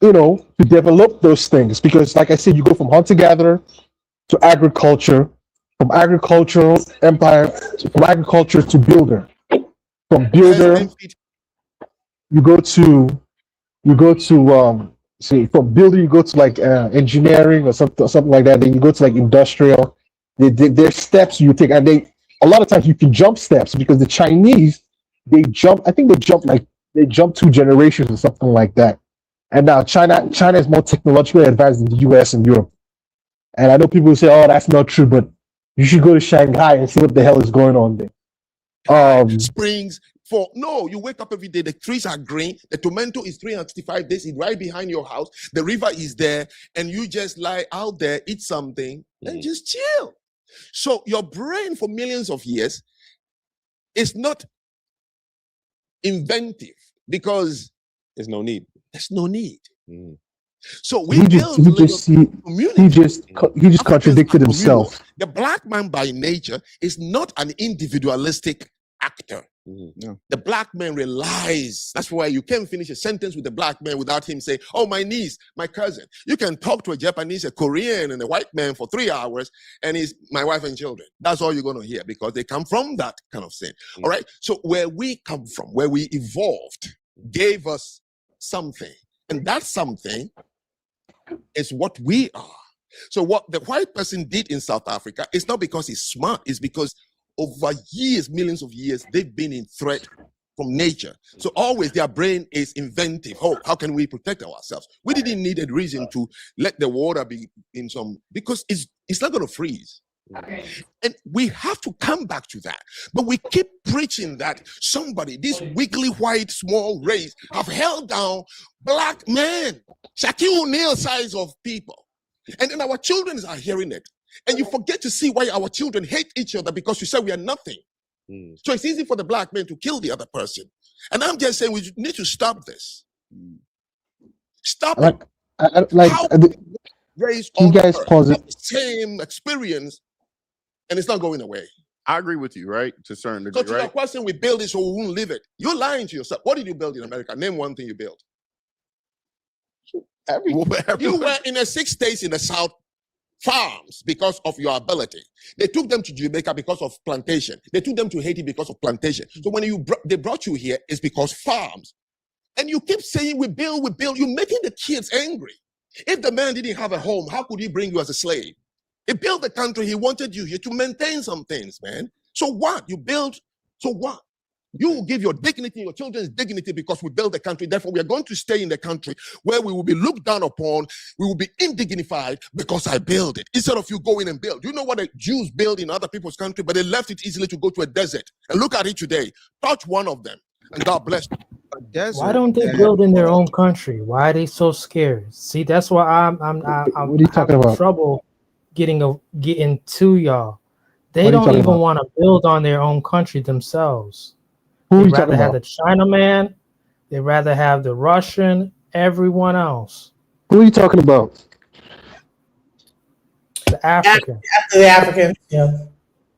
to develop those things, because like I said, you go from hunter-gatherer to agriculture, from agricultural empire, from agriculture to builder, from builder you go to from builder you go to like engineering or something like that. Then you go to like industrial. There's steps you take, and a lot of times you can jump steps, because the Chinese they jump 2 generations or something like that. And now China is more technologically advanced than the US and Europe. And I know people say, oh, that's not true, but you should go to Shanghai and see what the hell is going on there. Springs you wake up every day, the trees are green, the tomato is 365 days, it's right behind your house, the river is there, and you just lie out there, eat something, and just chill. So your brain for millions of years is not inventive because there's no need. There's no need. So he just contradicted himself. The black man by nature is not an individualistic actor. No. The black man relies. That's why you can't finish a sentence with a black man without him saying, oh, my niece, my cousin. You can talk to a Japanese, a Korean, and a white man for 3 hours, and he's my wife and children. That's all you're going to hear, because they come from that kind of thing. All right. So where we come from, where we evolved, gave us something. And that something is what we are. So what the white person did in South Africa is not because he's smart, it's because over years, millions of years, they've been in threat from nature. So always their brain is inventive. Oh, how can we protect ourselves? We didn't need a reason to let the water be in some, because it's not going to freeze. Okay. And we have to come back to that. But we keep preaching that this wiggly white small race have held down black men, Shaquille O'Neal size of people. And then our children are hearing it. And you forget to see why our children hate each other, because you say we are nothing. So it's easy for the black man to kill the other person. And I'm just saying we need to stop this. Stop it. Raise you guys pause it. The same experience, and it's not going away. I agree with you, right? To a certain degree, So to your question, we build it so we won't live it. You're lying to yourself. What did you build in America? Name one thing you built. You were in the 6 states in the South, farms because of your ability. They took them to Jamaica because of plantation. They took them to Haiti because of plantation. So when they brought you here, it's because farms. And you keep saying we build, you're making the kids angry. If the man didn't have a home, how could he bring you as a slave? He built the country, he wanted you here to maintain some things, man. So what? You build, so what? You will give your dignity, your children's dignity, because we built the country. Therefore, we are going to stay in the country where we will be looked down upon, we will be indignified because I built it. Instead of you going and build. You know what the Jews build in other people's country, but they left it easily to go to a desert. And look at it today. Touch one of them, and God bless you. Why don't they build in their own country? Why are they so scared? See, that's why I'm What are you talking about? trouble getting to y'all. They What are you don't talking even about? want to build on their own country themselves. Who are They'd you rather talking have the about? Chinaman. They'd rather have the Russian. Everyone else. Who are you talking about? The African. After the African, yeah.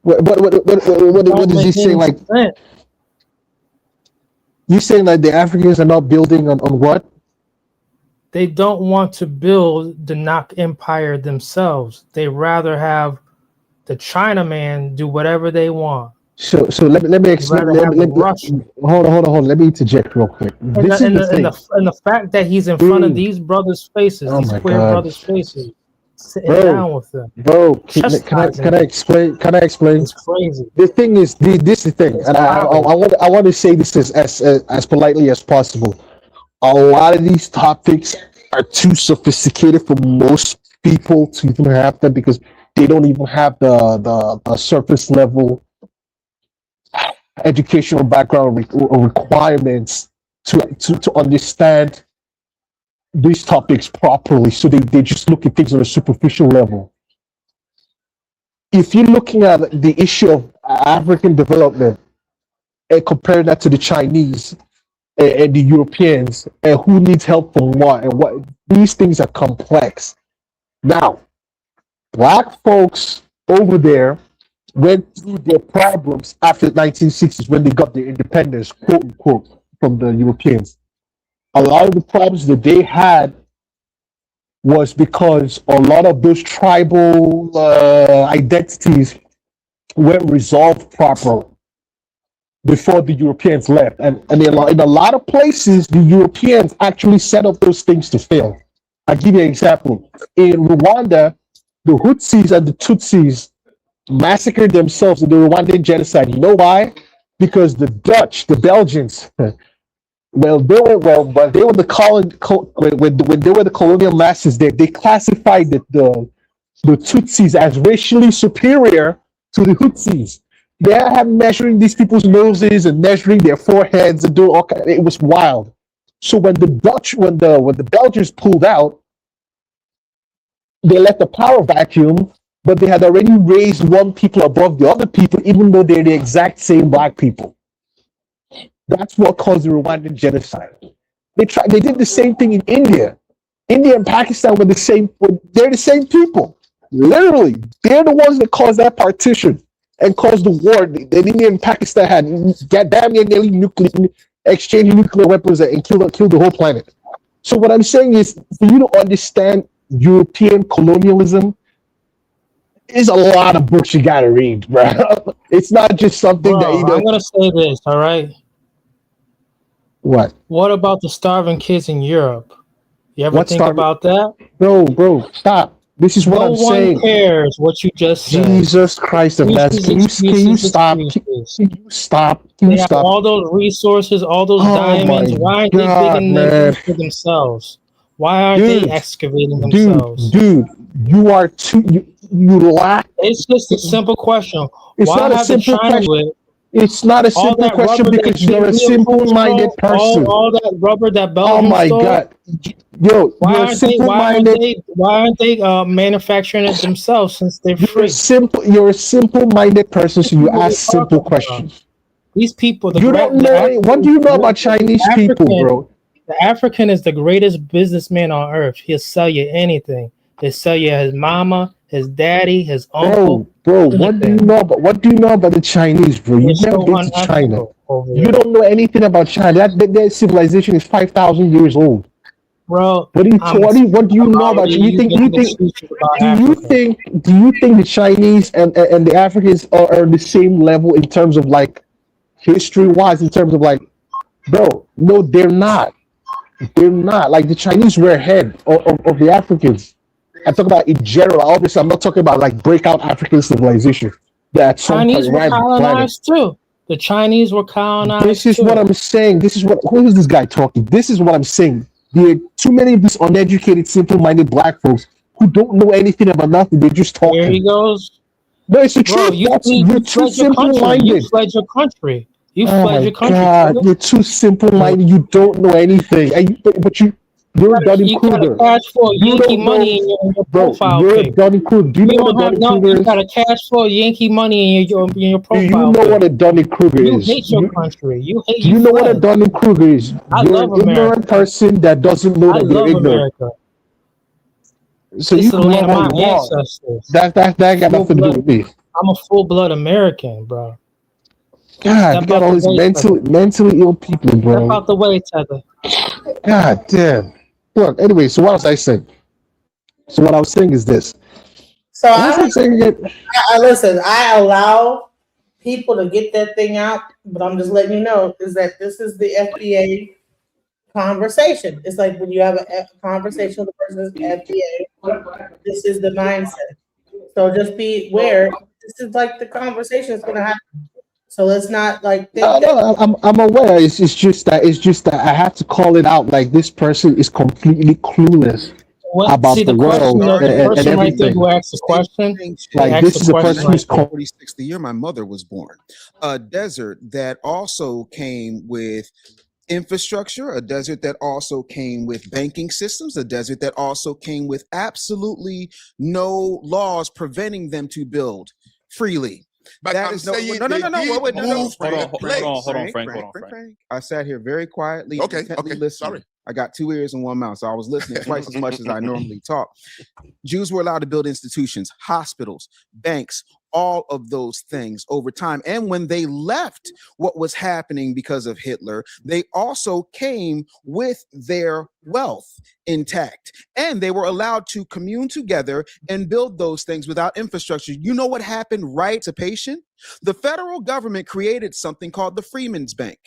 What is he saying? Like, you saying that the Africans are not building on what? They don't want to build the Nak Empire themselves. They rather have the Chinaman do whatever they want. So let me explain. Hold on. Let me interject real quick. This is the thing. And the fact that he's in front of these brothers' faces, Oh these my queer God. brothers' faces, sitting down with them. Bro, can I explain? Can I explain? It's crazy. The thing is, this is the thing, and I want to say this as politely as possible. A lot of these topics are too sophisticated for most people to even have them because they don't even have the surface level educational background requirements to understand these topics properly. So they just look at things on a superficial level. If you're looking at the issue of African development and comparing that to the Chinese and the Europeans and who needs help from what and what, these things are complex. Now, black folks over there went through their problems after the 1960s when they got their independence, quote unquote, from the Europeans. A lot of the problems that they had was because a lot of those tribal identities weren't resolved properly before the Europeans left. And in a lot of places, the Europeans actually set up those things to fail. I'll give you an example. In Rwanda, the Hutsis and the Tutsis massacred themselves in the Rwandan genocide. You know why? Because the Dutch, the Belgians, but they were when they were the colonial masters, they classified the Tutsis as racially superior to the Hutsis. They have measuring these people's noses and measuring their foreheads and doing all kind. It was wild. So when the Belgians pulled out, they left the power vacuum, but they had already raised one people above the other people, even though they're the exact same black people. That's what caused the Rwandan genocide. They did the same thing in India. India and Pakistan were the same. They're the same people. Literally, they're the ones that caused that partition and caused the war that India and Pakistan had. Damn near nearly exchanging nuclear weapons and killed the whole planet. So what I'm saying is, for you to understand European colonialism, is a lot of books you gotta read, bro. It's not just something that you know. I'm gonna say this, all right? What? What about the starving kids in Europe? You ever think about that? Bro, stop. This is what I'm saying. No one cares what you just said. Jesus Christ of Nazareth. Can you stop? Can you stop? They have all those resources, all those diamonds. Why aren't they digging them for themselves? Why aren't they excavating themselves? Dude, you are too. You lack. It's just a simple question. It's Why not a simple question. It's not a simple question because you're a simple-minded person. All that rubber that Belgium Oh my stole, God, yo, why you're simple-minded. why aren't they manufacturing it themselves since they're free? You're a simple-minded person, so you ask simple questions. These people, You don't know. What do you know about Chinese people, bro? The African is the greatest businessman on earth. He'll sell you anything. He'll sell you his mama, his daddy, his uncle. Bro, what do you know about the Chinese, bro? You've never been to China. You don't know anything about China. Their civilization is 5,000 years old. Bro, what do you know about you? Do you think the Chinese and the Africans are the same level in terms of like history wise, in terms of like, bro? No, they're not. They're not. Like the Chinese were ahead of the Africans. I talk about in general. Obviously, I'm not talking about like breakout African civilization that at some point Chinese were ran the planet. colonized too. The Chinese were This colonized is what too. I'm saying. This is what. Who is this guy talking? This is what I'm saying. There are too many of these uneducated, simple-minded black folks who don't know anything about nothing. They're just There he talking. goes. No, it's the Bro, truth. That's you you're too fled your country. You simple-minded. fled your country. You Oh fled my your country, God, brother. you're too simple-minded. You don't know anything. And but you're a Dunning You got a Kruger. cash for You Yankee don't know, money in your bro. profile You're a pic. Dunning Kruger. Do you You know what a don't have Dunning no. Kruger You is? got a cash for Yankee money in your Do you profile know pic. what a Dunning Kruger You is? hate your country. You hate. Do You you know what a fled. Dunning Kruger is? I You're love an ignorant America. person that doesn't know I that you're love ignorant. America. So It's you the can land love of all my you want. ancestors. That ain't got Full nothing to do blood. with me. I'm a full blood American, bro. God, you Step got out all the these way, Tether. mentally ill people, Step bro. out the way, Tether. God damn. Look, anyway, so what was I saying? So what I was saying is this. So What was I saying again? listen. I allow people to get that thing out, but I'm just letting you know is that this is the FBA conversation. It's like when you have a conversation with a person who's FBA, this is the mindset. So just be aware. This is like the conversation is going to happen. So let's not like No, think that. no, I'm aware. It's just that I have to call it out. Like this person is completely clueless What? See, about the the question, world the and person right there everything. who asked the Same question, thing he Like shit asked this the is a in question person who's right there. 1946, the year my mother was born. A desert that also came with infrastructure, a desert that also came with banking systems, a desert that also came with absolutely no laws preventing them to build freely. But That I'm is no, saying no, no, they no, no, did wait, no, no, move to the place. Frank. I sat here very quietly, Okay, intently okay, listening. sorry. I got 2 ears and 1 mouth, so I was listening twice as much as I normally talk. Jews were allowed to build institutions, hospitals, banks, all of those things over time. And when they left what was happening because of Hitler, they also came with their wealth intact. And they were allowed to commune together and build those things without infrastructure. You know what happened right to patient? The federal government created something called the Freedmen's Bank.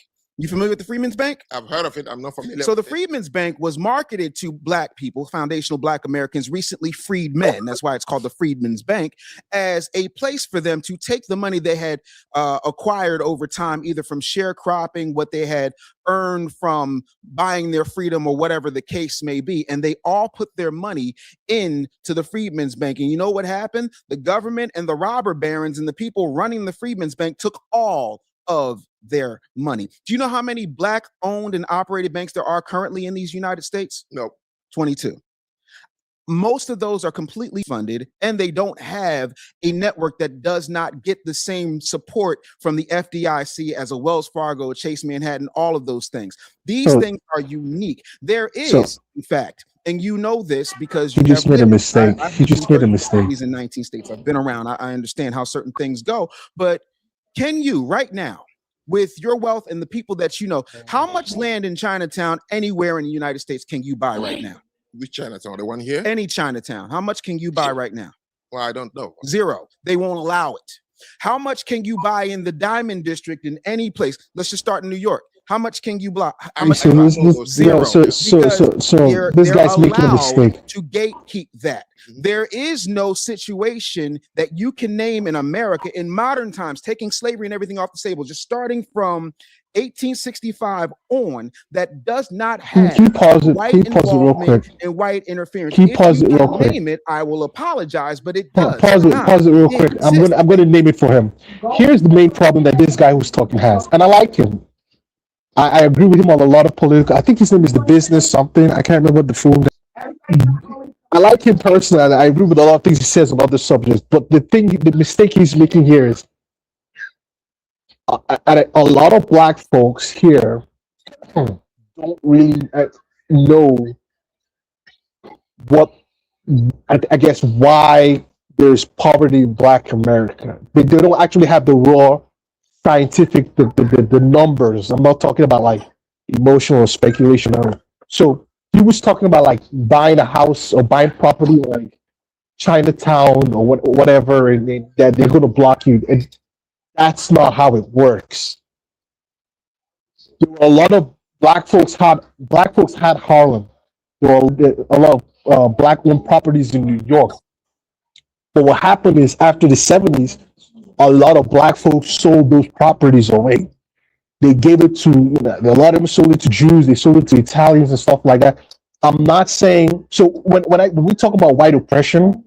You familiar with the Freedmen's Bank? I've heard of it. I'm not familiar. So the with it. Freedmen's Bank was marketed to black people, foundational black Americans, recently freed men. That's why it's called the Freedmen's Bank, as a place for them to take the money they had acquired over time, either from sharecropping, what they had earned from buying their freedom, or whatever the case may be. And they all put their money into the Freedmen's Bank. And you know what happened? The government and the robber barons and the people running the Freedmen's Bank took all of their money. Do you know how many black owned and operated banks there are currently in these United States? No. 22. Most of those are completely funded, and they don't have a network that does not get the same support from the FDIC as a Wells Fargo, a Chase Manhattan, all of those things. These things are unique. There is, in fact, and you know this because He you just have made a lived. mistake. He just made a mistake. He's in 19 states. I've been around. I understand how certain things go, but can you right now, with your wealth and the people that you know, how much land in Chinatown anywhere in the United States can you buy right now? Which Chinatown? The one here? Any Chinatown. How much can you buy right now? Well, I don't know. 0. They won't allow it. How much can you buy in the Diamond District in any place? Let's just start in New York. How much can you block? So this guy's making a mistake. To gatekeep that. There is no situation that you can name in America in modern times, taking slavery and everything off the table, just starting from 1865 on, that does not have white involvement and white interference. Can you If pause you it real don't quick? Name it, I will apologize, but it does Pause it real quick. exist. I'm gonna name it for him. Here's the main problem that this guy who's talking has, and I like him. I agree with him on a lot of political. I think his name is the business something. I can't remember the full. I like him personally, and I agree with a lot of things he says about the subject. But the mistake he's making here is, a lot of black folks here don't really know what, I guess, why there's poverty in Black America. They don't actually have the raw scientific the numbers. I'm not talking about like emotional speculation. So he was talking about like buying a house or buying property in like Chinatown or whatever, and that they're going to block you. And that's not how it works. There were a lot of black folks had Harlem. There were a lot of black owned properties in New York. But what happened is after the 70s, a lot of black folks sold those properties away. They gave it to, a lot of them sold it to Jews, they sold it to Italians and stuff like that. I'm not saying, so when we talk about white oppression,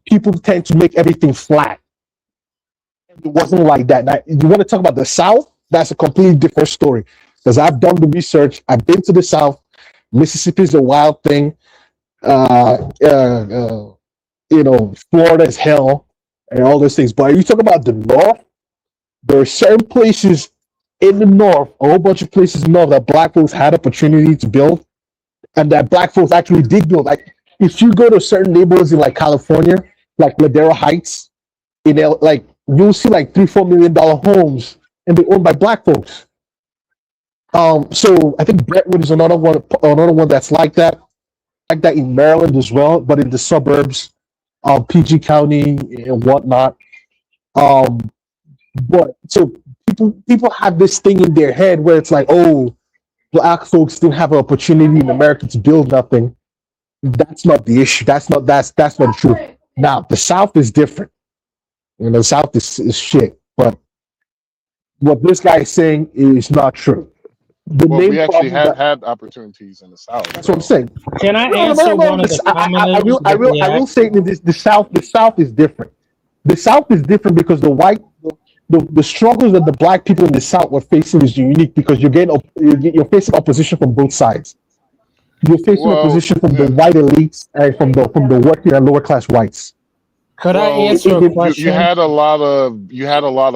people tend to make everything flat. It wasn't like that. Now, you want to talk about the South? That's a completely different story. Because I've done the research, I've been to the South. Mississippi is a wild thing. Florida is hell and all those things. But if you talk about the North, there are certain places in the North, a whole bunch of places in the North that black folks had opportunity to build, and that black folks actually did build. Like if you go to certain neighborhoods in like California, like Ladera Heights, like you'll see like $3-4 million homes, and they're owned by black folks. So I think Brentwood is another one that's like that in Maryland as well, but in the suburbs, PG County and whatnot. But so people have this thing in their head where it's like, oh, black folks didn't have an opportunity in America to build nothing. That's not the issue. That's not true. Now the South is different. The South is shit. But what this guy is saying is not true. We actually had opportunities in the South. That's what I'm saying. Can I answer one of the commoners? I will say that the South is different. The South is different because the struggles that the black people in the South were facing is unique because you're facing opposition from both sides. You're facing opposition from the white elites and from the working and lower class whites. Could I answer a question? You had a lot of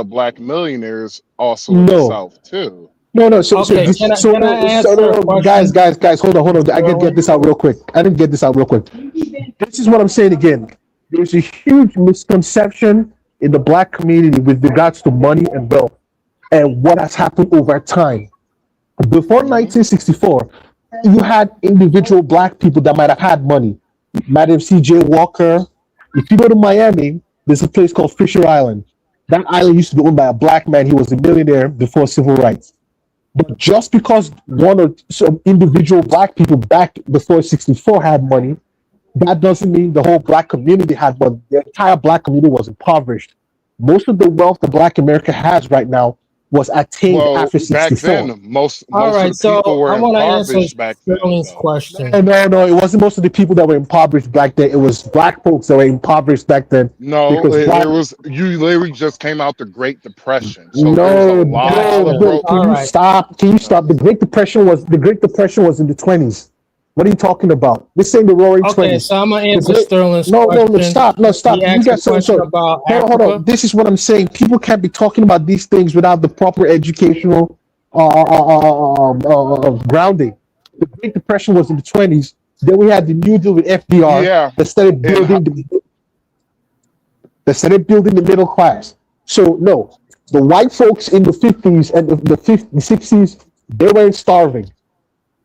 black millionaires also in the South too. No. Guys, hold on. I can get this out real quick. This is what I'm saying again. There's a huge misconception in the black community with regards to money and wealth and what has happened over time. Before 1964, you had individual black people that might have had money. Madam C.J. Walker. If you go to Miami, there's a place called Fisher Island. That island used to be owned by a black man. He was a millionaire before civil rights. But just because one or some individual black people back before 64 had money, that doesn't mean the whole black community had money. The entire black community was impoverished. Most of the wealth that Black America has right now was attained after 64. Back then, most of the people were impoverished back then. Question. No, it wasn't most of the people that were impoverished back then. It was black folks that were impoverished back then. No, you literally just came out the Great Depression. So can you stop? The Great Depression was in the 20s. What are you talking about? This ain't the Roaring 20s. Okay, so I'm gonna answer Sterling's question. No, stop. You got something about hold on. This is what I'm saying. People can't be talking about these things without the proper educational grounding. The Great Depression was in the 20s. Then we had the New Deal with FDR that started building the middle class. So no, the white folks in the 50s and the 60s, they weren't starving.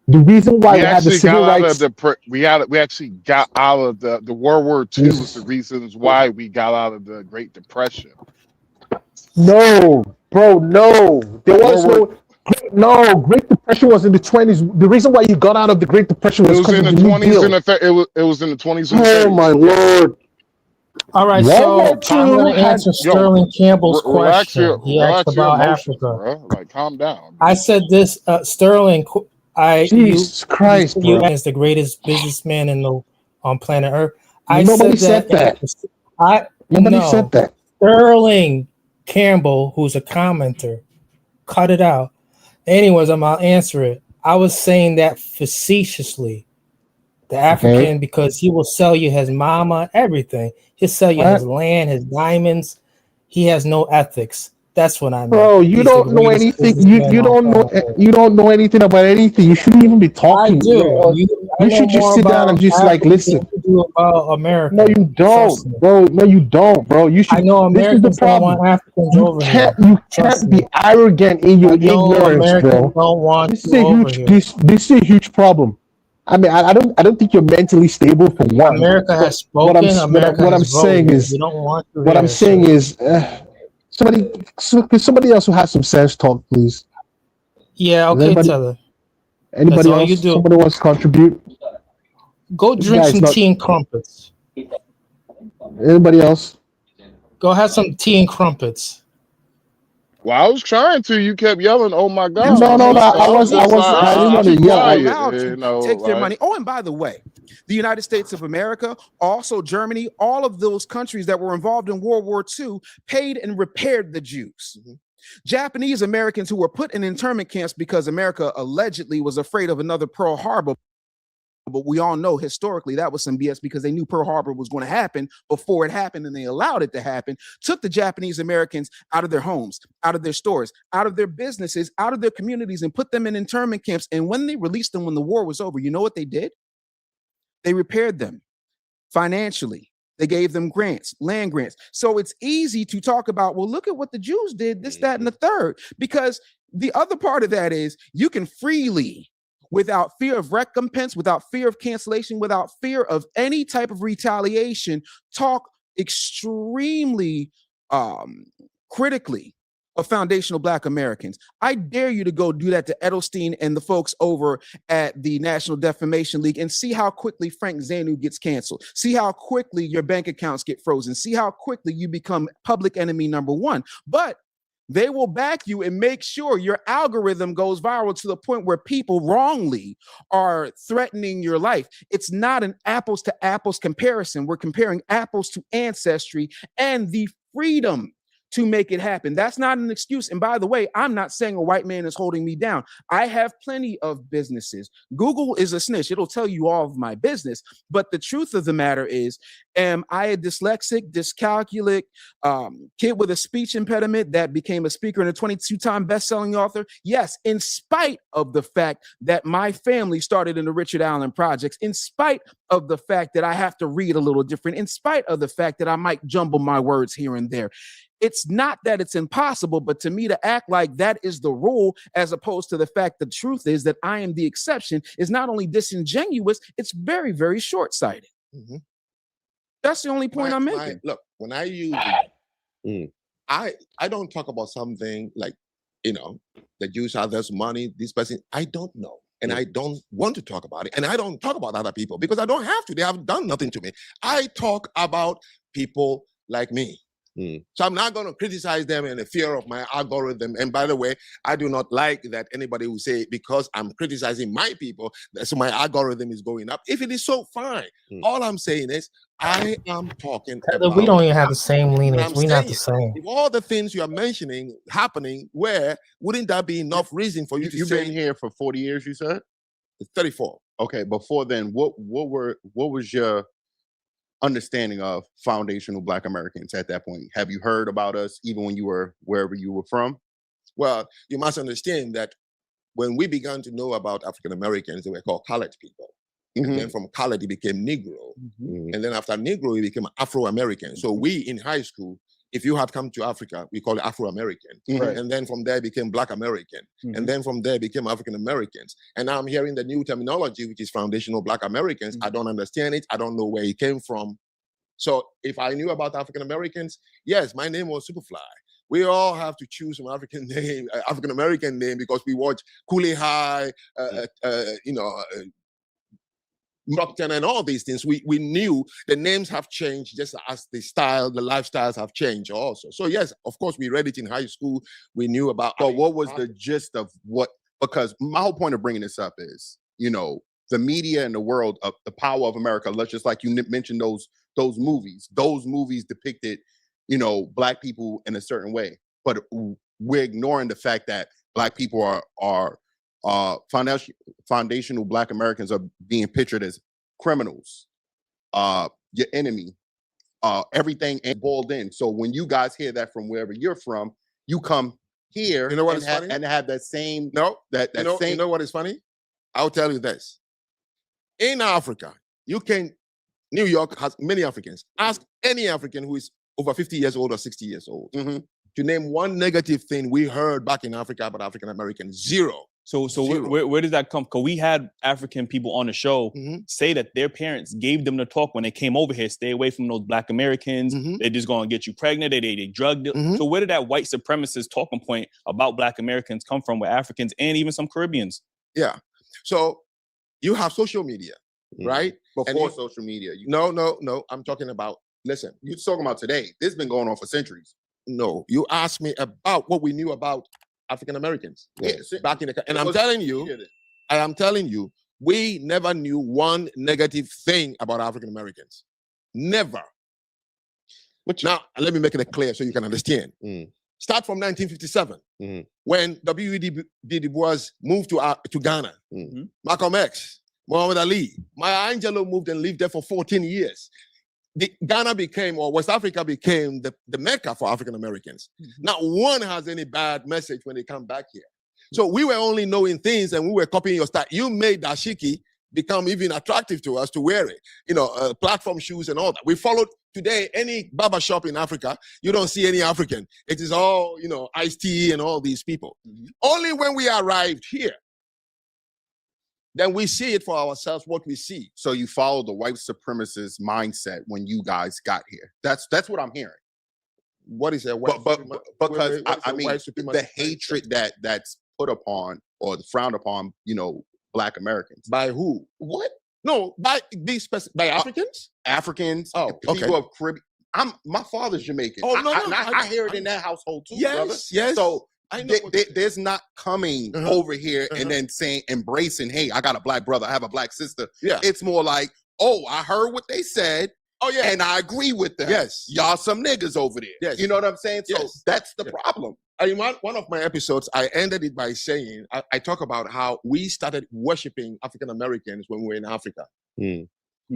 The reason why we had the civil rights, we actually got out of the World War II was the reasons why we got out of the Great Depression. No, bro, no. There was no Great Depression was in the 20s. The reason why you got out of the Great Depression was in the 20s. It was in the 20s. Oh my lord! All right, so I'm going to answer Sterling Campbell's question. He asked about Africa. Bro. Like, calm down. I said this, Sterling. Jesus Christ, you bro. as the greatest businessman in the on planet Earth. Nobody said that. Nobody said that. Sterling Campbell, who's a commenter, cut it out. Anyways, I'll answer it. I was saying that facetiously. The African, because he will sell you his mama, everything. He'll sell you his land, his diamonds. He has no ethics. That's what I mean. Bro, you don't know anything. You don't know anything about anything. You shouldn't even be talking. I do. You should just sit down and just listen. About America. No, you don't, bro. No, you don't, bro. You should. I know Americans don't want Africans over here. You can't be arrogant in your ignorance, bro. Don't want this is a huge problem. I mean, I don't think you're mentally stable for one. America has spoken. What I'm saying is, somebody else who has some sense talk, please. Yeah, okay, Tyler. Anybody all you else? do. Somebody wants to contribute? Go This drink guy's some not- tea and crumpets. Anybody else? Go have some tea and crumpets. Well, I was trying to. You kept yelling, "Oh my God!" No, no, no. So I was. just like, I didn't want to keep yell. quiet, Allowed to you know, take their like- money. Oh, and by the way, the United States of America, also Germany, all of those countries that were involved in World War II paid and repaired the Jews. Japanese Americans who were put in internment camps because America allegedly was afraid of another Pearl Harbor. But we all know historically that was some BS because they knew Pearl Harbor was going to happen before it happened, and they allowed it to happen. Took the Japanese Americans out of their homes, out of their stores, out of their businesses, out of their communities, and put them in internment camps. And when they released them when the war was over, you know what they did? They repaired them financially. They gave them grants, land grants. So it's easy to talk about, well, look at what the Jews did, this, that, and the third, because the other part of that is you can freely, without fear of recompense, without fear of cancellation, without fear of any type of retaliation, talk extremely critically of foundational Black Americans. I dare you to go do that to Edelstein and the folks over at the National Defamation League and see how quickly Frank Zanu gets canceled. See how quickly your bank accounts get frozen. See how quickly you become public enemy number one. But they will back you and make sure your algorithm goes viral to the point where people wrongly are threatening your life. It's not an apples to apples comparison. We're comparing apples to ancestry and the freedom to make it happen. That's not an excuse. And by the way, I'm not saying a white man is holding me down. I have plenty of businesses. Google is a snitch. It'll tell you all of my business. But the truth of the matter is, am I a dyslexic, dyscalculic kid with a speech impediment that became a speaker and a 22-time best-selling author? Yes, in spite of the fact that my family started in the Richard Allen Projects, in spite of the fact that I have to read a little different, in spite of the fact that I might jumble my words here and there. It's not that it's impossible, but to me to act like that is the rule, as opposed to the fact the truth is that I am the exception, is not only disingenuous, it's very, very short-sighted. That's the only point I'm making. Look, when I use it, I don't talk about something like, the Jews have this money, this person. I don't know. And I don't want to talk about it. And I don't talk about other people because I don't have to. They have done nothing to me. I talk about people like me. So I'm not going to criticize them in the fear of my algorithm. And by the way, I do not like that anybody will say because I'm criticizing my people, so my algorithm is going up. If it is so, fine. All I'm saying is I am talking about. We don't even have the same leanings. I'm We're not the saying, same. if all the things you are mentioning happening, wouldn't that be enough reason for you to You've say? been here for 40 years, you said? 34. Okay, before then, what was your understanding of foundational Black Americans at that point? Have you heard about us even when you were wherever you were from? Well, you must understand that when we began to know about African Americans, they were called colored people. And then from colored, it became Negro. And then after Negro, it became Afro-American. So we in high school, if you had come to Africa, we call it Afro-American. And then from there it became Black American. And then from there it became African Americans. And now I'm hearing the new terminology, which is foundational Black Americans. I don't understand it. I don't know where it came from. So if I knew about African Americans, yes, my name was Superfly. We all have to choose an African name, African American name, because we watch Cooley High, Rockton and all these things. We knew the names have changed just as the lifestyles have changed also. So yes, of course, we read it in high school. We knew about. But what was the gist of what? Because my whole point of bringing this up is, the media and the world of the power of America. Let's just like you mentioned those movies. Those movies depicted, Black people in a certain way, but we're ignoring the fact that Black people are foundational Black Americans are being pictured as criminals, your enemy, everything ain't boiled in. So when you guys hear that from wherever you're from, you come here, you know what is funny? And have that same You know what is funny? I'll tell you this. In Africa, New York has many Africans. Ask any African who is over 50 years old or 60 years old to name one negative thing we heard back in Africa about African Americans. Zero. So where does that come? Because we had African people on the show say that their parents gave them the talk when they came over here. Stay away from those Black Americans. They're just going to get you pregnant. They drugged it. So where did that white supremacist talking point about Black Americans come from with Africans and even some Caribbeans? Yeah. So you have social media, right? Before social media. No. I'm talking about, listen. You're talking about today. This has been going on for centuries. No, you asked me about what we knew about African Americans back in the, and I'm telling you, we never knew one negative thing about African Americans. Never. Now, let me make it clear so you can understand. Start from 1957, when W.E.B. Du Bois moved to Ghana. Malcolm X, Muhammad Ali, Maya Angelou moved and lived there for 14 years. Ghana became, or West Africa became the Mecca for African Americans. Not one has any bad message when they come back here. So we were only knowing things and we were copying your style. You made dashiki become even attractive to us to wear it. Platform shoes and all that. We followed today, any barber shop in Africa, you don't see any African. It is all, Ice-T and all these people. Only when we arrived here, then we see it for ourselves, what we see. So you follow the white supremacist mindset when you guys got here. That's what I'm hearing. What is that? Because I mean, the hatred that's put upon or frowned upon, Black Americans. By who? What? No, by Africans? Africans. Oh, okay. People of Caribbean. My father's Jamaican. Oh, no, I hear it in that household too, brother. Yes. So there's not coming over here and then saying, embracing, hey, I got a Black brother, I have a Black sister. Yeah. It's more like, oh, I heard what they said. Oh, yeah. And I agree with them. Yes. Y'all some niggas over there. Yes. You know what I'm saying? So that's the problem. In one of my episodes, I ended it by saying, I talk about how we started worshiping African Americans when we were in Africa.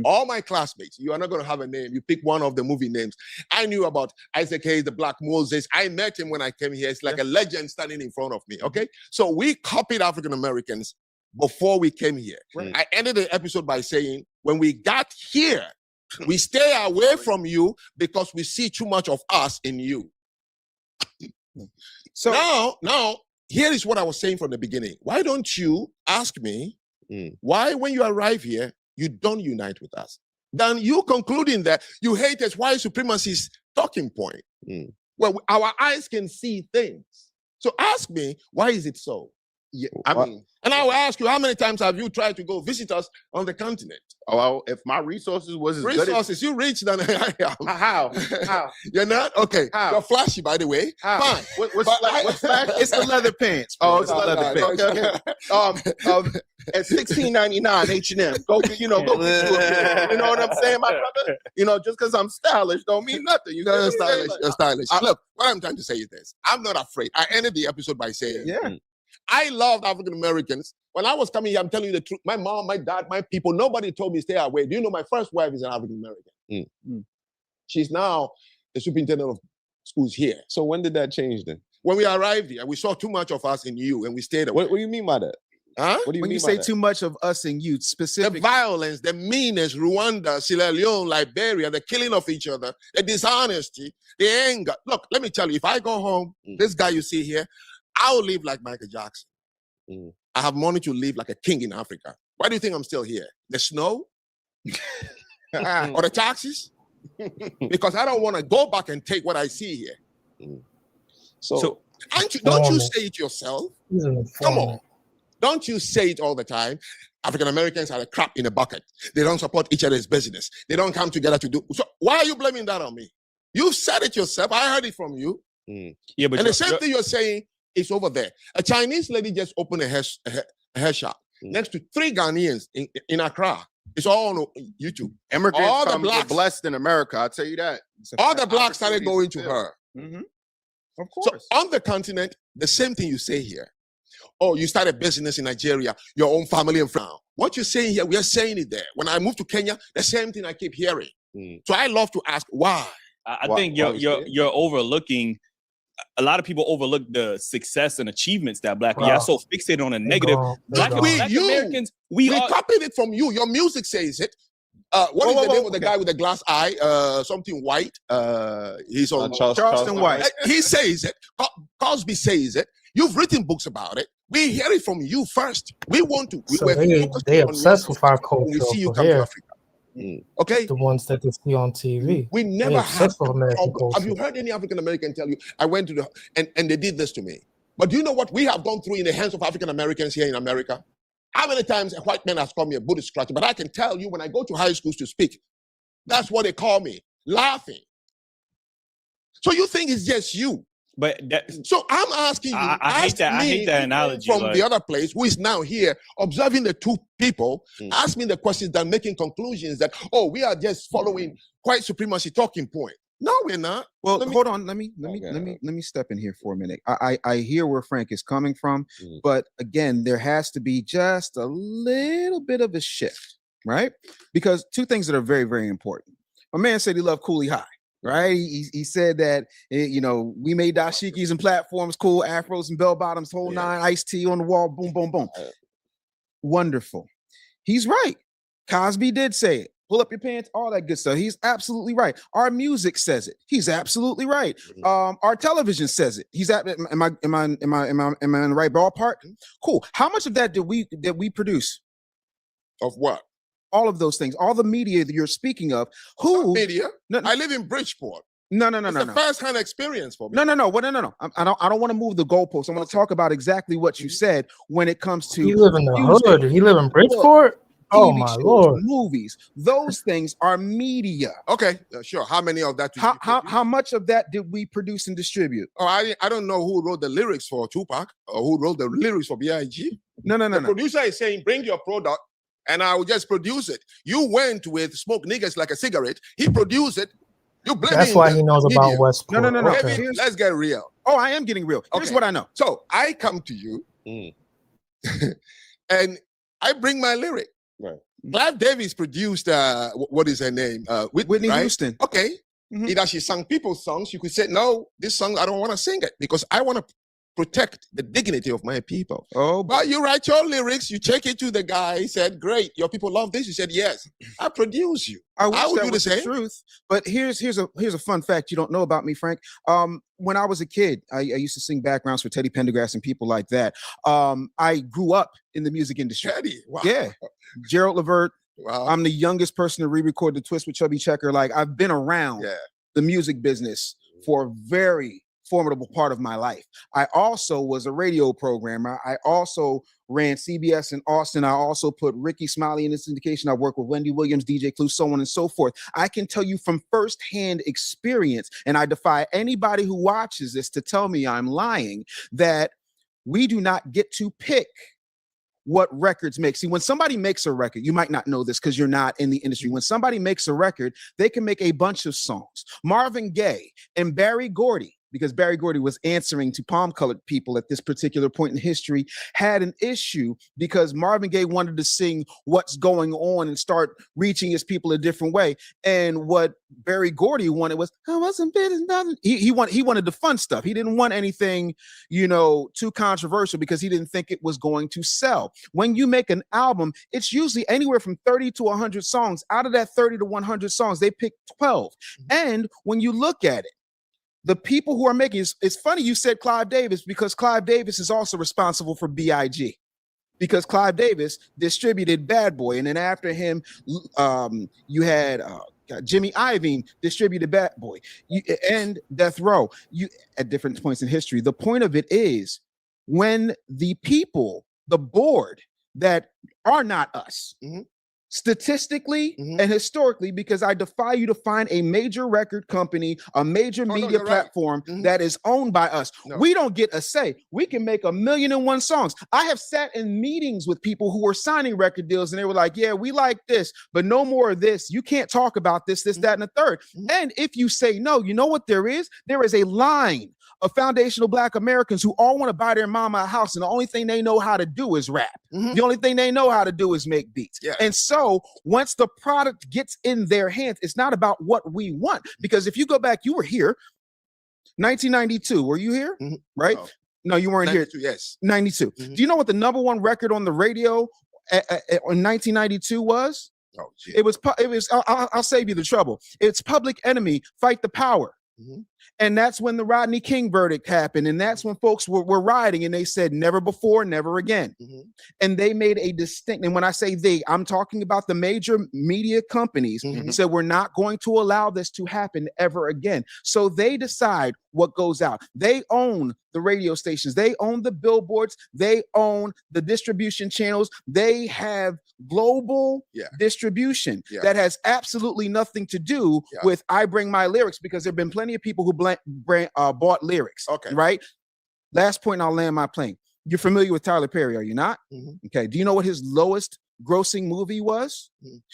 All my classmates, you are not going to have a name. You pick one of the movie names. I knew about Isaac Hayes, the Black Moses. I met him when I came here. It's like a legend standing in front of me, okay? So we copied African Americans before we came here. Right. I ended the episode by saying, when we got here, we stay away from you because we see too much of us in you. So now, here is what I was saying from the beginning. Why don't you ask me why, when you arrive here, you don't unite with us? Then you concluding that you hate us, white supremacy's talking point. Well, our eyes can see things. So ask me, why is it so? Yeah, and I will ask you, how many times have you tried to go visit us on the continent? Oh, well, if my resources was as good as you rich than I am. How? You're not? Okay. How? You're flashy, by the way. How? Fine. What's flashy? It's the leather pants. Oh, it's the leather pants. Okay. At $16.99 H&M. Go get you a pair. You know what I'm saying, my brother? Just because I'm stylish don't mean nothing. You're stylish. You're stylish. Look, what I'm trying to say is this. I'm not afraid. I ended the episode by saying, I loved African Americans. When I was coming here, I'm telling you the truth. My mom, my dad, my people, nobody told me stay away. Do you know my first wife is an African American? She's now the superintendent of schools here. So when did that change then? When we arrived here, we saw too much of us in you and we stayed away. What do you mean by that? Huh? What do you when mean you by say that? too much of us and you, specifically? The violence, the meanness, Rwanda, Sierra Leone, Liberia, the killing of each other, the dishonesty, the anger. Look, let me tell you, if I go home, this guy you see here, I'll live like Michael Jackson. I have money to live like a king in Africa. Why do you think I'm still here? The snow? Or the taxes? Because I don't want to go back and take what I see here. So don't you say it yourself? Come on. Don't you say it all the time? African Americans are a crap in a bucket. They don't support each other's business. They don't come together to do. So why are you blaming that on me? You said it yourself. I heard it from you. Yeah, but and the same thing you're saying is over there. A Chinese lady just opened a hair shop next to 3 Ghanaians in Accra. It's all on YouTube. Immigrants all come get blessed in America. I'll tell you that. All the blacks started going to her. Of course. So on the continent, the same thing you say here. Oh, you started business in Nigeria, your own family and friends. What you're saying here, we are saying it there. When I moved to Kenya, the same thing I keep hearing. So I love to ask why. I think you're overlooking. A lot of people overlook the success and achievements that Black people are so fixated on the negative. Black Americans, we copied it from you. Your music says it. What is the name of the guy with the glass eye? Something White. He's on Charleston White. He says it. Cosby says it. You've written books about it. We hear it from you first. We want to. So they obsessed with our culture. We see you come to Africa. Okay, the ones that they see on TV. We never have. American culture. Have you heard any African American tell you, I went to and they did this to me? But do you know what we have gone through in the hands of African Americans here in America? How many times a white man has called me a booty scratcher? But I can tell you when I go to high schools to speak, that's what they call me, laughing. So you think it's just you? But so I'm asking you. I hate that. I hate that analogy. From the other place, who is now here observing the two people, ask me the questions that making conclusions that we are just following white supremacy talking point. No, we're not. Well, hold on. Let me step in here for a minute. I hear where Frank is coming from, but again, there has to be just a little bit of a shift, right? Because two things that are very, very important. My man said he loved Cooley High. Right, he said that we made dashikis and platforms cool, afros and bell bottoms, whole nine, iced tea on the wall, boom, boom, boom. Wonderful. He's right. Cosby did say it. Pull up your pants, all that good stuff. He's absolutely right. Our music says it. He's absolutely right. Our television says it. He's am I in the right ballpark? Cool. How much of that did we produce? Of what? All of those things, all the media that you're speaking of. Who media? No, I live in Bridgeport. No. It's a first-hand experience for me. No. No. I don't want to move the goalposts. I want to talk about exactly what you said when it comes to. You live in the hood. You live in Bridgeport. Oh my Lord! Movies, those things are media. Okay, sure. How many of that? How much of that did we produce and distribute? Oh, I don't know who wrote the lyrics for Tupac or who wrote the lyrics for B.I.G. No. The producer is saying, "Bring your product." And I will just produce it. You went with Smoke Niggas Like a Cigarette. He produced it. You blame That's why he knows about Westport. No. Okay. Let's get real. Oh, I am getting real. Here's what I know. So I come to you and I bring my lyric. Right. Clive Davis produced, what is her name? Whitney Houston. Okay. Either she sang people's songs, you could say, no, this song, I don't want to sing it because I want to protect the dignity of my people. But you write your lyrics, you take it to the guy, he said, great, your people love this. You said, yes, I produce you. I would that do the was same. Truth. But here's a fun fact you don't know about me, Frank. When I was a kid, I used to sing backgrounds for Teddy Pendergrass and people like that. I grew up in the music industry. Teddy, wow. Yeah. Gerald Levert. Wow. I'm the youngest person to re-record the Twist with Chubby Checker. Like, I've been around the music business for a very formidable part of my life. I also was a radio programmer. I also ran CBS in Austin. I also put Ricky Smiley in the syndication. I worked with Wendy Williams, DJ Clue, so on and so forth. I can tell you from firsthand experience, and I defy anybody who watches this to tell me I'm lying, that we do not get to pick what records make. See, when somebody makes a record, you might not know this because you're not in the industry. When somebody makes a record, they can make a bunch of songs. Marvin Gaye and Barry Gordy, because Barry Gordy was answering to palm-colored people at this particular point in history, had an issue because Marvin Gaye wanted to sing what's going on and start reaching his people a different way. And what Barry Gordy wanted was, I wasn't bit nothing. He wanted the fun stuff. He didn't want anything, too controversial because he didn't think it was going to sell. When you make an album, it's usually anywhere from 30 to 100 songs. Out of that 30 to 100 songs, they pick 12. And when you look at it, the people who are making it's funny you said Clive Davis because Clive Davis is also responsible for B.I.G. because Clive Davis distributed Bad Boy, and then after him, you had Jimmy Iovine distributed Bad Boy, and Death Row. You at different points in history. The point of it is when the people, the board that are not us. Statistically and historically, because I defy you to find a major record company, a major media platform that is owned by us. No. We don't get a say. We can make 1,000,001 songs. I have sat in meetings with people who were signing record deals and they were like, yeah, we like this, but no more of this. You can't talk about this, that, and the third. And if you say no, you know what there is? There is a line of foundational Black Americans who all want to buy their mama a house, and the only thing they know how to do is rap. The only thing they know how to do is make beats. And so once the product gets in their hands, it's not about what we want. Because if you go back, you were here, 1992. Were you here? Right? No, you weren't here. Yes. 92. Do you know what the #1 record on the radio in 1992 was? Oh, gee. It was. I'll save you the trouble. It's Public Enemy, Fight the Power. And that's when the Rodney King verdict happened. And that's when folks were rioting and they said, never before, never again. And they made a distinct, and when I say they, I'm talking about the major media companies said, we're not going to allow this to happen ever again. So they decide what goes out. They own the radio stations. They own the billboards. They own the distribution channels. They have global distribution that has absolutely nothing to do with I bring my lyrics, because there have been plenty of people who bought lyrics. Right. Last point, and I'll land my plane. You're familiar with Tyler Perry, are you not? Okay. Do you know what his lowest grossing movie was?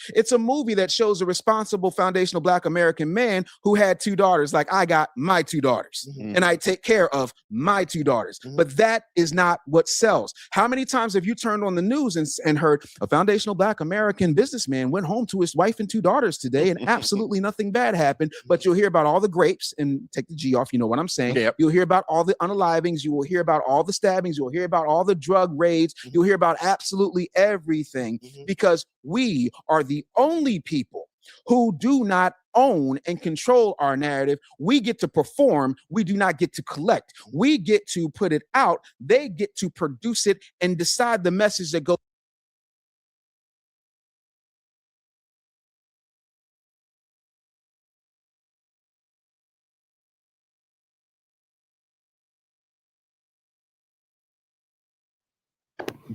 It's a movie that shows a responsible foundational Black American man who had 2 daughters, like I got my 2 daughters and I take care of my 2 daughters. But that is not what sells. How many times have you turned on the news and heard a foundational Black American businessman went home to his wife and 2 daughters today and absolutely nothing bad happened? But you'll hear about all the grapes, and take the G off, you know what I'm saying. You'll hear about all the unalivings. You will hear about all the stabbings. You'll hear about all the drug raids. You'll hear about absolutely everything, because we are the only people who do not own and control our narrative. We get to perform. We do not get to collect. We get to put it out. They get to produce it and decide the message that goes.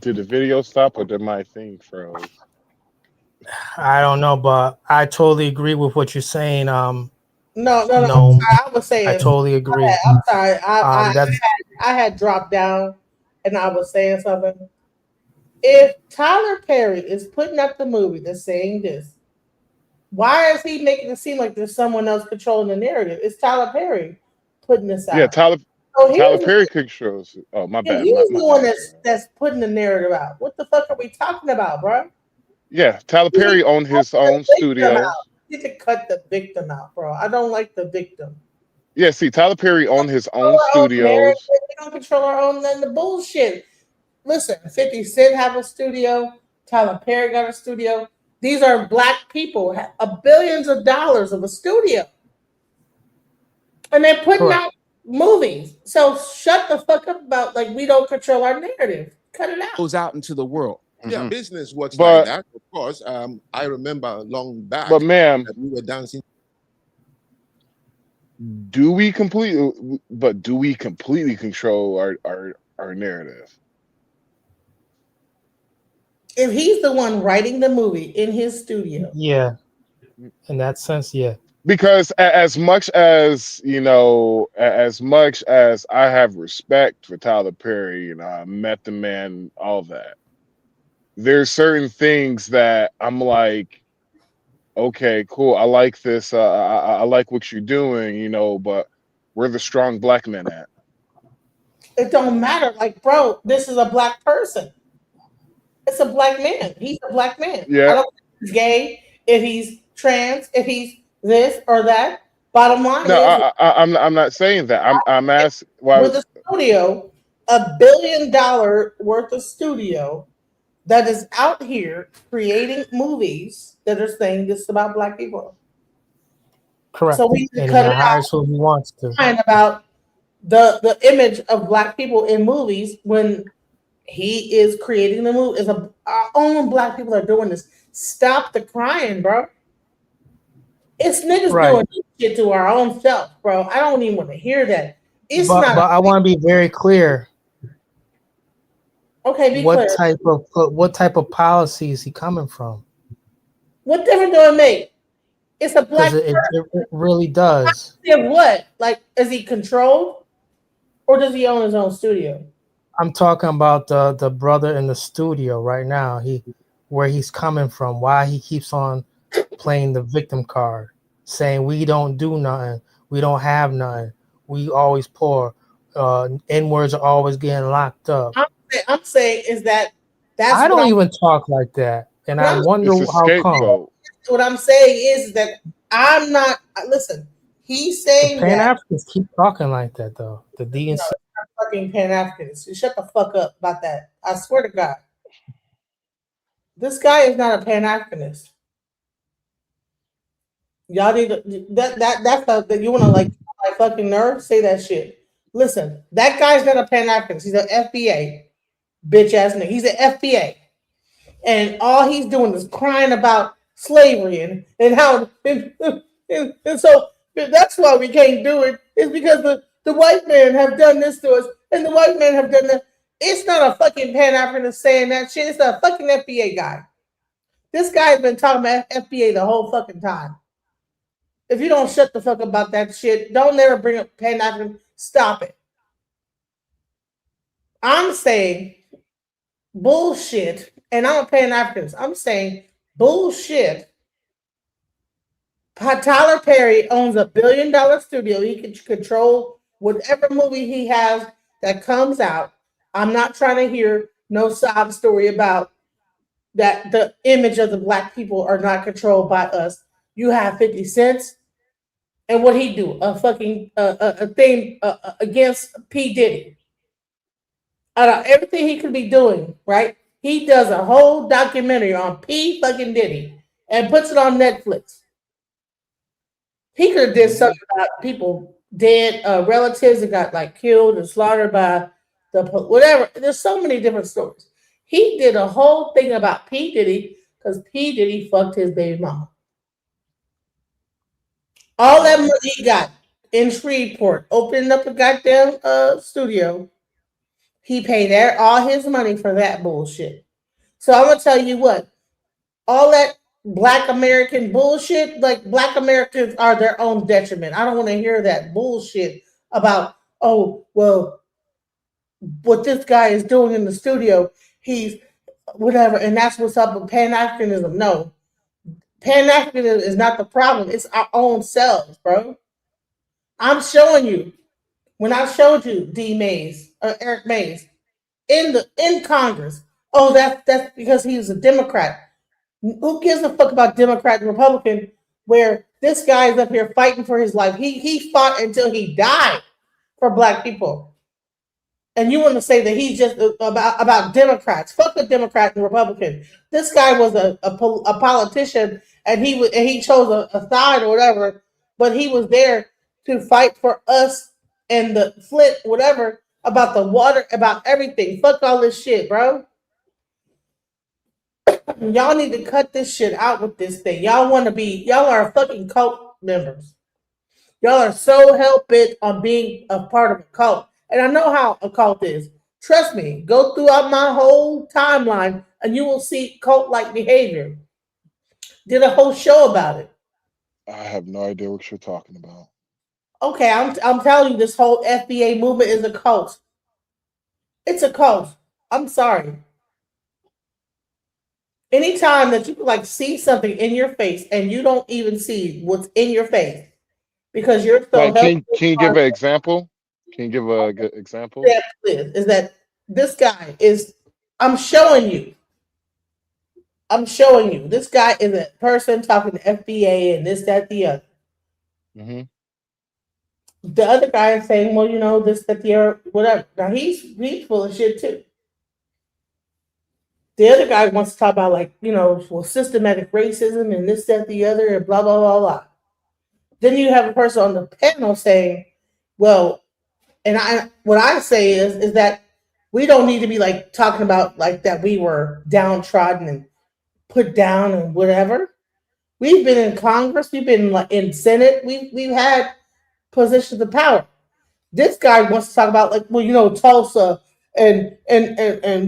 Did the video stop or did my thing froze? I don't know, but I totally agree with what you're saying. No. No, I was saying. I totally agree. I'm sorry. That's I had dropped down, and I was saying something. If Tyler Perry is putting up the movie that's saying this, why is he making it seem like there's someone else controlling the narrative? It's Tyler Perry putting this out. Yeah, Tyler he's Perry controls. Oh, my bad. he's My the one bad. that's putting the narrative out. What the fuck are we talking about, bro? Yeah, Tyler Perry owned his own studios. You need to cut the victim out, bro. I don't like the victim. Yeah, see, Tyler Perry owned his own studios. We don't control our own then the bullshit. Listen, 50 Cent have a studio. Tyler Perry got a studio. These are Black people, billions of dollars of a studio. And they're putting out movies. So shut the fuck up about like we don't control our narrative. Cut it out. Goes out into the world. Yeah, business works But- like that, of course. I remember long back But ma'am, that we were dancing. do we completely control our narrative? If he's the one writing the movie in his studio. yeah. In that sense, yeah. Because as much as as much as I have respect for Tyler Perry, I met the man, all that, there's certain things that I'm like, okay, cool, I like this, I like what you're doing, but where the strong Black men at? It don't matter. Like, bro, this is a Black person. It's a Black man. He's a Black man. Yeah. I don't care if he's gay, if he's trans, if he's this or that. Bottom line No, is, I'm not saying that. I'm asking. with a studio, $1 billion worth of studio that is out here creating movies that are saying this about Black people. Correct. So we need to And cut he it out. hires who he wants to. Talking about the image of Black people in movies when he is creating the movie. Our own Black people are doing this. Stop the crying, bro. It's niggas doing this shit to our own self, bro. I don't even want to hear that. It's but not. I want to be very clear. Okay, be what clear. What type of policy is he coming from? What difference do it make? It's a Black Because person. it really does. Of what? Like, is he controlled, or does he own his own studio? I'm talking about the brother in the studio right now. Where he's coming from, why he keeps on playing the victim card, saying we don't do nothing, we don't have nothing, we always poor, N-words are always getting locked up. I'm saying is that's I don't even talk like that, and I wonder how come. What I'm saying is that I'm not. Listen, he's saying Pan that. Africans keep talking like that though. The DNC. Fucking Pan Africans. Shut the fuck up about that. I swear to God. This guy is not a Pan Africanist. Y'all need to, that's that you want to like fucking nerve to say that shit. Listen, that guy's not a Pan Africanist. He's an FBA bitch ass nigga. He's an FBA, and all he's doing is crying about slavery and how and so that's why we can't do it. It's because the white men have done this to us, and the white men have done that. It's not a fucking Pan Africanist saying that shit. It's a fucking FBA guy. This guy's been talking about FBA the whole fucking time. If you don't shut the fuck up about that shit, don't ever bring up Pan African. Stop it. I'm saying bullshit, and I'm a Pan Africanist. I'm saying bullshit. Tyler Perry owns $1 billion studio. He can control whatever movie he has that comes out. I'm not trying to hear no sob story about that the image of the black people are not controlled by us. You have 50 cents, and what he do? A fucking a thing against P Diddy. Out of everything he could be doing, right? He does a whole documentary on P fucking Diddy and puts it on Netflix. He could have did something about people dead, relatives that got like killed and slaughtered by the whatever. There's so many different stories. He did a whole thing about P Diddy because P Diddy fucked his baby mama. All that money he got in Shreveport, opening up a goddamn studio, he paid all his money for that bullshit. So I'm gonna tell you what, all that black American bullshit, like black Americans are their own detriment. I don't want to hear that bullshit about, oh, well, what this guy is doing in the studio, he's whatever, and that's what's up with Pan Africanism. No, Pan Africanism is not the problem. It's our own selves, bro. I'm showing you. When I showed you Eric Mays in Congress, oh, that's because he was a Democrat. Who gives a fuck about Democrat and Republican? Where this guy is up here fighting for his life. He fought until he died for black people. And you want to say that he's just about Democrats? Fuck the Democrat and Republican. This guy was a politician, and he chose a side or whatever. But he was there to fight for us and the Flint, whatever, about the water, about everything. Fuck all this shit, bro. Y'all need to cut this shit out with this thing. Y'all are fucking cult members. Y'all are so hell bent on being a part of a cult. And I know how a cult is. Trust me, go throughout my whole timeline and you will see cult like behavior. Did a whole show about it. I have no idea what you're talking about. Okay, I'm telling you, this whole FBA movement is a cult. It's a cult. I'm sorry. Anytime that you like see something in your face and you don't even see what's in your face because you're so Like, helpless. can you give an example? Can you give a good example? Is that this guy is? I'm showing you. This guy is a person talking to FBA and this, that, the other. Mm-hmm. The other guy is saying, well, you know, this, that, the other, whatever. Now he's full of shit too. The other guy wants to talk about, like, you know, well, systematic racism and this, that, the other, and blah, blah, blah, blah. Then you have a person on the panel saying, well, and what I say is that we don't need to be like talking about like that we were downtrodden and put down and whatever. We've been in Congress, we've been like in Senate, we've had positions of power. This guy wants to talk about, like, well, you know, Tulsa and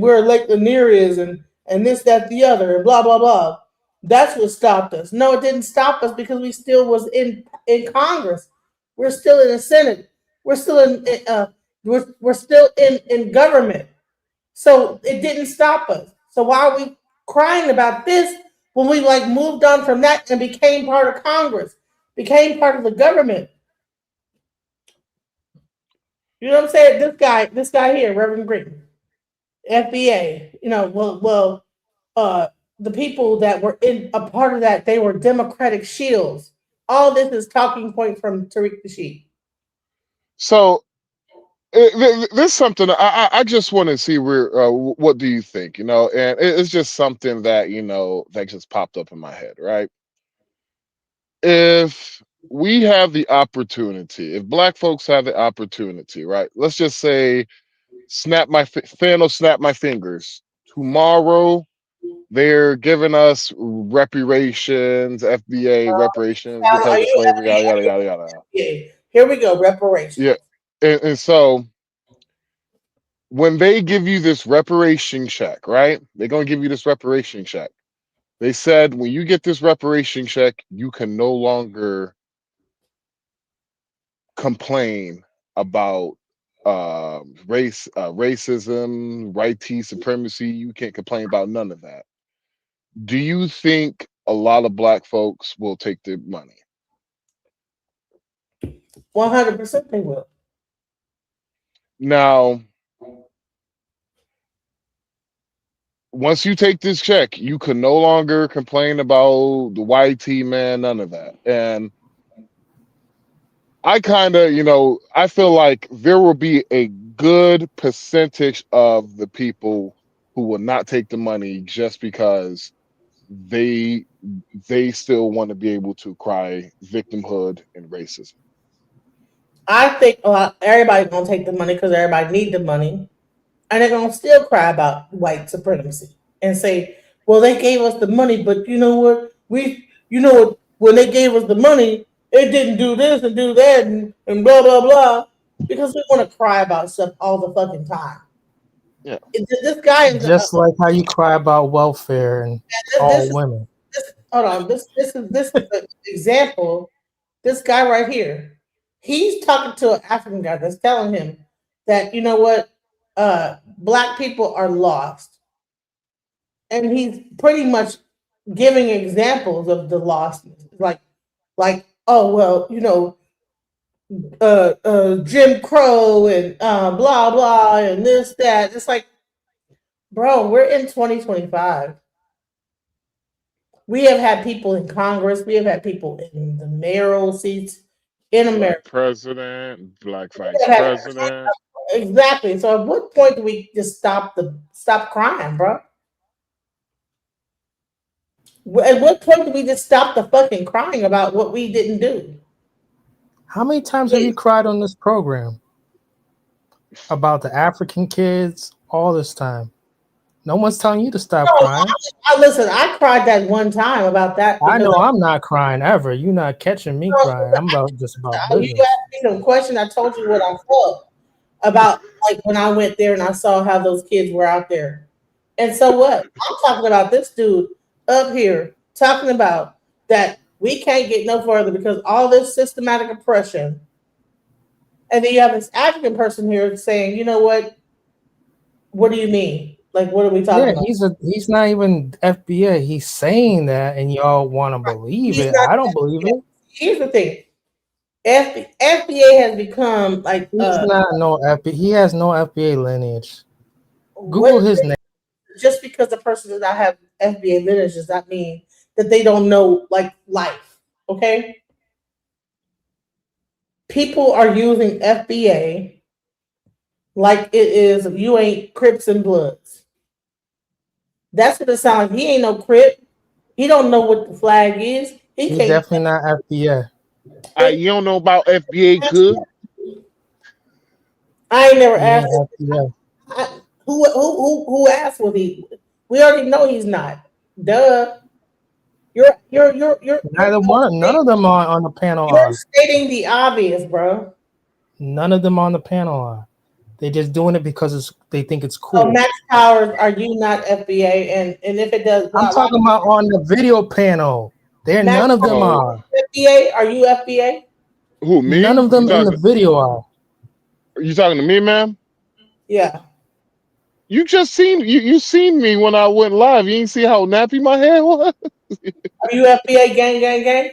where Lake Lanier is and this, that, the other, and blah, blah, blah. That's what stopped us. No, it didn't stop us because we still was in Congress. We're still in the Senate. We're still we're still in government. So it didn't stop us. So why are we crying about this when we like moved on from that and became part of Congress, became part of the government? You know what I'm saying? This guy here, Reverend Green, FBA. You know, the people that were in a part of that, they were Democratic shields. All this is talking point from Tariq Nasheed. So there's something I just want to see where what do you think, you know, and it's just something that, you know, that just popped up in my head, right? If we have the opportunity. If black folks have the opportunity, right? Let's just say, Thanos snap my fingers. Tomorrow, they're giving us reparations, FBA reparations Are because of you slavery, yada yada yada yada. FBA? Here we go. Reparations. Yeah, and so when they give you this reparation check, right? They're gonna give you this reparation check. They said when you get this reparation check, you can no longer complain about racism, white supremacy. You can't complain about none of that. Do you think a lot of black folks will take the money? 100% they will. Now, once you take this check, you can no longer complain about the white man, none of that. And I kind of, I feel like there will be a good percentage of the people who will not take the money just because they still want to be able to cry victimhood and racism. I think everybody's gonna take the money because everybody need the money, and they're gonna still cry about white supremacy and say, "Well, they gave us the money, but you know what? When they gave us the money, it didn't do this and do that and blah blah blah," because we want to cry about stuff all the fucking time. Yeah, this guy is Just like how you cry about welfare and all women. hold on. This is an example. This guy right here, he's talking to an African guy that's telling him that you know what, black people are lost, and he's pretty much giving examples of the lostness, like oh well, Jim Crow and blah blah and this that. It's like, bro, we're in 2025. We have had people in Congress. We have had people in the mayoral seats in America. Black president, black vice president. Exactly. So at what point do we just stop crying, bro? At what point do we just stop the fucking crying about what we didn't do? How many times have you cried on this program about the African kids all this time? No one's telling you to stop crying. Listen, I cried that one time about that. I know I'm not crying ever. You're not catching me crying. I'm about You business. asked me some question. I told you what I felt about, like when I went there and I saw how those kids were out there. And so what? I'm talking about this dude up here talking about that we can't get no further because all this systematic oppression. And then you have this African person here saying, you know what? What do you mean? Like, what are we talking about? He's not even FBA. He's saying that, and y'all want to believe it. I don't believe it. Here's the thing: FBA has become like he's not no FBA. He has no FBA lineage. Google his name. Just because the person does not have FBA lineage does not mean that they don't know like life. Okay, people are using FBA like it is you ain't Crips and Bloods. That's what it sounds like. He ain't no Crip. He don't know what the flag is. He's definitely not FBA. You don't know about FBA good? I ain't never asked. Who asked was he? We already know he's not. Duh. You're none of them on the panel you're are. stating the obvious, bro. None of them on the panel are. They're just doing it because they think it's cool. So Max Powers, are you not FBA? And if it does, I'm talking about on the video panel. None of them are. FBA? Are you FBA? Who, me? None of them in the video are. Are you talking to me, man? Yeah. You just seen you seen me when I went live. You didn't see how nappy my hair was. Are you FBA gang?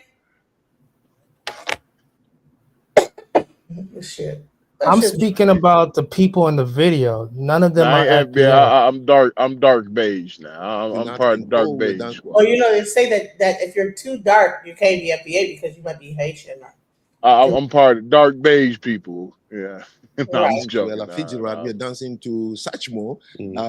Shit. I'm speaking about the people in the video. None of them are FBA. I'm dark beige now. I'm part of dark beige. Well, they say that if you're too dark, you can't be FBA because you might be Haitian. I'm part of dark beige people. Yeah. No, I'm just joking. Ella Fitzgerald, we're dancing to Satchmo,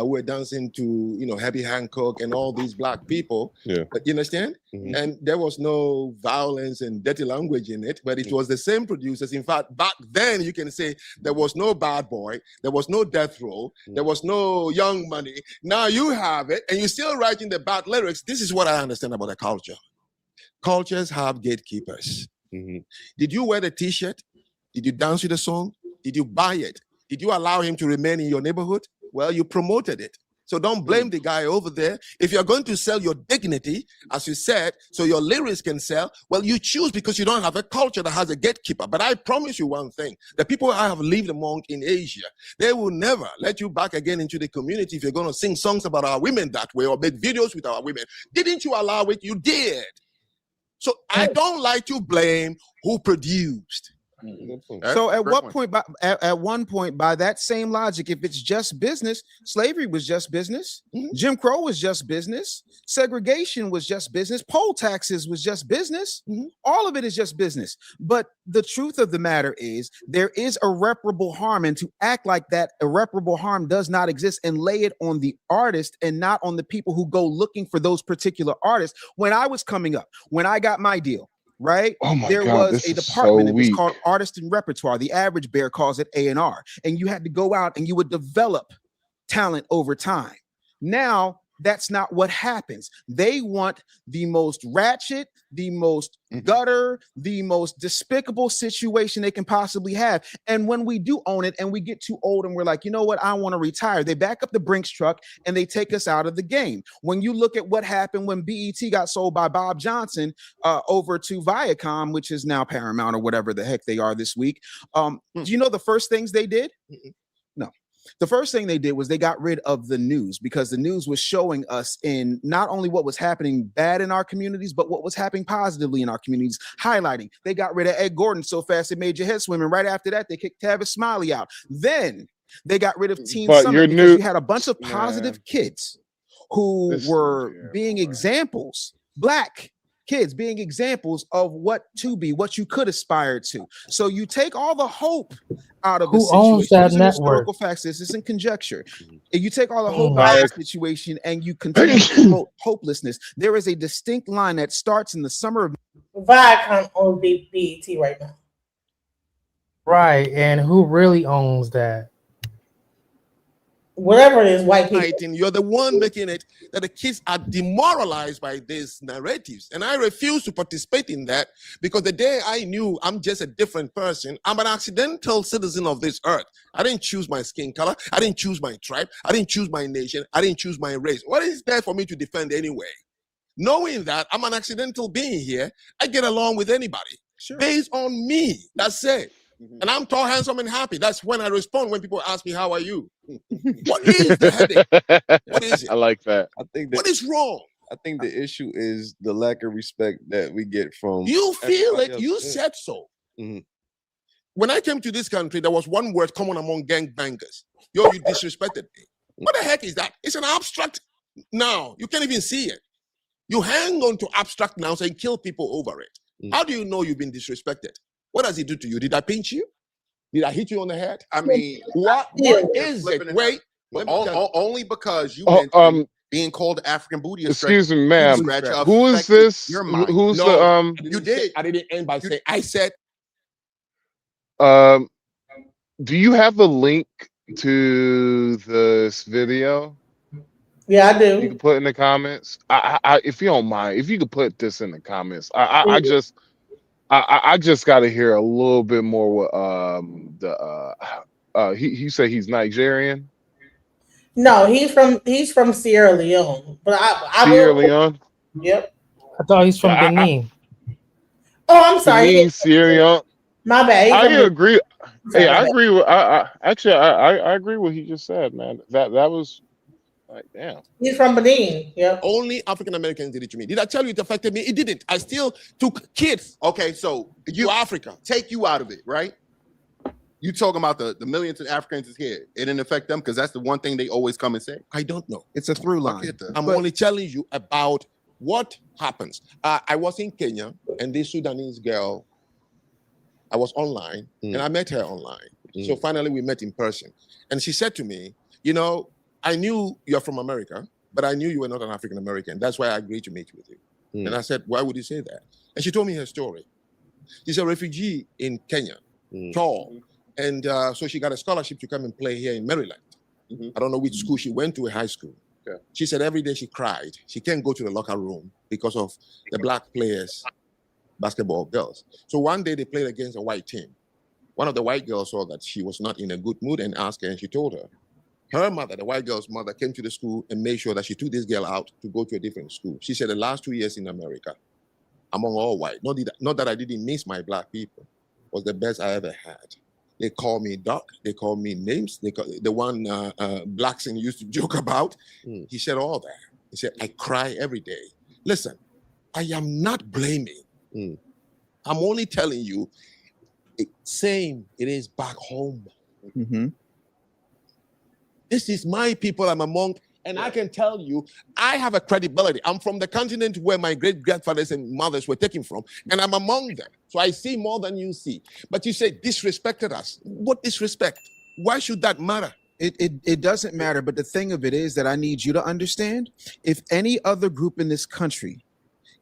we're dancing to Herbie Hancock and all these black people. Yeah. You understand? And there was no violence and dirty language in it, but it was the same producers. In fact, back then you can say there was no Bad Boy, there was no Death Row, there was no Young Money. Now you have it, and you're still writing the bad lyrics. This is what I understand about the culture. Cultures have gatekeepers. Did you wear the T-shirt? Did you dance with the song? Did you buy it? Did you allow him to remain in your neighborhood? Well, you promoted it. So don't blame the guy over there. If you're going to sell your dignity, as you said, so your lyrics can sell, well, you choose because you don't have a culture that has a gatekeeper. But I promise you one thing, the people I have lived among in Asia, they will never let you back again into the community if you're going to sing songs about our women that way or make videos with our women. Didn't you allow it? You did. So I don't like to blame who produced. So at what point, at one point, by that same logic, if it's just business, slavery was just business, Jim Crow was just business, segregation was just business, poll taxes was just business. All of it is just business. But the truth of the matter is there is irreparable harm, and to act like that irreparable harm does not exist and lay it on the artist and not on the people who go looking for those particular artists. When I was coming up, when I got my deal, right? Oh my there God, was this a is department. so It was weak. called Artist and Repertoire. The average bear calls it A&R. And you had to go out and you would develop talent over time. Now, that's not what happens. They want the most ratchet, the most gutter, the most despicable situation they can possibly have. And when we do own it and we get too old and we're like, you know what, I want to retire, they back up the Brinks truck and they take us out of the game. When you look at what happened when BET got sold by Bob Johnson over to Viacom, which is now Paramount or whatever the heck they are this week, do you know the first things they did? No. The first thing they did was they got rid of the news, because the news was showing us in not only what was happening bad in our communities, but what was happening positively in our communities, highlighting. They got rid of Ed Gordon so fast it made your head swim. And right after that, they kicked Tavis Smiley out. Then they got rid of Teen But Summit your because new- you had a bunch of positive kids who were being examples, black kids being examples of what to be, what you could aspire to. So you take all the hope out of the Who owns situation. that These are network? historical facts. This isn't conjecture. And you take all the hope Mm. out of the situation and you continue to promote hopelessness. There is a distinct line that starts in the summer of Viacom owns BET right now. Right, and who really owns that? Whatever it is, white people. You're the one making it that the kids are demoralized by these narratives. And I refuse to participate in that, because the day I knew I'm just a different person, I'm an accidental citizen of this earth. I didn't choose my skin color. I didn't choose my tribe. I didn't choose my nation. I didn't choose my race. What is there for me to defend anyway? Knowing that I'm an accidental being here, I get along with anybody based on me. That's it. And I'm tall, handsome, and happy. That's when I respond when people ask me, how are you? What is the headache? What is it? I like that. I think that What is wrong? I think the issue is the lack of respect that we get from You feel everybody it. else. You Yeah. said so. When I came to this country, there was one word common among gangbangers. Yo, you disrespected me. What the heck is that? It's an abstract noun. You can't even see it. You hang on to abstract nouns and kill people over it. How do you know you've been disrespected? What does it do to you? Did I pinch you? Did I hit you on the head? I mean, what is it? Wait, but let me tell you. only because you Oh, mentioned being called African booty. Excuse me, ma'am. Scratch Who is affected this? Your mind. Who's No, the you did. I didn't end by saying. I said. Do you have the link to this video? Yeah, I do. You can put in the comments. I if you don't mind, if you could put this in the comments. I just got to hear a little bit more what he said he's Nigerian. No, he's from Sierra Leone. But I Sierra will. Leone. Yep. I thought he's from Benin. Oh, I'm sorry. Benin, Sierra Leone. My bad. I He's from agree. Sorry, Hey, my I bad. agree with. I agree with what he just said, man. That was like, damn. He's from Benin. Yep. Only African Americans did it to me. Did I tell you it affected me? It didn't. I still took kids. Okay, so you Africa, take you out of it, right? You talking about the millions of Africans is here. It didn't affect them because that's the one thing they always come and say. I don't know. It's a through line. I'm only telling you about what happens. I was in Kenya, and this Sudanese girl I was online, and I met her online. So finally, we met in person. And she said to me, you know, I knew you're from America, but I knew you were not an African American. That's why I agreed to meet with you. And I said, why would you say that? And she told me her story. She's a refugee in Kenya, tall. And so she got a scholarship to come and play here in Maryland. I don't know which school she went to, a high school. She said every day she cried. She can't go to the locker room because of the black players, basketball girls. So one day they played against a white team. One of the white girls saw that she was not in a good mood and asked her, and she told her. Her mother, the white girl's mother, came to the school and made sure that she took this girl out to go to a different school. She said the last 2 years in America, among all white, not that I didn't miss my black people, was the best I ever had. They call me Doc. They call me names. The one Blackson used to joke about. He said all that. He said, I cry every day. Listen, I am not blaming. I'm only telling you, same it is back home. This is my people I'm among, and I can tell you, I have a credibility. I'm from the continent where my great-grandfathers and mothers were taken from, and I'm among them. So I see more than you see. But you say disrespected us. What disrespect? Why should that matter? It doesn't matter, but the thing of it is that I need you to understand, if any other group in this country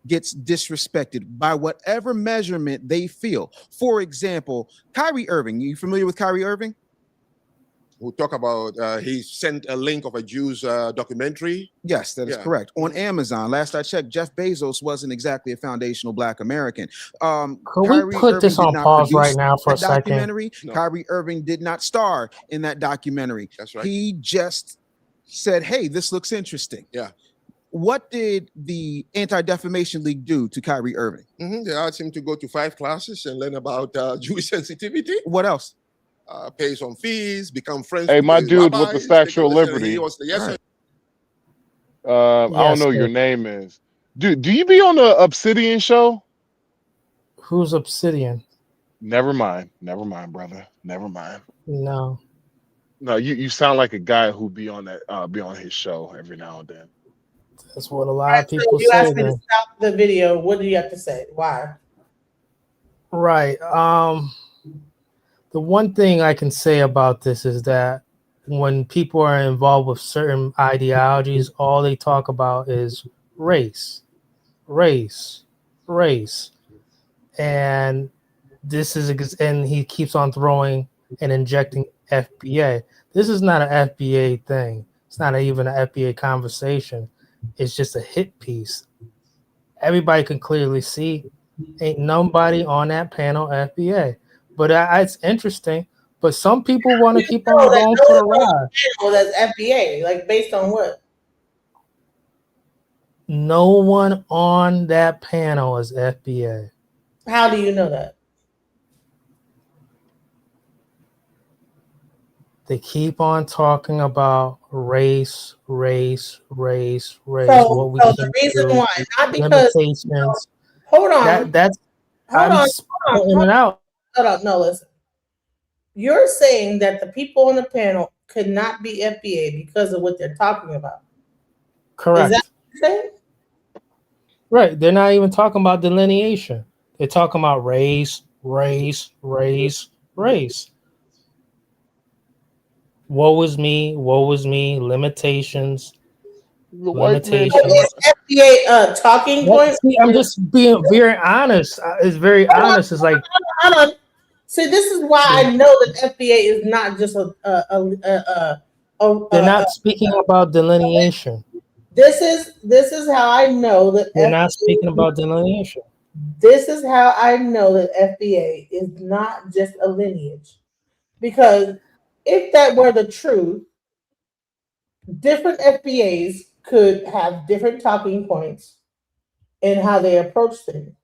gets disrespected by whatever measurement they feel. For example, Kyrie Irving. You familiar with Kyrie Irving? Who talk about he sent a link of a Jews documentary. Yes, that is correct. On Amazon, last I checked, Jeff Bezos wasn't exactly a foundational Black American. Could we put this on pause right now for a second? Documentary. No. Kyrie Irving did not star in that documentary. That's right. He just said, hey, this looks interesting. Yeah. What did the Anti-Defamation League do to Kyrie Irving? They asked him to go to 5 classes and learn about Jewish sensitivity. What else? Pay some fees, become friends. Hey, with my his dude rabbis, with the Statue of because Liberty. He was the, yes, sir. I don't know your name is. Do you be on the Obsidian show? Who's Obsidian? Never mind, brother. Never mind. No. No, you sound like a guy who be on that be on his show every now and then. That's what a lot of people you say. asked me to stop the video. What do you have to say? Why? Right. The one thing I can say about this is that when people are involved with certain ideologies, all they talk about is race, race, race. And this is, and he keeps on throwing and injecting FBA. This is not an FBA thing. It's not even an FBA conversation. It's just a hit piece. Everybody can clearly see ain't nobody on that panel FBA. But it's interesting. But some people want to keep on going for the ride. That's FBA, like based on what? No one on that panel is FBA. How do you know that? They keep on talking about race, race, race, race. So, what we the reason why, not because limitations. Hold on. That's hold I'm on. in and out. Hold on. No, listen. You're saying that the people on the panel could not be FBA because of what they're talking about. Correct. Is that what you're saying? Right. They're not even talking about delineation. They're talking about race, race, race, race. Woe is me, limitations. Limitations. Is FBA talking points? See, I'm just being very honest. It's very honest. It's like, hold on. See, this is why I know that FBA is not just they're not speaking about delineation. This is how I know that they're not speaking about delineation. This is how I know that FBA is not just a lineage, because if that were the truth, different FBAs could have different talking points in how they approach things.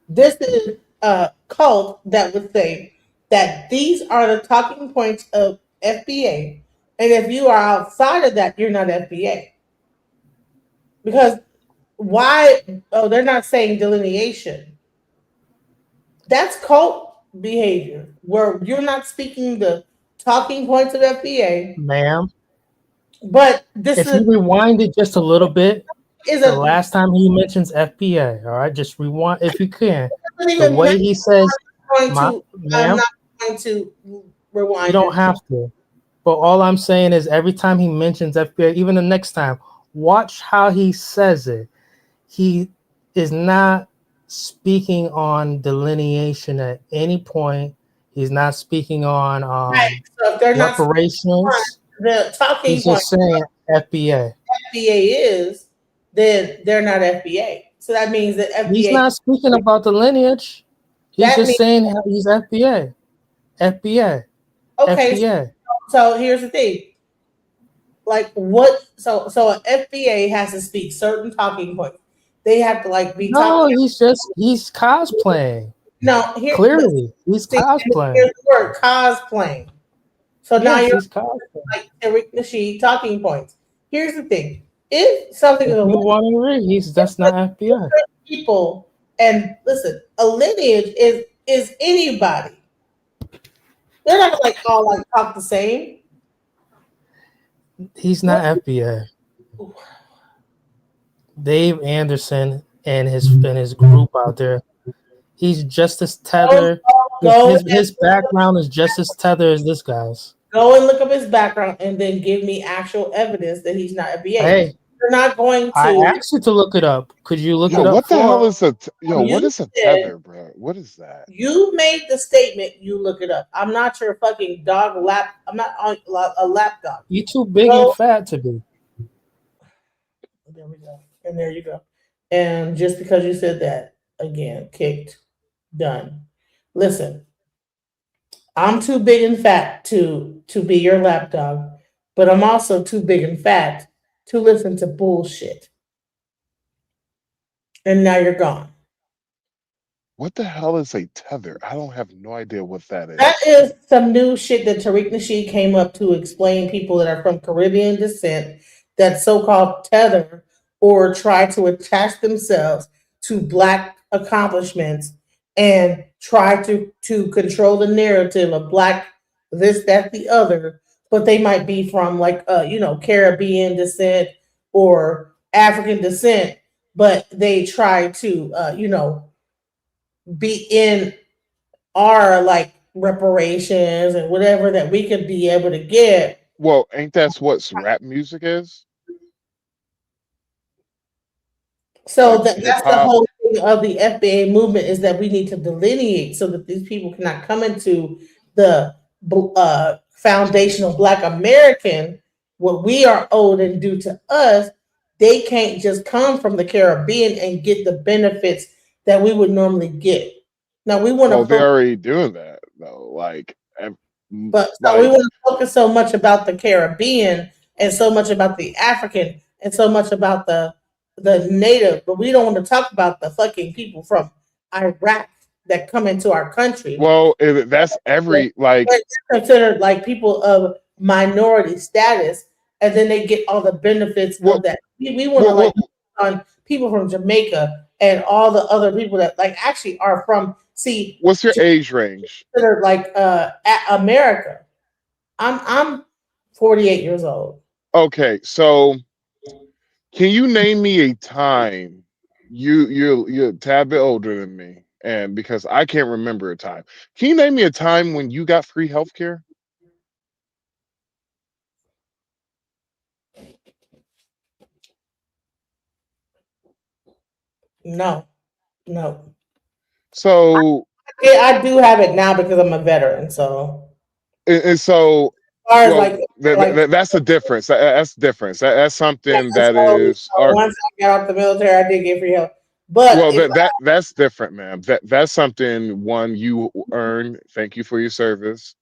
This is a cult that would say that these are the talking points of FBA, and if you are outside of that, you're not FBA. Because why? Oh, they're not saying delineation. That's cult behavior, where you're not speaking the talking points of FBA, ma'am. But this if you rewind it just a little bit, the last time he mentions FBA, all right, just rewind if you can. The way he says, going My to. I'm ma'am, not going to rewind. you don't have to. But all I'm saying is every time he mentions FBI, even the next time, watch how he says it. He is not speaking on delineation at any point. He's not speaking on Right. So if they're not speaking on reparations. the talking He's point just saying FBA. FBA is, then they're not FBA. So that means that He's FBA. not speaking about the lineage. He's That just means saying how he's FBA. FBA. okay. FBA. So here's the thing. Like what? So an FBA has to speak certain talking points. They have to like be No, talking. he's cosplaying. No, here. Clearly, he's See, cosplaying. here's the word cosplaying. So now Yes, you're he's cosplaying. like Eric Nasheed talking points. Here's the thing: if something is If a you lineage, want to read, that's not FBI. people, and listen, a lineage is anybody. They're not like all like talk the same. He's not FBI. Dave Anderson and his group out there. He's just as tether. His background is just as tether as this guy's. Go and look up his background and then give me actual evidence that he's not FBA. Hey, you're not going I to. asked you to look it up. Could you look Yo, it up what the for hell him? is what You is a said- tether, bro? What is that? You made the statement. You look it up. I'm not your fucking dog lap. I'm not on a lap dog. You too big and fat to be. There we go. And there you go. And just because you said that, again, kicked, done. Listen, I'm too big and fat to be your lapdog, but I'm also too big and fat to listen to bullshit. And now you're gone. What the hell is a tether? I don't have no idea what that is. That is some new shit that Tariq Nasheed came up to explain people that are from Caribbean descent that so-called tether or try to attach themselves to black accomplishments and try to control the narrative of black this, that, the other, but they might be from like Caribbean descent or African descent, but they try to be in our like reparations and whatever that we could be able to get. Well, ain't that's what rap music is? So Like hip that's the hop. whole thing of the FBA movement is that we need to delineate so that these people cannot come into the foundational Black American, what we are owed and due to us. They can't just come from the Caribbean and get the benefits that we would normally get. Now we want Well, to they're focus. already doing that though. But so like we want to focus so much about the Caribbean and so much about the African and so much about the native, but we don't want to talk about the fucking people from Iraq that come into our country. well, that's every like They're considered like people of minority status, and then they get all the benefits of that. We want to like on people from Jamaica and all the other people that like actually are from. See, what's your age range? considered like America. I'm 48 years old. Okay, so can you name me a time you're a tad bit older than me, and because I can't remember a time, can you name me a time when you got free healthcare? No, no. So Yeah, I do have it now because I'm a veteran. So, and so as far as well, that's the difference. That's the difference. That's something that is once I got out the military, I did get free help. But well, that's different, ma'am. That's something one you earn. Thank you for your service,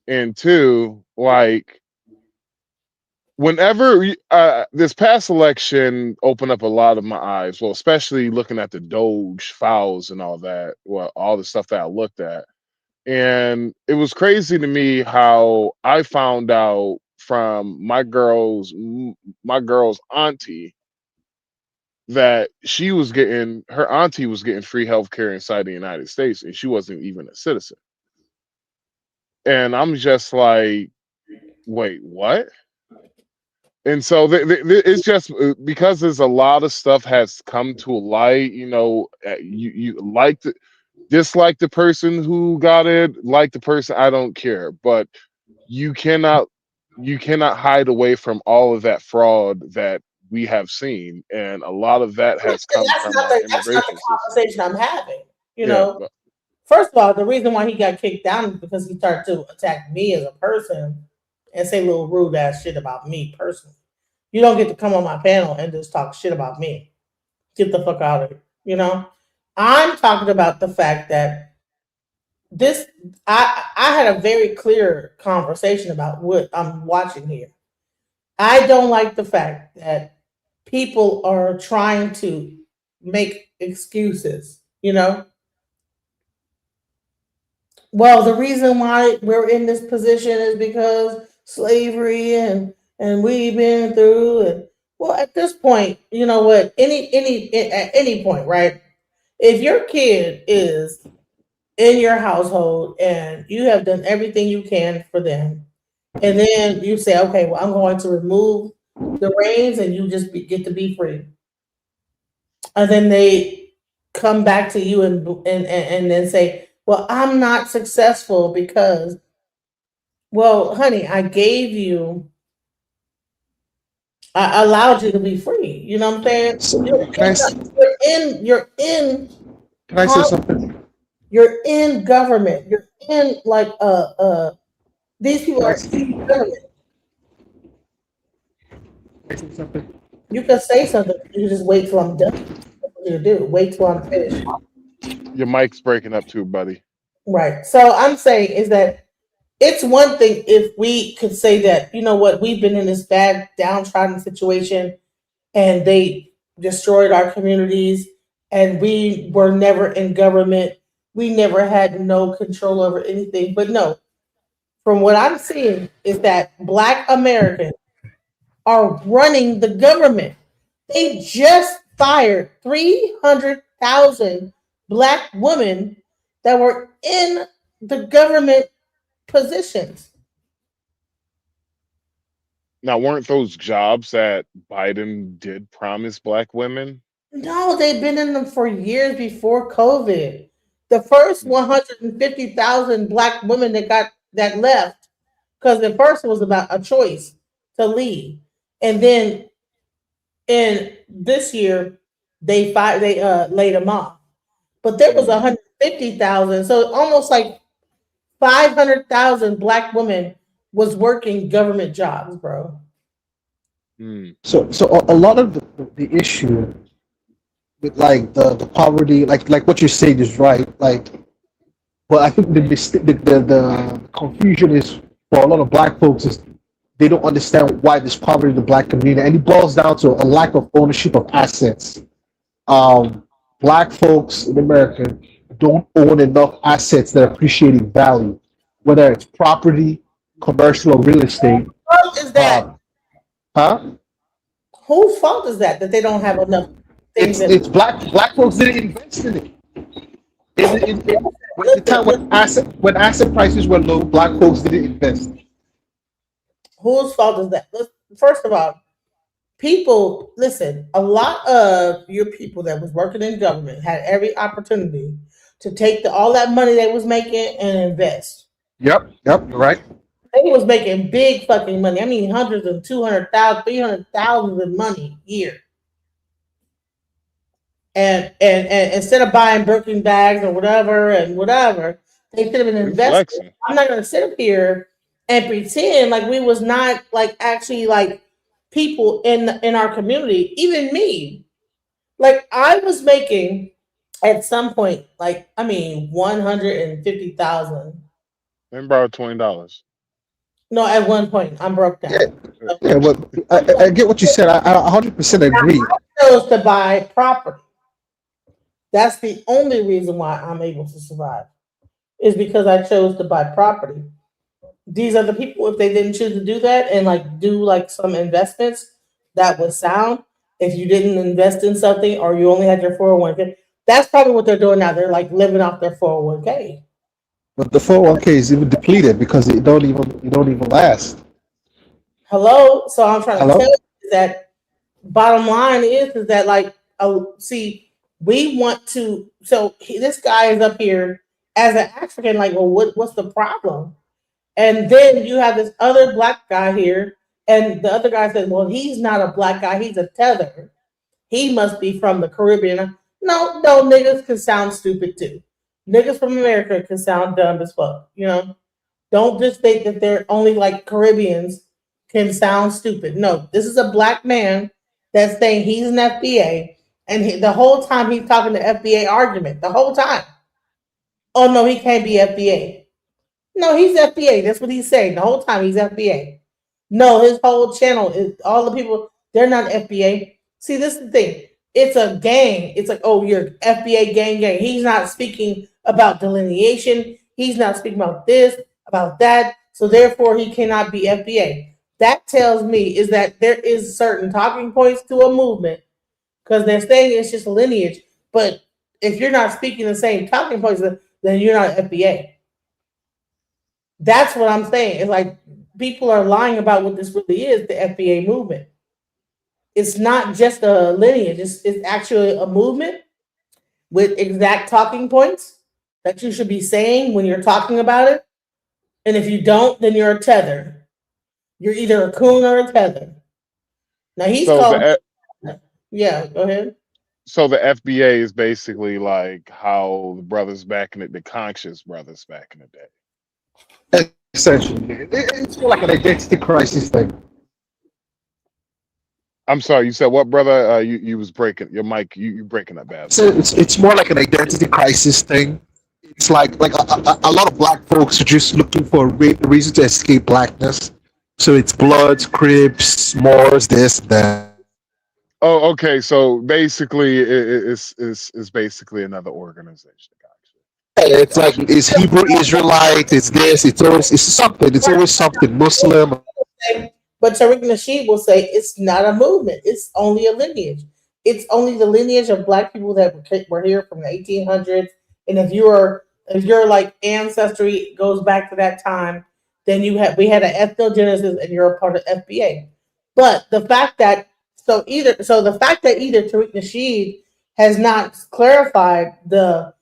and two, like whenever this past election opened up a lot of my eyes. Well, especially looking at the Doge files and all that. Well, all the stuff that I looked at, and it was crazy to me how I found out from my girl's auntie that her auntie was getting free healthcare inside the United States, and she wasn't even a citizen. And I'm just like, wait, what? And so it's just because there's a lot of stuff has come to light. You like Dislike the person who got it, like the person, I don't care. But you cannot hide away from all of that fraud that we have seen, and a lot of that And has come from our that's not the immigration system. conversation I'm having. You Yeah, know, first of all, the reason why he got kicked down is because he started to attack me as a person and say little rude ass shit about me personally. You don't get to come on my panel and just talk shit about me. Get the fuck out of here. You know, I'm talking about the fact that this I had a very clear conversation about what I'm watching here. I don't like the fact that people are trying to make excuses, you know? Well, the reason why we're in this position is because slavery and we've been through and well at this point, you know what? At any point, right? If your kid is in your household and you have done everything you can for them, and then you say, okay, well, I'm going to remove the reins and you just get to be free. And then they come back to you and then say, well, I'm not successful because, well, honey, I allowed you to be free. You know what I'm saying? So, You're in can I say something? you're in government. You're in like these people are in government. You can say something. You just wait till I'm done. That's what you do. Wait till I'm finished. your mic's breaking up too, buddy. Right. So I'm saying is that it's one thing if we could say that, you know what, we've been in this bad downtrodden situation and they destroyed our communities and we were never in government. We never had no control over anything. But no, from what I'm seeing is that Black Americans are running the government. They just fired 300,000 Black women that were in the government positions. Now, weren't those jobs that Biden did promise Black women? No, they've been in them for years before COVID. The first 150,000 Black women that left, because the first was about a choice to leave, and then in this year they laid them off. But there was 150,000, so almost like 500,000 Black women was working government jobs, bro. So a lot of the issue with like the poverty, like what you're saying is right. Like, but I think the confusion is for a lot of Black folks is they don't understand why there's poverty in the Black community, and it boils down to a lack of ownership of assets. Um, Black folks in America don't own enough assets that appreciate in value, whether it's property, commercial, or real estate. What is that? Huh? Whose fault is that they don't have enough things? It's black folks didn't invest in it. When the time when asset prices were low, Black folks didn't invest. Whose fault is that? First of all, people listen. A lot of your people that was working in government had every opportunity to take all that money they was making and invest. Yep, you're right. They was making big fucking money. I mean, hundreds and 200,000, 300,000 of money a year. And instead of buying Birkin bags or whatever, they should have been investing. I'm not going to sit up here and pretend like we was not like actually like people in our community. Even me, like I was making at some point, like I mean, 150,000. Let me borrow $20. No, at one point I'm broke down. Yeah, but I get what you said. I 100% agree. I chose to buy property. That's the only reason why I'm able to survive, is because I chose to buy property. These other people, if they didn't choose to do that and like do like some investments that was sound, if you didn't invest in something or you only had your 401k, that's probably what they're doing now. They're like living off their 401k. But the 401k is even depleted because it don't even last. Hello. So I'm trying Hello? to tell you that bottom line is that like see We want to. So this guy is up here as an African. Like, well, what's the problem? And then you have this other black guy here, and the other guy says, well, he's not a black guy. He's a tether. He must be from the Caribbean. No, no, niggas can sound stupid too. Niggas from America can sound dumb as fuck. You know, don't just think that they're only like Caribbeans can sound stupid. No, this is a black man that's saying he's an FBA, and the whole time he's talking the FBA argument. The whole time. Oh no, he can't be FBA. No, he's FBA. That's what he's saying the whole time. He's FBA. No, his whole channel is all the people. They're not FBA. See, this is the thing. It's a gang. It's like, oh, you're FBA gang. He's not speaking about delineation. He's not speaking about this, about that. So therefore, he cannot be FBA. That tells me is that there is certain talking points to a movement because they're saying it's just a lineage. But if you're not speaking the same talking points, then you're not FBA. That's what I'm saying. It's like people are lying about what this really is, the FBA movement. It's not just a lineage, it's actually a movement with exact talking points that you should be saying when you're talking about it. And if you don't, then you're a tether. You're either a coon or a tether. Now he's So called. the Yeah, go ahead. so the FBA is basically like how the brothers back in the conscious brothers back in the day. Essentially, it's more like an identity crisis thing. I'm sorry, you said what, brother? You was breaking your mic. You breaking up bad. So it's more like an identity crisis thing. It's like a lot of black folks are just looking for a reason to escape blackness. So it's Bloods, Crips, Moors, this, that. Oh, okay. So basically, it's basically another organization. It's like it's Hebrew Israelite. It's this. It's something. It's always something Muslim. But Tariq Nasheed will say it's not a movement. It's only a lineage. It's only the lineage of black people that were here from the 1800s. And if your like ancestry goes back to that time, then we had an ethnogenesis and you're a part of FBA. But the fact that the fact that either Tariq Nasheed has not clarified the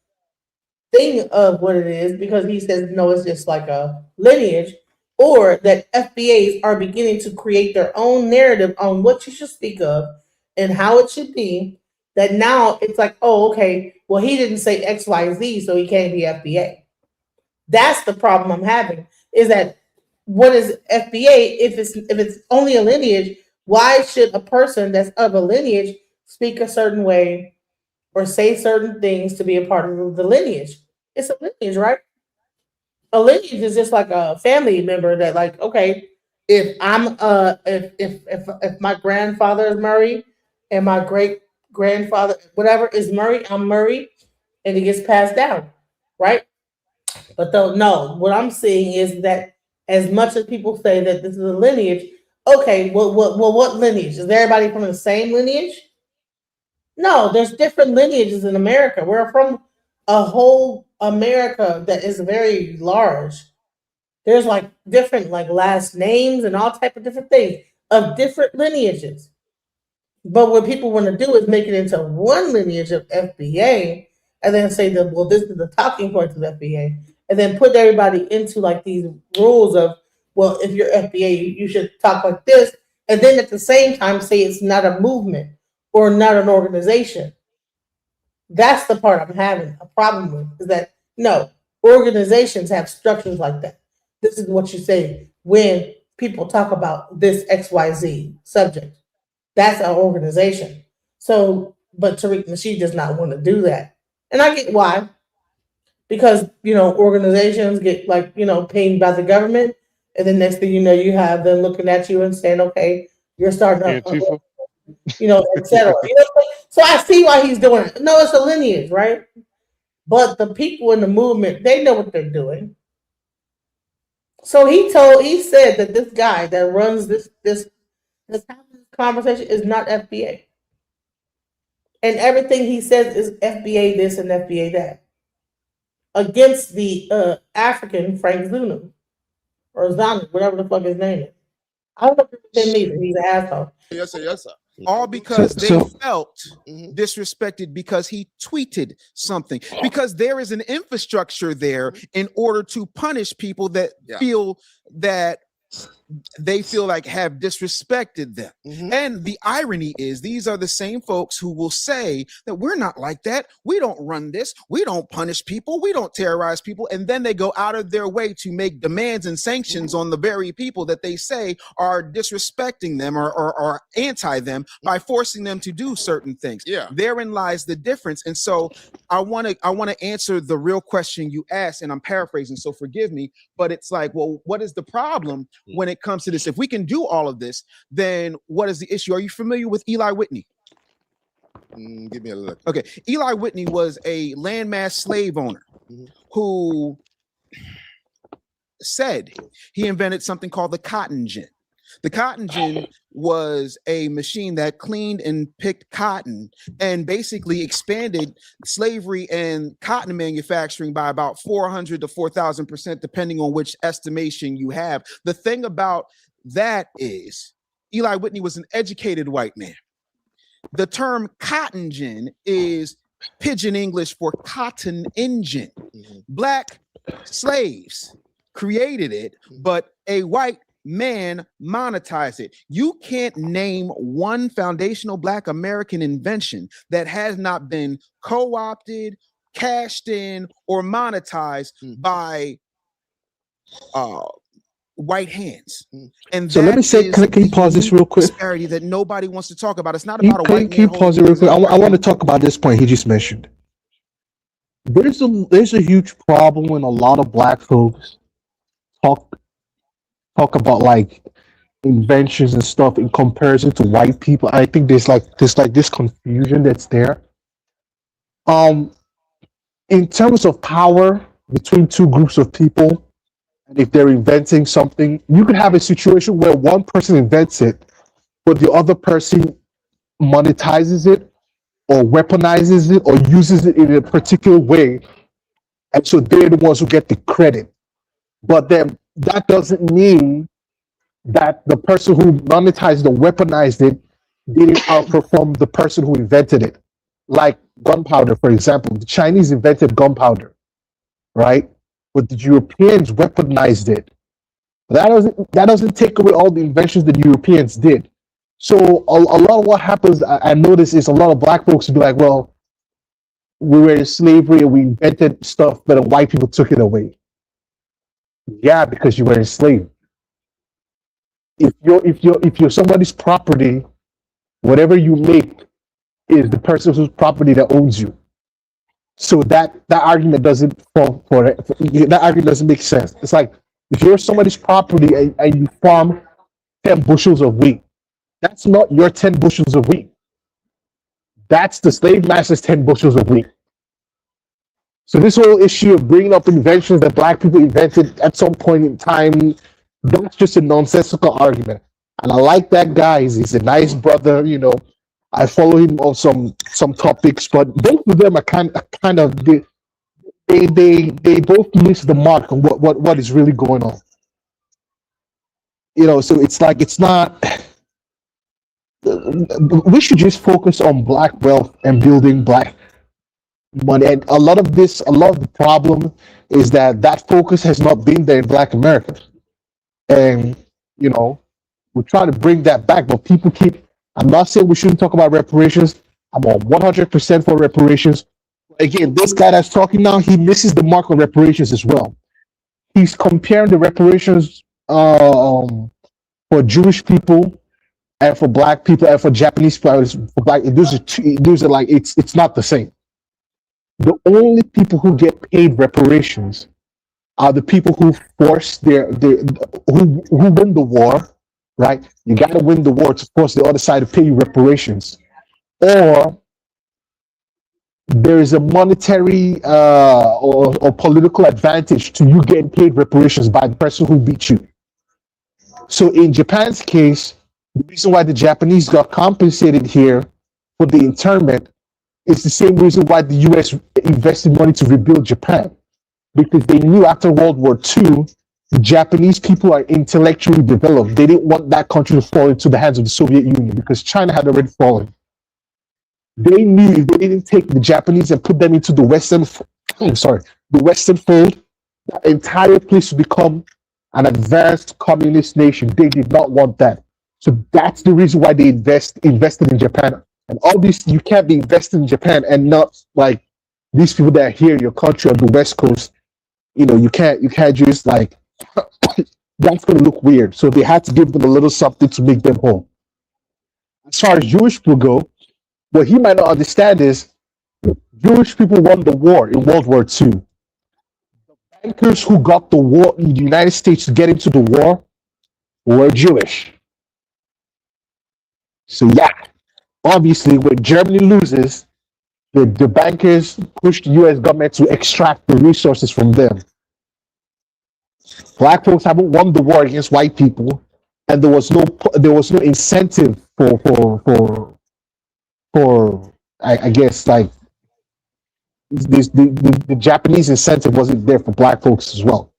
thing of what it is because he says no, it's just like a lineage, or that FBAs are beginning to create their own narrative on what you should speak of and how it should be. That now it's like, oh, okay, well, he didn't say XYZ, so he can't be FBA. That's the problem I'm having. Is that what is FBA if it's only a lineage? Why should a person that's of a lineage speak a certain way or say certain things to be a part of the lineage? It's a lineage, right? A lineage is just like a family member that, like, okay, if I'm if my grandfather is Murray and my great grandfather whatever is Murray, I'm Murray, and it gets passed down, right? But though no, what I'm seeing is that as much as people say that this is a lineage, okay, what lineage? Is everybody from the same lineage? No, there's different lineages in America. We're from a whole America that is very large. There's like different like last names and all type of different things of different lineages. But what people want to do is make it into one lineage of FBA and then say that, well, this is the talking points of FBA. And then put everybody into like these rules of, well, if you're FBA, you should talk like this. And then at the same time say it's not a movement or not an organization. That's the part I'm having a problem with, is that no, organizations have structures like that. This is what you say when people talk about this XYZ subject. That's our organization. So, but Tariq Nasheed does not want to do that. And I get why. Because, organizations get like, paid by the government. And then next thing you know, you have them looking at you and saying, okay, you're starting Antifa. etc. So I see why he's doing it. No, it's a lineage, right? But the people in the movement, they know what they're doing. So he said that this guy that runs this conversation is not FBA. And everything he says is FBA this and FBA that. Against the African Frank Zanu or Zanu, whatever the fuck his name is. I don't know if it's him either. He's an asshole. Yes, sir. Yes, sir. all because they so- felt disrespected because he tweeted something. Because there is an infrastructure there in order to punish people that feel that they feel like have disrespected them. And the irony is these are the same folks who will say that we're not like that. We don't run this. We don't punish people. We don't terrorize people. And then they go out of their way to make demands and sanctions on the very people that they say are disrespecting them or anti them by forcing them to do certain things. Therein lies the difference. And so I want to answer the real question you asked, and I'm paraphrasing, so forgive me, but it's like, well, what is the problem when it comes to this? If we can do all of this, then what is the issue? Are you familiar with Eli Whitney? Give me a look. Okay, Eli Whitney was a landmass slave owner who said he invented something called the cotton gin. The cotton gin was a machine that cleaned and picked cotton and basically expanded slavery and cotton manufacturing by about 400 to 4,000%, depending on which estimation you have. The thing about that is Eli Whitney was an educated white man. The term cotton gin is pidgin English for cotton engine. Black slaves created it, but a white man monetized it. You can't name one foundational Black American invention that has not been co-opted, cashed in, or monetized by white hands. And So let me say, can you pause this real quick? Disparity that nobody wants to talk about. It's not about a white Can you man. pause it real quick? I want to talk about this point he just mentioned. There's a huge problem when a lot of Black folks talk about like inventions and stuff in comparison to white people. I think there's this confusion that's there. In terms of power between two groups of people, and if they're inventing something, you could have a situation where one person invents it, but the other person monetizes it or weaponizes it or uses it in a particular way. And so they're the ones who get the credit. But then that doesn't mean that the person who monetized or weaponized it didn't outperform the person who invented it. Like gunpowder, for example. The Chinese invented gunpowder, right? But the Europeans weaponized it. That doesn't take away all the inventions that the Europeans did. So a lot of what happens, I notice, is a lot of Black folks be like, well, we were in slavery and we invented stuff, but the white people took it away. Yeah, because you were enslaved. If you're somebody's property, whatever you make is the person whose property that owns you. So that argument doesn't fall for it. That argument doesn't make sense. It's like if you're somebody's property and you farm 10 bushels of wheat, that's not your 10 bushels of wheat. That's the slave master's 10 bushels of wheat. So this whole issue of bringing up inventions that Black people invented at some point in time, that's just a nonsensical argument. And I like that guy. He's a nice brother, you know. I follow him on some topics, but both of them are kind of they both miss the mark on what is really going on. You know, so it's like it's not. We should just focus on Black wealth and building Black money. And a lot of the problem is that focus has not been there in Black America. And, you know, we're trying to bring that back, but people keep, I'm not saying we shouldn't talk about reparations. I'm on 100% for reparations. Again, this guy that's talking now, he misses the mark on reparations as well. He's comparing the reparations for Jewish people and for Black people and for Japanese people, for Black, those are like, it's not the same. The only people who get paid reparations are the people who force who win the war, right? You got to win the war to force the other side to pay you reparations, or there is a monetary or political advantage to you getting paid reparations by the person who beat you. So in Japan's case, the reason why the Japanese got compensated here for the internment is the same reason why the US invested money to rebuild Japan. Because they knew after World War II, the Japanese people are intellectually developed. They didn't want that country to fall into the hands of the Soviet Union because China had already fallen. They knew if they didn't take the Japanese and put them into the Western fold, that entire place would become an advanced communist nation. They did not want that. So that's the reason why they invested in Japan. And all this, you can't be invested in Japan and not like these people that are here in your country on the West Coast. You can't just like that's gonna look weird. So they had to give them a little something to make them whole. As far as Jewish people go, what he might not understand is Jewish people won the war in World War II. Bankers who got the war in the United States to get into the war were Jewish. So yeah, obviously when Germany loses, the bankers push the US government to extract the resources from them. Black folks haven't won the war against white people, and there was no incentive for I guess like the Japanese incentive wasn't there for black folks as well.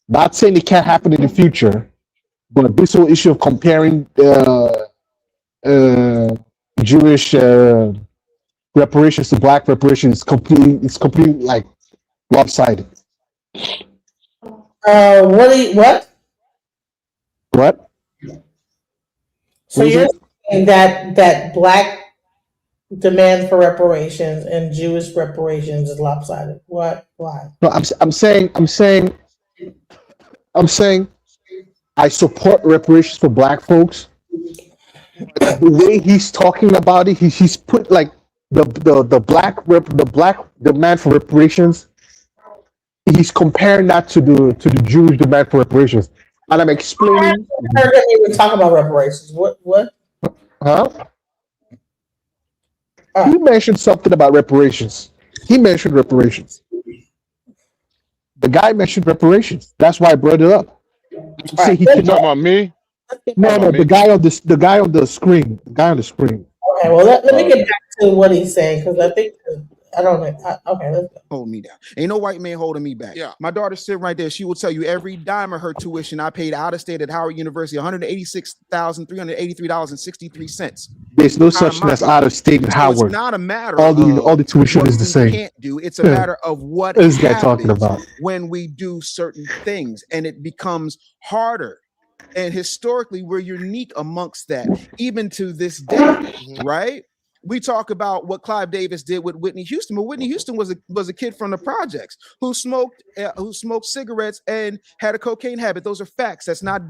Not saying it can't happen in the future, but this whole issue of comparing Jewish reparations to black reparations is completely like lopsided. What? What? So you're saying that black demand for reparations and Jewish reparations is lopsided. What? Why? No, I'm saying I support reparations for black folks. But the way he's talking about it, he's put like the black demand for reparations. He's comparing that to the Jewish demand for reparations, and I'm explaining. I heard him even talk about reparations. What? Huh? He mentioned something about reparations. He mentioned reparations. The guy mentioned reparations. That's why I brought it up. Say he talking about me? No, the guy on the screen. The guy on the screen. Okay, well let me get back to what he's saying because I think I don't know. Okay, let's go. Hold me down. Ain't no white man holding me back. Yeah. My daughter's sitting right there. She will tell you every dime of her tuition I paid out of state at Howard University, $186,383.63. There's no such thing as out of state at Howard. It's not a matter all of the tuition what is the we same. can't do. It's a matter of what this guy talking happens about when we do certain things, and it becomes harder. And historically, we're unique amongst that, even to this day, right? We talk about what Clive Davis did with Whitney Houston, but Whitney Houston was a kid from the projects who smoked cigarettes and had a cocaine habit. Those are facts. That's not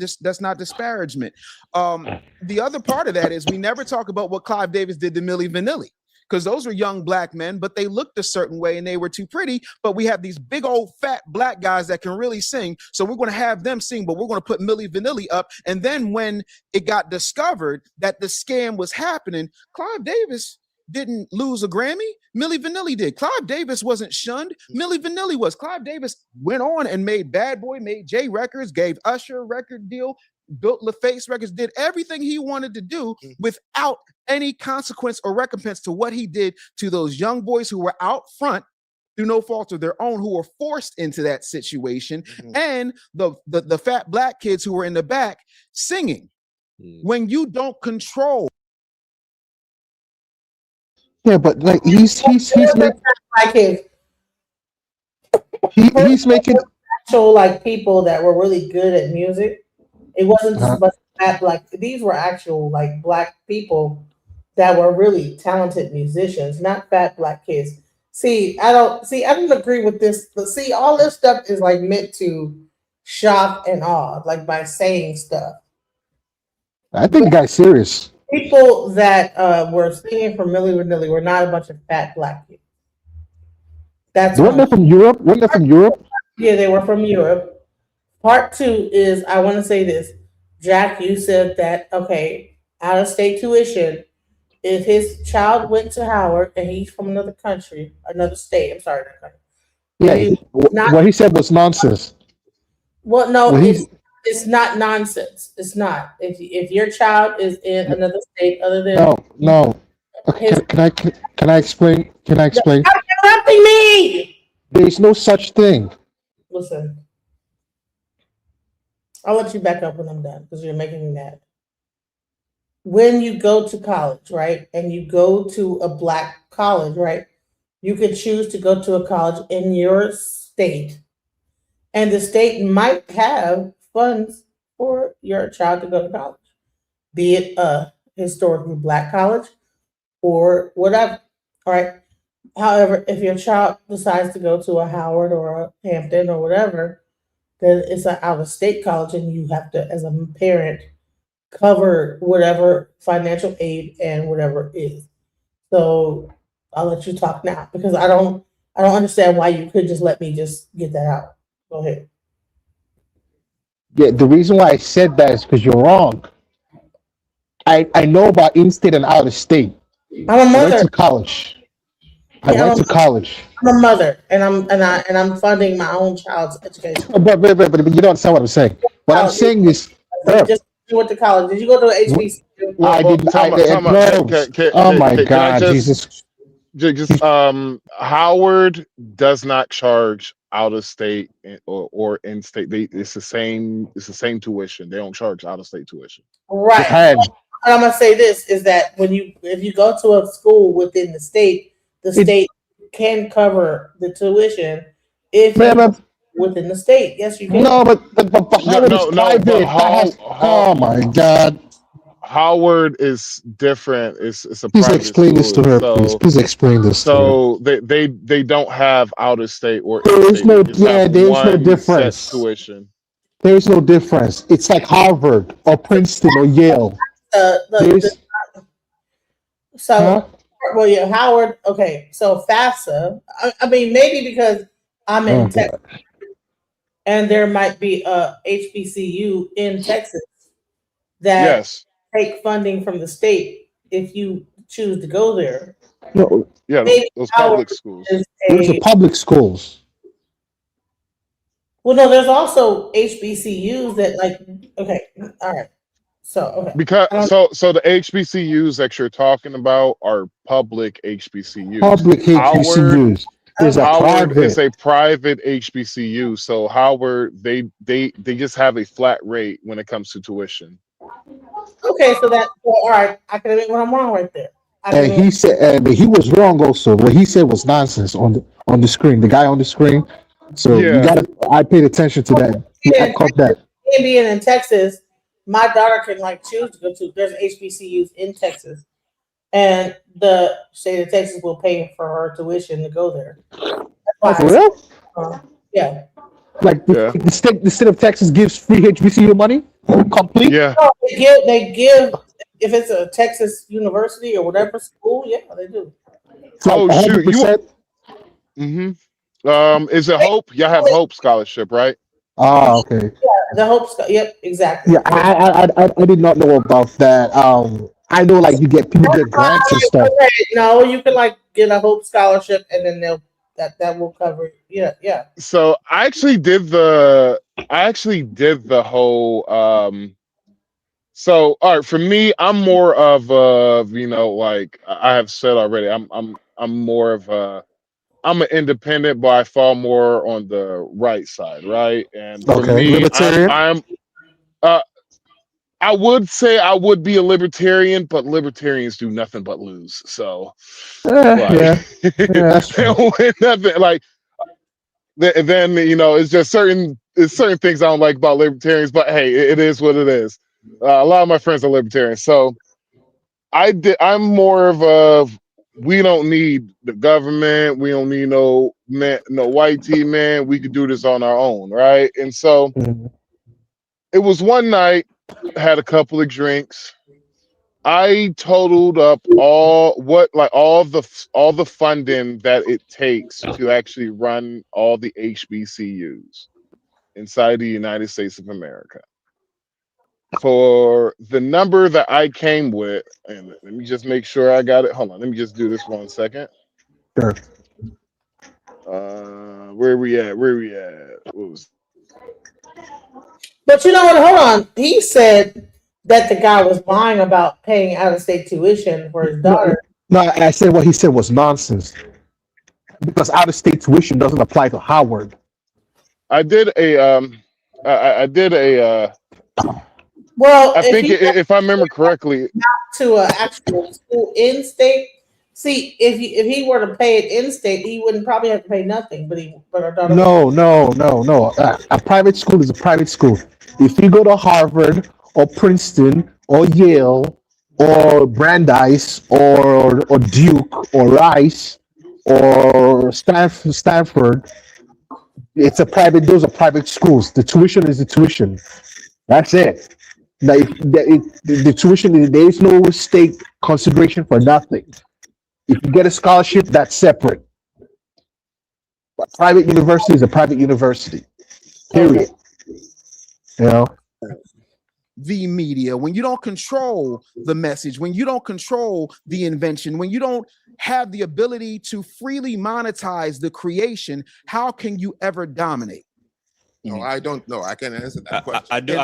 disparagement. The other part of that is we never talk about what Clive Davis did to Milli Vanilli, because those were young black men, but they looked a certain way and they were too pretty. But we have these big old fat black guys that can really sing. So we're going to have them sing, but we're going to put Milli Vanilli up. And then when it got discovered that the scam was happening, Clive Davis didn't lose a Grammy. Milli Vanilli did. Clive Davis wasn't shunned. Milli Vanilli was. Clive Davis went on and made Bad Boy, made J Records, gave Usher a record deal, built LaFace Records, did everything he wanted to do without any consequence or recompense to what he did to those young boys who were out front through no fault of their own, who were forced into that situation, and the fat black kids who were in the back singing. When you don't control. Yeah, but like he's making actual like people that were really good at music. It wasn't just about fat black. These were actual like black people that were really talented musicians, not fat black kids. I don't agree with this. But see, all this stuff is like meant to shock and awe, like by saying stuff. I think the guy's serious. People that were singing for Milli Vanilli were not a bunch of fat black kids. Weren't they from Europe? Weren't they from Europe? Yeah, they were from Europe. Part two is, I want to say this. Jack, you said that, okay, out of state tuition, if his child went to Howard and he's from another country, another state, I'm sorry. Yeah, what he said was nonsense. Well, no, it's not nonsense. It's not. If your child is in another state other than no. Can I explain? Can I explain? Stop interrupting me. There's no such thing. Listen. I'll let you back up when I'm done because you're making me mad. When you go to college, right, and you go to a black college, right, you could choose to go to a college in your state, and the state might have funds for your child to go to college, be it a historically black college or whatever. All right. However, if your child decides to go to a Howard or a Hampton or whatever, then it's an out of state college, and you have to, as a parent, cover whatever financial aid and whatever is. So I'll let you talk now because I don't understand why you could just let me just get that out. Go ahead. Yeah, the reason why I said that is because you're wrong. I know about in-state and out-of-state. I'm a I went mother. to college. I Yeah, went to college. I'm a mother, and I'm funding my own child's education. But you don't understand what I'm saying. What I'm College. saying is, Just you went to college. Did you go to HBCU? I Well, did. time out, time out. No. Oh my Can I God, Jesus! just Howard does not charge out of state or in state. It's the same tuition. They don't charge out of state tuition. Right. And I'm gonna say this is that if you go to a school within the state can cover the tuition if you within the state. Yes, you can. No, but Howard is private. Oh my God! Howard is different. It's a Please private explain this to school, her, please. so Please explain this to her. so they don't have out of state or in There is state. no, They just have there is no one set difference. tuition. There is no difference. It's like Harvard or Princeton or Yale. Well, yeah, Howard. Okay, so FAFSA. I mean, maybe because I'm in Texas, and there might be a HBCU in Texas that take funding from the state if you choose to go there. No. Yeah, Maybe those Howard public schools. is Those are public schools. Well, no, there's also HBCUs that okay, all right. So okay. Because so the HBCUs that you're talking about are public HBCUs. Public HBCUs. There's a Howard private. is a private HBCU. So Howard, they just have a flat rate when it comes to tuition. Okay, so all right. I can admit when I'm wrong right there. And he said, but he was wrong also. What he said was nonsense on the screen. The guy on the screen. So you gotta. I paid attention to that. I caught that. Being in Texas, my daughter can choose to go to. There's HBCUs in Texas, and the state of Texas will pay for her tuition to go there. For real? Yeah. Like the state of Texas gives free HBCU money, complete. Yeah. No, they give if it's a Texas university or whatever school. Yeah, they do. Oh shoot, you. Is it Hope? Y'all have Hope scholarship, right? Oh, okay. Yeah, the Hope. Yep, exactly. Yeah, I did not know about that. I know you get grants and stuff. No, you can get a Hope scholarship, and then that will cover. Yeah. So I actually did the whole. So all right, for me, I'm more of I have said already. I'm more of I'm an independent, but I fall more on the right side, right? And for me, libertarian. I would say I would be a libertarian, but libertarians do nothing but lose. So, that's true. nothing then it's just certain things I don't like about libertarians. But hey, it is what it is. A lot of my friends are libertarians, so I'm more of a. We don't need the government. We don't need no white team, man. We could do this on our own, right? And so it was one night, had a couple of drinks. I totaled up all the funding that it takes to actually run all the HBCUs inside the United States of America. For the number that I came with, and let me just make sure I got it. Hold on, let me just do this 1 second. Sure. Where we at? What was? But you know what? Hold on. He said that the guy was lying about paying out-of-state tuition for his daughter. No, I said what he said was nonsense because out-of-state tuition doesn't apply to Howard. I did a I did a. Well, I if think he if I remember correctly, to an actual school in state, see if he were to pay it in state, he wouldn't probably have to pay nothing. But our daughter would. No, no, no, no. A private school is a private school. If you go to Harvard or Princeton or Yale or Brandeis or Duke or Rice or Stanford, it's a private. Those are private schools. The tuition is the tuition. That's it. Like the tuition, there is no state consideration for nothing. If you get a scholarship, that's separate. But private university is a private university. Period. You know. The media, when you don't control the message, when you don't control the invention, when you don't have the ability to freely monetize the creation, how can you ever dominate? No, I don't know. I can answer that question. I do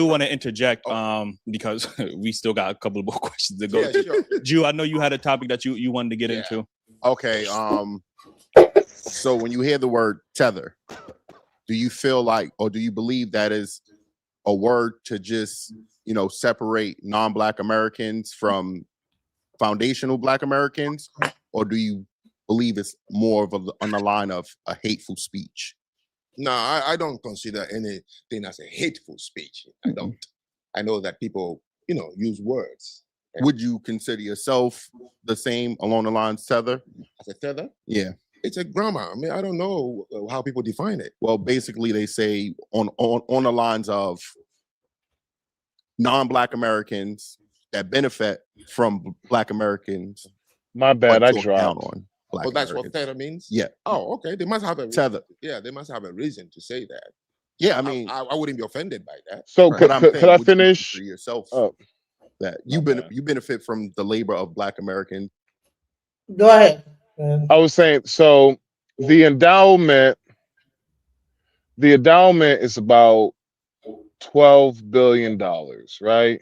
want to interject because we still got a couple of more questions to go. Yeah, sure. Jew, I know you had a topic that you wanted to get into. Okay. So when you hear the word tether, do you feel like, or do you believe that is a word to just, separate non-Black Americans from foundational Black Americans, or do you believe it's more of on the line of a hateful speech? No, I don't consider anything as a hateful speech. I don't. I know that people, use words. Would you consider yourself the same along the lines tether? As a tether? Yeah. It's a grammar. I mean, I don't know how people define it. Well, basically, they say on the lines of non-Black Americans that benefit from Black Americans. My bad, I dropped. That's Americans. What tether means? Yeah. Oh, okay. They must have a tether. Yeah, they must have a reason to say that. Yeah, I mean, I wouldn't be offended by that. So could I finish? For yourself, that you benefit from the labor of Black Americans. Go ahead. I was saying, so the endowment is about $12 billion, right?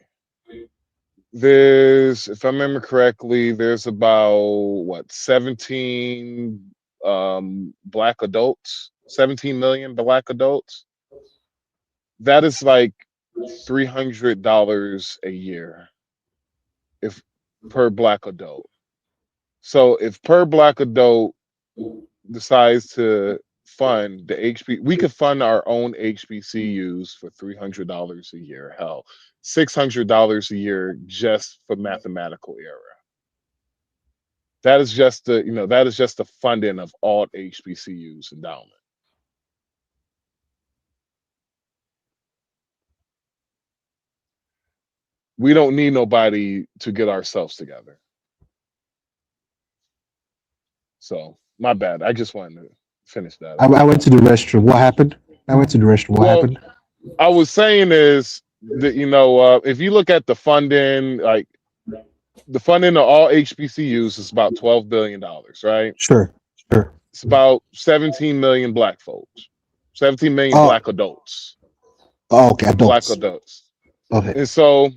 There's, if I remember correctly, there's about 17 Black adults, 17 million Black adults. That is like $300 a year if per Black adult. So if per Black adult decides to fund the we could fund our own HBCUs for $300 a year. Hell, $600 a year just for mathematical error. That is just the funding of all HBCUs endowment. We don't need nobody to get ourselves together. So my bad. I just wanted to finish that. I went to the restroom. What happened? I went to the restroom. What happened? I was saying is that if you look at the funding, like the funding of all HBCUs is about $12 billion, right? Sure. It's about 17 million Black folks, 17 million Black adults. Oh, okay, adults. Black adults. Okay. And so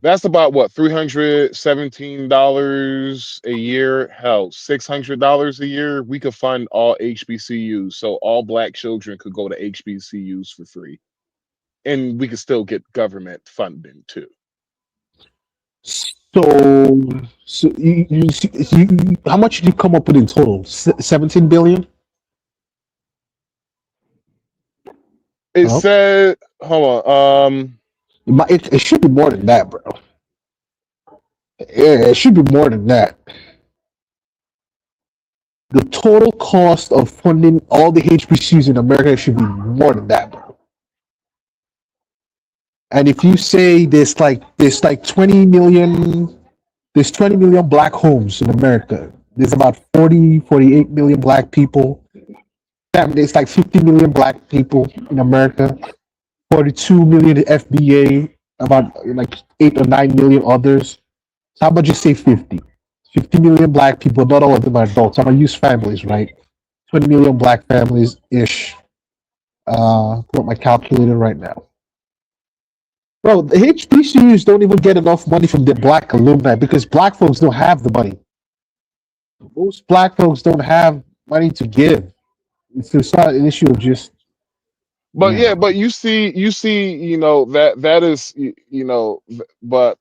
that's about $317 a year. Hell, $600 a year. We could fund all HBCUs, so all Black children could go to HBCUs for free, and we could still get government funding too. So you how much did you come up with in total? 17 billion. It said, hold on. It should be more than that, bro. Yeah, it should be more than that. The total cost of funding all the HBCUs in America should be more than that, bro. And if you say there's 20 million, there's 20 million Black homes in America. There's about 48 million Black people. There's like 50 million Black people in America. 42 million FBA, about like 8 or 9 million others. So how about you say 50? 50 million Black people, not all of them are adults. I'm gonna use families, right? 20 million Black families ish. Pull up my calculator right now. Bro, the HBCUs don't even get enough money from the Black alumni because Black folks don't have the money. Most Black folks don't have money to give. It's not an issue of just But Yeah. yeah, but you see, that is, but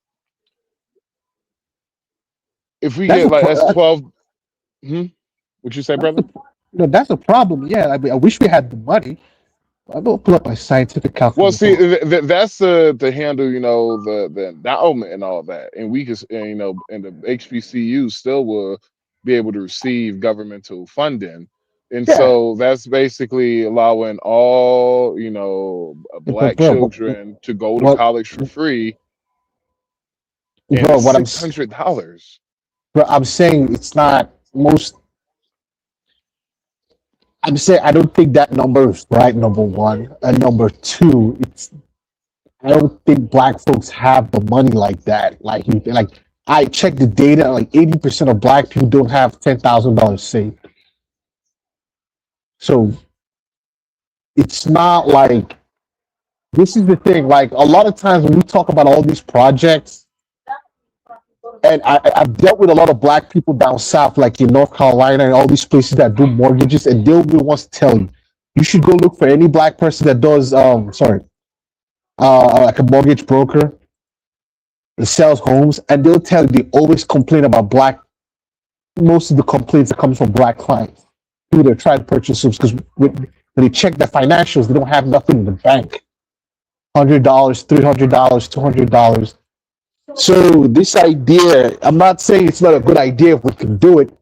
if we That's get a like pro- S12, what you say, that's a, brother? that's a problem. Yeah, I wish we had the money. I'm gonna pull up my scientific Well, calculator. see, that's to handle, the endowment and all that, and we can, and the HBCU still will be able to receive governmental funding, and Yeah, so that's basically allowing all, but black bro, children to go to what, college for free, and bro, it's $600. bro, I'm saying it's not most. I'm saying I don't think that number is right. Number one, and number two, it's I don't think black folks have the money like that. Like I checked the data, like 80% of black people don't have $10,000 saved. So it's not like this is the thing. Like a lot of times when we talk about all these projects, and I've dealt with a lot of black people down south, like in North Carolina and all these places that do mortgages, and they'll be the ones to tell you, you should go look for any black person that does like a mortgage broker that sells homes, and they'll tell you they always complain about black. Most of the complaints that comes from black clients, people that try to purchase homes, because when they check their financials, they don't have nothing in the bank. $100, $300, $200. So this idea, I'm not saying it's not a good idea if we can do it.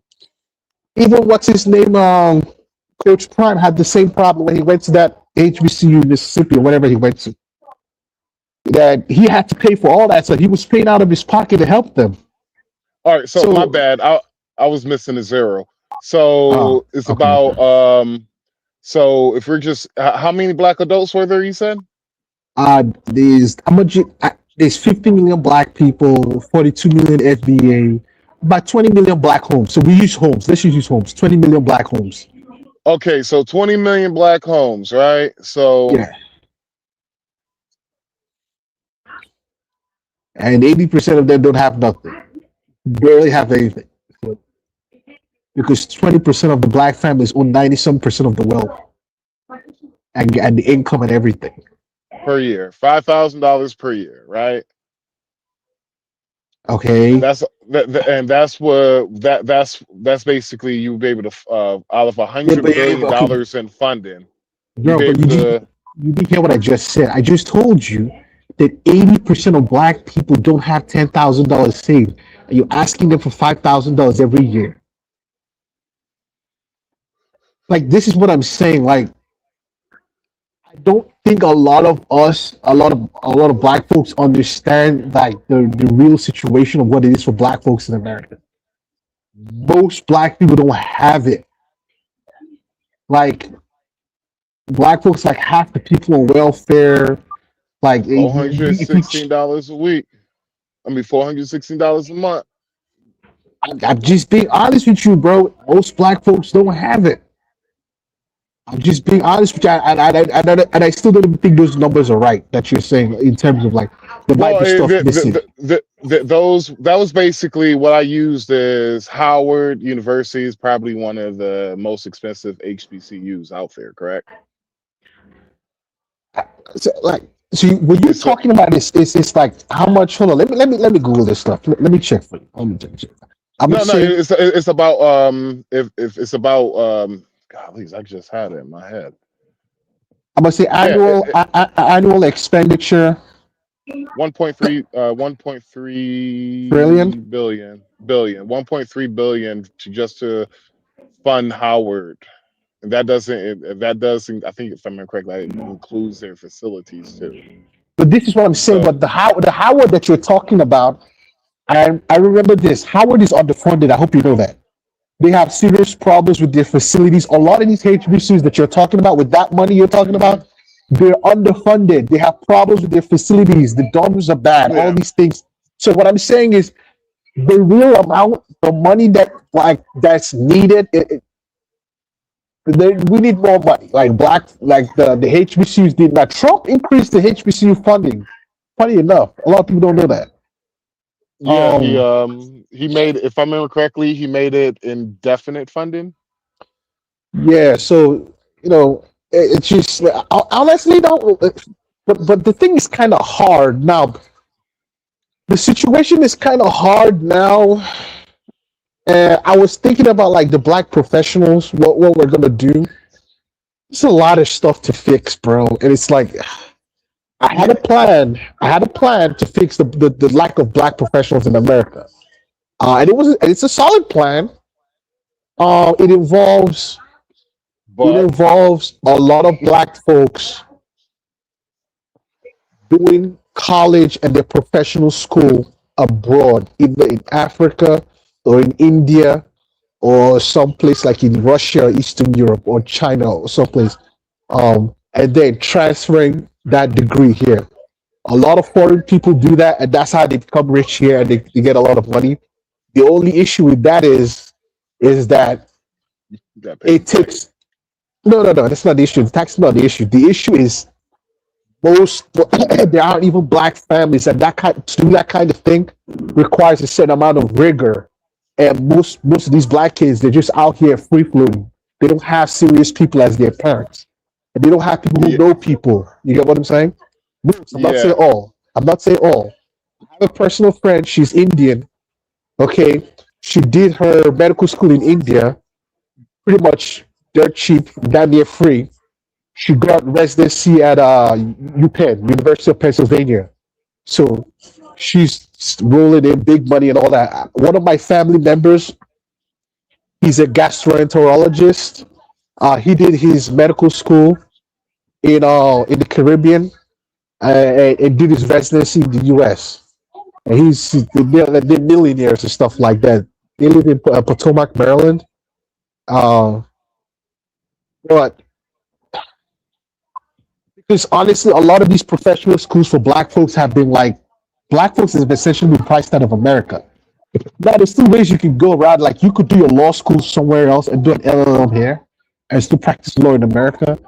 Even what's his name, Coach Prime had the same problem when he went to that HBCU Mississippi or whatever he went to. That he had to pay for all that, so he was paying out of his pocket to help them. All right, so my So, bad. I was missing a zero. So it's okay. about so if we're just how many black adults were there, you said? There's how much? There's 50 million black people, 42 million FBA, about 20 million black homes. So we use homes. Let's use homes. 20 million black homes. Okay, so 20 million black homes, right? So Yeah. And 80% of them don't have nothing. Barely have anything. Because 20% of the black families own 90-some% of the wealth and the income and everything. per year, $5,000 per year, right? Okay. And that's what that's basically you'll be able to out of Yeah, $100 but billion okay, in funding, you'll girl, be but able to. you didn't hear what I just said. I just told you that 80% of black people don't have $10,000 saved. And you're asking them for $5,000 every year. Like this is what I'm saying. Like I don't think a lot of black folks understand like the real situation of what it is for black folks in America. Most black people don't have it. Like black folks, like half the people on welfare. Like if you, $416 a week. I mean, $416 a month. I'm just being honest with you, bro. Most black folks don't have it. I'm just being honest with you, and I still don't even think those numbers are right that you're saying in terms of like there might Well, be stuff missing. those that was basically what I used as Howard University is probably one of the most expensive HBCUs out there, correct? So, like, so when you're It's a, talking about this, it's like how much? Hold on, let me Google this stuff. Let me check for you. Let me check. I'm gonna no, say it's about if it's about golly, I just had it in my head. I'm gonna say Yeah, annual expenditure 1.3 trillion. billion 1.3 billion to just to fund Howard. And that doesn't I think if I'm correctly, it includes their facilities too. But this is what I'm saying. So But the Howard that you're talking about, I remember this. Howard is underfunded. I hope you know that. They have serious problems with their facilities. A lot of these HBCUs that you're talking about, with that money you're talking mhm. about, they're underfunded. They have problems with their facilities. The dorms are bad. All Yeah. these things. So what I'm saying is, the real amount, the money that's needed, we need more money. Like the HBCUs did not. Trump increased the HBCU funding. Funny enough, a lot of people don't know that. Yeah, Um, he made, if I remember correctly, he made it indefinite funding. yeah, so It's just honestly though, but the thing is kind of hard now. The situation is kind of hard now. And I was thinking about like the black professionals, what we're gonna do. There's a lot of stuff to fix, bro. And it's like I had a plan. I had a plan to fix the lack of black professionals in America. And it's a solid plan. It involves a lot of black folks doing college and their professional school abroad, either in Africa or in India or someplace like in Russia or Eastern Europe or China or someplace, and then transferring that degree here. A lot of foreign people do that, and that's how they become rich here and they get a lot of money. The only issue with that is that it takes no, that's not the issue. The tax is not the issue. The issue is most there aren't even black families, and that kind to do that kind of thing requires a certain amount of rigor. And most of these black kids, they're just out here free floating. They don't have serious people as their parents, and they don't have people who know people. You get what I'm saying? I'm not saying all. I'm not saying all. I have a personal friend. She's Indian. Okay, she did her medical school in India, pretty much dirt cheap, damn near free. She got residency at UPenn, University of Pennsylvania. So she's rolling in big money and all that. One of my family members, he's a gastroenterologist. He did his medical school in the Caribbean and did his residency in the U.S. And they're millionaires and stuff like that. They live in Potomac, Maryland. But because honestly, a lot of these professional schools for black folks have been like, black folks have essentially been priced out of America. Now, there's still ways you can go around. Like, you could do your law school somewhere else and do an LLM here and still practice law in America.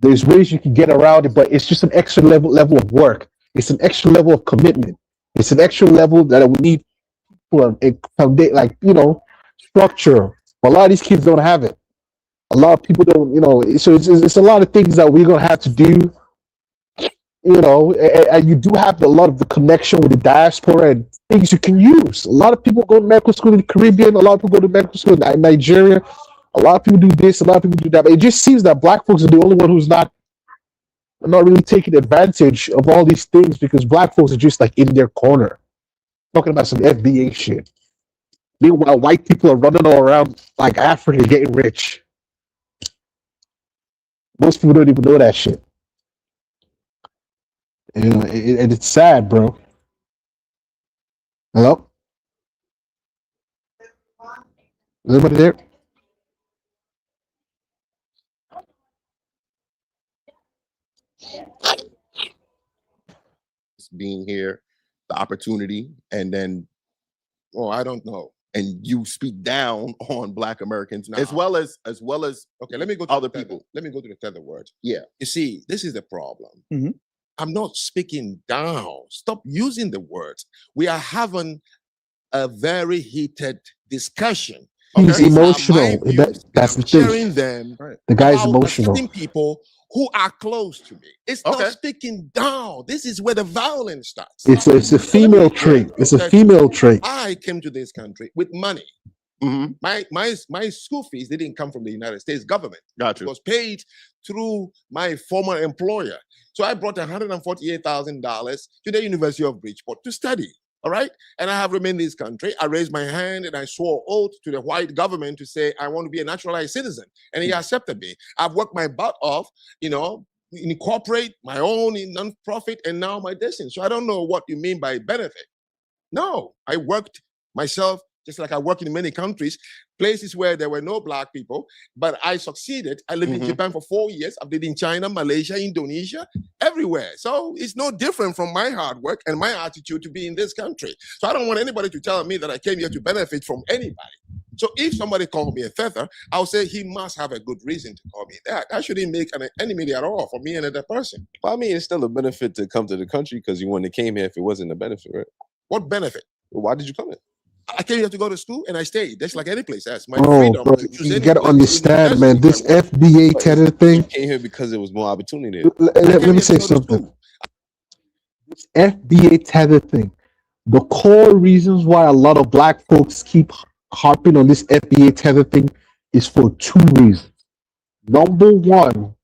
There's ways you can get around it, but it's just an extra level of work. It's an extra level of commitment. It's an extra level that we need for a foundation, like, structure. But a lot of these kids don't have it. A lot of people don't, so it's a lot of things that we're going to have to do, and you do have a lot of the connection with the diaspora and things you can use. A lot of people go to medical school in the Caribbean. A lot of people go to medical school in Nigeria. A lot of people do this. A lot of people do that. But it just seems that black folks are the only one who's not really taking advantage of all these things, because black folks are just like in their corner talking about some FBA shit. Meanwhile, white people are running all around like Africa getting rich. Most people don't even know that shit. And it's sad, bro. Hello? Is anybody there? Being here, the opportunity, and then, I don't know. And you speak down on Black Americans now, as well as okay. Let me go to other people. Let me go to the tether word. Yeah. You see, this is the problem. Mm-hmm. I'm not speaking down. Stop using the words. We are having a very heated discussion. He's emotional. That's the thing. Sharing them. Right. The guy's about emotional. certain people who are close to me. It's not speaking down. This is where the violence starts. It's a female trait. It's a female trait. I came to this country with money. Mm-hmm. My school fees didn't come from the United States government. Gotcha. It was paid through my former employer. So I brought $148,000 to the University of Bridgeport to study. All right. And I have remained in this country. I raised my hand and I swore oath to the white government to say, I want to be a naturalized citizen. And he accepted me. I've worked my butt off, in corporate, my own in non-profit, and now my destiny. So I don't know what you mean by benefit. No, I worked myself, just like I work in many countries, places where there were no Black people, but I succeeded. I lived in Japan for 4 years. I've lived in China, Malaysia, Indonesia, everywhere. So it's no different from my hard work and my attitude to be in this country. So I don't want anybody to tell me that I came here to benefit from anybody. So if somebody called me a feather, I'll say he must have a good reason to call me that. That shouldn't make an enemy at all for me and another person. Well, I mean, it's still a benefit to come to the country because you wouldn't have came here if it wasn't a benefit, right? What benefit? Well, why did you come here? I came here to go to school, and I stayed. That's like any place else. My Oh, freedom bro, to choose you any gotta place in New understand, Jersey man. if I This want. FBA But tether you thing. came here because there was more opportunity. Let I came me here to say go to something. school. This FBA tether thing. The core reasons why a lot of black folks keep harping on this FBA tether thing is for two reasons. Number one,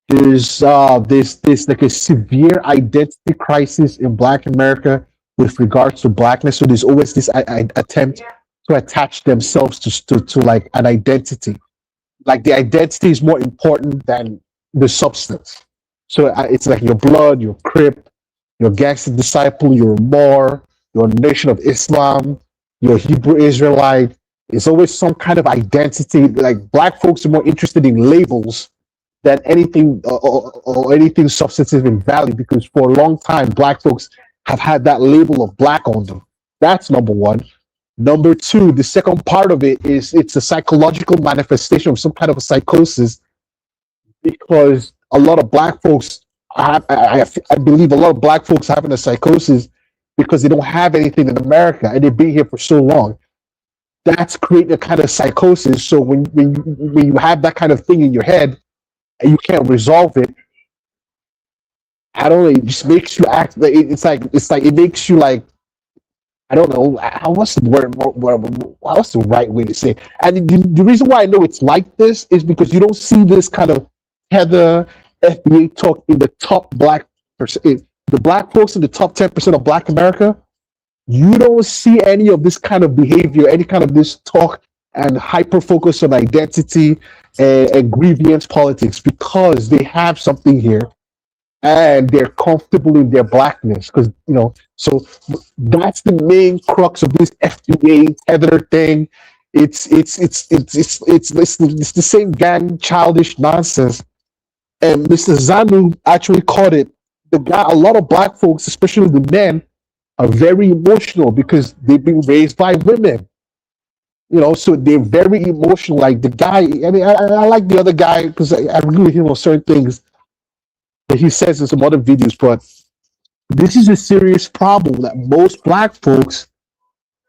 there's like a severe identity crisis in Black America with regards to blackness. So there's always this attempt to attach themselves to like an identity. Like the identity is more important than the substance. So it's like your blood, your Crip, your gangster disciple, your Moor, your Nation of Islam, your Hebrew Israelite. It's always some kind of identity. Like black folks are more interested in labels than anything or anything substantive in value because for a long time black folks have had that label of black on them. That's number one. Number two, the second part of it is it's a psychological manifestation of some kind of a psychosis because a lot of black folks I believe a lot of black folks having a psychosis because they don't have anything in America and they've been here for so long. That's creating a kind of psychosis. So when you have that kind of thing in your head and you can't resolve it, I don't know. It just makes you act like it's like it makes you like I don't know what's the word. What's the right way to say it? And the reason why I know it's like this is because you don't see this kind of Heather FBA talk in the top black percent. The black folks in the top 10% of Black America, you don't see any of this kind of behavior, any kind of this talk and hyper focus on identity and grievance politics because they have something here and they're comfortable in their blackness because so that's the main crux of this FDA tether thing. It's the same gang childish nonsense. And Mr. Zanu actually caught it. The guy, a lot of black folks, especially the men, are very emotional because they've been raised by women. So they're very emotional. Like the guy, I mean, I like the other guy because I agree with him on certain things that he says in some other videos, but this is a serious problem that most black folks,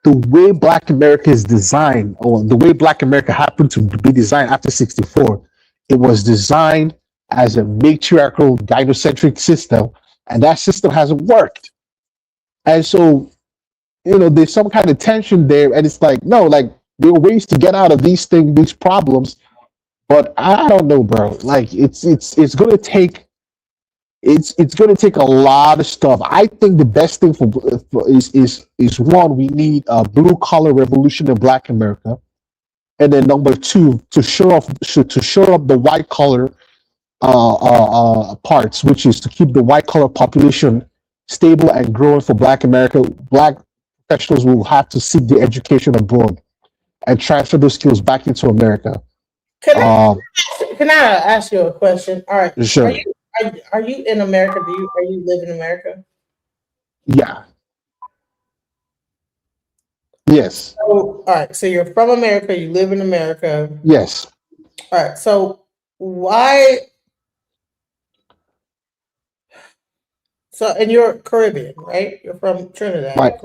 the way Black America is designed, or the way Black America happened to be designed after 64, it was designed as a matriarchal gynocentric system, and that system hasn't worked. And so, there's some kind of tension there, and it's like, no, like there are ways to get out of these problems, but I don't know, bro. Like it's gonna take it's going to take a lot of stuff. I think the best thing for is one, we need a blue collar revolution in Black America, and then number two, to shore up the white collar parts, which is to keep the white collar population stable and growing for Black America. Black professionals will have to seek their education abroad and transfer those skills back into America. Can I ask you a question? All right. Sure. Are you in America? Are you live in America? Yeah. Yes. So, all right. So you're from America. You live in America. Yes. All right. So why? So and you're Caribbean, right? You're from Trinidad, correct?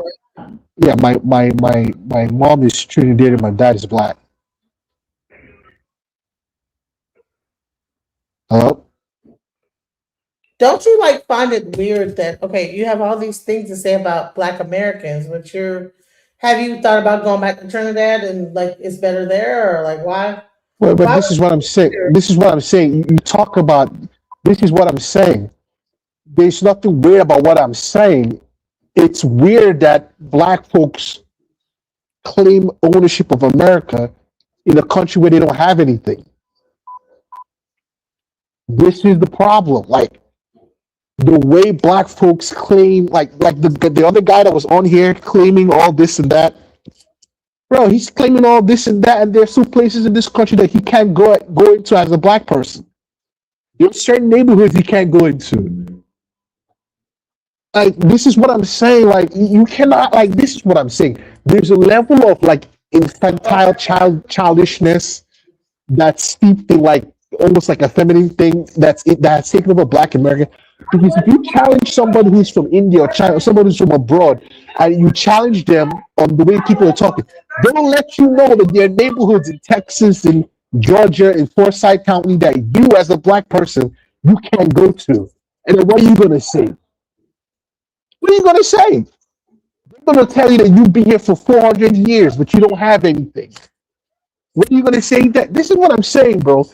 Yeah. My mom is Trinidadian and my dad is Black. Hello. Don't you find it weird that you have all these things to say about Black Americans, but have you thought about going back to Trinidad and it's better there, or why? Well, but this is what I'm saying. This is what I'm saying. You talk about this is what I'm saying. There's nothing weird about what I'm saying. It's weird that Black folks claim ownership of America in a country where they don't have anything. This is the problem. The way Black folks claim, the other guy that was on here claiming all this and that, bro, he's claiming all this and that, and there's still places in this country that he can't go into as a Black person. There's certain neighborhoods he can't go into. This is what I'm saying. You cannot. This is what I'm saying. There's a level of infantile childishness that's steeped in almost like a feminine thing that's taken over Black America. Because if you challenge somebody who's from India or China, or somebody who's from abroad, and you challenge them on the way people are talking, they'll let you know that there are neighborhoods in Texas and Georgia and Forsyth County that you, as a black person, you can't go to. And then what are you going to say? What are you going to say? They're going to tell you that you've been here for 400 years, but you don't have anything. What are you going to say? That this is what I'm saying, bro.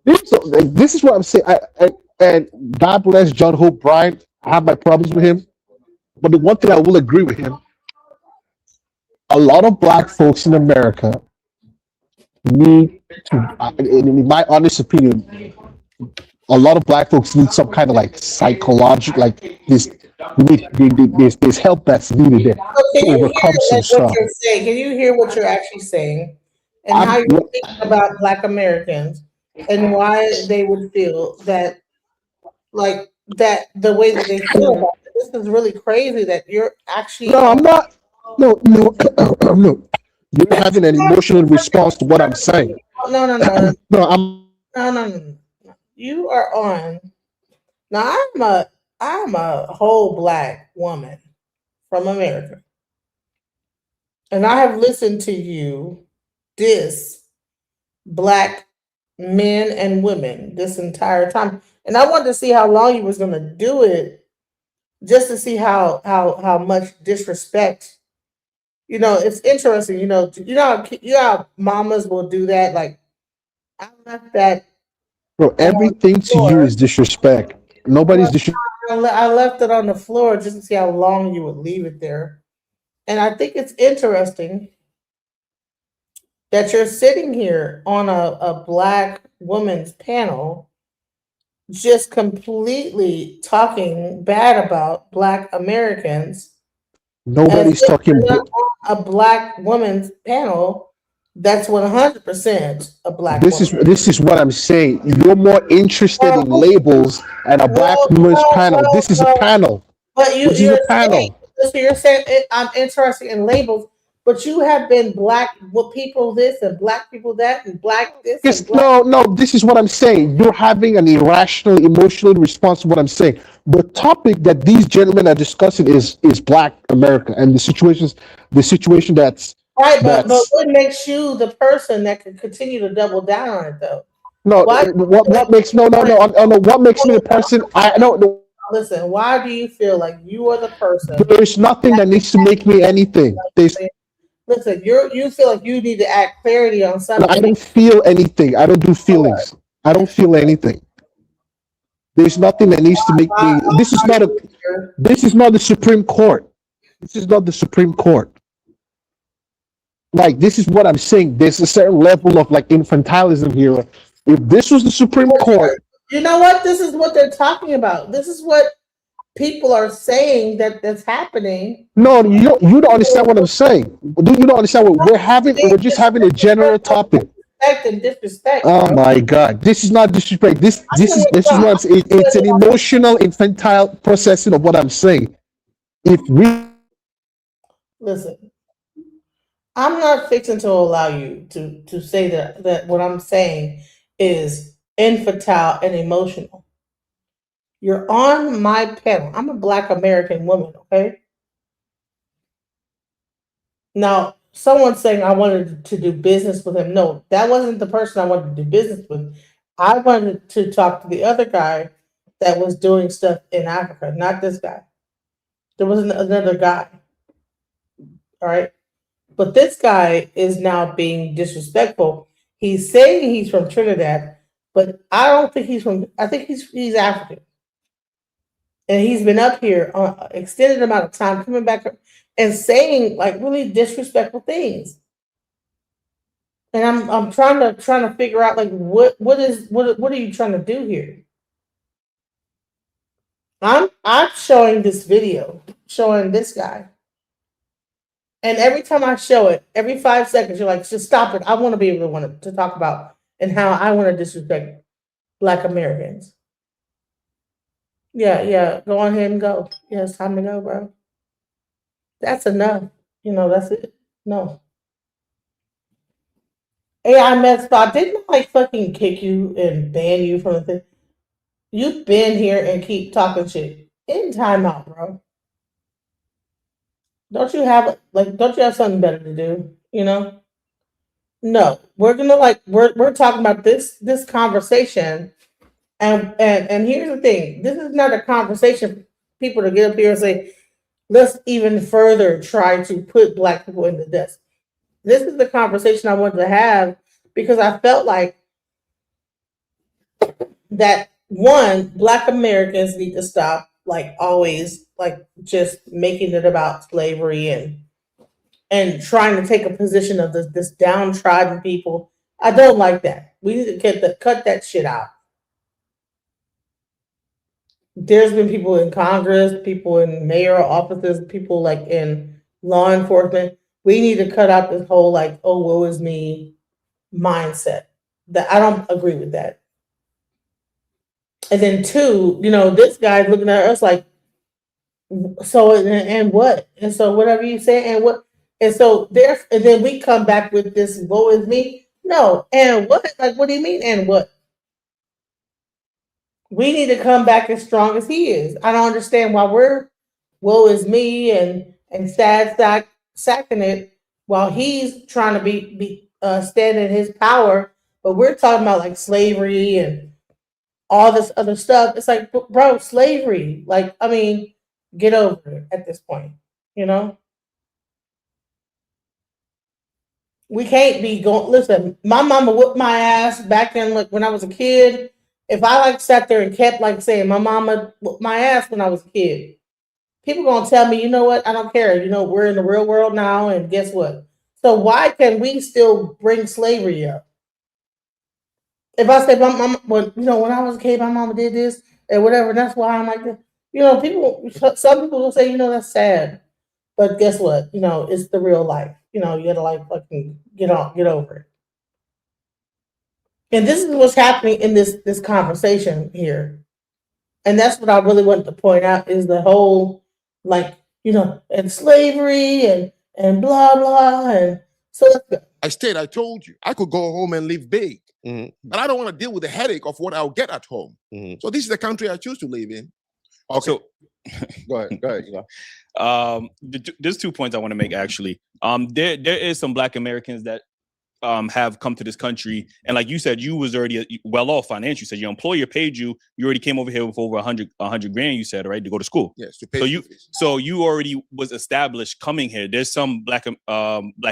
This is what I'm saying. And God bless John Hope Bryant. I have my problems with him, but the one thing I will agree with him: a lot of black folks in America need to, in my honest opinion, a lot of black folks need some kind of like psychological, like this. There's help that's needed there So to can you overcome hear some like what stuff. you're saying? Can you hear what you're actually saying and how I'm you're thinking about Black Americans and why they would feel that like that the way that they feel about it? This is really crazy that you're actually no, on. I'm not. No, no, no. You're having an emotional response to what I'm saying. No, no, no, No, I'm. no, no, no. You are on. Now I'm a whole black woman from America, and I have listened to you diss black men and women this entire time, and I wanted to see how long you was going to do it, just to see how much disrespect. It's interesting. How mamas will do that. Like I left that Bro, on the everything to you floor. is disrespect. Nobody's disrespect. I left it on the floor just to see how long you would leave it there. And I think it's interesting that you're sitting here on a black woman's panel, just completely talking bad about black Americans, as Nobody's if talking. you're not on a black woman's panel that's 100% a black This is woman. this is what I'm saying. You're more interested in Well, labels and a black well, women's well, panel. well, This is a well, panel. but This is a you're saying, panel. so you're saying I'm interested in labels, but you have been black people this and black people that and black this and Yes, black. no, no. This is what I'm saying. You're having an irrational, emotional response to what I'm saying. The topic that these gentlemen are discussing is Black America and the situation Right, but that's what makes you the person that can continue to double down on it though? no. Why do you feel like What makes no, no, you no, no. What makes me the are person? I know. No, listen, why do you feel like you are the person there's nothing that that can needs to make me anything. There's listen, you feel like you need to add clarity on I something. don't feel anything. I don't do feelings. I don't feel anything. There's nothing that needs to make Why me. are you here? This is not the Supreme Court. This is not the Supreme Court. Like this is what I'm saying. There's a certain level of like infantilism here. If this was the Supreme Court, You know what? This is what they're talking about. This is what people are saying that's happening. no, you don't understand what I'm saying. You don't understand what we're having. We're just having a general topic. Disrespect and disrespect, Oh bro. my God, this is not disrespect. This is what I'm saying. It's an emotional, infantile processing of what I'm saying. If we Listen, I'm not fixing to allow you to say that what I'm saying is infantile and emotional. You're on my panel. I'm a black American woman, okay? Now, someone's saying I wanted to do business with him. No, that wasn't the person I wanted to do business with. I wanted to talk to the other guy that was doing stuff in Africa, not this guy. There was another guy, all right? But this guy is now being disrespectful. He's saying he's from Trinidad, but I don't think he's from. I think he's African, and he's been up here on extended amount of time, coming back and saying like really disrespectful things. And I'm trying to figure out like what are you trying to do here? I'm showing this video showing this guy. And every time I show it, every 5 seconds, you're like, just stop it. I want to be able to want to talk about and how I want to disrespect Black Americans. Yeah, yeah. Go on ahead and go. Yeah, it's time to go, bro. That's enough. That's it. No. AI mess spot didn't I, like fucking kick you and ban you from the thing. You've been here and keep talking shit. In timeout, bro. Don't you have something better to do? You know? No. We're talking about this conversation, and here's the thing. This is not a conversation for people to get up here and say, let's even further try to put black people in the dust. This is the conversation I wanted to have because I felt like that one, black Americans need to stop like always like just making it about slavery and trying to take a position of this downtrodden people. I don't like that. We need to cut that shit out. There's been people in Congress, people in mayoral offices, people like in law enforcement. We need to cut out this whole like, oh, woe is me mindset. That I don't agree with that. And then two, this guy's looking at us like, so and what? And so whatever you say and what? And so there, and then we come back with this woe is me. No, and what? Like, what do you mean and what? We need to come back as strong as he is. I don't understand why we're woe is me and sacking it while he's trying to be stand in his power. But we're talking about like slavery and all this other stuff. It's like, bro, slavery. Like, I mean, get over it at this point. We can't be going. Listen, my mama whooped my ass back then. Like when I was a kid. If I like sat there and kept like saying my mama whooped my ass when I was a kid, people gonna tell me, you know what? I don't care. We're in the real world now, and guess what? So why can we still bring slavery up? If I say my mama, when I was a kid, my mama did this and whatever, and that's why I'm like this. Some people will say, that's sad, but guess what? It's the real life. You gotta like fucking get over it. And this is what's happening in this conversation here. And that's what I really wanted to point out is the whole like, and slavery and blah blah. And so I told you, I could go home and live big. But I don't want to deal with the headache of what I'll get at home. So this is the country I choose to live in. Okay. So go ahead. There's 2 points I want to make actually. There is some Black Americans that have come to this country, and like you said, you was already well off financially. You said your employer paid you. You already came over here with over 100 grand. You said, right, to go to school. Yes, to pay. So you already was established coming here. There's some black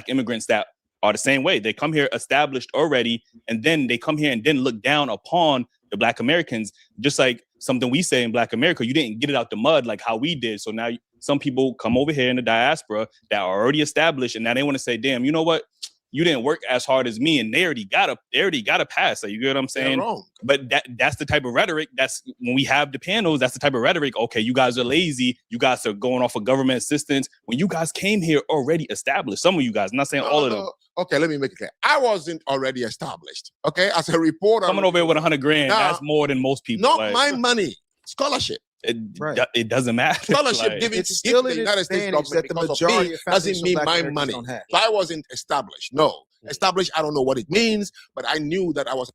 immigrants that are the same way. They come here established already, and then they come here and then look down upon the Black Americans, just like something we say in Black America. You didn't get it out the mud like how we did. So now some people come over here in the diaspora that are already established, and now they want to say, damn, you know what? You didn't work as hard as me, and they already got a pass. Like, you get what I'm saying? Wrong. But that's the type of rhetoric. That's when we have the panels. That's the type of rhetoric. Okay, you guys are lazy. You guys are going off of government assistance when you guys came here already established. Some of you guys, I'm not saying all of them. Okay, let me make it clear. I wasn't already established. Okay, as a reporter, coming over here with 100 grand, that's more than most people. Not my money, scholarship. It doesn't matter. Scholarship given to the United States government because of me doesn't mean my money. So I wasn't established. No, established. I don't know what it means, but I knew that I was.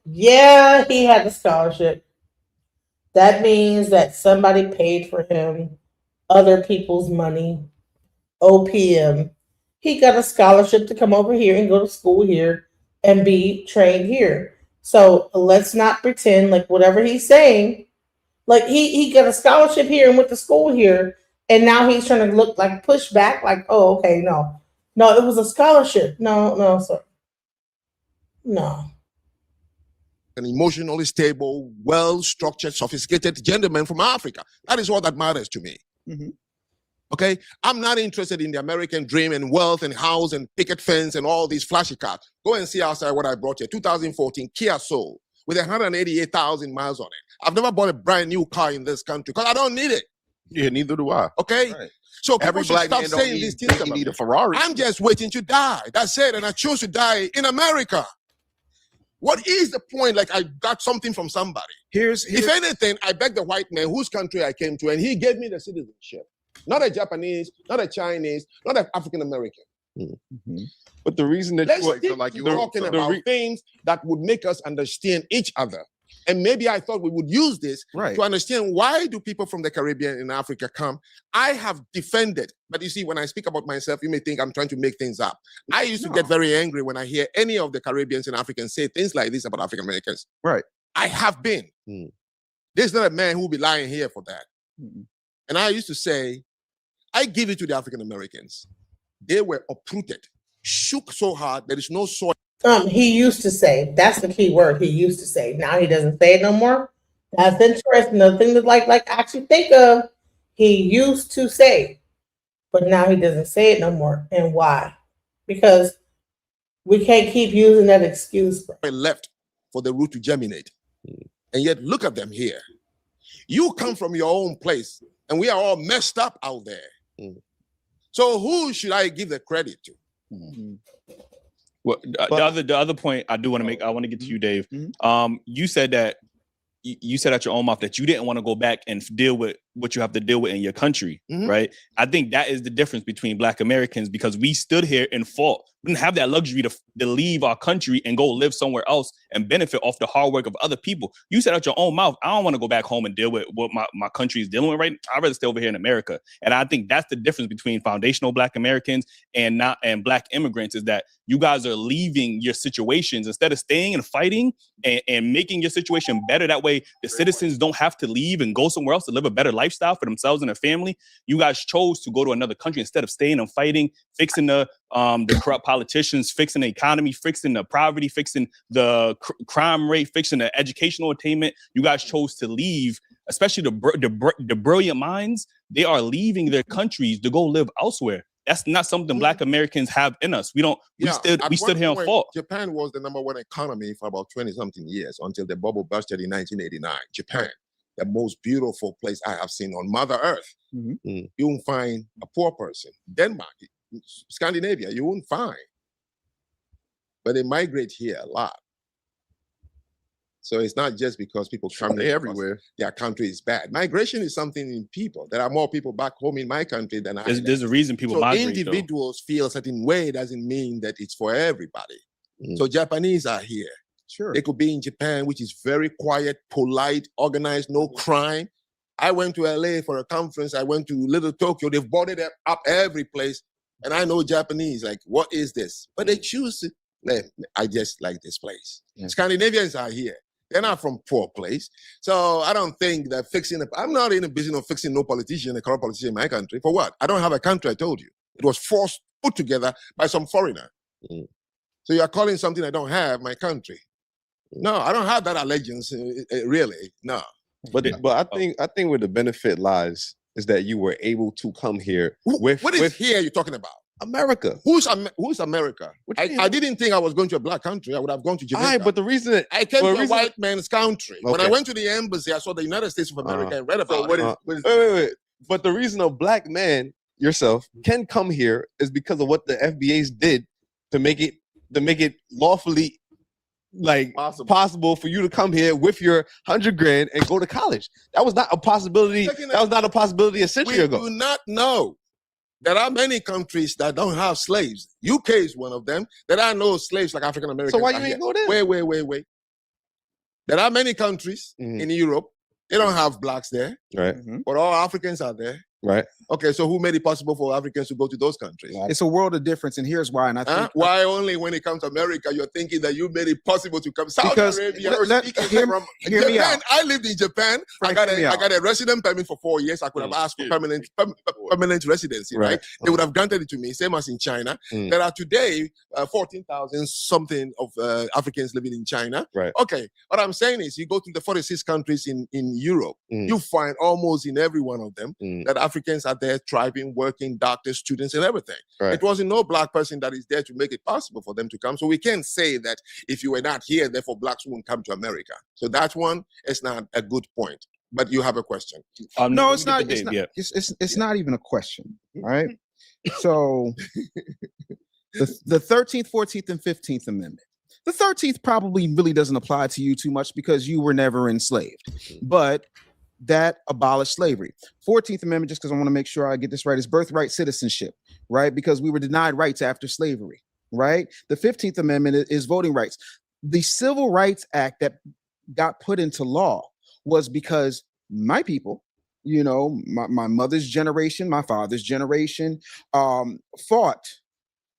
Yeah, he had a scholarship. That means that somebody paid for him other people's money. OPM. He got a scholarship to come over here and go to school here and be trained here. So let's not pretend like whatever he's saying, like he got a scholarship here and went to school here, and now he's trying to look like push back, like, oh, okay, no, it was a scholarship. No, sir. No. An emotionally stable, well-structured, sophisticated gentleman from Africa. That is all that matters to me. Okay, I'm not interested in the American dream and wealth and house and picket fence and all these flashy cars. Go and see outside what I brought here. 2014 Kia Soul with 188,000 miles on it. I've never bought a brand new car in this country because I don't need it. Yeah, neither do I. Okay, so Every people should black stop man saying these don't things. need about a me. Ferrari. I'm just waiting to die. That's it, and I chose to die in America. What is the point? Like I got something from somebody. Here's If anything, I begged the white man whose country I came to, and he gave me the citizenship. Not a Japanese, not a Chinese, not an African American. But the reason that Let's you stick like to you talking about things that would make us understand each other. And maybe I thought we would use this to understand why do people from the Caribbean and Africa come. I have defended, but you see, when I speak about myself, you may think I'm trying to make things up. I used to get very angry when I hear any of the Caribbeans and Africans say things like this about African Americans. Right. I have been. There's not a man who will be lying here for that. And I used to say, I give it to the African Americans. They were uprooted, shook so hard, there is no soil. He used to say, that's the key word, he used to say. Now he doesn't say it no more. That's interesting. The thing that like actually think of, he used to say, but now he doesn't say it no more. And why? Because we can't keep using that excuse. Left for the root to germinate. And yet look at them here. You come from your own place, and we are all messed up out there. So who should I give the credit to? Well, the other point I do want to make, I want to get to you, Dave. You said that you said out your own mouth that you didn't want to go back and deal with what you have to deal with in your country, right? I think that is the difference between Black Americans, because we stood here and fought. We didn't have that luxury to leave our country and go live somewhere else and benefit off the hard work of other people. You said out your own mouth, I don't want to go back home and deal with what my country is dealing with right now. I'd rather stay over here in America. And I think that's the difference between foundational Black Americans and Black immigrants, is that you guys are leaving your situations instead of staying and fighting and making your situation better. That way the citizens don't have to leave and go somewhere else to live a better lifestyle for themselves and their family. You guys chose to go to another country instead of staying and fighting, fixing the corrupt politicians, fixing the economy, fixing the poverty, fixing the crime rate, fixing the educational attainment. You guys chose to leave, especially the brilliant minds. They are leaving their countries to go live elsewhere. That's not something Black Americans have in us. We stood here and fought. Japan was the number 1 economy for about 20-something years until the bubble busted in 1989. Japan, the most beautiful place I have seen on Mother Earth. You won't find a poor person. Denmark, Scandinavia, you won't find. But they migrate here a lot. So it's not just because people come everywhere, their country is bad. Migration is something in people. There are more people back home in my country than I have. There's a reason people migrate. Individuals feel a certain way doesn't mean that it's for everybody. So Japanese are here. Sure. They could be in Japan, which is very quiet, polite, organized, no crime. I went to LA for a conference. I went to Little Tokyo. They've boarded up every place. And I know Japanese, like, what is this? But they choose to, I just like this place. Scandinavians are here. They're not from poor place. So I don't think that I'm not in the business of fixing no politician, a corrupt politician in my country. For what? I don't have a country, I told you. It was put together by some foreigner. So you are calling something I don't have my country. No, I don't have that allegiance, really, no. But I think where the benefit lies is that you were able to come here with... What is here you're talking about? America. Who's America? I didn't think I was going to a Black country. I would have gone to Jamaica. All right, but the reason I came to a white man's country. Okay. When I went to the embassy, I saw the United States of America and read about it. Wait. But the reason a Black man, yourself, can come here is because of what the FBAs did to make it lawfully possible for you to come here with your $100,000 and go to college. That was not a possibility. That was not a possibility a century ago. We do not know. There are many countries that don't have slaves. UK is one of them. There are no slaves like African Americans. So why you ain't go there? Wait. There are many countries in Europe. They don't have Blacks there. Right. But all Africans are there. Right. Okay, so who made it possible for Africans to go to those countries? It's a world of difference, and here's why. And I think why only when it comes to America, you're thinking that you made it possible to come. Saudi Arabia, hear me out. I lived in Japan. I got a resident permit for 4 years. I could have asked for permanent residency, right? They would have granted it to me, same as in China. There are today 14,000 something of Africans living in China. Right. Okay, what I'm saying is, you go to the 46 countries in Europe, you find almost in every one of them that Africans are there thriving, working, doctors, students, and everything. Right. It wasn't no Black person that is there to make it possible for them to come. So we can't say that if you were not here, therefore Blacks wouldn't come to America. So that one is not a good point. But you have a question. No, it's not. It's not even a question. All right. So the 13th, 14th, and 15th Amendment. The 13th probably really doesn't apply to you too much because you were never enslaved. But that abolished slavery. 14th Amendment, just because I want to make sure I get this right, is birthright citizenship, right? Because we were denied rights after slavery, right? The 15th Amendment is voting rights. The Civil Rights Act that got put into law was because my people, you know, my mother's generation, my father's generation, fought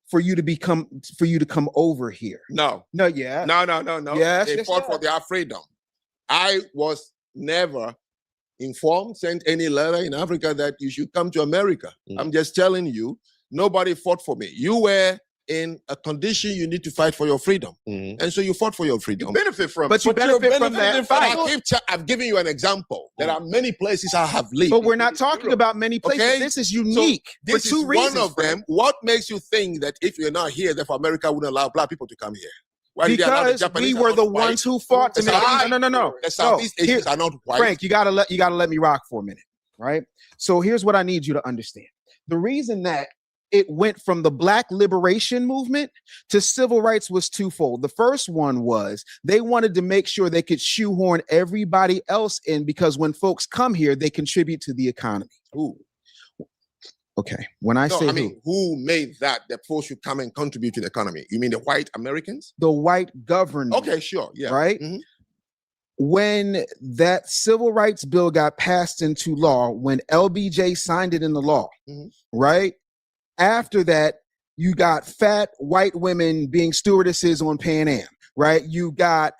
for you to come over here. No. No, yeah. No. Yes, They yes, fought yes. for their freedom. I was never informed, sent any letter in Africa that you should come to America. I'm just telling you, nobody fought for me. You were in a condition you need to fight for your freedom. And so you fought for your freedom. You benefit from But you benefit from that fight. I've given you an example. There are many places I have lived. But we're not talking about many places. Okay? This is unique So this for two is reasons. one of them. What makes you think that if you're not here, therefore America wouldn't allow black people to come here? Why did they allow the Because Japanese we are were not the white? ones who fought to The make South- no. The Southeast Asians are not white. Frank, you gotta let me rock for a minute, right? So here's what I need you to understand. The reason that it went from the Black liberation movement to civil rights was twofold. The first one was they wanted to make sure they could shoehorn everybody else in because when folks come here, they contribute to the economy. Who? Okay, when I say who made that folks should come and contribute to the economy? You mean the white Americans? the white government. Okay, sure, yeah. Right? Mhm. When that civil rights bill got passed into law, when LBJ signed it in the law, right? After that, you got fat white women being stewardesses on Pan Am, right? You got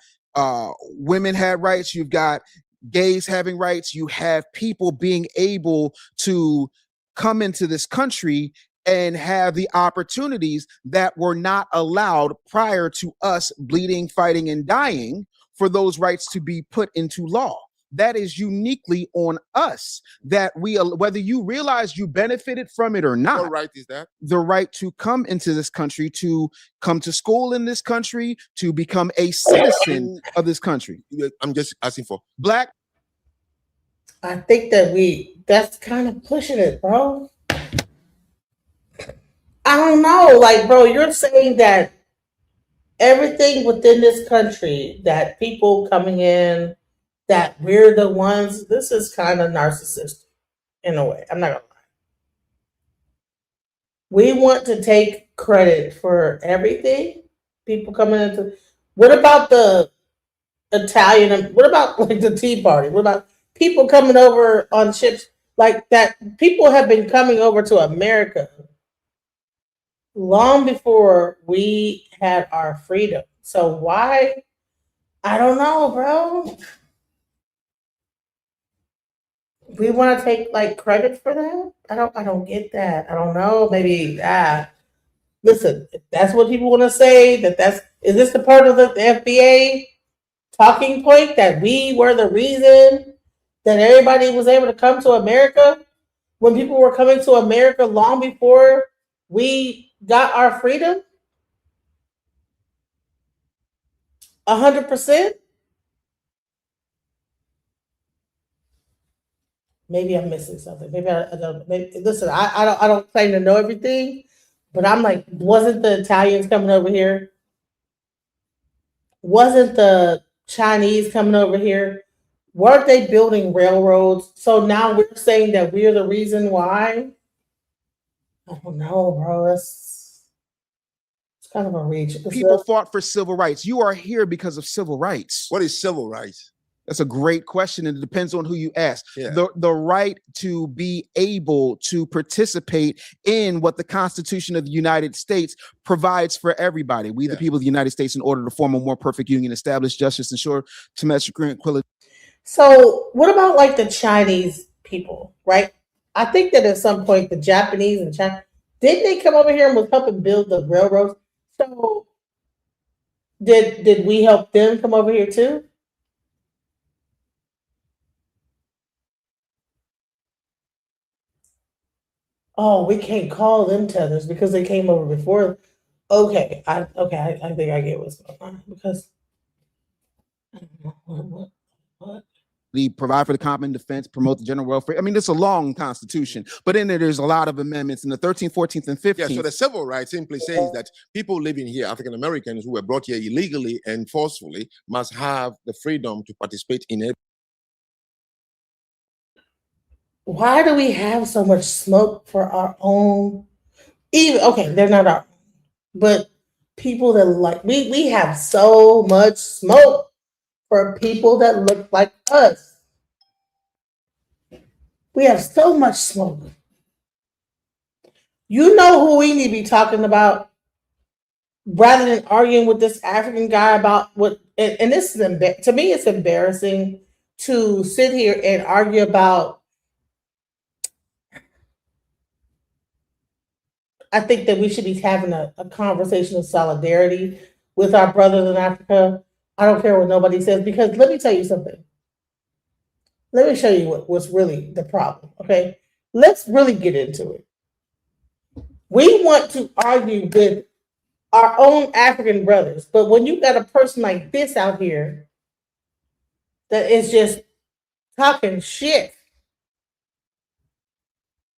women had rights, you've got gays having rights, you have people being able to come into this country and have the opportunities that were not allowed prior to us bleeding, fighting, and dying for those rights to be put into law. That is uniquely on us that we, whether you realize you benefited from it or not. What right is that? The right to come into this country, to come to school in this country, to become a citizen of this country. I'm just asking for black. I think that's kind of pushing it, bro. I don't know. Like, bro, you're saying that everything within this country, that people coming in, that we're the ones, this is kind of narcissistic in a way. I'm not gonna lie. We want to take credit for everything. People coming into, what about the Italian, what about like the Tea Party? What about people coming over on ships like that? People have been coming over to America long before we had our freedom. So why? I don't know, bro. We want to take like credit for that? I don't get that. I don't know. Maybe listen, if that's what people want to say, is this the part of the FBA talking point that we were the reason that everybody was able to come to America when people were coming to America long before we got our freedom? 100%? Maybe I'm missing something. Maybe I don't. Listen, I don't claim to know everything, but I'm like, wasn't the Italians coming over here? Wasn't the Chinese coming over here? Weren't they building railroads? So now we're saying that we're the reason why? I don't know, bro. It's kind of a reach. People fought for civil rights. You are here because of civil rights. What is civil rights? That's a great question, and it depends on who you ask. Yeah. The right to be able to participate in what the Constitution of the United States provides for everybody. We, the people of the United States, in order to form a more perfect union, establish justice, ensure domestic tranquility. So what about like the Chinese people, right? I think that at some point the Japanese and China, didn't they come over here and was helping build the railroads? So did we help them come over here too? Oh, we can't call them tethers because they came over before. Okay, I think I get what's going on because what? They provide for the common defense, promote the general welfare. I mean, it's a long constitution, but in it, there's a lot of amendments in the 13th, 14th, and 15th. Yeah, so the civil rights simply says that people living here, African Americans who were brought here illegally and forcefully, must have the freedom to participate in it. Why do we have so much smoke for our own? Even okay, they're not our, but people that like we have so much smoke for people that look like us. We have so much smoke. You know who we need to be talking about rather than arguing with this African guy about what. And this is to me, it's embarrassing to sit here and argue about. I think that we should be having a conversation of solidarity with our brothers in Africa. I don't care what nobody says because let me tell you something. Let me show you what's really the problem. Okay, let's really get into it. We want to argue with our own African brothers, but when you got a person like this out here that is just talking shit,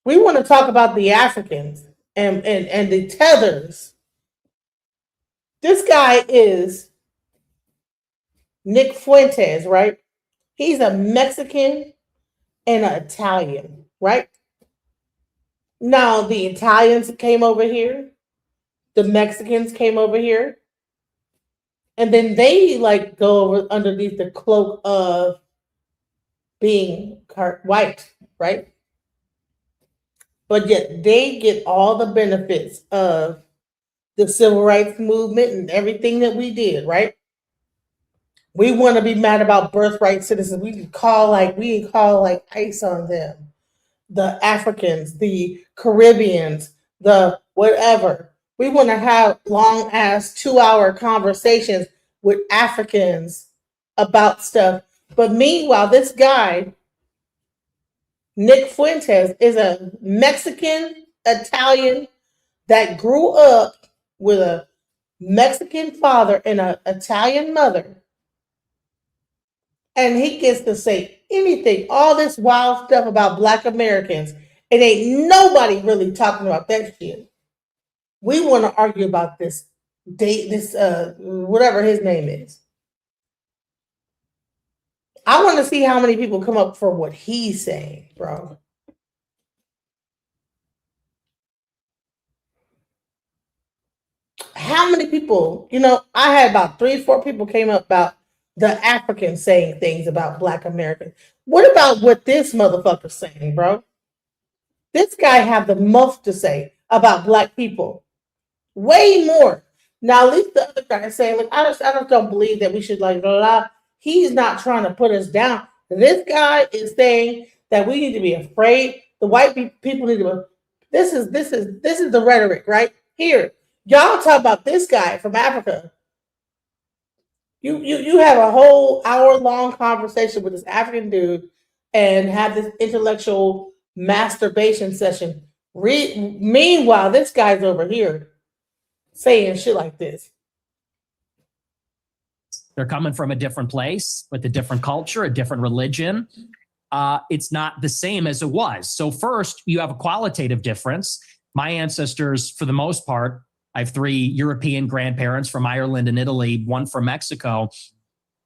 we want to talk about the Africans and the tethers. This guy is Nick Fuentes, right? He's a Mexican and an Italian, right? Now the Italians came over here, the Mexicans came over here, and then they like go over underneath the cloak of being white, right? But yet they get all the benefits of the civil rights movement and everything that we did, right? We want to be mad about birthright citizens. We call like ICE on them. The Africans, the Caribbeans, the whatever. We want to have long ass 2-hour conversations with Africans about stuff. But meanwhile, this guy, Nick Fuentes, is a Mexican Italian that grew up with a Mexican father and an Italian mother. And he gets to say anything, all this wild stuff about Black Americans. And ain't nobody really talking about that shit. We want to argue about this whatever his name is. I want to see how many people come up for what he's saying, bro. How many people, I had about 3-4 people came up about the Africans saying things about Black Americans. What about what this motherfucker's saying, bro? This guy have the most to say about Black people. Way more. Now, at least the other guy is saying, look, I just don't believe that we should like blah, blah. He's not trying to put us down. This guy is saying that we need to be afraid. The white people need to. This is the rhetoric right here. Y'all talk about this guy from Africa. You have a whole hour-long conversation with this African dude and have this intellectual masturbation session. Meanwhile, this guy's over here saying shit like this. They're coming from a different place with a different culture, a different religion. It's not the same as it was. So first, you have a qualitative difference. My ancestors, for the most part, I have 3 European grandparents from Ireland and Italy, 1 from Mexico.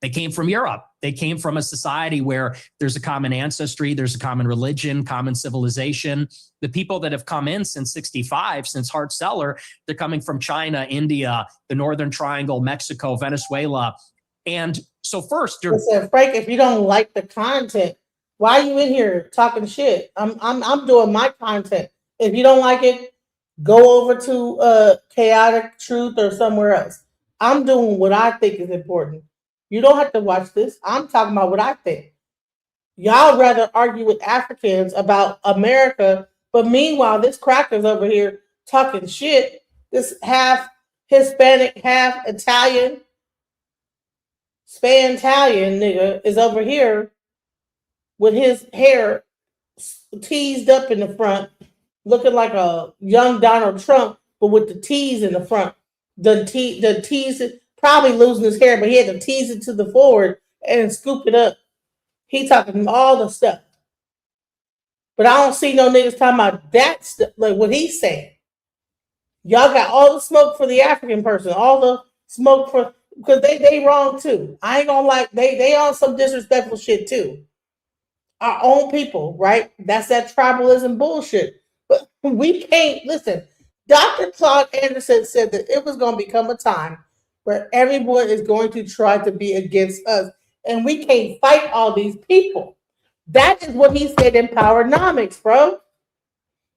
They came from Europe. They came from a society where there's a common ancestry, there's a common religion, common civilization. The people that have come in since 65, since Hart-Celler, they're coming from China, India, the Northern Triangle, Mexico, Venezuela. And so first, listen, Frank, if you don't like the content, why are you in here talking shit? I'm doing my content. If you don't like it, go over to Chaotic Truth or somewhere else. I'm doing what I think is important. You don't have to watch this. I'm talking about what I think. Y'all rather argue with Africans about America, but meanwhile, this cracker's over here talking shit. This half Hispanic, half Italian, Span-Italian nigga is over here with his hair teased up in the front, looking like a young Donald Trump, but with the tease in the front. The tease, probably losing his hair, but he had to tease it to the forward and scoop it up. He talking all the stuff. But I don't see no niggas talking about that stuff, like what he's saying. Y'all got all the smoke for the African person, all the smoke for, because they wrong too. I ain't gonna like, they on some disrespectful shit too. our own people, right? That's that tribalism bullshit. But we can't listen. Dr. Claude Anderson said that it was going to become a time where everyone is going to try to be against us, and we can't fight all these people. That is what he said in Powernomics, bro.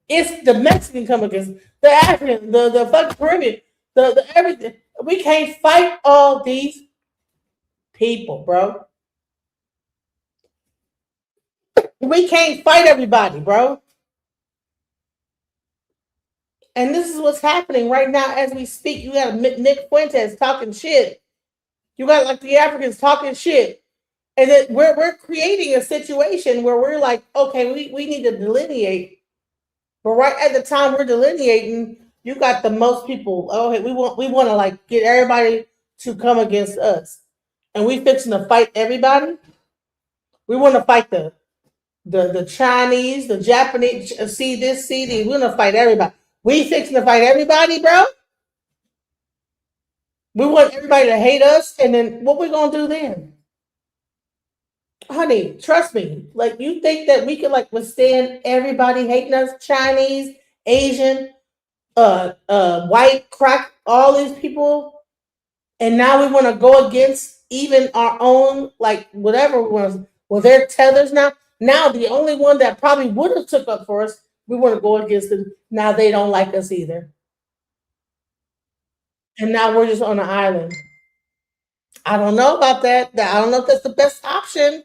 It's the Mexican come against the African, the fucking Caribbean, the everything. We can't fight all these people, bro. We can't fight everybody, bro. And this is what's happening right now as we speak. You got Nick Fuentes talking shit. You got like the Africans talking shit. And then we're creating a situation where we're like, okay, we need to delineate. But right at the time we're delineating, you got the most people. Oh, hey, we want to like get everybody to come against us. And we fixing to fight everybody. We want to fight the Chinese, the Japanese, see this, see these. We're gonna fight everybody. We fixing to fight everybody, bro. We want everybody to hate us, and then what we gonna do then? Honey, trust me. Like, you think that we can like withstand everybody hating us? Chinese, Asian, white, crack, all these people, and now we want to go against even our own, like whatever was. Well, they're tethers now. Now the only one that probably would have took up for us, we want to go against them. Now they don't like us either. And now we're just on an island. I don't know about that. I don't know if that's the best option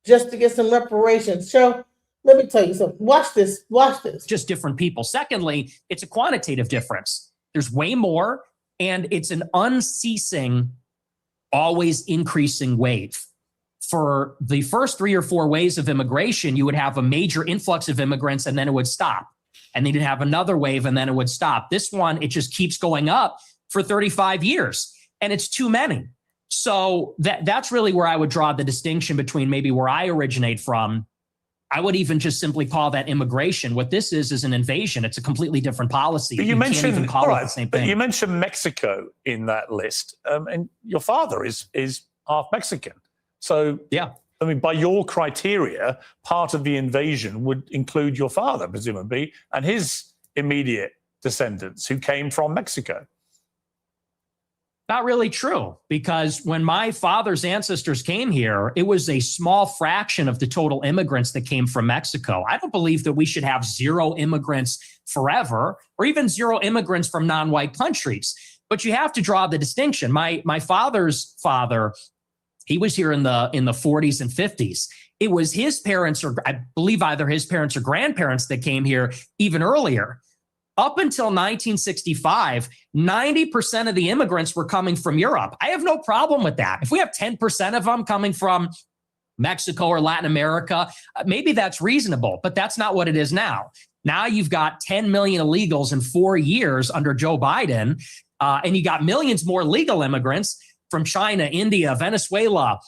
just to get some reparations. So let me tell you something. Watch this. Watch this. Just different people. Secondly, it's a quantitative difference. There's way more, and it's an unceasing, always increasing wave. For the first 3 or 4 waves of immigration, you would have a major influx of immigrants and then it would stop. And then you'd have another wave and then it would stop. This one, it just keeps going up for 35 years and it's too many. So that's really where I would draw the distinction between maybe where I originate from. I would even just simply call that immigration. What this is an invasion. It's a completely different policy. But you mentioned, can't even call it the same thing. You mentioned Mexico in that list, and your father is half Mexican. So, yeah, I mean, by your criteria, part of the invasion would include your father, presumably, and his immediate descendants who came from Mexico. Not really true, because when my father's ancestors came here, it was a small fraction of the total immigrants that came from Mexico. I don't believe that we should have zero immigrants forever, or even zero immigrants from non-white countries. But you have to draw the distinction. My father's father, he was here in the 40s and 50s. It was his parents, or I believe either his parents or grandparents, that came here even earlier. Up until 1965, 90% of the immigrants were coming from Europe. I have no problem with that. If we have 10% of them coming from Mexico or Latin America, maybe that's reasonable, but that's not what it is now. Now you've got 10 million illegals in 4 years under Joe Biden, and you got millions more legal immigrants from China, India, Venezuela,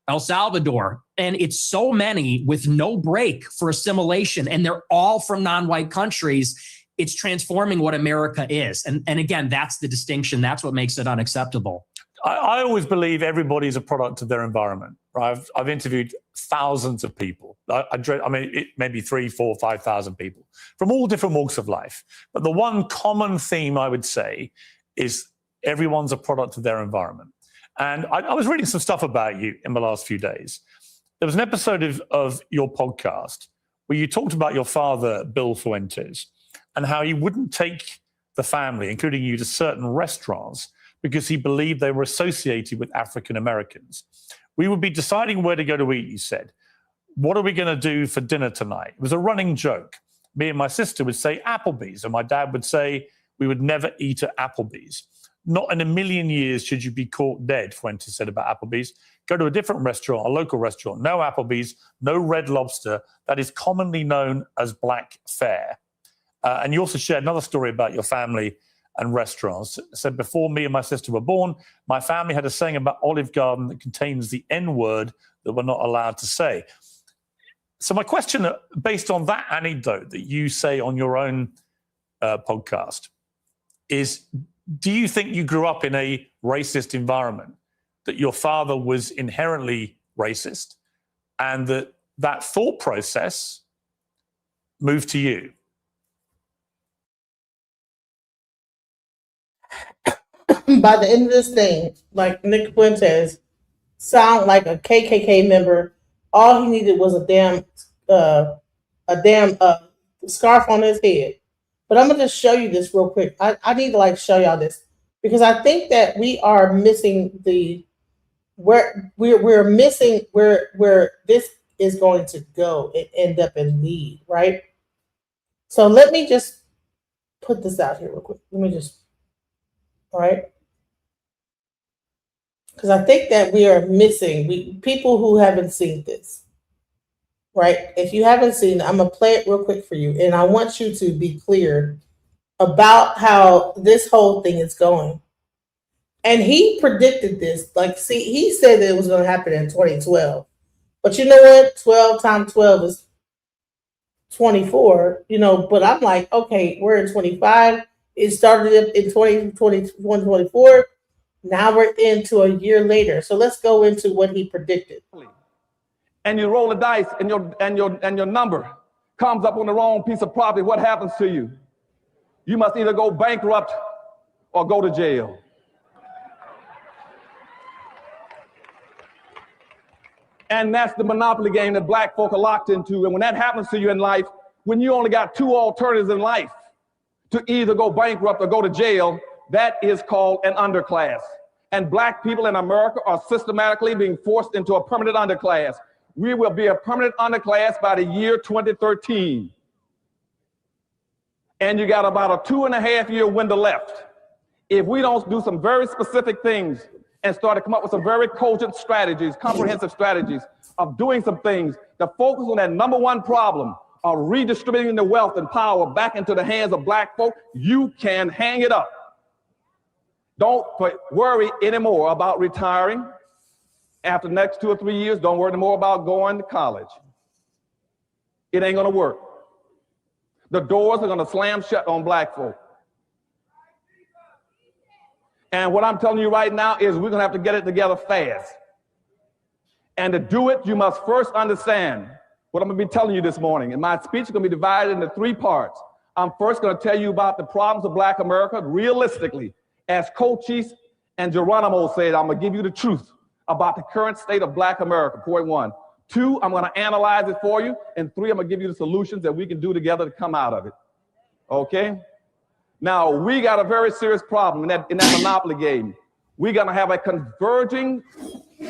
El Salvador. And it's so many with no break for assimilation. And they're all from non-white countries. It's transforming what America is. And again, that's the distinction. That's what makes it unacceptable. I always believe everybody is a product of their environment. Right? I've interviewed thousands of people. Maybe 3, 4, 5,000 people from all different walks of life. But the one common theme I would say is everyone's a product of their environment. And I was reading some stuff about you in the last few days. There was an episode of your podcast where you talked about your father, Bill Fuentes, and how he wouldn't take the family, including you, to certain restaurants because he believed they were associated with African Americans. We would be deciding where to go to eat, you said. What are we going to do for dinner tonight? It was a running joke. Me and my sister would say Applebee's, and my dad would say we would never eat at Applebee's. Not in a million years should you be caught dead, Fuentes said about Applebee's. Go to a different restaurant, a local restaurant. No Applebee's, no Red Lobster. That is commonly known as black fare. And you also shared another story about your family and restaurants. It said, before me and my sister were born, my family had a saying about Olive Garden that contains the N-word that we're not allowed to say. So my question, based on that anecdote that you say on your own podcast, is do you think you grew up in a racist environment, that your father was inherently racist, and that that thought process move to you? By the end of this thing, like Nick Fuentes sound like a KKK member. All he needed was a damn scarf on his head. But I'm gonna just show you this real quick. I need to like show y'all this because I think that we are missing we're missing where this is going to go and end up and lead, right? So let me just put this out here real quick. All right. Because I think that we are missing people who haven't seen this, right? If you haven't seen it, I'm going to play it real quick for you. And I want you to be clear about how this whole thing is going. And he predicted this. Like, see, he said that it was going to happen in 2012. But you know what? 12 times 12 is 24, but I'm like, okay, we're in 25. It started in 2024. Now we're into a year later. So let's go into what he predicted. And you roll the dice and your number comes up on the wrong piece of property. What happens to you? You must either go bankrupt or go to jail. And that's the monopoly game that black folk are locked into. And when that happens to you in life, when you only got two alternatives in life, to either go bankrupt or go to jail, that is called an underclass. And black people in America are systematically being forced into a permanent underclass. We will be a permanent underclass by the year 2013. And you got about a 2.5-year window left. If we don't do some very specific things and start to come up with some very cogent strategies, comprehensive strategies of doing some things to focus on that number one problem of redistributing the wealth and power back into the hands of black folk, you can hang it up. Don't worry anymore about retiring. After the next 2 or 3 years, don't worry anymore about going to college. It ain't gonna work. The doors are gonna slam shut on black folk. And what I'm telling you right now is we're gonna have to get it together fast. And to do it, you must first understand what I'm gonna be telling you this morning. And my speech is gonna be divided into 3 parts. I'm first gonna tell you about the problems of black America realistically. As Cochise and Geronimo said, I'm gonna give you the truth about the current state of black America, point 1. 2, I'm gonna analyze it for you. And 3, I'm gonna give you the solutions that we can do together to come out of it, okay? Now, we got a very serious problem in that monopoly game. We're gonna have a converging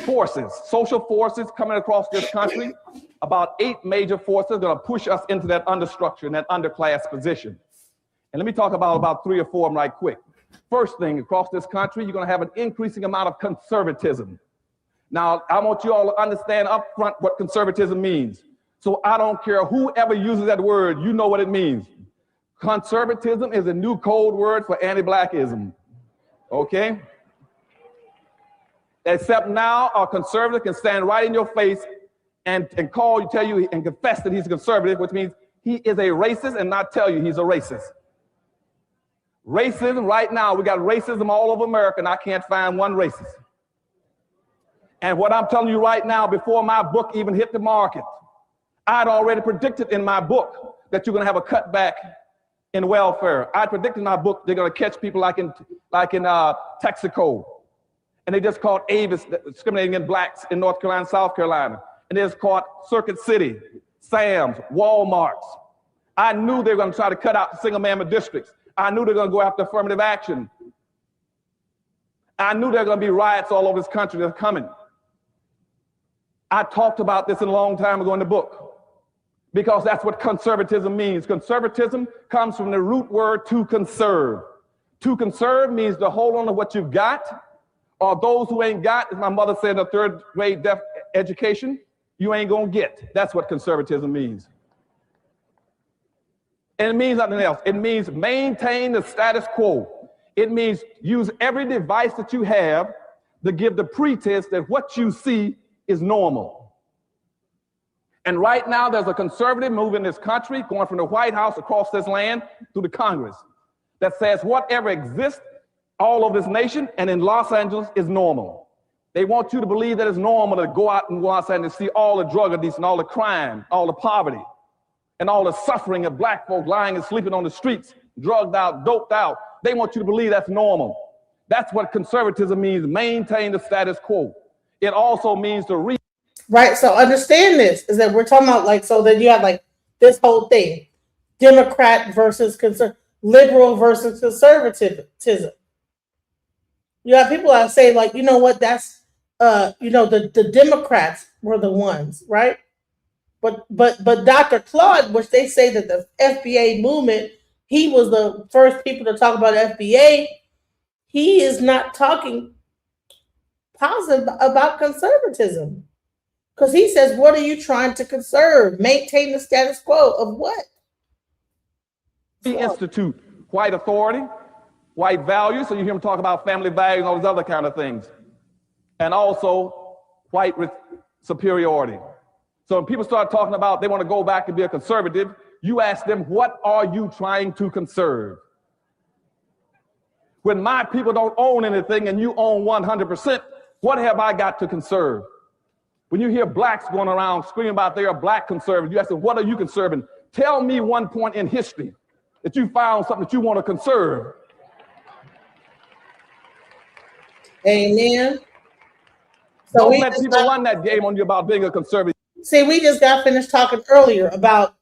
forces, social forces coming across this country. About 8 major forces gonna push us into that understructure and that underclass position. And let me talk about 3 or 4 of them right quick. First thing, across this country, you're gonna have an increasing amount of conservatism. Now, I want you all to understand up front what conservatism means. So I don't care whoever uses that word, you know what it means. Conservatism is a new code word for anti-blackism, okay? Except now a conservative can stand right in your face and tell you and confess that he's a conservative, which means he is a racist and not tell you he's a racist. Racism right now, we got racism all over America and I can't find one racist. And what I'm telling you right now, before my book even hit the market, I'd already predicted in my book that you're gonna have a cutback in welfare. I predicted in my book they're gonna catch people like in Texaco. And they just caught Avis discriminating against blacks in North Carolina, South Carolina. And they just caught Circuit City, Sam's, Walmart's. I knew they were gonna try to cut out the single mammoth districts. I knew they were gonna go after affirmative action. I knew there were gonna be riots all over this country that are coming. I talked about this a long time ago in the book because that's what conservatism means. Conservatism comes from the root word to conserve. To conserve means to hold on to what you've got, or those who ain't got, as my mother said in a 3rd grade deaf education, you ain't gonna get. That's what conservatism means. And it means nothing else. It means maintain the status quo. It means use every device that you have to give the pretense that what you see is normal. And right now there's a conservative move in this country going from the White House across this land through the Congress that says whatever exists all over this nation and in Los Angeles is normal. They want you to believe that it's normal to go out and go outside and see all the drug abuse and all the crime, all the poverty, and all the suffering of black folk lying and sleeping on the streets, drugged out, doped out. They want you to believe that's normal. That's what conservatism means, maintain the status quo. It also means to Right. So understand this is that we're talking about like, so that you have like this whole thing, Democrat versus liberal versus conservatism. You have people that say like, you know what, that's, the Democrats were the ones, right? But Dr. Claude, which they say that the FBA movement, he was the first people to talk about FBA. He is not talking positive about conservatism. Because he says, what are you trying to conserve? Maintain the status quo of what? institute white authority, white values. So you hear him talk about family values and all these other kind of things. And also white superiority. So when people start talking about they want to go back and be a conservative, you ask them, what are you trying to conserve? When my people don't own anything and you own 100%, what have I got to conserve? When you hear blacks going around screaming about they are black conservatives, you ask them, what are you conserving? Tell me one point in history that you found something that you want to conserve. Amen. So don't let people run that game on you about being a conservative. See, we just got finished talking earlier about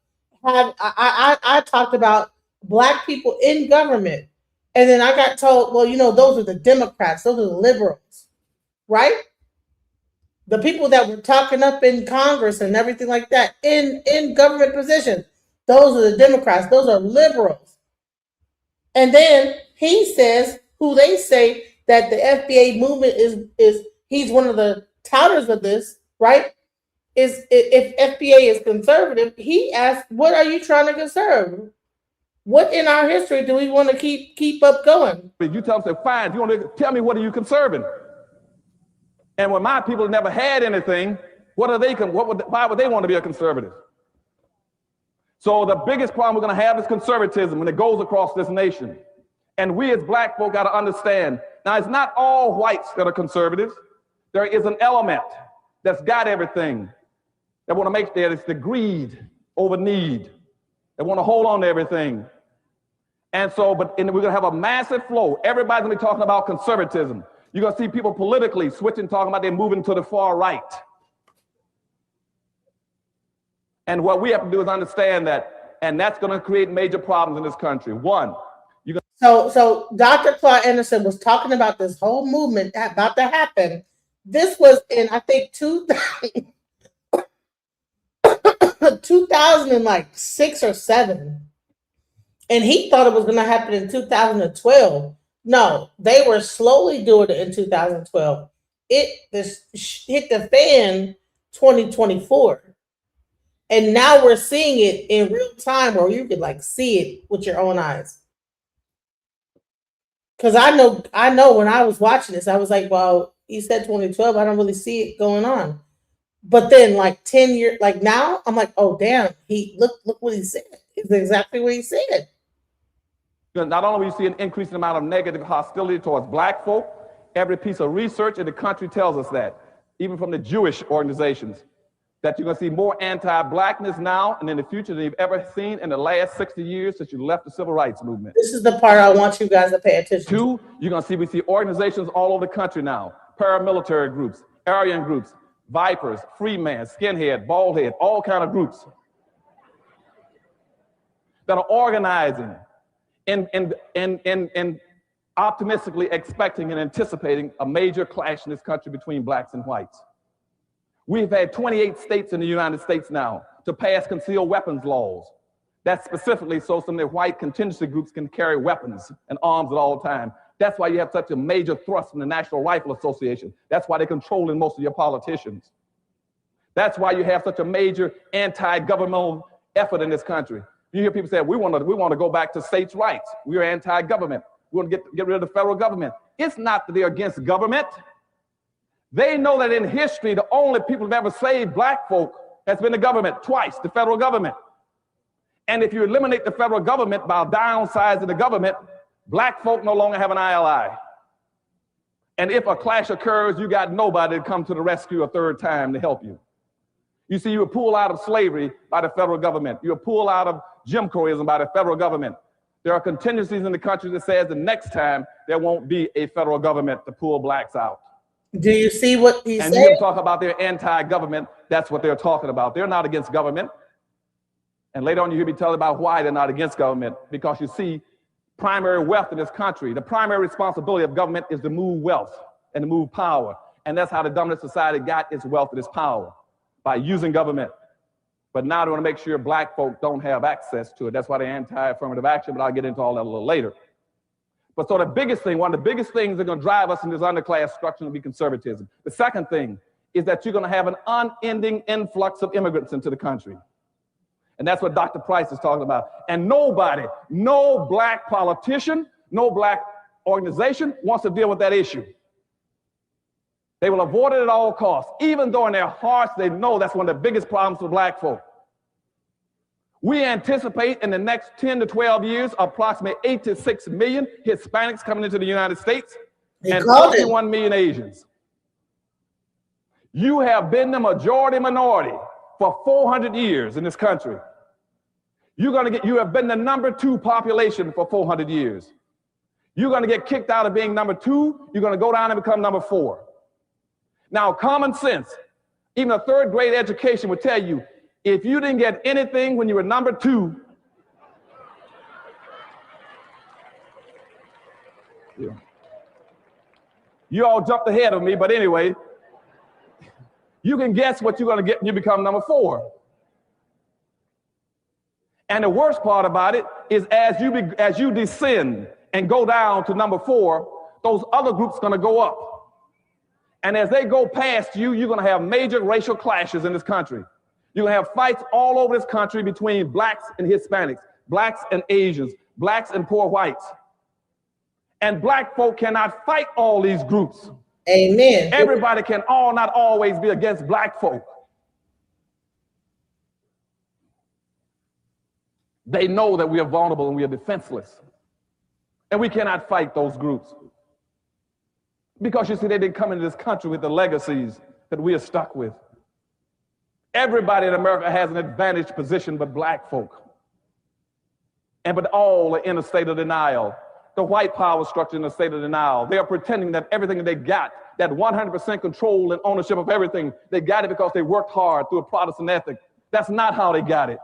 how I talked about black people in government. And then I got told, well, those are the Democrats, those are the liberals, right? The people that were talking up in Congress and everything like that, in government positions, those are the Democrats, those are liberals. And then he says, who they say that the FBA movement is he's one of the touters of this, right? Is if FBA is conservative, he asked, what are you trying to conserve? What in our history do we want to keep up going? You tell them, say, fine, if you want to tell me, what are you conserving? And when my people never had anything, why would they want to be a conservative? So the biggest problem we're going to have is conservatism when it goes across this nation. And we as black folk got to understand, now it's not all whites that are conservatives. There is an element that's got everything that want to make that it's the greed over need. They want to hold on to everything. And so, we're going to have a massive flow. Everybody's going to be talking about conservatism. You're going to see people politically switching, talking about they're moving to the far right. And what we have to do is understand that, and that's going to create major problems in this country. One, So Dr. Claude Anderson was talking about this whole movement about to happen. This was in, I think, 2006 or 7. And he thought it was going to happen in 2012. No, they were slowly doing it in 2012. It hit the fan 2024. And now we're seeing it in real time where you could see it with your own eyes. Because I know when I was watching this, I was like, well, he said 2012. I don't really see it going on. But then 10 years, now, I'm like, oh, damn, look what he said. It's exactly what he said. Not only will you see an increasing amount of negative hostility towards black folk, every piece of research in the country tells us that, even from the Jewish organizations, that you're going to see more anti-blackness now and in the future than you've ever seen in the last 60 years since you left the civil rights movement. This is the part I want you guys to pay attention to. Two, we see organizations all over the country now, paramilitary groups, Aryan groups, Vipers, Free Man, Skinhead, Baldhead, all kind of groups that are organizing and optimistically expecting and anticipating a major clash in this country between blacks and whites. We've had 28 states in the United States now to pass concealed weapons laws. That's specifically so some of the white contingency groups can carry weapons and arms at all times. That's why you have such a major thrust from the National Rifle Association. That's why they're controlling most of your politicians. That's why you have such a major anti-governmental effort in this country. You hear people say, we want to go back to states' rights. We're anti-government. We want to get rid of the federal government. It's not that they're against government. They know that in history, the only people who've ever saved black folk has been the government, twice, the federal government. And if you eliminate the federal government by downsizing the government, black folk no longer have an ally. And if a clash occurs, you got nobody to come to the rescue a third time to help you. You see, you were pulled out of slavery by the federal government. You were pulled out of Jim Crowism by the federal government. There are contingencies in the country that says the next time there won't be a federal government to pull blacks out. Do you see what he said? And you talk about their anti-government, that's what they're talking about. They're not against government. And later on, you hear me tell about why they're not against government. Because you see, primary wealth in this country, the primary responsibility of government is to move wealth and to move power. And that's how the dominant society got its wealth and its power, by using government. But now they want to make sure black folk don't have access to it. That's why they're anti-affirmative action, but I'll get into all that a little later. But so the biggest thing, one of the biggest things that are going to drive us in this underclass structure will be conservatism. The second thing is that you're going to have an unending influx of immigrants into the country. And that's what Dr. Price is talking about. And nobody, no black politician, no black organization wants to deal with that issue. They will avoid it at all costs, even though in their hearts they know that's one of the biggest problems for black folk. We anticipate in the next 10 to 12 years, approximately 8 to 6 million Hispanics coming into the United States and 21 million Asians. You have been the majority minority for 400 years in this country. You have been the number 2 population for 400 years. You're going to get kicked out of being number 2. You're going to go down and become number 4. Now, common sense, even a third grade education would tell you, if you didn't get anything when you were number 2, you all jumped ahead of me, but anyway, you can guess what you're going to get when you become number 4. And the worst part about it is as you descend and go down to number 4, those other groups are going to go up. And as they go past you, you're going to have major racial clashes in this country. You're going to have fights all over this country between blacks and Hispanics, blacks and Asians, blacks and poor whites. And black folk cannot fight all these groups. Amen. Everybody can not always be against black folk. They know that we are vulnerable and we are defenseless. And we cannot fight those groups. Because you see, they didn't come into this country with the legacies that we are stuck with. Everybody in America has an advantaged position but black folk. But all are in a state of denial. The white power structure in a state of denial. They are pretending that everything that they got, that 100% control and ownership of everything, they got it because they worked hard through a Protestant ethic. That's not how they got it.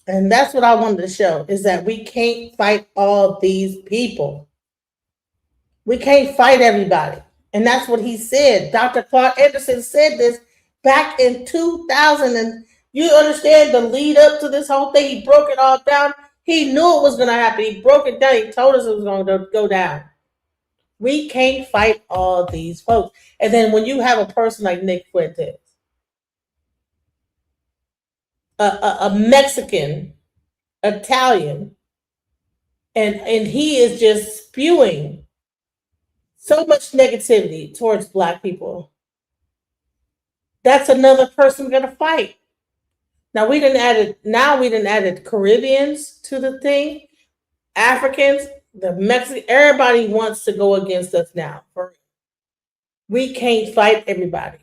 And that's what I wanted to show, is that we can't fight all these people. We can't fight everybody. And that's what he said. Dr. Clark Anderson said this back in 2000. And you understand the lead up to this whole thing. He broke it all down. He knew it was going to happen. He broke it down. He told us it was going to go down. We can't fight all these folks. And then when you have a person like Nick Fuentes, a Mexican, Italian, and he is just spewing so much negativity towards black people. That's another person going to fight. Now we didn't add Caribbeans to the thing, Africans, the Mexicans. Everybody wants to go against us now. We can't fight everybody.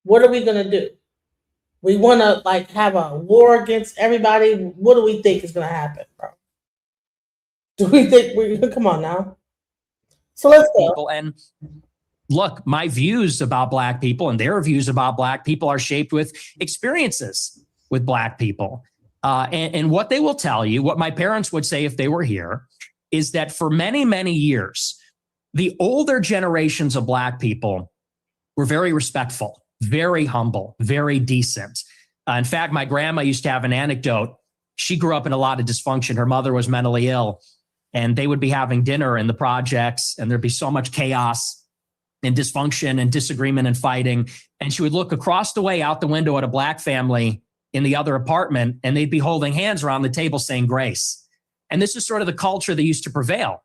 What are we going to do? We want to have a war against everybody. What do we think is going to happen, bro? Do we think come on now? So let's go. And look, my views about black people and their views about black people are shaped with experiences with black people. And what they will tell you, what my parents would say if they were here, is that for many, many years, the older generations of black people were very respectful, very humble, very decent. In fact, my grandma used to have an anecdote. She grew up in a lot of dysfunction. Her mother was mentally ill, and they would be having dinner in the projects, and there'd be so much chaos and dysfunction and disagreement and fighting. And she would look across the way out the window at a black family in the other apartment, and they'd be holding hands around the table saying grace. And this is sort of the culture that used to prevail.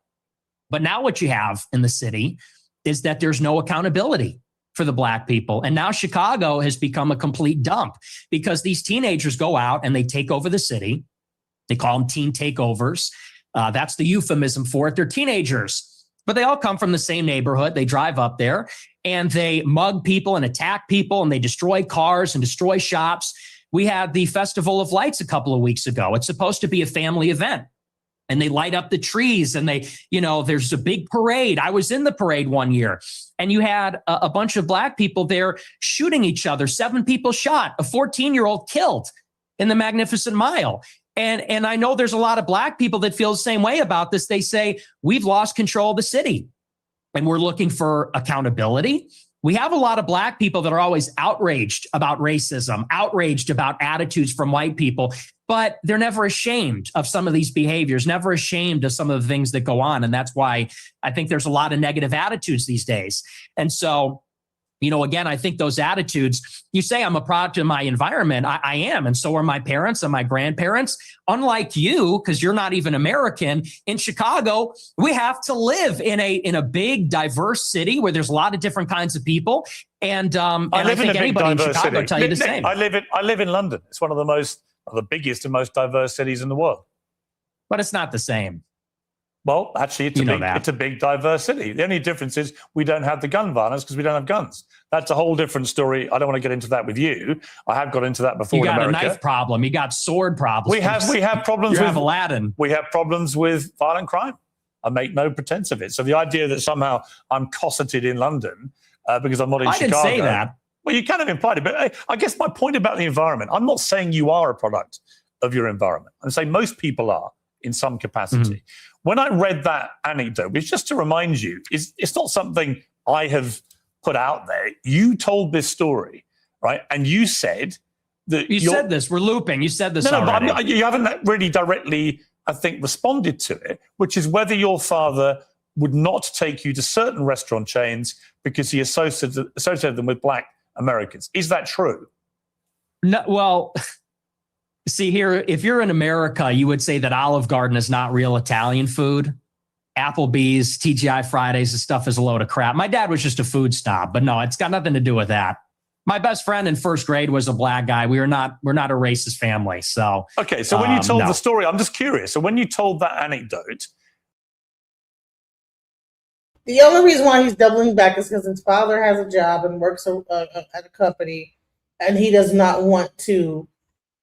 But now what you have in the city is that there's no accountability for the black people. And now Chicago has become a complete dump because these teenagers go out and they take over the city. They call them teen takeovers. That's the euphemism for it. They're teenagers. but they all come from the same neighborhood. They drive up there and they mug people and attack people and they destroy cars and destroy shops. We had the Festival of Lights a couple of weeks ago. It's supposed to be a family event. And they light up the trees and they, there's a big parade. I was in the parade one year and you had a bunch of black people there shooting each other. 7 people shot, a 14-year-old killed in the Magnificent Mile. And I know there's a lot of black people that feel the same way about this. They say, we've lost control of the city and we're looking for accountability. We have a lot of black people that are always outraged about racism, outraged about attitudes from white people, but they're never ashamed of some of these behaviors, never ashamed of some of the things that go on. And that's why I think there's a lot of negative attitudes these days. And so, again, I think those attitudes, you say I'm a product of my environment. I am. And so are my parents and my grandparents. Unlike you, because you're not even American, in Chicago, we have to live in a big, diverse city where there's a lot of different kinds of people. And I think anybody in Chicago will tell you the same. I live in London. It's one of the biggest and most diverse cities in the world. But it's not the same. Well, actually, it's a big, diverse city. The only difference is we don't have the gun violence because we don't have guns. That's a whole different story. I don't want to get into that with you. I have got into that before in America. You got a knife problem. You got sword problems. We have problems with Aladdin. We have problems with violent crime. I make no pretense of it. So the idea that somehow I'm cosseted in London because I'm not in Chicago. I didn't say that. Well, you kind of implied it. But I guess my point about the environment, I'm not saying you are a product of your environment. I'm saying most people are in some capacity. Mm-hmm. When I read that anecdote, it's just to remind you, it's not something I have put out there. You told this story, right? And you said that you said this. We're looping. You said this already. But you haven't really directly, I think, responded to it, which is whether your father would not take you to certain restaurant chains because he associated them with Black Americans. Is that true? No. Well. See here, if you're in America, you would say that Olive Garden is not real Italian food. Applebee's, TGI Fridays, this stuff is a load of crap. My dad was just a food snob, but no, it's got nothing to do with that. My best friend in first grade was a black guy. We're not a racist family. So okay, so when you told the story, I'm just curious. So when you told that anecdote, the only reason why he's doubling back is because his father has a job and works at a company, and he does not want to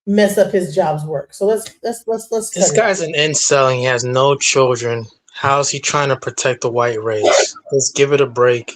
mess up his job's work. So let's. This guy's an incel and he has no children. How is he trying to protect the white race? Let's give it a break.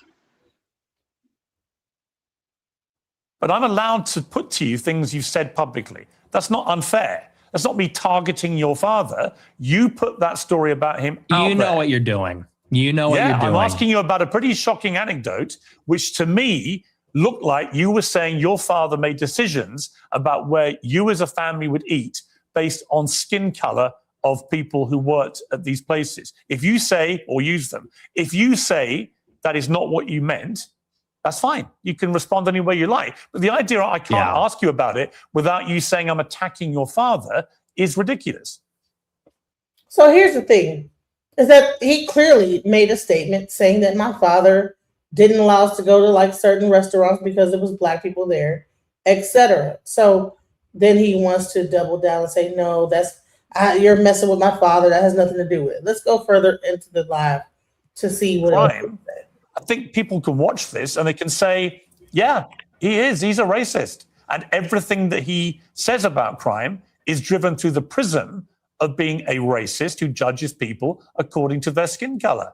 But I'm allowed to put to you things you've said publicly. That's not unfair. That's not me targeting your father. You put that story about him out You know there. What you're doing. You know what you're doing. I'm asking you about a pretty shocking anecdote, which to me looked like you were saying your father made decisions about where you as a family would eat based on skin color of people who worked at these places. If you say, or use them, if you say that is not what you meant, that's fine. You can respond any way you like. But the idea I can't ask you about it without you saying I'm attacking your father is ridiculous. So here's the thing, is that he clearly made a statement saying that my father didn't allow us to go to like certain restaurants because there was Black people there, etc. So then he wants to double down and say, no, you're messing with my father. That has nothing to do with it. Let's go further into the live to see what else he said. I think people can watch this and they can say, yeah, he's a racist. And everything that he says about crime is driven through the prism of being a racist who judges people according to their skin color.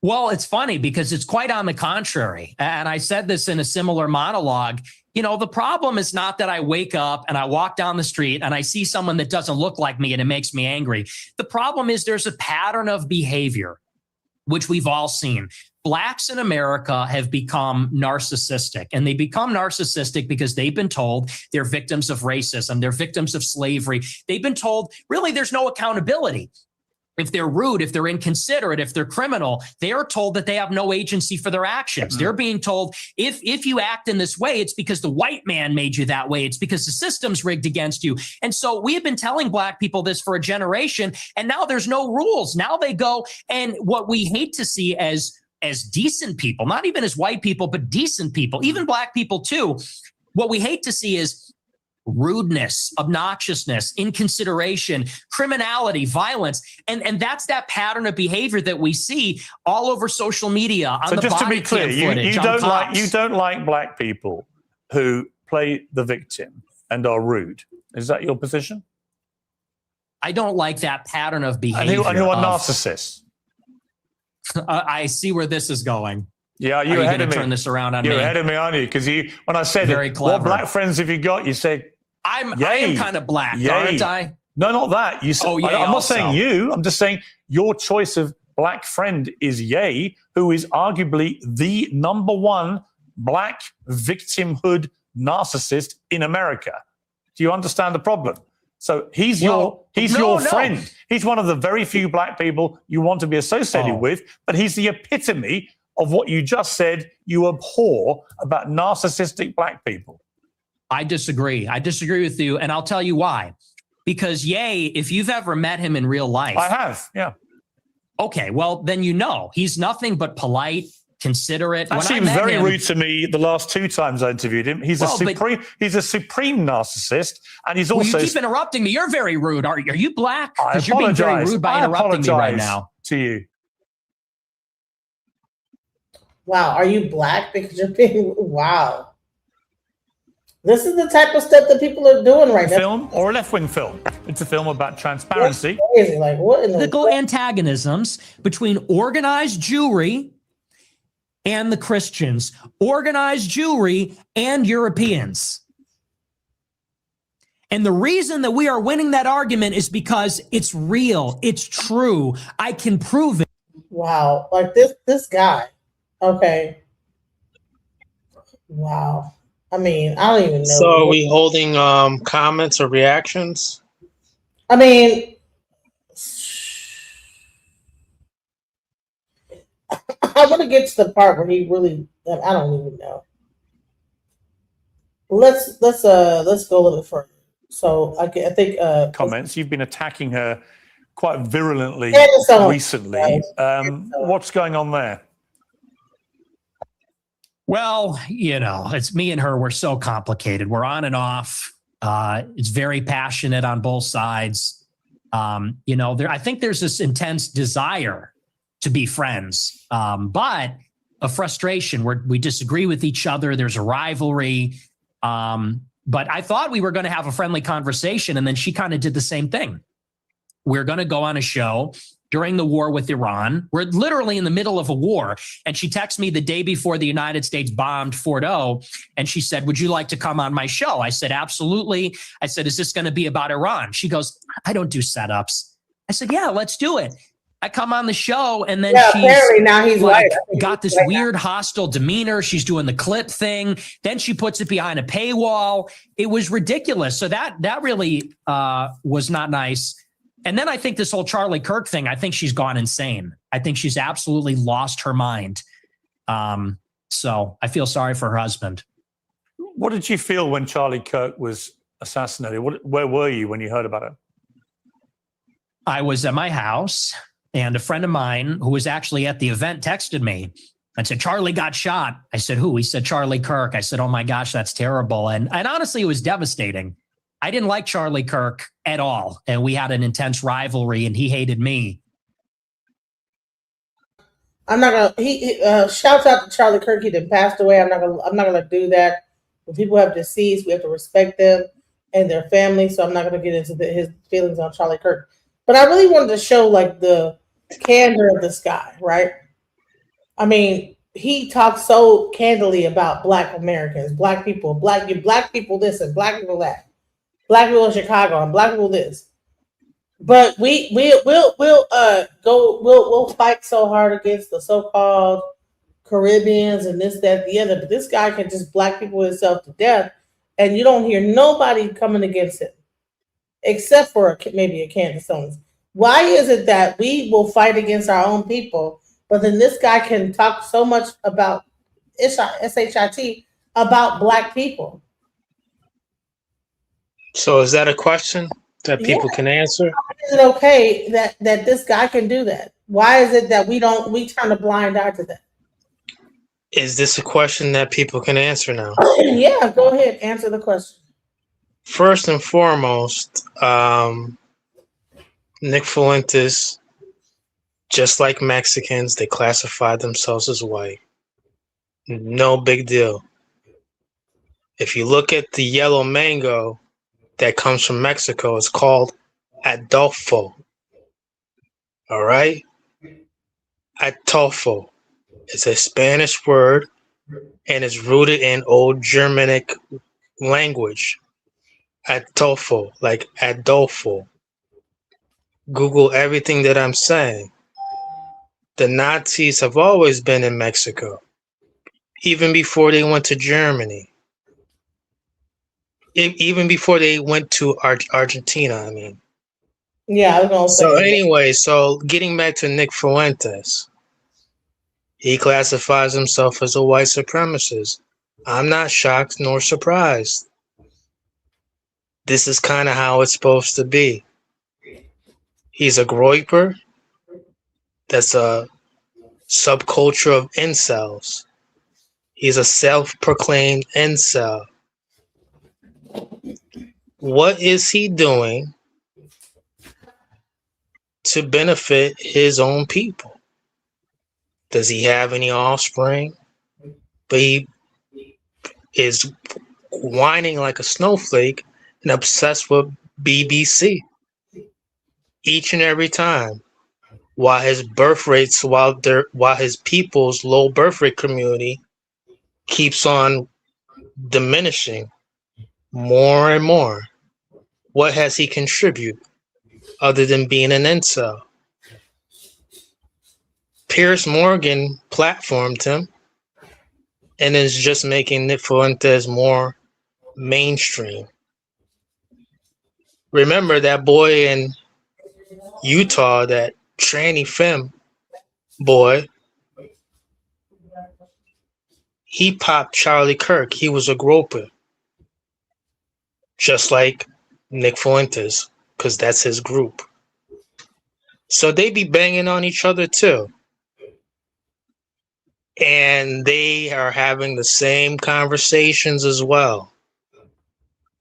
Well, it's funny because it's quite on the contrary. And I said this in a similar monologue. The problem is not that I wake up and I walk down the street and I see someone that doesn't look like me and it makes me angry. The problem is there's a pattern of behavior, which we've all seen. Blacks in America have become narcissistic, and they become narcissistic because they've been told they're victims of racism. They're victims of slavery. They've been told really there's no accountability. If they're rude, if they're inconsiderate, if they're criminal, they are told that they have no agency for their actions. Mm-hmm. They're being told, if you act in this way, it's because the white man made you that way. It's because the system's rigged against you. And so we have been telling Black people this for a generation, and now there's no rules. Now they go, and what we hate to see as decent people, not even as white people, but decent people, even Black people too, what we hate to see is rudeness, obnoxiousness, inconsideration, criminality, violence. And that's that pattern of behavior that we see all over social media, on So the just to body be clear, cam footage, you on don't like cops. you don't like black people who play the victim and are rude. Is that your position? I don't like that pattern of And behavior. who are of- narcissists? I see where this is going. Yeah, Are you're you ahead going of to me. turn this around on You're me? ahead of me, aren't you? Because when I said Very what clever. black friends have you got? You said I am yay. kind of black, Yay. aren't I? No, not that. You said, Oh, yay I'm not also. saying you. I'm just saying your choice of black friend is Ye, who is arguably the number one black victimhood narcissist in America. Do you understand the problem? So he's your friend. He's one of the very few black people you want to be associated with, but he's the epitome of what you just said you abhor about narcissistic black people. I disagree. I disagree with you, and I'll tell you why. Because Ye, if you've ever met him in real life, I have, yeah. Okay, well then you know he's nothing but polite, considerate. That seems very rude to me the last two times I interviewed him. He's a supreme narcissist, and he's also. Well, you keep interrupting me. You're very rude. Are you black? I Because you're being very apologize. rude by I interrupting me right apologize now. to you. Wow, are you black because you're being wow? This is the type of stuff that people are doing right now. Film or a left-wing film? It's a film about transparency. Crazy. Like what in the Political antagonisms between organized Jewry and the Christians, organized Jewry and Europeans. And the reason that we are winning that argument is because it's real, it's true. I can prove it. Wow, like this guy. Okay. Wow. I mean, I don't even know. So are we holding comments or reactions? I mean, I want to get to the part where he really. I don't even know. Let's go a little further. So I think comments. You've been attacking her quite virulently recently. What's going on there? Well, you know, it's me and her. We're so complicated. We're on and off. It's very passionate on both sides. You know, I think there's this intense desire to be friends, but a frustration where we disagree with each other. There's a rivalry. But I thought we were going to have a friendly conversation, and then she kind of did the same thing. We're going to go on a show during the war with Iran. We're literally in the middle of a war. And she texted me the day before the United States bombed Fort O. And she said, would you like to come on my show? I said, absolutely. I said, is this going to be about Iran? She goes, I don't do setups. I said, yeah, let's do it. I come on the show, and then apparently now he's like, right. got this weird hostile demeanor. She's doing the clip thing. Then she puts it behind a paywall. It was ridiculous. So that really was not nice. And then I think this whole Charlie Kirk thing, I think she's gone insane. I think she's absolutely lost her mind. So I feel sorry for her husband. What did you feel when Charlie Kirk was assassinated? Where were you when you heard about it? I was at my house, and a friend of mine who was actually at the event texted me and said, Charlie got shot. I said, who? He said, Charlie Kirk. I said, oh my gosh, that's terrible. And honestly, it was devastating. I didn't like Charlie Kirk at all. And we had an intense rivalry, and he hated me. I'm not gonna. He shouts out to Charlie Kirk. He done passed away. I'm not gonna do that. When people have deceased, we have to respect them and their family. So I'm not gonna get into his feelings on Charlie Kirk. But I really wanted to show like the candor of this guy, right? I mean, he talks so candidly about Black Americans, Black people, Black people this and Black people that. Black people in Chicago and Black people this, but we'll fight so hard against the so-called Caribbeans and this, that, the other. But this guy can just Black people himself to death, and you don't hear nobody coming against him, except for maybe a Candace Owens. Why is it that we will fight against our own people, but then this guy can talk so much about SHIT about Black people? So is that a question that people can answer? Is it okay that this guy can do that? Why is it that we turn a blind eye to that? Is this a question that people can answer now? Yeah, go ahead, answer the question. First and foremost, Nick Fuentes, just like Mexicans, they classify themselves as white. No big deal. If you look at the yellow mango that comes from Mexico, it's called Adolfo. All right? Adolfo. It's a Spanish word and it's rooted in Old Germanic language. Adolfo, like Adolfo. Google everything that I'm saying. The Nazis have always been in Mexico, even before they went to Germany. Even before they went to Argentina, I mean. Yeah, I was gonna So say. anyway, so getting back to Nick Fuentes, he classifies himself as a white supremacist. I'm not shocked nor surprised. This is kind of how it's supposed to be. He's a groyper. That's a subculture of incels. He's a self-proclaimed incel. What is he doing to benefit his own people? Does he have any offspring? But he is whining like a snowflake and obsessed with BBC each and every time. While his birth rates, while his people's low birth rate community keeps on diminishing more and more. What has he contributed other than being an incel? Piers Morgan platformed him and is just making Nick Fuentes more mainstream. Remember that boy in Utah, that tranny femme boy, he popped Charlie Kirk. He was a groper. Just like Nick Fuentes, because that's his group. So they be banging on each other too. And they are having the same conversations as well.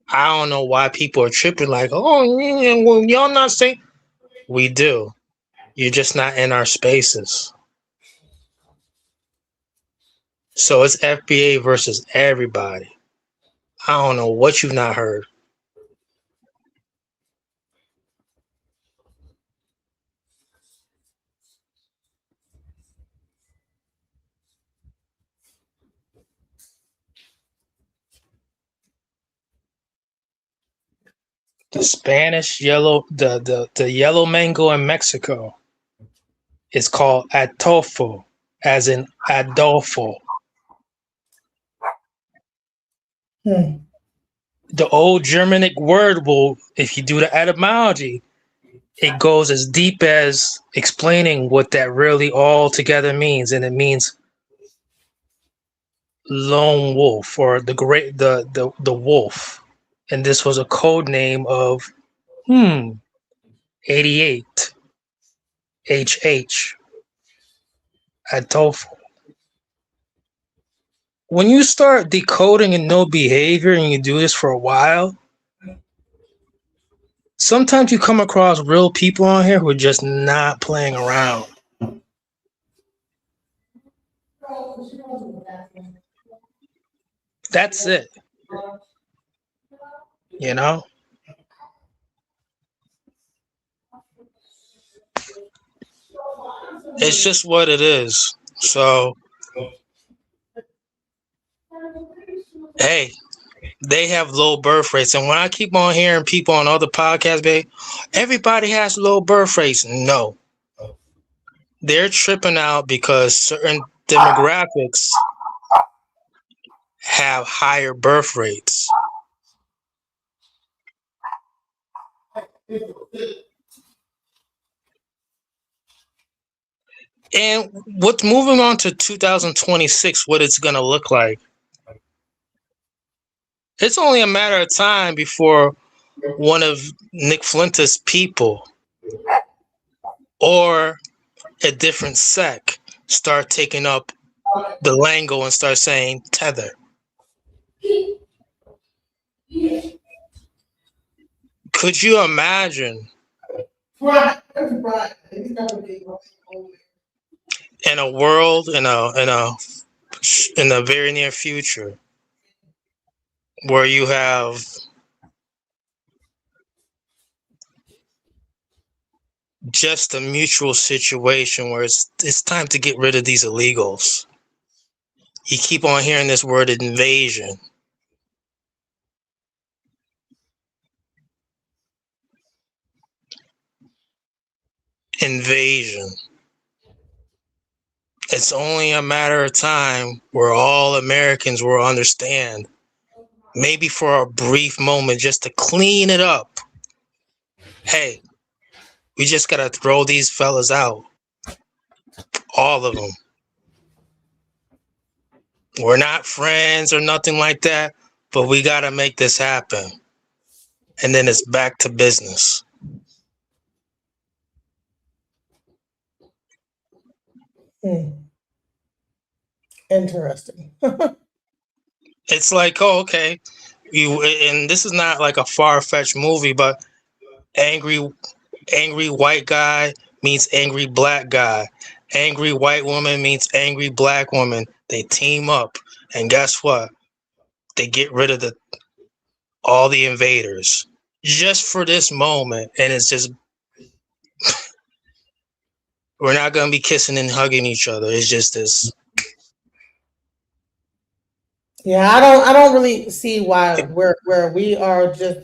I don't know why people are tripping like, oh, yeah, well, y'all not saying. We do. You're just not in our spaces. So it's FBA versus everybody. I don't know what you've not heard. The Spanish yellow, the yellow mango in Mexico is called atolfo, as in Adolfo. The old Germanic word will, if you do the etymology, it goes as deep as explaining what that really all together means, and it means lone wolf or the wolf. And this was a code name of 88 HH Adolfo. When you start decoding and know behavior and you do this for a while, sometimes you come across real people on here who are just not playing around. That's it. You know? It's just what it is. So, hey, they have low birth rates. And when I keep on hearing people on other podcasts, babe, everybody has low birth rates. No. They're tripping out because certain demographics have higher birth rates. And what's moving on to 2026, what it's going to look like. It's only a matter of time before one of Nick Fuentes' people or a different sect start taking up the lingo and start saying tether. Could you imagine in a world in the very near future where you have just a mutual situation where it's time to get rid of these illegals? You keep on hearing this word invasion. Invasion. It's only a matter of time where all Americans will understand, maybe for a brief moment, just to clean it up. Hey, we just gotta throw these fellas out. All of them. We're not friends or nothing like that, but we gotta make this happen. And then it's back to business. Interesting. It's like, oh, okay, and this is not like a far-fetched movie, but angry white guy meets angry black guy. Angry white woman meets angry black woman. They team up, and guess what? They get rid of all the invaders just for this moment, and it's just we're not gonna be kissing and hugging each other. It's just this. Yeah, I don't really see why where we are just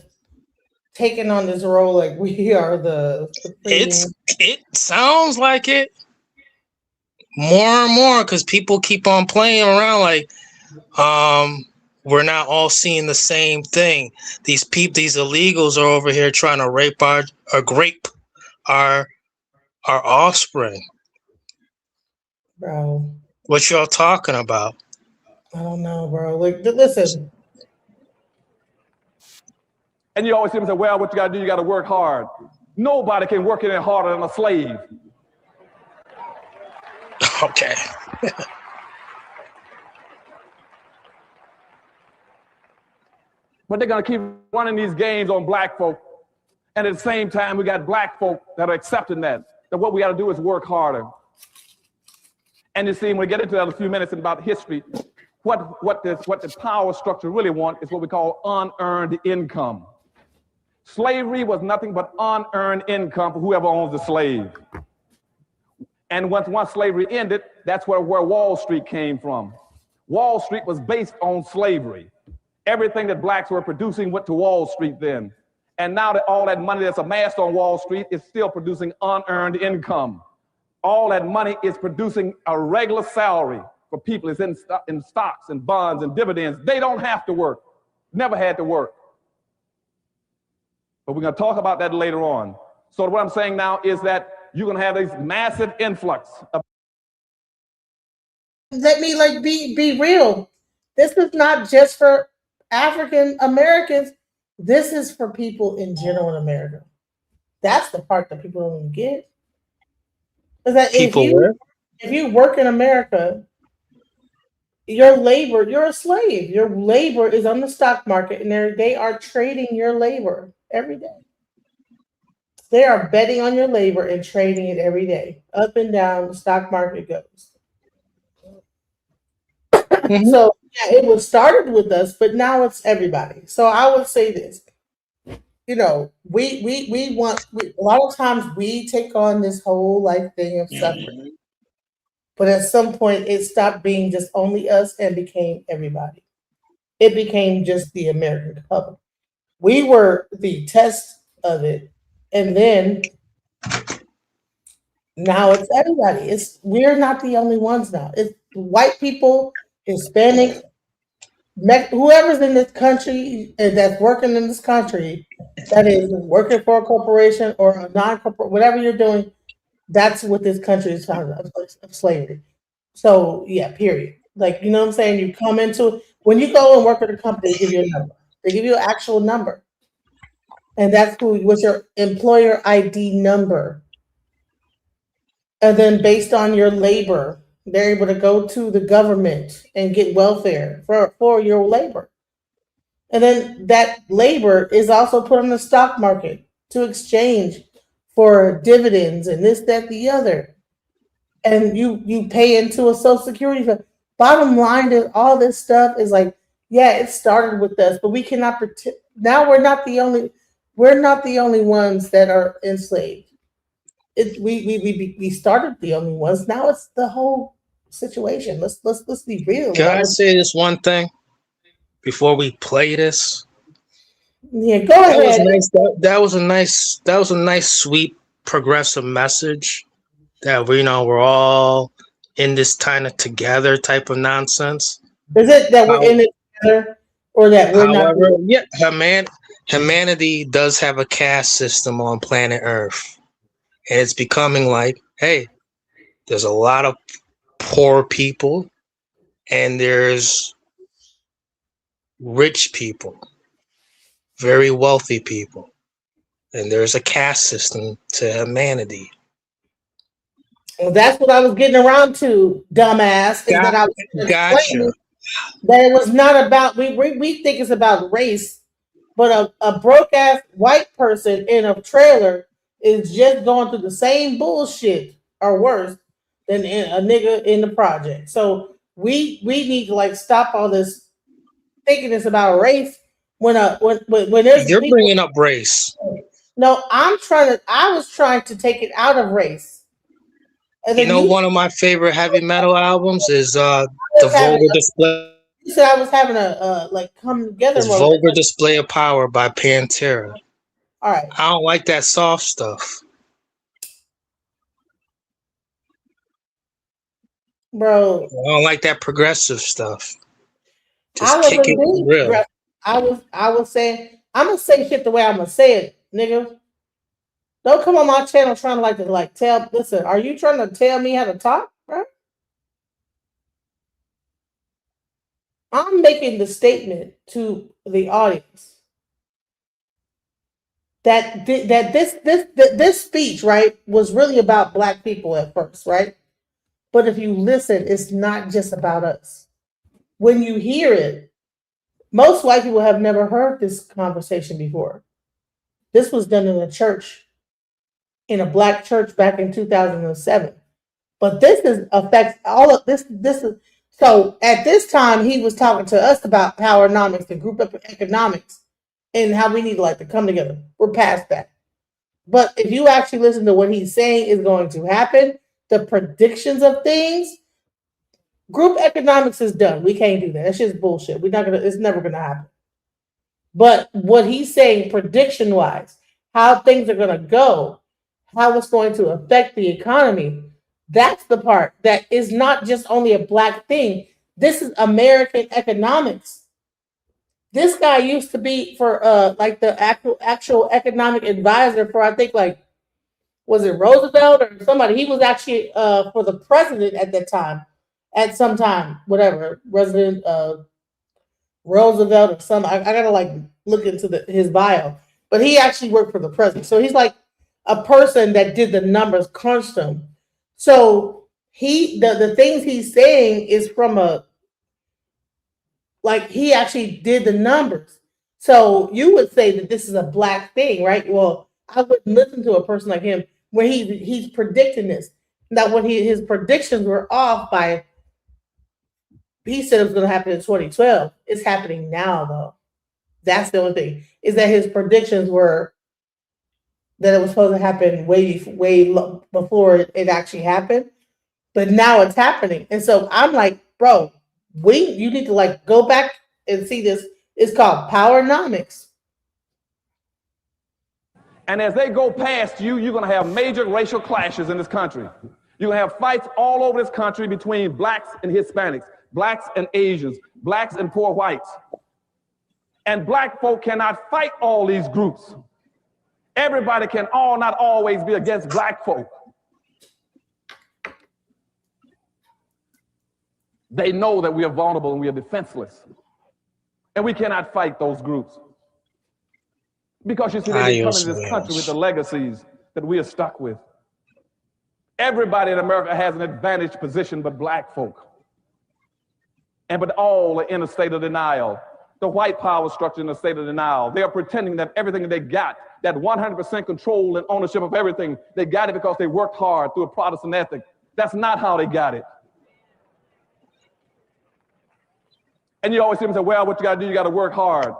taking on this role like we are the It sounds like it more and more because people keep on playing around like we're not all seeing the same thing. These illegals are over here trying to rape our offspring. Bro, what y'all talking about? I don't know, bro. Like, listen. And you always hear them say, well, what you got to do, you got to work hard. Nobody can work any harder than a slave. Okay. But they're going to keep running these games on black folk. And at the same time, we got black folk that are accepting that what we got to do is work harder. And you see, when we get into that in a few minutes about history, what the power structure really wants is what we call unearned income. Slavery was nothing but unearned income for whoever owns the slave. And once slavery ended, that's where Wall Street came from. Wall Street was based on slavery. Everything that blacks were producing went to Wall Street then. And now that all that money that's amassed on Wall Street is still producing unearned income. All that money is producing a regular salary for people. It's in stocks and bonds and dividends. They don't have to work. Never had to work. But we're going to talk about that later on. So what I'm saying now is that you're going to have this massive influx of. Let me be real. This is not just for African Americans. This is for people in general in America. That's the part that people don't even get. Is that if you work in America, you're a slave. Your labor is on the stock market, and they are trading your labor every day. They are betting on your labor and trading it every day. Up and down, the stock market goes. Mm-hmm. So yeah, it was started with us, but now it's everybody. So I would say this. You know, we want a lot of times we take on this whole thing of suffering. But at some point it stopped being just only us and became everybody. It became just the American public. We were the test of it. And then now it's everybody. We're not the only ones now. It's white people, Hispanic, whoever's in this country that's working in this country, that is working for a corporation or a non-corporate, whatever you're doing, that's what this country is founded of slavery. So yeah, period. You know what I'm saying? You come into it. When you go and work at a company, they give you a number. They give you an actual number. And that's what's your employer ID number. And then based on your labor, they're able to go to the government and get welfare for your labor. And then that labor is also put on the stock market to exchange for dividends and this, that, the other. And you pay into a social security fund. Bottom line is all this stuff is like, yeah, it started with us, but we cannot pretend now we're not the only ones that are enslaved. We started the only ones. Now it's the whole situation. Let's be real. Can I say this one thing before we play this? Yeah, go That was ahead. nice. That was a nice, sweet, progressive message that we're all in this kind of together type of nonsense. Is it that we're in it together, or that we're not? However, yeah, humanity does have a caste system on planet Earth, and it's becoming like, hey, there's a lot of poor people, and there's rich people, very wealthy people, and there's a caste system to humanity. Well, that's what I was getting around to, dumbass. Is that I was explaining that it was not about we think it's about race, but a broke ass white person in a trailer is just going through the same bullshit or worse than a nigga in the project. So we need to like stop all this thinking it's about race when there's You're people, bringing up race. No, I was trying to take it out of race. And You then know, one of my favorite heavy metal albums is the Vulgar Display. You said I was having a like come together Is moment. Vulgar Display of Power by Pantera. All right. I don't like that soft stuff. Bro, I don't like that progressive stuff. I Just kick wasn't it being real. aggressive. I was saying I'm gonna say shit the way I'm gonna say it, nigga. Don't come on my channel trying to tell. Listen, are you trying to tell me how to talk, bro? I'm making the statement to the audience that this speech, right, was really about black people at first, right? But if you listen, it's not just about us. When you hear it, most white people have never heard this conversation before. This was done in a church, in a black church back in 2007. But affects all of this. This is so at this time he was talking to us about powernomics and group economics and how we need to come together. We're past that. But if you actually listen to what he's saying is going to happen, the predictions of things, group economics is done. We can't do that. That's just bullshit. It's never gonna happen. But what he's saying prediction wise, how things are gonna go, how it's going to affect the economy, that's the part that is not just only a black thing. This is American economics. This guy used to be for the actual economic advisor for I think was it Roosevelt or somebody? He was actually for the president at that time, at some time, whatever, President Roosevelt or some. I gotta look into his bio, but he actually worked for the president. So he's like a person that did the numbers, crunched them. So the things he's saying is from he actually did the numbers. So you would say that this is a black thing, right? Well, I wouldn't listen to a person like him when he's predicting this. Now, when his predictions were off by, he said it was going to happen in 2012. It's happening now, though. That's the only thing, is that his predictions were that it was supposed to happen way before it actually happened. But now it's happening. And so I'm like, bro, you need to go back and see this. It's called Powernomics. And as they go past you, you're going to have major racial clashes in this country. You're going to have fights all over this country between blacks and Hispanics, blacks and Asians, blacks and poor whites. And black folk cannot fight all these groups. Everybody can not always be against black folk. They know that we are vulnerable and we are defenseless. And we cannot fight those groups. Because you see, they come into this country with the legacies that we are stuck with. Everybody in America has an advantaged position but black folk. But all are in a state of denial. the white power structure in the state of denial. They are pretending that everything they got, that 100% control and ownership of everything, they got it because they worked hard through a Protestant ethic. That's not how they got it. And you always hear them say, well, what you got to do, you got to work hard.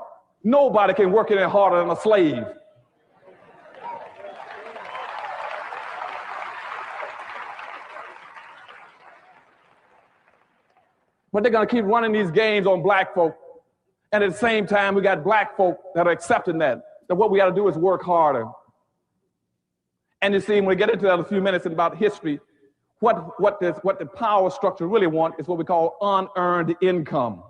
Nobody can work any harder than a slave. But they're going to keep running these games on black folk. And at the same time, we got black folk that are accepting that what we got to do is work harder. And you see, when we get into that in a few minutes about history, what the power structure really want is what we call unearned income.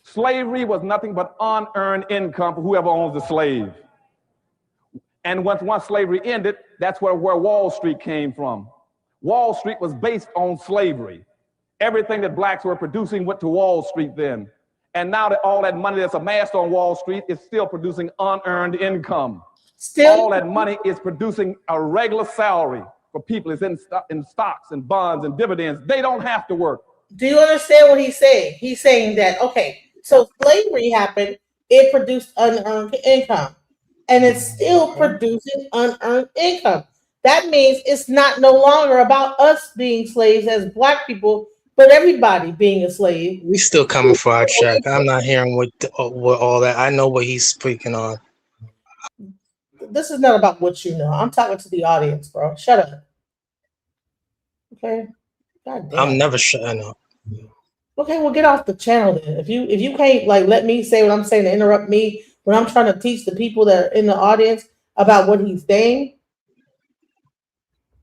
Slavery was nothing but unearned income for whoever owns the slave. And once slavery ended, that's where Wall Street came from. Wall Street was based on slavery. Everything that blacks were producing went to Wall Street then. And now that all that money that's amassed on Wall Street is still producing unearned income. All that money is producing a regular salary for people. It's in stocks and bonds and dividends. They don't have to work. Do you understand what he's saying? He's saying that, okay, so slavery happened, it produced unearned income, and it's still producing unearned income. That means it's not no longer about us being slaves as black people, but everybody being a slave. We still coming for our check. I'm not hearing what all that. I know what he's speaking on. This is not about what you know. I'm talking to the audience, bro. Shut up. Okay. God damn. I'm never shutting up. Okay, well, get off the channel then. If you can't like let me say what I'm saying to interrupt me when I'm trying to teach the people that are in the audience about what he's saying.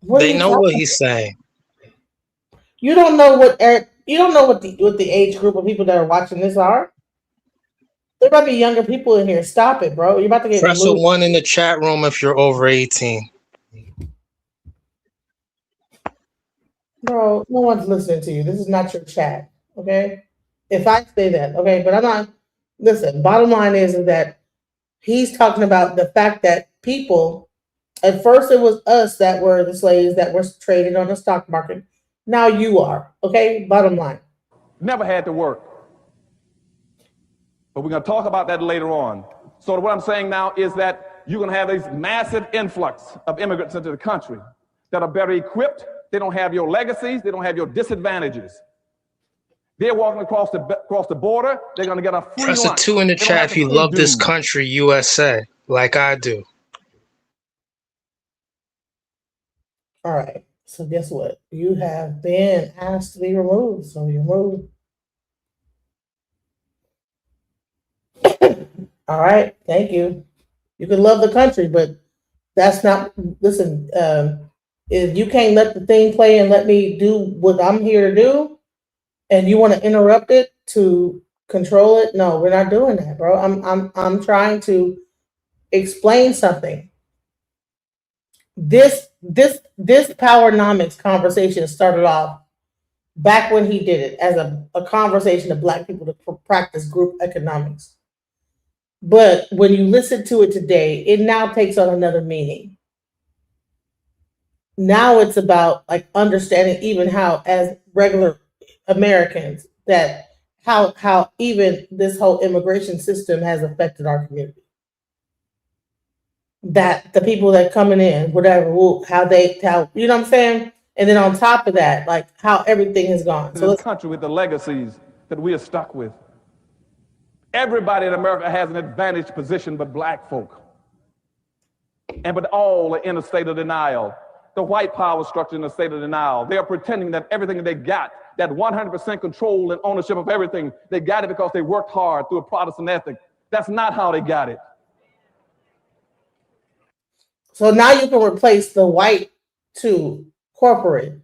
They know what he's saying. You don't know what the age group of people that are watching this are. There might be younger people in here. Stop it, bro. You're about to get Press a 1 in the chat room if you're over 18. Bro, no one's listening to you. This is not your chat. Okay? If I say that, okay, but I'm not. Listen, bottom line is that he's talking about the fact that people, at first it was us that were the slaves that were traded on the stock market. Now you are, okay? Bottom line. Never had to work. But we're going to talk about that later on. So what I'm saying now is that you're going to have this massive influx of immigrants into the country that are better equipped. They don't have your legacies. They don't have your disadvantages. They're walking across the border. They're going to get a free Press a lunch. 2 in the chat if you love this country, USA, like I do. All right. So guess what? You have been asked to be removed. So you're removed. All right. Thank you. You can love the country, but that's not, listen, if you can't let the thing play and let me do what I'm here to do, and you want to interrupt it to control it, no, we're not doing that, bro. I'm trying to explain something. This Powernomics conversation started off back when he did it as a conversation of black people to practice group economics. But when you listen to it today, it now takes on another meaning. Now it's about like understanding even how, as regular Americans, that how even this whole immigration system has affected our community. That the people that coming in, whatever, how you know what I'm saying? And then on top of that, like how everything has gone. So this country with the legacies that we are stuck with. Everybody in America has an advantaged position but black folk. But all are in a state of denial. The white power structure in a state of denial. They are pretending that everything they got, that 100% control and ownership of everything, they got it because they worked hard through a Protestant ethic. That's not how they got it. So now you can replace the white to corporate.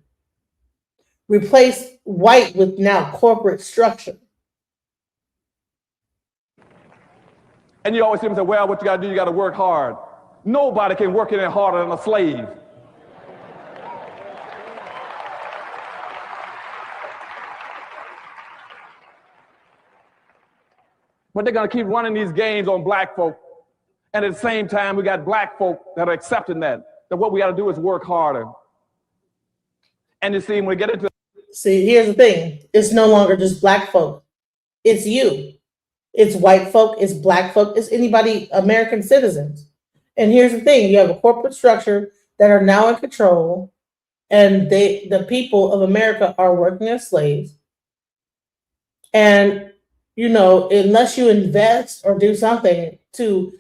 Replace white with now corporate structure. And you always hear them say, well, what you got to do, you got to work hard. Nobody can work any harder than a slave. But they're going to keep running these games on black folk. And at the same time, we got black folk that are accepting that what we got to do is work harder. And you see, when we get into... See, here's the thing. It's no longer just black folk. It's you. it's white folk, it's black folk, it's anybody, American citizens. And here's the thing, you have a corporate structure that are now in control, and the people of America are working as slaves. And unless you invest or do something to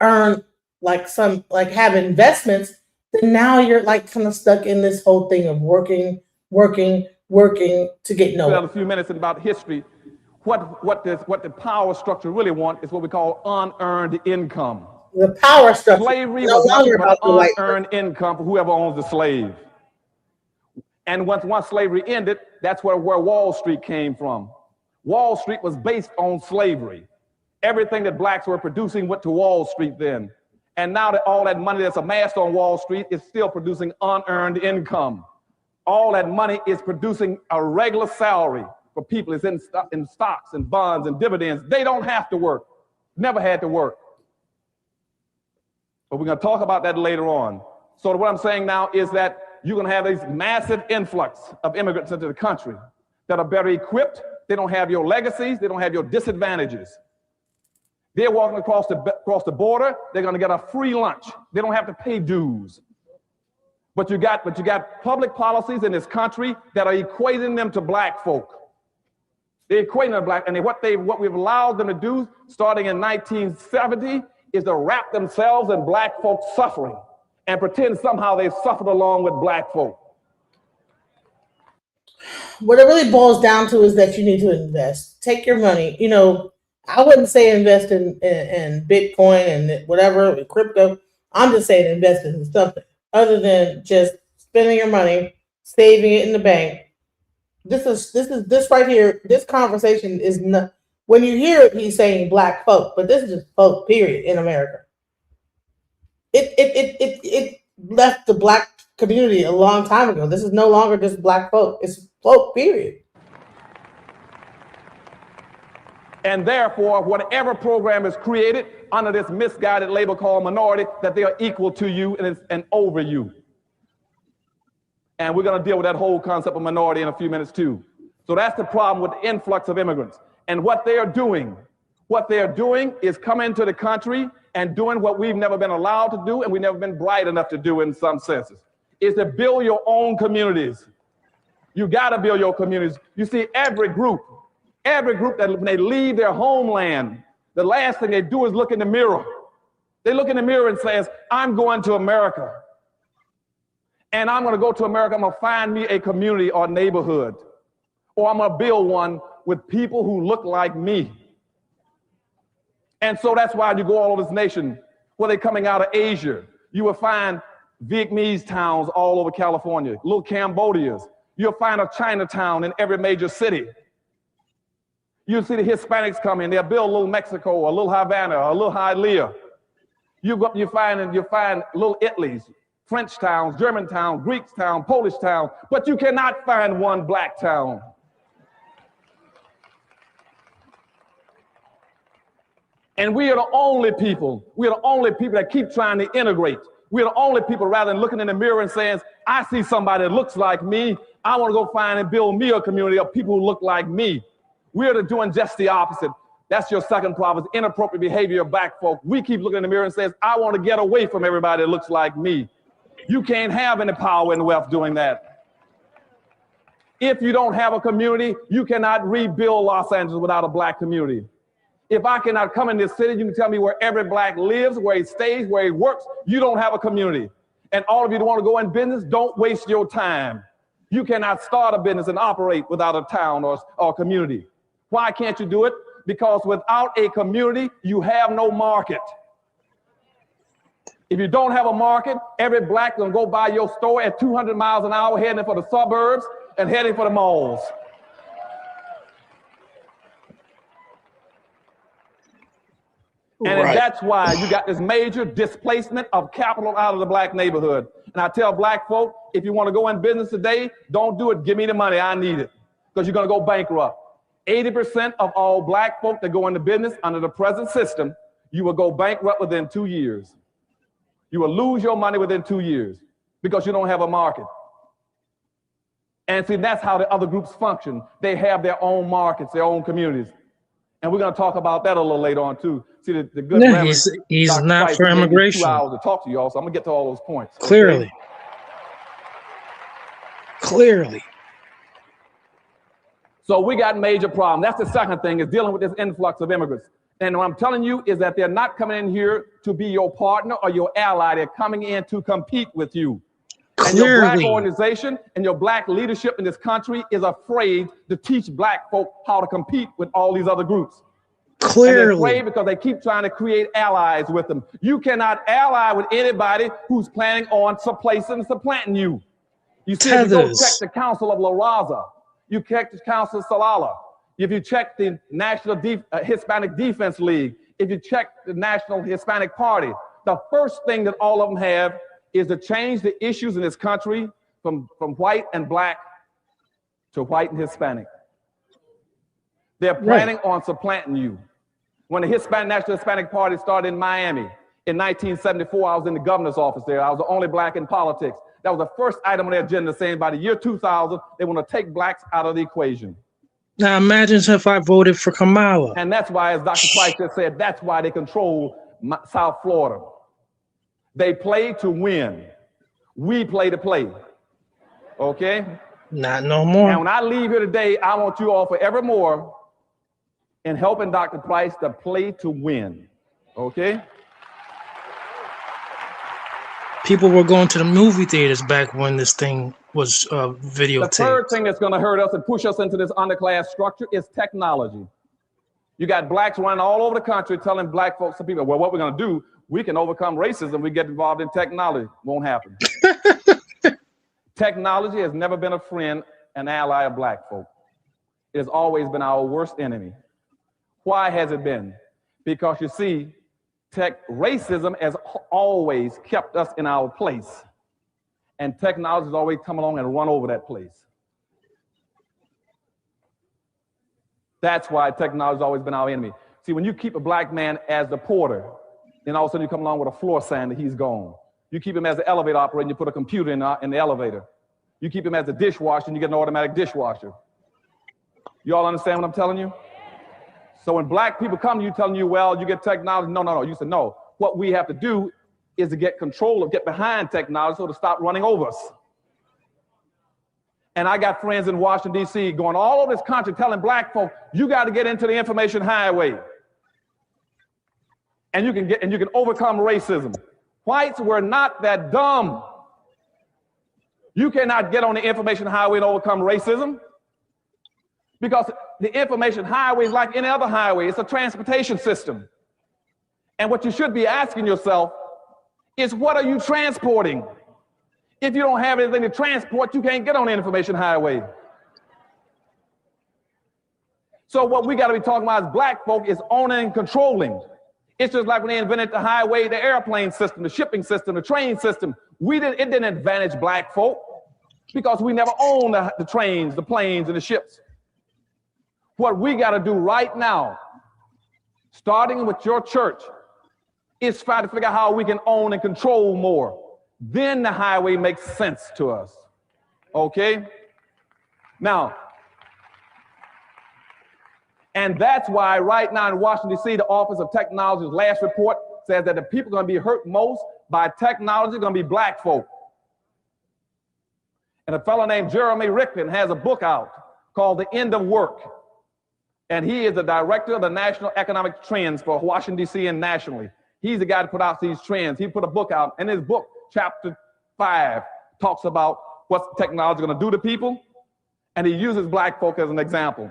earn have investments, then now you're like kind of stuck in this whole thing of working to get nowhere. A few minutes about history. What the power structure really want is what we call unearned income. The power structure. Slavery No was nothing longer but about the white unearned income for whoever owns the slave. And once slavery ended, that's where Wall Street came from. Wall Street was based on slavery. Everything that blacks were producing went to Wall Street then. And now that all that money that's amassed on Wall Street is still producing unearned income. All that money is producing a regular salary for people. It's in stocks and bonds and dividends. They don't have to work. Never had to work. But we're going to talk about that later on. So what I'm saying now is that you're going to have this massive influx of immigrants into the country that are better equipped. They don't have your legacies. They don't have your disadvantages. They're walking across the border. They're going to get a free lunch. They don't have to pay dues. But you got public policies in this country that are equating them to black folk. They're equating them to black, and what we've allowed them to do starting in 1970 is to wrap themselves in black folks' suffering and pretend somehow they suffered along with black folk. What it really boils down to is that you need to invest. Take your money. I wouldn't say invest in Bitcoin and whatever, crypto. I'm just saying invest in something other than just spending your money, saving it in the bank. This right here. This conversation is not. When you hear it, he's saying black folk, but this is just folk. Period in America. It left the black community a long time ago. This is no longer just black folk. It's folk. Period. And therefore, whatever program is created under this misguided label called minority, that they are equal to you and over you. And we're going to deal with that whole concept of minority in a few minutes too. So that's the problem with the influx of immigrants. And what they are doing is coming into the country and doing what we've never been allowed to do and we've never been bright enough to do in some senses, is to build your own communities. You got to build your communities. You see, every group that when they leave their homeland, the last thing they do is look in the mirror. They look in the mirror and says, I'm going to America. And I'm going to go to America. I'm going to find me a community or neighborhood. Or I'm going to build one with people who look like me. And so that's why you go all over this nation, where they're coming out of Asia. You will find Vietnamese towns all over California, little Cambodias. You'll find a Chinatown in every major city. You'll see the Hispanics come in. They'll build a little Mexico, a little Havana, a little Hialeah. You find little Italys, French towns, German town, Greek town, Polish town, but you cannot find one black town. And we are the only people that keep trying to integrate. We're the only people, rather than looking in the mirror and saying, I see somebody that looks like me, I want to go find and build me a community of people who look like me. We're doing just the opposite. That's your second problem, is inappropriate behavior of black folk. We keep looking in the mirror and says, I want to get away from everybody that looks like me. You can't have any power and wealth doing that. If you don't have a community, you cannot rebuild Los Angeles without a black community. If I cannot come in this city, you can tell me where every black lives, where he stays, where he works. You don't have a community. And all of you that want to go in business, don't waste your time. You cannot start a business and operate without a town or community. Why can't you do it? Because without a community, you have no market. If you don't have a market, every black will go by your store at 200 miles an hour, heading for the suburbs and heading for the malls. And that's why you got this major displacement of capital out of the black neighborhood. And I tell black folk, if you want to go in business today, don't do it. Give me the money. I need it. Because you're going to go bankrupt. 80% of all black folk that go into business under the present system, you will go bankrupt within 2 years. You will lose your money within 2 years because you don't have a market. And see, that's how the other groups function. They have their own markets, their own communities. And we're going to talk about that a little later on too. See, the good Yeah, Reverend he's Dr. not Price, for he gave me 2 immigration. hours to talk to y'all, so I'm going to get to all those points. okay? Clearly. Clearly. So we got major problems. That's the second thing, is dealing with this influx of immigrants. And what I'm telling you is that they're not coming in here to be your partner or your ally. They're coming in to compete with you. And your black Clearly. organization and your black leadership in this country is afraid to teach black folk how to compete with all these other groups. And they're Clearly. afraid because they keep trying to create allies with them. You cannot ally with anybody who's planning on supplanting you. You see, if you go check the Council of La Raza, you check the Council of Salala, if you check the National Hispanic Defense League, if you check the National Hispanic Party, the first thing that all of them have is to change the issues in this country from white and black to white and Hispanic. They're planning on supplanting you. When the National Hispanic Party started in Miami in 1974, I was in the governor's office there. I was the only black in politics. That was the first item on their agenda, saying by the year 2000, they want to take blacks out of the equation. Now imagine if I voted for Kamala. And that's why, as Dr. Price just said, that's why they control South Florida. They play to win. We play to play. Okay? Not no more. And when I leave here today, I want you all forevermore in helping Dr. Price to play to win. Okay? People were going to the movie theaters back when this thing was videotaped. The third thing that's going to hurt us and push us into this underclass structure is technology. You got blacks running all over the country telling black folks, some people, well, what we're going to do, we can overcome racism. We get involved in technology. Won't happen. Technology has never been a friend and ally of black folk. It has always been our worst enemy. Why has it been? Because you see, racism has always kept us in our place. And technology has always come along and run over that place. That's why technology has always been our enemy. See, when you keep a black man as the porter, then all of a sudden you come along with a floor sander, he's gone. You keep him as the elevator operator and you put a computer in the elevator. You keep him as a dishwasher and you get an automatic dishwasher. You all understand what I'm telling you? So when black people come to you telling you, well, you get technology, no. You said, no. What we have to do is to get behind technology so to stop running over us. And I got friends in Washington, D.C. going all over this country telling black folk, you got to get into the information highway. And you can overcome racism. Whites were not that dumb. You cannot get on the information highway and overcome racism. Because the information highway is like any other highway. It's a transportation system. And what you should be asking yourself is, what are you transporting? If you don't have anything to transport, you can't get on the information highway. So what we got to be talking about as black folk is owning and controlling. It's just like when they invented the highway, the airplane system, the shipping system, the train system. It didn't advantage black folk because we never owned the trains, the planes, and the ships. What we got to do right now, starting with your church, is try to figure out how we can own and control more. Then the highway makes sense to us. Okay? Now, and that's why right now in Washington, D.C., the Office of Technology's last report says that the people going to be hurt most by technology are going to be black folk. And a fellow named Jeremy Ricklin has a book out called The End of Work. And he is the director of the National Economic Trends for Washington, D.C. and nationally. He's the guy to put out these trends. He put a book out, and his book, chapter 5, talks about what's technology going to do to people. And he uses black folk as an example.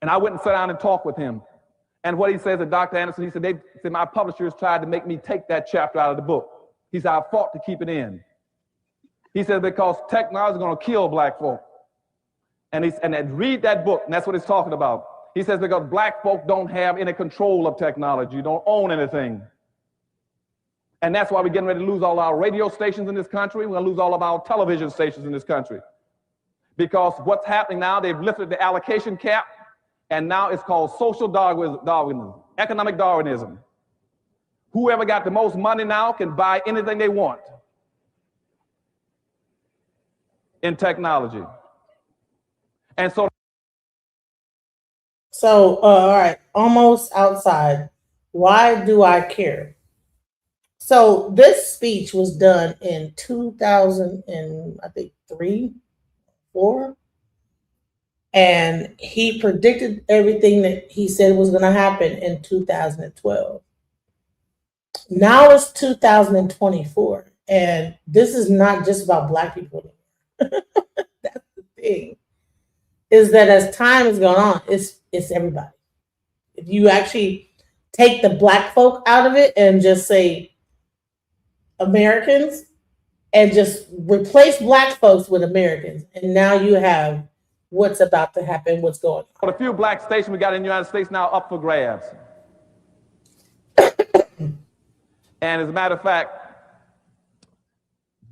And I went and sat down and talked with him. And what he says to Dr. Anderson, he said, my publishers tried to make me take that chapter out of the book. He said, I fought to keep it in. He said, because technology is going to kill black folk. And read that book, and that's what he's talking about. He says, because black folk don't have any control of technology, don't own anything. And that's why we're getting ready to lose all our radio stations in this country. We're going to lose all of our television stations in this country. Because what's happening now, they've lifted the allocation cap, and now it's called social Darwinism, economic Darwinism. Whoever got the most money now can buy anything they want in technology. And so So, all right, almost outside. Why do I care? So this speech was done in 2000 and I think 4, and he predicted everything that he said was going to happen in 2012. Now it's 2024, and this is not just about Black people. That's the thing. Is that as time has gone on, it's everybody. If you actually take the Black folk out of it and just say Americans, and just replace Black folks with Americans, and now you have what's about to happen, what's going on. For the few black stations we got in the United States now up for grabs. And as a matter of fact,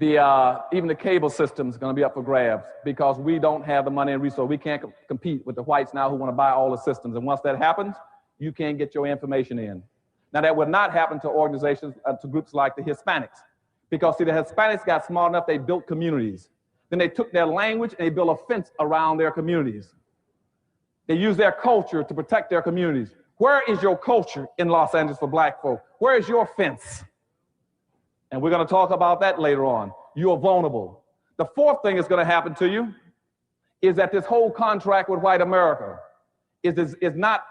even the cable system is going to be up for grabs because we don't have the money and resources. We can't compete with the whites now who want to buy all the systems. And once that happens, you can't get your information in. Now, that would not happen to organizations, to groups like the Hispanics. Because, see, the Hispanics got smart enough, they built communities. Then they took their language and they built a fence around their communities. They used their culture to protect their communities. Where is your culture in Los Angeles for Black folk? Where is your fence? And we're going to talk about that later on. You are vulnerable. The fourth thing that's going to happen to you is that this whole contract with white America is not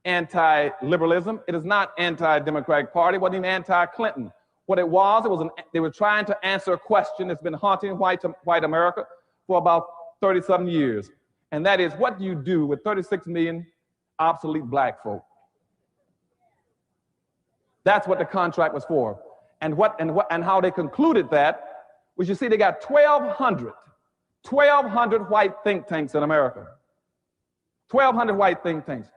anti-liberalism. It is not anti-Democratic Party. It wasn't even anti-Clinton. What it was they were trying to answer a question that's been haunting white America for about 30-something years. And that is, what do you do with 36 million obsolete Black folk? That's what the contract was for. And how they concluded that was, you see, they got 1,200 white think tanks in America. 1,200 white think tanks.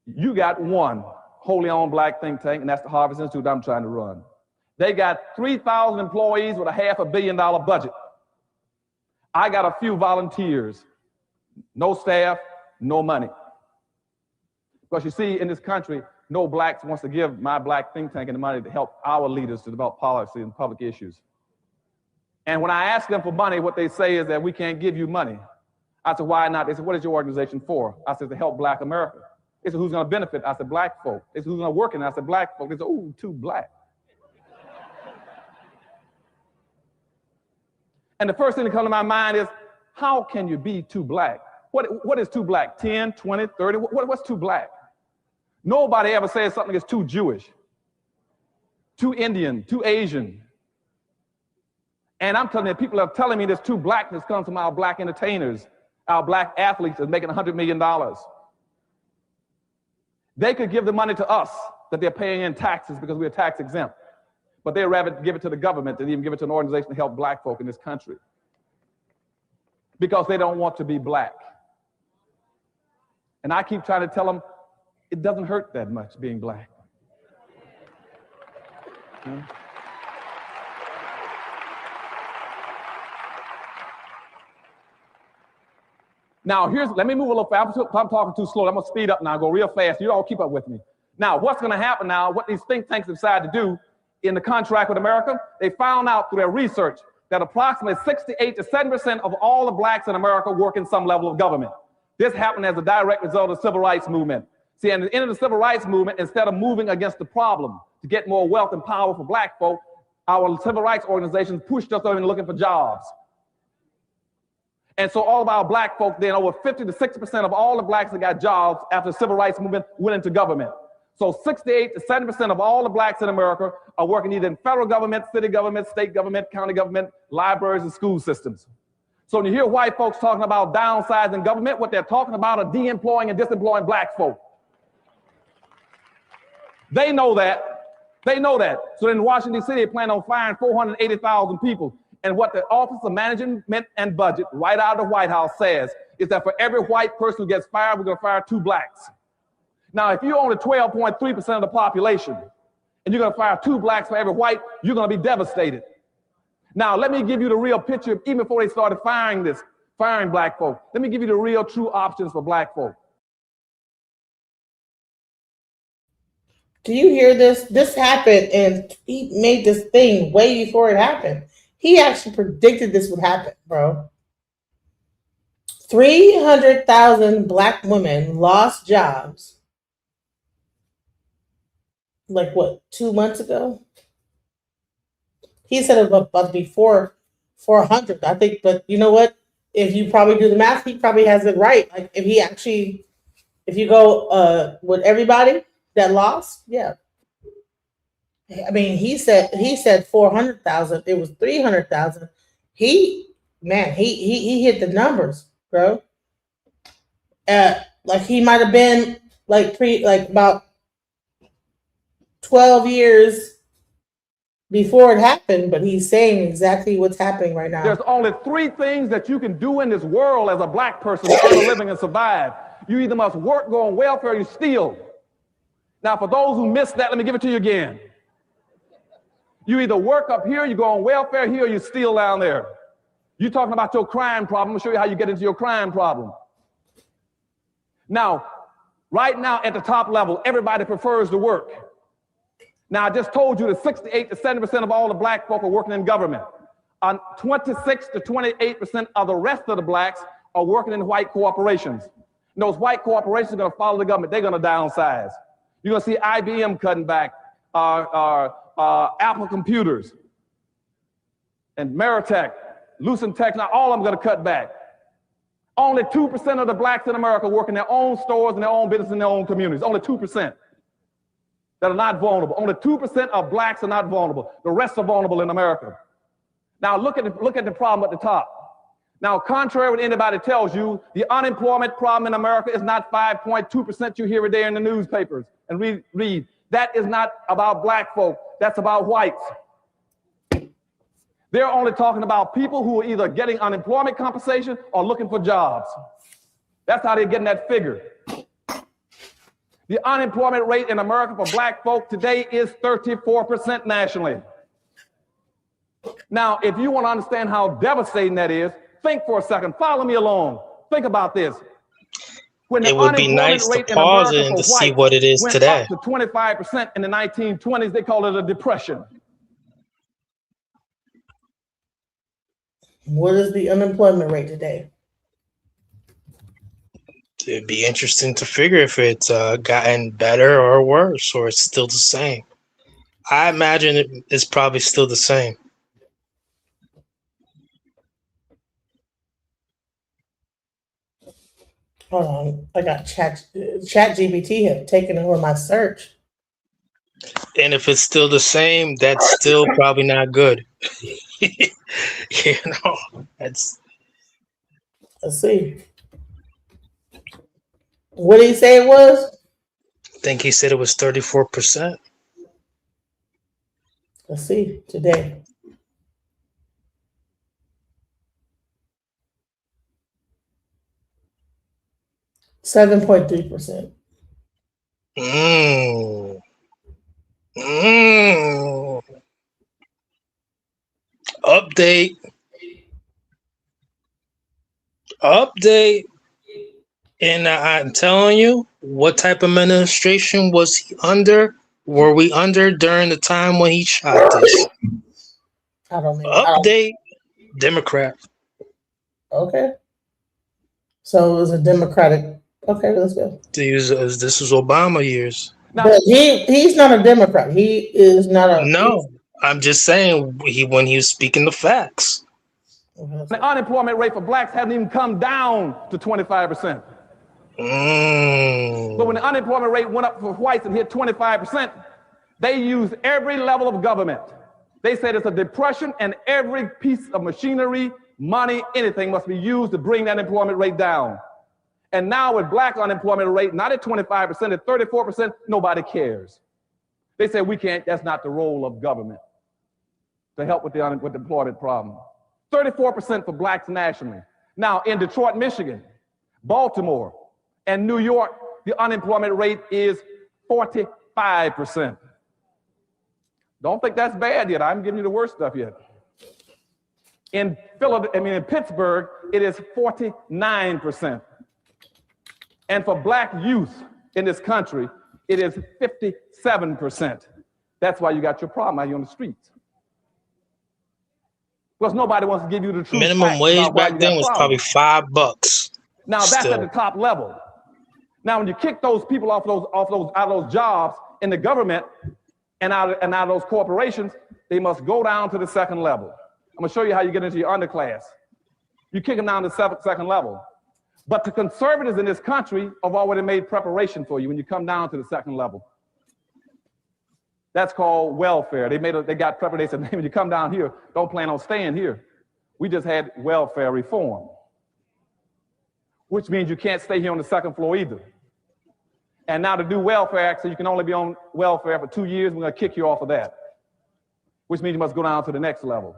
You got one wholly owned Black think tank, and that's the Harvard Institute I'm trying to run. They got 3,000 employees with a $500 million budget. I got a few volunteers, no staff, no money. Because you see, in this country, no Blacks wants to give my Black think tank any money to help our leaders to develop policy and public issues. And when I ask them for money, what they say is that we can't give you money. I said, why not? They said, what is your organization for? I said, to help Black America. They said, who's going to benefit? I said, Black folk. They said, who's going to work in it? I said, Black folk. They said, ooh, too Black. And the first thing that comes to my mind is, how can you be too Black? What is too Black? 10, 20, 30? What's too Black? Nobody ever says something is too Jewish, too Indian, too Asian. And I'm telling you, people are telling me this too Blackness comes from our Black entertainers, our Black athletes that's making $100 million. They could give the money to us that they're paying in taxes because we're tax exempt. But they'd rather give it to the government than even give it to an organization to help Black folk in this country. Because they don't want to be Black. And I keep trying to tell them, it doesn't hurt that much being Black. Now, let me move a little fast. I'm talking too slow. I'm going to speed up now, go real fast. You all keep up with me. Now, what's going to happen now, what these think tanks decide to do in the contract with America, they found out through their research that approximately 68 to 7% of all the Blacks in America work in some level of government. This happened as a direct result of the Civil Rights Movement. See, at the end of the Civil Rights Movement, instead of moving against the problem to get more wealth and power for Black folk, our civil rights organizations pushed us over looking for jobs. And so all of our Black folk, then over 50 to 60% of all the Blacks that got jobs after the Civil Rights Movement went into government. So 68 to 70% of all the Blacks in America are working either in federal government, city government, state government, county government, libraries, and school systems. So when you hear white folks talking about downsizing government, what they're talking about are de-employing and disemploying Black folk. They know that. They know that. So in Washington, D.C., they plan on firing 480,000 people. And what the Office of Management and Budget, right out of the White House, says is that for every white person who gets fired, we're going to fire 2 Blacks. Now, if you own a 12.3% of the population and you're going to fire 2 Blacks for every white, you're going to be devastated. Now, let me give you the real picture, even before they started firing Black folk. Let me give you the real true options for Black folk. Do you hear this? This happened, and he made this thing way before it happened. He actually predicted this would happen, bro. 300,000 black women lost jobs. Like what, 2 months ago? He said it was about to be 400, I think. But you know what? If you probably do the math, he probably has it right. Like if you go with everybody that lost, yeah. I mean, he said 400,000. It was 300,000. He hit the numbers, bro. Like he might have been like about 12 years before it happened, but he's saying exactly what's happening right now. There's only 3 things that you can do in this world as a black person to earn a living and survive. You either must work, go on welfare, or you steal. Now, for those who missed that, let me give it to you again. You either work up here, you go on welfare here, or you steal down there. You're talking about your crime problem. I'm going to show you how you get into your crime problem. Now, right now at the top level, everybody prefers to work. Now, I just told you that 68 to 70% of all the black folk are working in government. 26 to 28% of the rest of the blacks are working in white corporations. And those white corporations are going to follow the government. They're going to downsize. You're going to see IBM cutting back, Apple Computers, and Meritech, Lucent Tech, now all of them going to cut back. Only 2% of the blacks in America work in their own stores and their own business in their own communities. Only 2% that are not vulnerable. Only 2% of blacks are not vulnerable. The rest are vulnerable in America. Now look at the problem at the top. Now, contrary to what anybody tells you, the unemployment problem in America is not 5.2% you hear every day in the newspapers and read. That is not about black folk. That's about whites. They're only talking about people who are either getting unemployment compensation or looking for jobs. That's how they're getting that figure. The unemployment rate in America for black folk today is 34% nationally. Now, if you want to understand how devastating that is, think for a second. Follow me along. Think about this. When the It would be unemployment nice to rate in pause America it and for to see whites what it is went today. up to 25% in the 1920s, they call it a depression. What is the unemployment rate today? It'd be interesting to figure if it's gotten better or worse, or it's still the same. I imagine it's probably still the same. Hold on, I got Chat GPT have taken over my search. And if it's still the same, that's still probably not good. You know, Let's see. What did he say it was? I think he said it was 34%. Let's see today. %7.3%. Update. And I'm telling you, what type of administration was he under? Were we under during the time when he shot this? I don't know. Update. Democrat. Okay. So it was a Democratic. Okay, let's go. This was Obama years. But he's not a Democrat. He is not a. No, I'm just saying when he was speaking the facts. The unemployment rate for blacks hasn't even come down to 25%. But when the unemployment rate went up for whites and hit 25%, they used every level of government. They said it's a depression and every piece of machinery, money, anything must be used to bring that unemployment rate down. And now with black unemployment rate, not at 25%, at 34%, nobody cares. They say we can't, that's not the role of government to help with the employment problem. 34% for blacks nationally. Now in Detroit, Michigan, Baltimore, and New York, the unemployment rate is 45%. Don't think that's bad yet. I'm giving you the worst stuff yet. In Pittsburgh, it is 49%. And for black youth in this country, it is 57%. That's why you got your problem out here on the streets. Because nobody wants to give you the truth. Minimum wage back then was probably $5. Now that's Still. at the top level. Now, when you kick those people out of those jobs in the government and out of those corporations, they must go down to the second level. I'm gonna show you how you get into your underclass. You kick them down to the second level. But the conservatives in this country have already made preparation for you when you come down to the second level. That's called welfare. They got prepared. They said, when you come down here, don't plan on staying here. We just had welfare reform, which means you can't stay here on the second floor either. And now to do welfare act, so you can only be on welfare for 2 years, we're gonna kick you off of that, which means you must go down to the next level.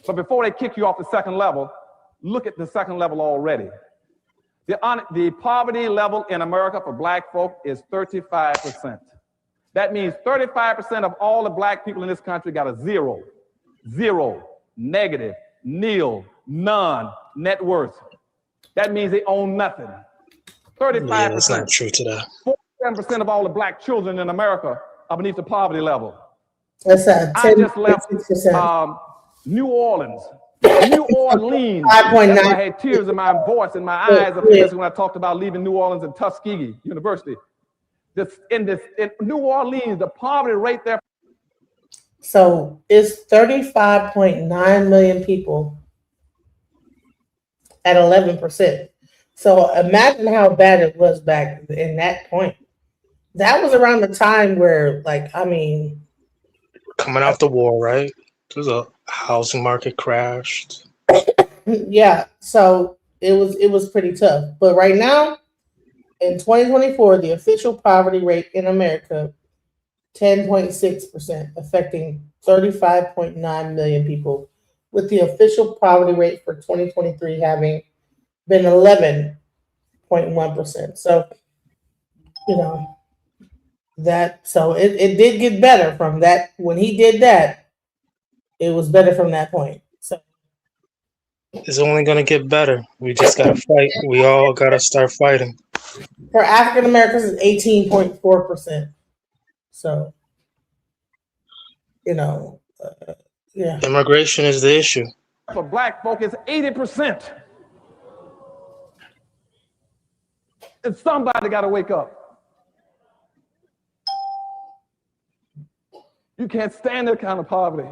But before they kick you off the second level, look at the second level already. The poverty level in America for black folk is 35%. That means 35% of all the black people in this country got a zero, negative, nil, none net worth. That means they own nothing. 35%. Yeah, that's not true today. 47% of all the black children in America are beneath the poverty level. That's 10, I just left 6%. New Orleans. New Orleans. 5.9. That's why I had tears in my voice and my eyes up here when I talked about leaving New Orleans and Tuskegee University. In New Orleans, the poverty rate there. So it's 35.9 million people at 11%. So imagine how bad it was back in that point. That was around the time where, like, I mean, Coming out the war, right? The housing market crashed. yeah. So it was pretty tough. But right now, in 2024, the official poverty rate in America, 10.6%, affecting 35.9 million people, with the official poverty rate for 2023 having been 11.1%. So, you know, so it did get better from that. When he did that, it was better from that point. So It's only gonna get better. We just gotta fight. We all gotta start fighting. for African Americans, it's 18.4%. So, you know, yeah. Immigration is the issue. For black folk, it's 80%. And somebody got to wake up. You can't stand that kind of poverty.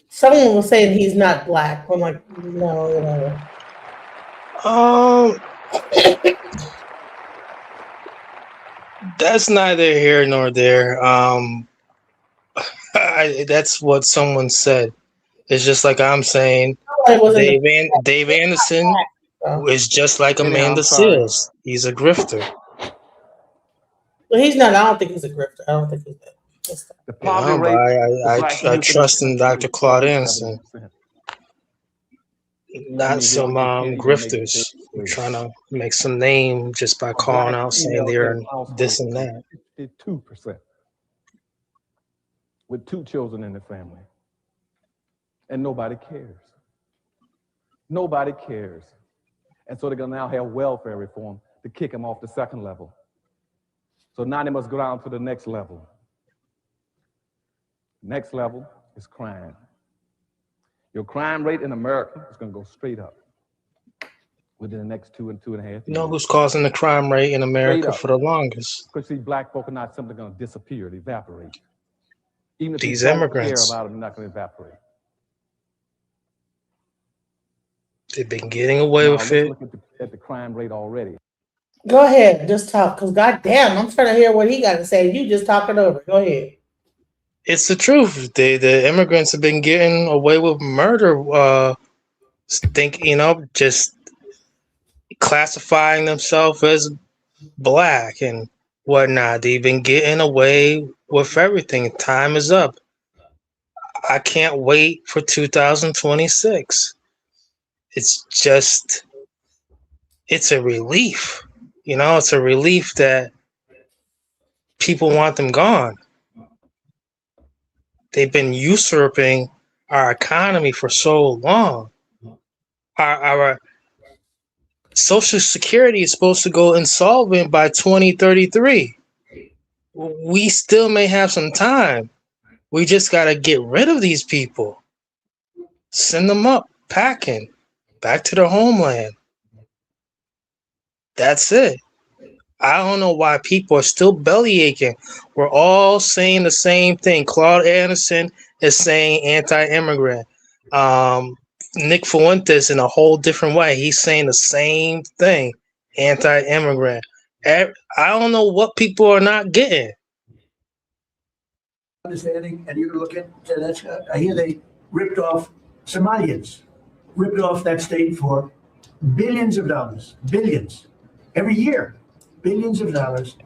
Someone was saying he's not black. I'm like, no. That's neither here nor there. That's what someone said. It's just like I'm saying. Dave Anderson is just like Amanda Seals. He's a grifter. Well, he's not. I don't think he's a grifter. I don't think he's that. I trust in Dr. Claude Anderson. Not some grifters trying to make some name just by calling out saying they're this and that. 52% with 2 children in the family. And nobody cares. Nobody cares. And so they're going to now have welfare reform to kick them off the second level. So now they must go down to the next level. Next level is crime. Your crime rate in America is going to go straight up within the next 2.5 years. You know who's causing the crime rate in America for the longest? Because see, black folk are not simply going to disappear, they evaporate. Even if These you don't immigrants. care about them, they're not going to evaporate. They've been getting away with it. Look at the crime rate already. Go ahead, just talk. Because goddamn, I'm trying to hear what he got to say. You just talking over. Go ahead. It's the truth. The immigrants have been getting away with murder. Just classifying themselves as black and whatnot. They've been getting away with everything. Time is up. I can't wait for 2026. It's a relief. It's a relief that people want them gone. They've been usurping our economy for so long. Our Social Security is supposed to go insolvent by 2033. We still may have some time. We just got to get rid of these people. Send them up, packing, back to their homeland. That's it. I don't know why people are still belly aching. We're all saying the same thing. Claude Anderson is saying anti-immigrant. Nick Fuentes in a whole different way. He's saying the same thing, anti-immigrant. I don't know what people are not getting. Understanding, and you can look at that's. I hear they ripped off Somalians, ripped off that state for billions of dollars, billions every year, billions of dollars.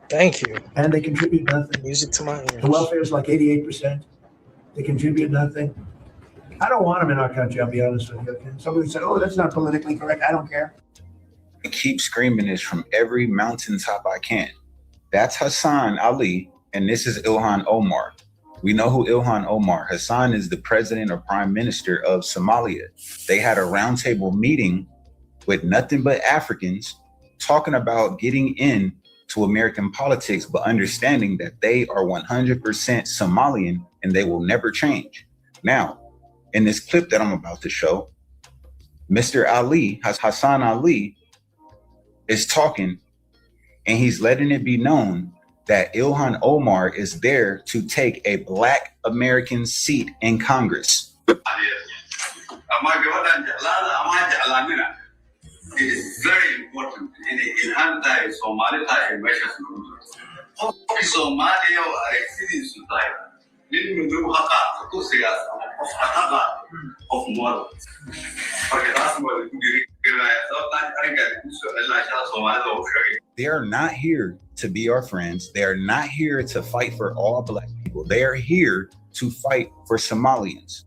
Thank you. And they contribute nothing. Music to my ears. The welfare is like 88%. They contribute nothing. I don't want them in our country. I'll be honest with you. Okay? Somebody said, "Oh, that's not politically correct." I don't care. I keep screaming this from every mountaintop I can. That's Hassan Ali, and this is Ilhan Omar. We know who Ilhan Omar. Hassan is the president or prime minister of Somalia. They had a roundtable meeting with nothing but Africans talking about getting in to American politics, but understanding that they are 100% Somalian and they will never change. Now, in this clip that I'm about to show, Mr. Ali, Hassan Ali, is talking, and he's letting it be known that Ilhan Omar is there to take a Black American seat in Congress. It is very important in anti-Somali measures. Somalia are exceeding of model. They are not here to be our friends. They are not here to fight for all Black people. They are here to fight for Somalians.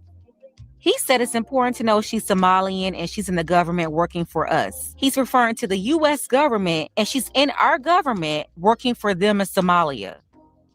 He said it's important to know she's Somalian and she's in the government working for us. He's referring to the U.S. government, and she's in our government working for them in Somalia.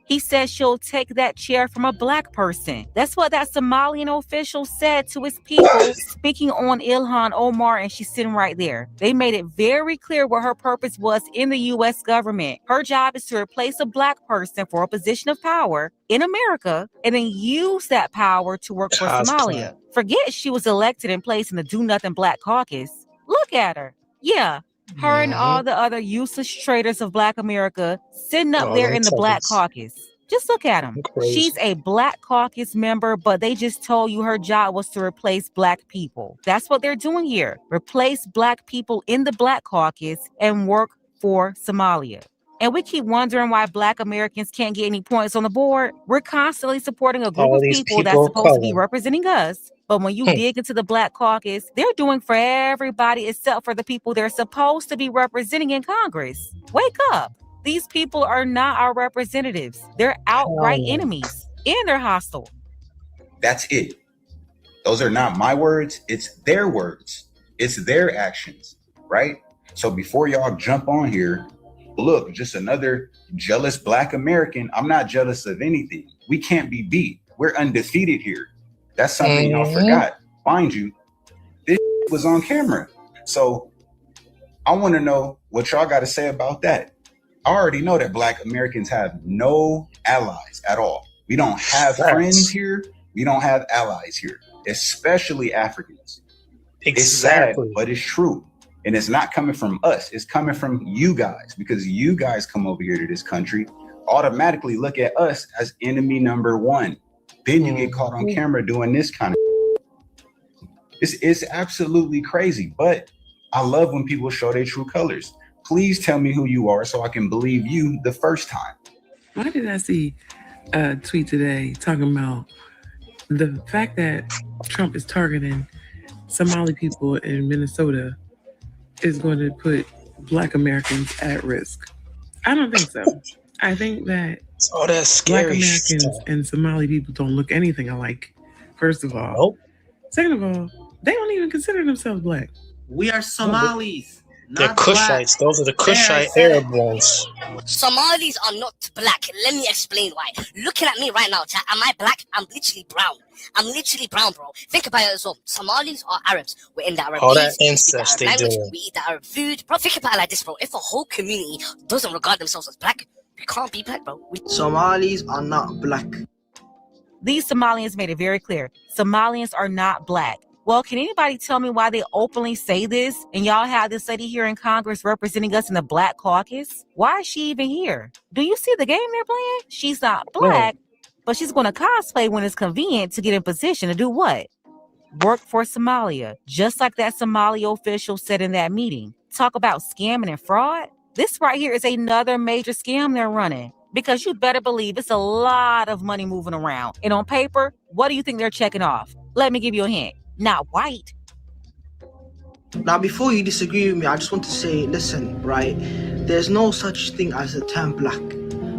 He said she'll take that chair from a Black person. That's what that Somalian official said to his people, speaking on Ilhan Omar, and she's sitting right there. They made it very clear what her purpose was in the U.S. government. Her job is to replace a Black person for a position of power in America and then use that power to work for Somalia. Forget she was elected and placed in the Do-Nothing Black Caucus. Look at her. Yeah. Her and all the other useless traitors of Black America sitting up there in the Black Caucus. Just look at them. She's a Black Caucus member, but they just told you her job was to replace Black people. That's what they're doing here. Replace Black people in the Black Caucus and work for Somalia. And we keep wondering why Black Americans can't get any points on the board. We're constantly supporting a group of people that's supposed to be representing us. But when you dig into the Black Caucus, they're doing for everybody except for the people they're supposed to be representing in Congress. Wake up. These people are not our representatives. They're outright enemies, and they're hostile. That's it. Those are not my words. It's their words. It's their actions, right? So before y'all jump on here, look, just another jealous Black American. I'm not jealous of anything. We can't be beat. We're undefeated here. That's something y'all forgot. Mind you, this was on camera. So I want to know what y'all got to say about that. I already know that Black Americans have no allies at all. We don't have friends here. We don't have allies here, especially Africans. It's sad, but it's true. And it's not coming from us. It's coming from you guys, because you guys come over here to this country, automatically look at us as enemy number one. Then you get caught on camera doing this kind of. It's absolutely crazy, but I love when people show their true colors. Please tell me who you are so I can believe you the first time. Why did I see a tweet today talking about the fact that Trump is targeting Somali people in Minnesota is going to put Black Americans at risk? I don't think so. I think that that's scary Black Americans and Somali people don't look anything alike, first of all. Second of all, they don't even consider themselves Black. We are Somalis. They're Kushites. Those are the Kushite Arab ones. Somalis are not black. Let me explain why. Looking at me right now, chat, am I black? I'm literally brown. I'm literally brown, bro. Think about it as well. Somalis are Arabs. We're in the Arab All that beliefs, we speak the incest Arab they language, doing. we eat the Arab food. Bro, think about it like this, bro. If a whole community doesn't regard themselves as black, we can't be black, bro. Somalis are not black. These Somalians made it very clear. Somalians are not black. Well, can anybody tell me why they openly say this? And y'all have this lady here in Congress representing us in the Black Caucus? Why is she even here? Do you see the game they're playing? She's not black, but she's going to cosplay when it's convenient to get in position to do what? Work for Somalia, just like that Somalia official said in that meeting. Talk about scamming and fraud. This right here is another major scam they're running. Because you better believe it's a lot of money moving around. And on paper, what do you think they're checking off? Let me give you a hint. Not white. Now, before you disagree with me, I just want to say, listen, right? There's no such thing as the term black.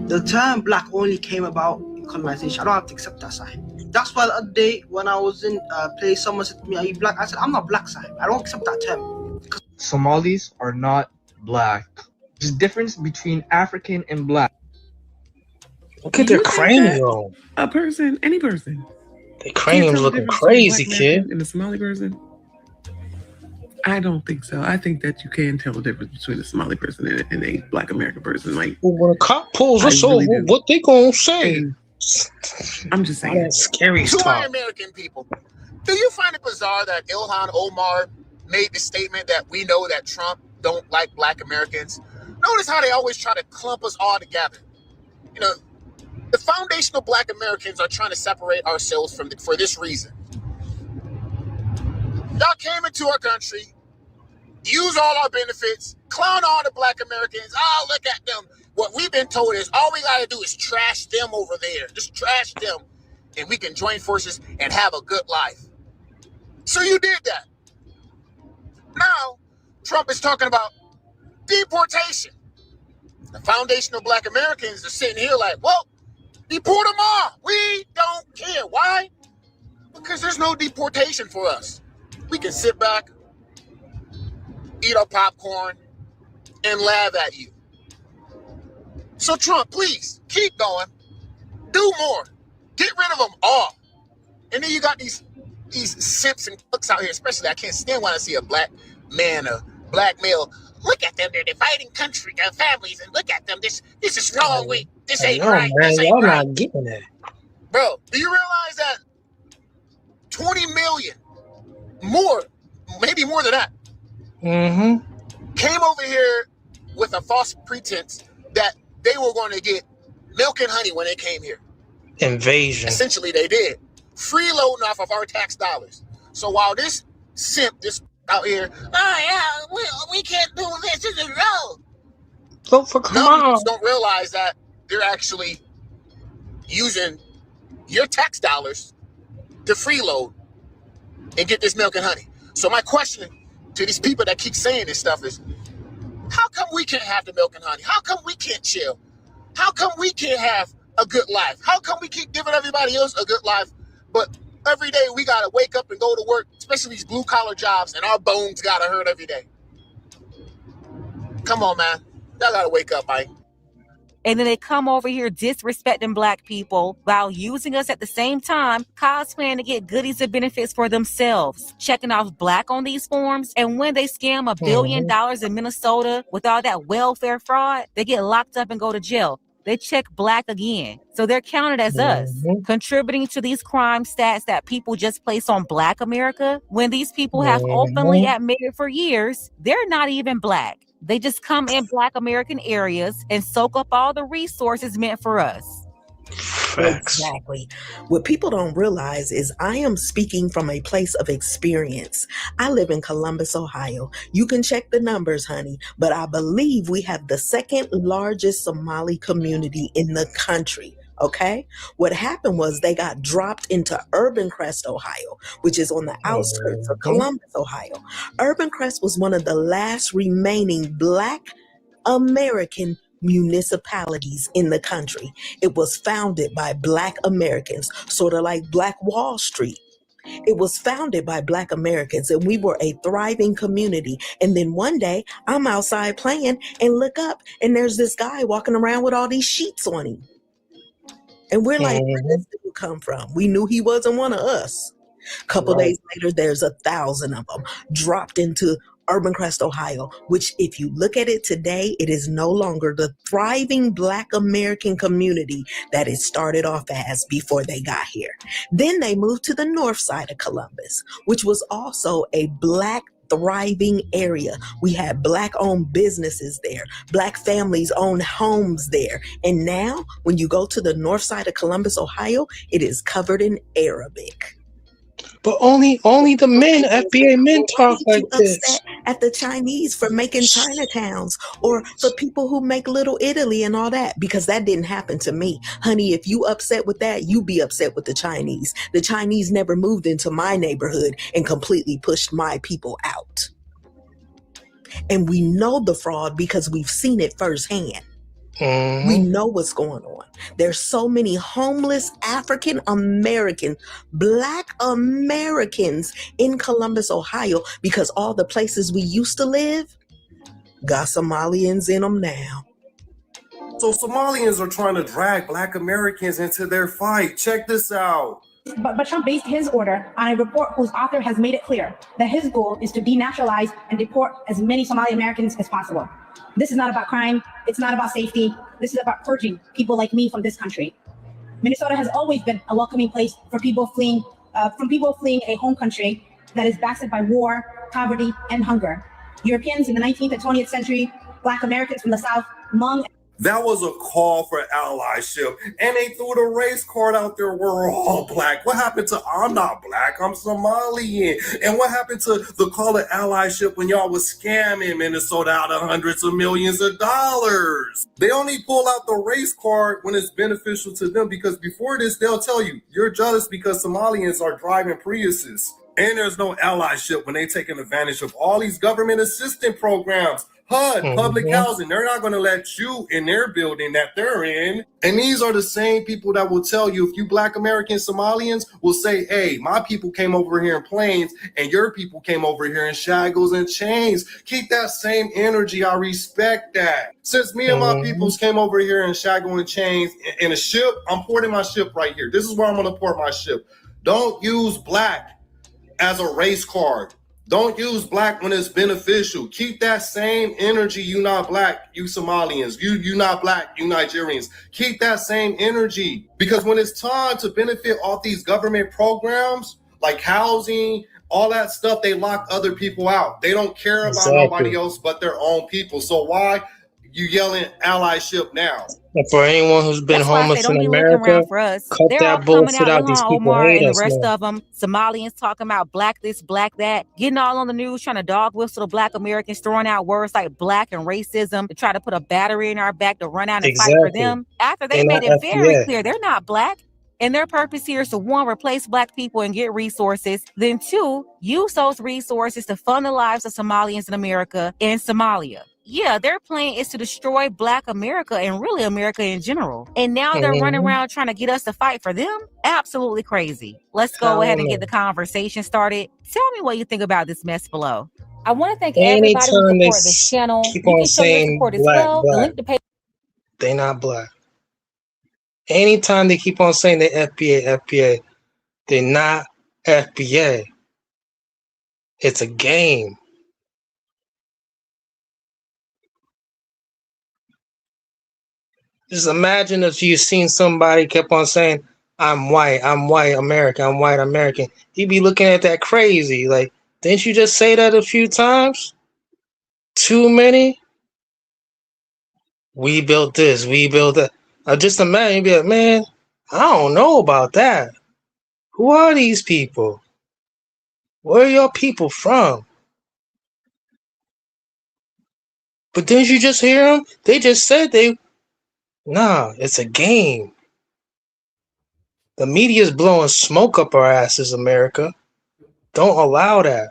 The term black only came about in colonization. I don't have to accept that side. That's why the other day when I was in a place, someone said to me, "Are you black?" I said, "I'm not black side. I don't accept that term." Somalis are not black. There's a difference between African and black. Look at their You think cranium. that A person, any person, The can't cranium's tell the looking difference between a crazy, black kid. American and a Somali person? I don't think so. I think that you can tell the difference between a Somali person and a black American person. Like, Well, when a cop pulls I us over, really do. what they gonna say? And I'm just All saying. that scary To our stuff. American people, do you find it bizarre that Ilhan Omar made the statement that we know that Trump don't like black Americans? Notice how they always try to clump us all together. You know, the foundational black Americans are trying to separate ourselves for this reason. Y'all came into our country, use all our benefits, clown all the black Americans. Oh, look at them. What we've been told is all we got to do is trash them over there. Just trash them, and we can join forces and have a good life. So you did that. Now, Trump is talking about deportation. The foundational black Americans are sitting here like, well, deport them all. We don't care. Why? Because there's no deportation for us. We can sit back, eat our popcorn, and laugh at you. So Trump, please, keep going. Do more. Get rid of them all. And then you got these simps and cooks out here, especially I can't stand when I see a black man, a black male. Look at them, they're dividing country, their families, and look at them. This is wrong. This I ain't know, right. man. This ain't Y'all right. not getting it. Bro, do you realize that 20 million more, maybe more than that, came over here with a false pretense that they were going to get milk and honey when they came here? Invasion. Essentially, they did. Freeloading off of our tax dollars. So while this simp, this out here, oh yeah, we can't do this, this is wrong. Vote for Kamala. Don't realize that they're actually using your tax dollars to freeload and get this milk and honey. So my question to these people that keep saying this stuff is, how come we can't have the milk and honey? How come we can't chill? How come we can't have a good life? How come we keep giving everybody else a good life, but every day we gotta wake up and go to work, especially these blue collar jobs, and our bones gotta hurt every day? Come on, man. Y'all gotta wake up, Mike. And then they come over here disrespecting black people while using us at the same time, cosplaying to get goodies and benefits for themselves, checking off black on these forms. And when they scam $1 billion in Minnesota with all that welfare fraud, they get locked up and go to jail. They check black again. So they're counted as us, contributing to these crime stats that people just place on black America. When these people have openly admitted for years, they're not even black. They just come in black American areas and soak up all the resources meant for us. Exactly. What people don't realize is I am speaking from a place of experience. I live in Columbus, Ohio. You can check the numbers, honey, but I believe we have the second largest Somali community in the country. Okay? What happened was they got dropped into Urban Crest, Ohio, which is on the outskirts of Columbus, Ohio. Urban Crest was one of the last remaining Black American municipalities in the country. It was founded by Black Americans, sort of like Black Wall Street. It was founded by Black Americans, and we were a thriving community. And then one day, I'm outside playing and look up, and there's this guy walking around with all these sheets on him. And we're like, where did this dude come from? We knew he wasn't one of us. Couple days later, there's 1,000 of them dropped into Urban Crest, Ohio, which if you look at it today, it is no longer the thriving Black American community that it started off as before they got here. Then they moved to the north side of Columbus, which was also a Black thriving area. We had Black owned businesses there. Black families owned homes there. And now when you go to the north side of Columbus, Ohio, it is covered in Arabic. But only the men, FBA men talk like this. At the Chinese for making Chinatowns, or for people who make Little Italy and all that, because that didn't happen to me. Honey, if you upset with that, you be upset with the Chinese. The Chinese never moved into my neighborhood and completely pushed my people out. And we know the fraud because we've seen it firsthand. We know what's going on. There's so many homeless African American, Black Americans in Columbus, Ohio, because all the places we used to live got Somalians in them now. So Somalians are trying to drag Black Americans into their fight. Check this out. But Trump based his order on a report whose author has made it clear that his goal is to denationalize and deport as many Somali Americans as possible. This is not about crime. It's not about safety. This is about purging people like me from this country. Minnesota has always been a welcoming place for people fleeing a home country that is blasted by war, poverty, and hunger. Europeans in the 19th and 20th century, Black Americans from the South, Hmong. That was a call for allyship, and they threw the race card out there. We're all Black. What happened to I'm not Black, I'm Somalian? And what happened to the call of allyship when y'all was scamming Minnesota out of hundreds of millions of dollars? They only pull out the race card when it's beneficial to them, because before this, they'll tell you, you're jealous because Somalians are driving Priuses. And there's no allyship when they taking advantage of all these government assistance programs. HUD, public housing, they're not going to let you in their building that they're in. And these are the same people that will tell you, if you Black American Somalians will say, hey, my people came over here in planes and your people came over here in shackles and chains. Keep that same energy. I respect that. Since me and my peoples came over here in shackles and chains in a ship, I'm porting my ship right here. This is where I'm going to port my ship. Don't use Black as a race card. Don't use Black when it's beneficial. Keep that same energy. You not Black, you Somalians. You not Black, you Nigerians. Keep that same energy. Because when it's time to benefit off these government programs, like housing, all that stuff, they lock other people out. They don't care about nobody else but their own people. So why you yelling allyship now? And for anyone who's been homeless in America, cut that bullshit out. These people hate and us, the rest man. of them, Somalians talking about Black this, Black that, getting all on the news, trying to dog whistle the Black Americans, throwing out words like Black and racism to try to put a battery in our back to run out and fight for them. After they made it very clear they're not Black. And their purpose here is to, one, replace Black people and get resources. Then two, use those resources to fund the lives of Somalians in America and Somalia. Yeah, their plan is to destroy Black America and really America in general. And now they're running around trying to get us to fight for them? Absolutely crazy. Let's go ahead and get the conversation started. Tell me what you think about this mess below. I want to thank everybody who supported this channel. You can show your support as well. The link to pay. They not Black. Anytime they keep on saying they FBA, they're not FBA. It's a game. Just imagine if you seen somebody kept on saying, I'm white American, I'm white American. He'd be looking at that crazy. Like, didn't you just say that a few times? Too many? We built this, we built that. Just imagine, you'd be like, man, I don't know about that. Who are these people? Where are your people from? But didn't you just hear them? They just said nah, it's a game. The media's blowing smoke up our asses, America. Don't allow that.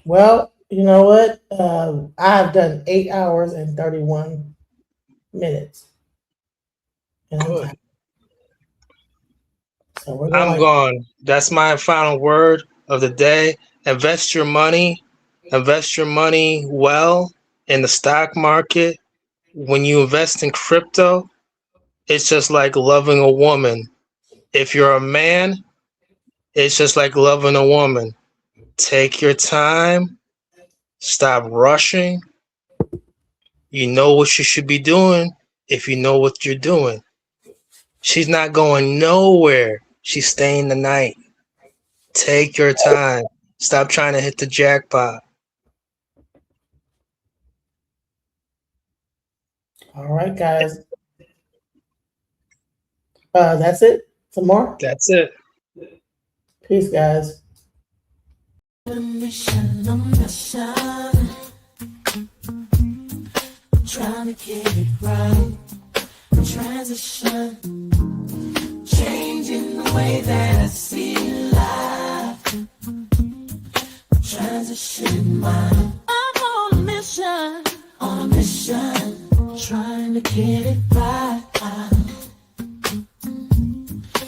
Well, you know what? I've done 8 hours and 31 minutes. And I'm tired. So we're I'm gone. That's my final word of the day. Invest your money well in the stock market. When you invest in crypto, it's just like loving a woman. If you're a man, it's just like loving a woman. Take your time. Stop rushing. You know what you should be doing if you know what you're doing. She's not going nowhere. She's staying the night. Take your time. Stop trying to hit the jackpot. All right, guys. That's it. Some more? That's it. Peace, guys. Trying to get it right. Transition. Changing the way that I see life. Transition mind. I'm on a mission. Trying to get it right.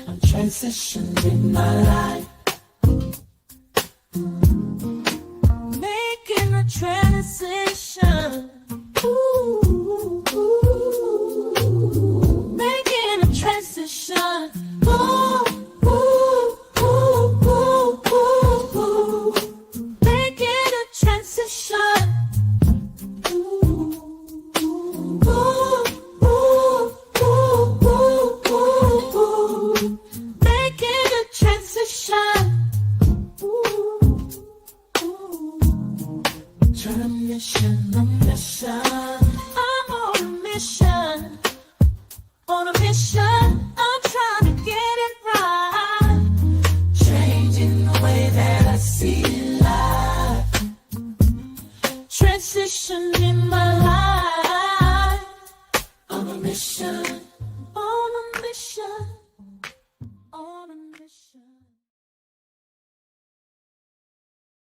I'm transitioning my life. Making a transition. Ooh, making a transition. Ooh, ooh, ooh, ooh, ooh, ooh. Making a transition. Ooh, ooh, ooh, ooh, ooh, ooh. Making a transition. Turn a mission. I'm on a mission. I'm trying to get it right. Changing the way that I see life. Transition in my life. On a mission.